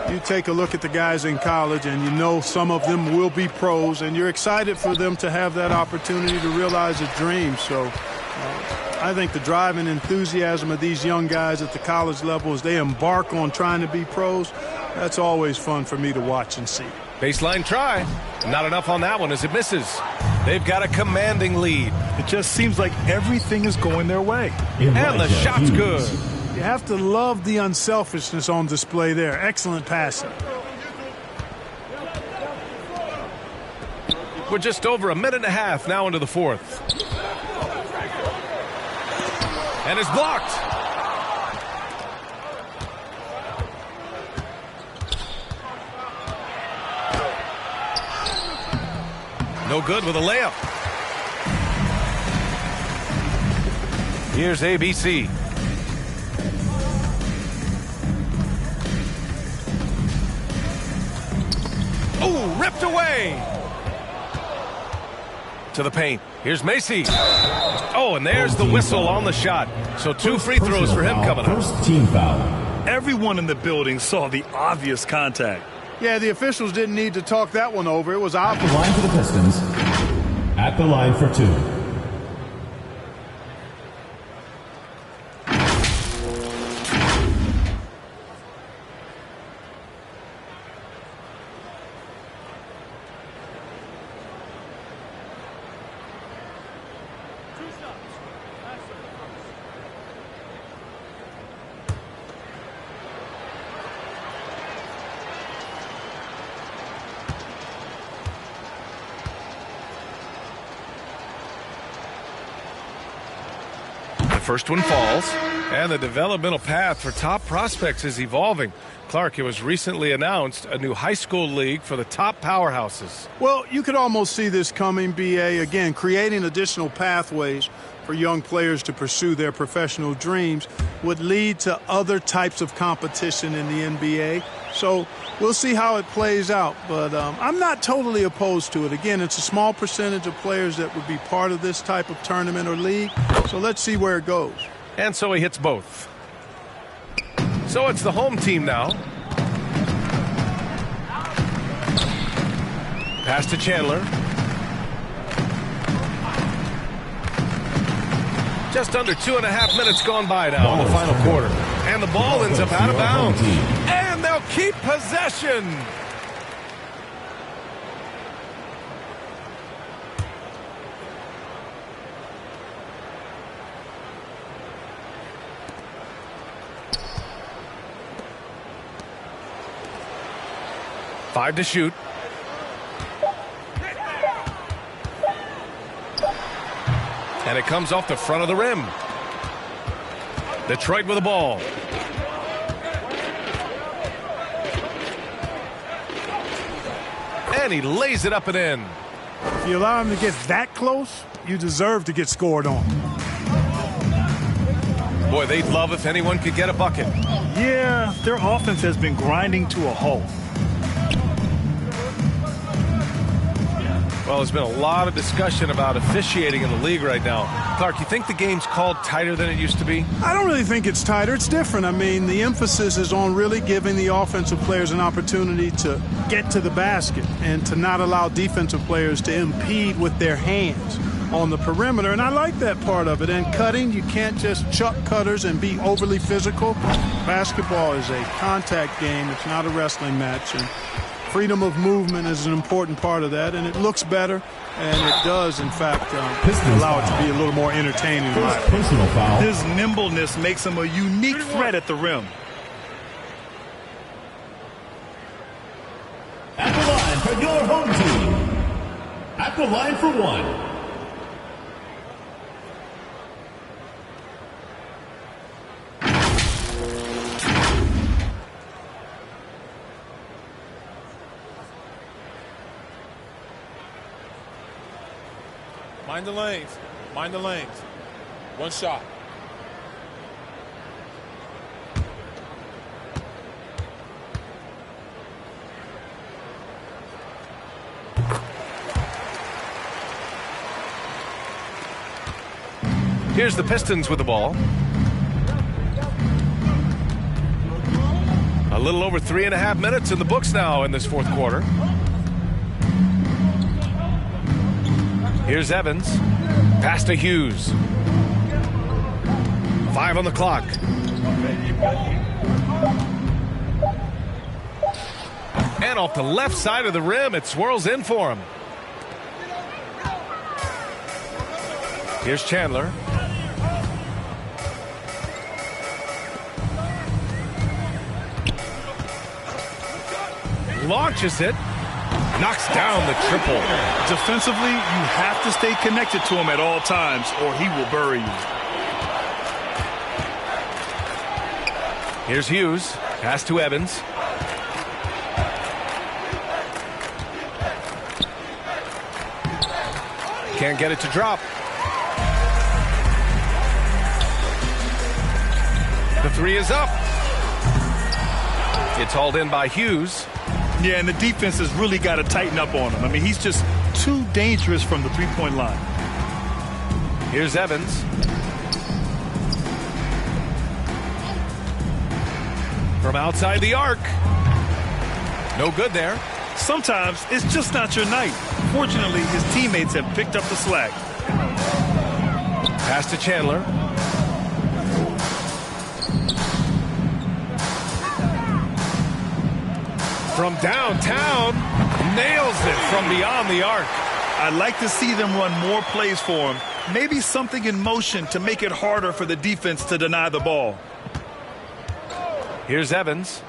you take a look at the guys in college and you know some of them will be pros, and you're excited for them to have that opportunity to realize a dream. So I think the drive and enthusiasm of these young guys at the college level as they embark on trying to be pros, that's always fun for me to watch and see. Baseline try. Not enough on that one as it misses. They've got a commanding lead. It just seems like everything is going their way. And the shot's good. You have to love the unselfishness on display there. Excellent passing. We're just over a minute and a half now into the fourth. And it's blocked. No good with a layup. Here's ABC. Oh, ripped away. To the paint. Here's Macy. Oh, and there's the whistle on the shot. So 2 free throws for him coming up. First team foul. Everyone in the building saw the obvious contact. Yeah, the officials didn't need to talk that one over. It was obvious. Line for the Pistons. At the line for 2. First one falls, and the developmental path for top prospects is evolving. Clark, it was recently announced a new high school league for the top powerhouses. Well, you could almost see this coming, B.A. Again, creating additional pathways for young players to pursue their professional dreams would lead to other types of competition in the NBA. So we'll see how it plays out, but I'm not totally opposed to it. Again, it's a small percentage of players that would be part of this type of tournament or league, so let's see where it goes. And so he hits both. So it's the home team now. Pass to Chandler. Just under 2.5 minutes gone by now in the final quarter. And the ball ends up out of bounds. And they'll keep possession. Five to shoot. And it comes off the front of the rim. Detroit with the ball. And he lays it up and in. If you allow him to get that close, you deserve to get scored on. Boy, they'd love if anyone could get a bucket. Yeah, their offense has been grinding to a halt. Well, there's been a lot of discussion about officiating in the league right now. Clark, you think the game's called tighter than it used to be? I don't really think it's tighter. It's different. I mean, the emphasis is on really giving the offensive players an opportunity to get to the basket and to not allow defensive players to impede with their hands on the perimeter. And I like that part of it. And cutting, you can't just chuck cutters and be overly physical. Basketball is a contact game. It's not a wrestling match. And freedom of movement is an important part of that, and it looks better, and it does, in fact, allow it to be a little more entertaining. Personal foul. His nimbleness makes him a unique threat at the rim. At the line for your home team. At the line for 1. Mind the lanes. Mind the lanes. One shot. Here's the Pistons with the ball. A little over 3.5 minutes in the books now in this fourth quarter. Here's Evans. Pass to Hughes. 5 on the clock. And off the left side of the rim, it swirls in for him. Here's Chandler. Launches it. Knocks down the triple. Defensively, you have to stay connected to him at all times, or he will bury you. Here's Hughes. Pass to Evans. Can't get it to drop. The three is up. It's hauled in by Hughes. Yeah, and the defense has really got to tighten up on him. I mean, he's just too dangerous from the three-point line. Here's Evans. From outside the arc. No good there. Sometimes it's just not your night. Fortunately, his teammates have picked up the slack. Pass to Chandler. From downtown, nails it from beyond the arc. I'd like to see them run more plays for him. Maybe something in motion to make it harder for the defense to deny the ball. Here's Evans.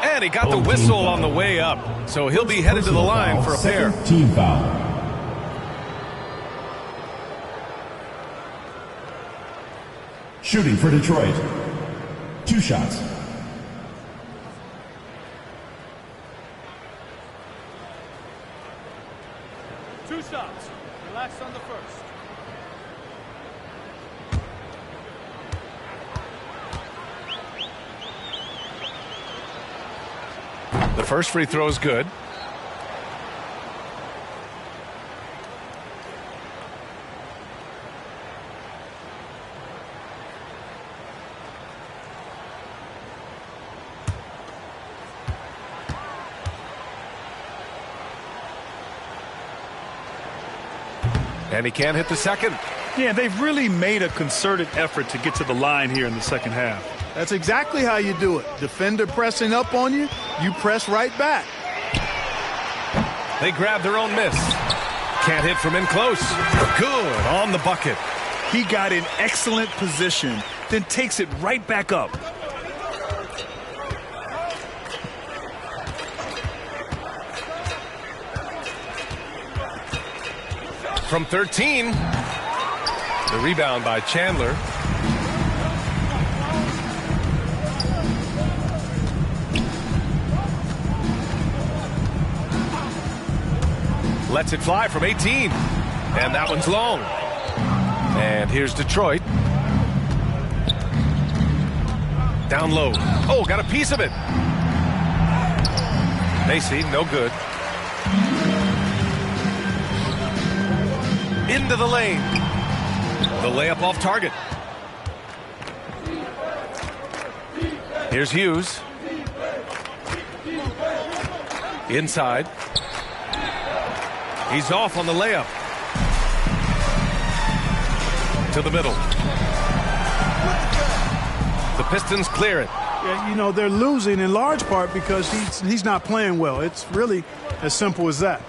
And he got the whistle on the way up. So he'll be headed to the line for a pair. Team foul. Shooting for Detroit. 2 shots. Two shots. Relax on the first. The first free throw is good. And he can't hit the second. Yeah, they've really made a concerted effort to get to the line here in the second half. That's exactly how you do it. Defender pressing up on you, you press right back. They grab their own miss. Can't hit from in close. Good on the bucket. He got in excellent position, then takes it right back up. From 13. The rebound by Chandler. Lets it fly from 18. And that one's long. And here's Detroit. Down low. Oh, got a piece of it. Macy, no good. Into the lane. The layup off target. Here's Hughes. Inside. He's off on the layup. To the middle. The Pistons clear it. Yeah, you know, they're losing in large part because he's not playing well. It's really as simple as that.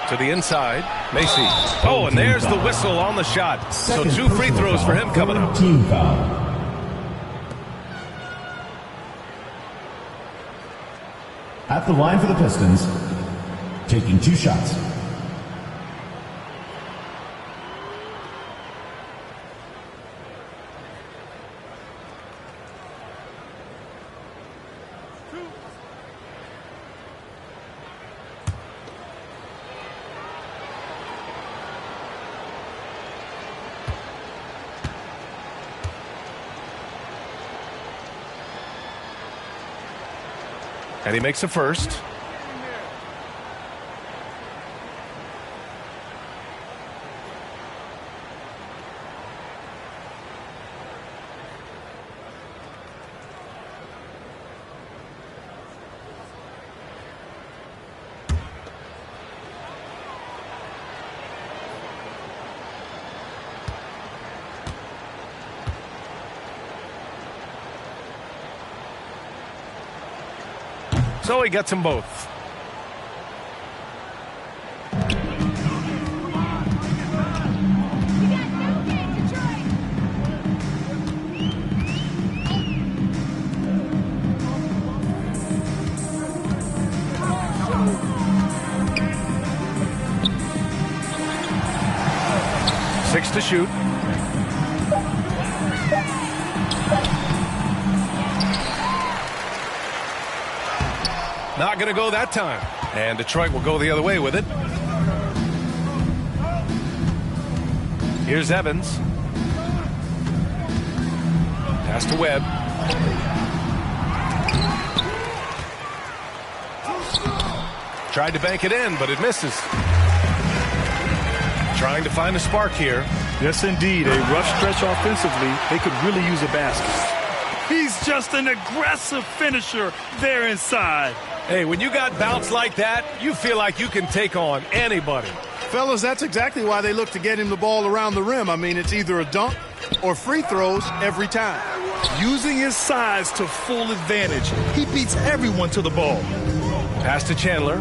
To the inside, Macy. Oh, and there's the whistle on the shot. So 2 free throws for him coming up. Team foul. At the line for the Pistons, taking 2 shots. And he makes a first. So he gets them both. Six to shoot. Not going to go that time. And Detroit will go the other way with it. Here's Evans. Pass to Webb. Tried to bank it in, but it misses. Trying to find a spark here. Yes, indeed. A rough stretch offensively. They could really use a basket. He's just an aggressive finisher there inside. Hey, when you got bounce like that, you feel like you can take on anybody. Fellas, that's exactly why they look to get him the ball around the rim. I mean, it's either a dunk or free throws every time. Using his size to full advantage. He beats everyone to the ball. Pass to Chandler.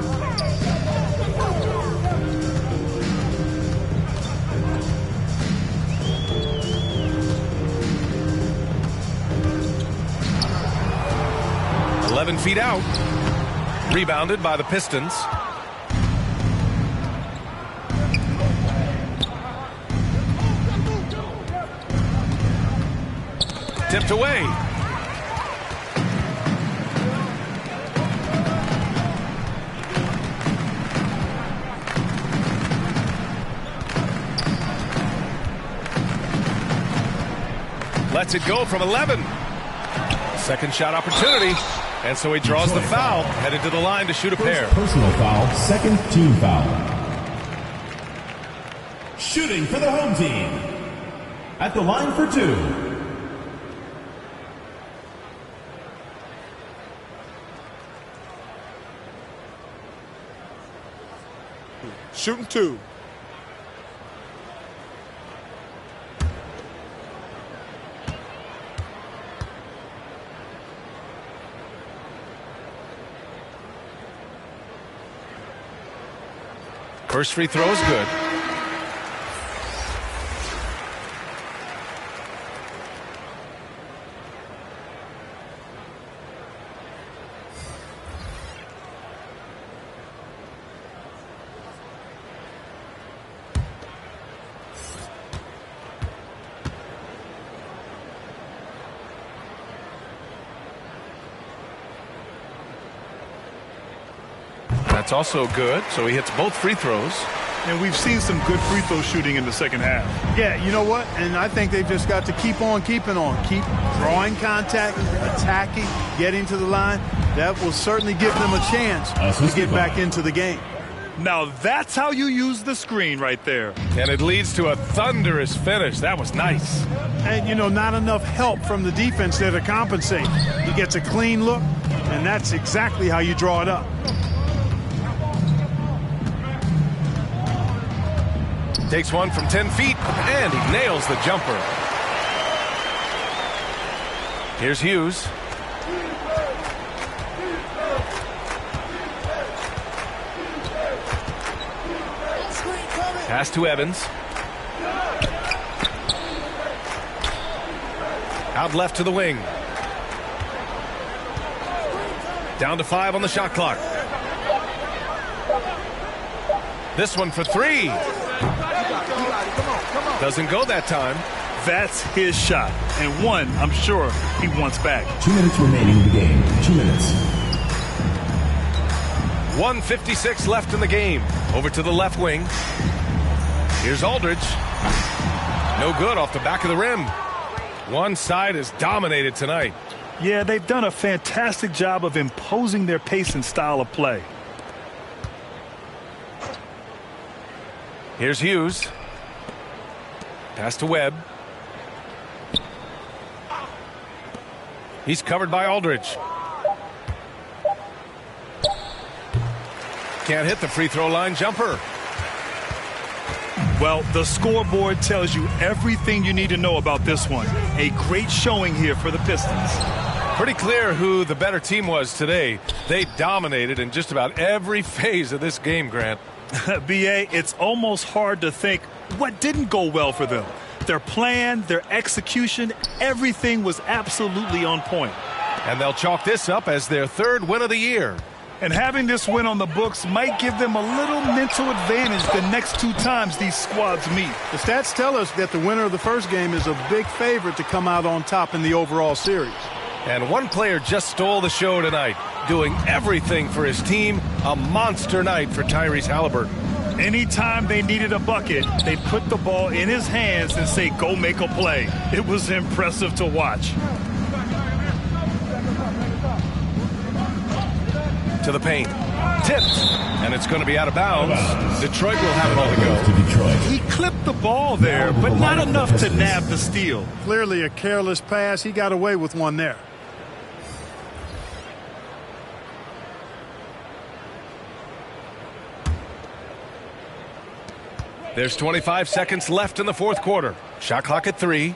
"11 feet out." Rebounded by the Pistons. Tipped away. Lets it go from 11. Second shot opportunity. And so he draws the foul, headed to the line to shoot a pair. Personal foul, second team foul. Shooting for the home team. At the line for two. Shooting two. First free throw is good. That's also good, so he hits both free throws. And we've seen some good free throw shooting in the second half. Yeah, you know what? And I think they've just got to keep on keeping on. Keep drawing contact, attacking, getting to the line. That will certainly give them a chance to get back into the game. Now that's how you use the screen right there. And it leads to a thunderous finish. That was nice. And, you know, not enough help from the defense there to compensate. He gets a clean look, and that's exactly how you draw it up. Takes one from 10 feet, and he nails the jumper. Here's Hughes. Pass to Evans. Out left to the wing. Down to 5 on the shot clock. This one for 3. Doesn't go that time. That's his shot, and one I'm sure he wants back. 2 minutes remaining in the game. 2 minutes. 1:56 left in the game. Over to the left wing. Here's Aldridge. No good off the back of the rim. One side is dominated tonight. Yeah, they've done a fantastic job of imposing their pace and style of play. Here's Hughes. Pass to Webb. He's covered by Aldridge. Can't hit the free throw line jumper. Well, the scoreboard tells you everything you need to know about this one. A great showing here for the Pistons. Pretty clear who the better team was today. They dominated in just about every phase of this game, Grant. B.A., it's almost hard to think what didn't go well for them. Their plan, their execution, everything was absolutely on point. And they'll chalk this up as their 3rd win of the year. And having this win on the books might give them a little mental advantage the next 2 times these squads meet. The stats tell us that the winner of the first game is a big favorite to come out on top in the overall series. And one player just stole the show tonight, doing everything for his team. A monster night for Tyrese Haliburton. Anytime they needed a bucket, they put the ball in his hands and say, go make a play. It was impressive to watch. To the paint. tipped, and it's going to be out of bounds. Detroit will have it on the go. He clipped the ball there, but not enough to nab the steal. Clearly a careless pass. He got away with one there. There's 25 seconds left in the fourth quarter. Shot clock at 3.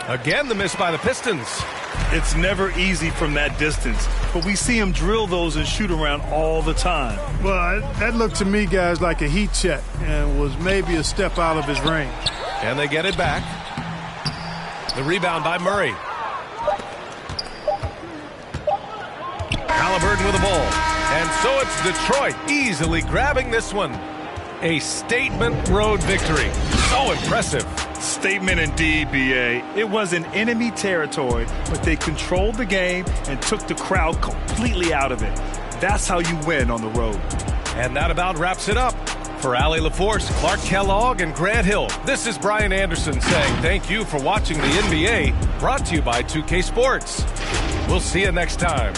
Again, the miss by the Pistons. It's never easy from that distance, but we see him drill those and shoot around all the time. Well, that looked to me, guys, like a heat check and was maybe a step out of his range. And they get it back. The rebound by Murray. Haliburton with the ball. And so it's Detroit easily grabbing this one. A statement road victory. So impressive. Statement indeed, B.A. It was in enemy territory, but they controlled the game and took the crowd completely out of it. That's how you win on the road. And that about wraps it up. For Allie LaForce, Clark Kellogg, and Grant Hill, this is Brian Anderson saying thank you for watching the NBA, brought to you by 2K Sports. We'll see you next time.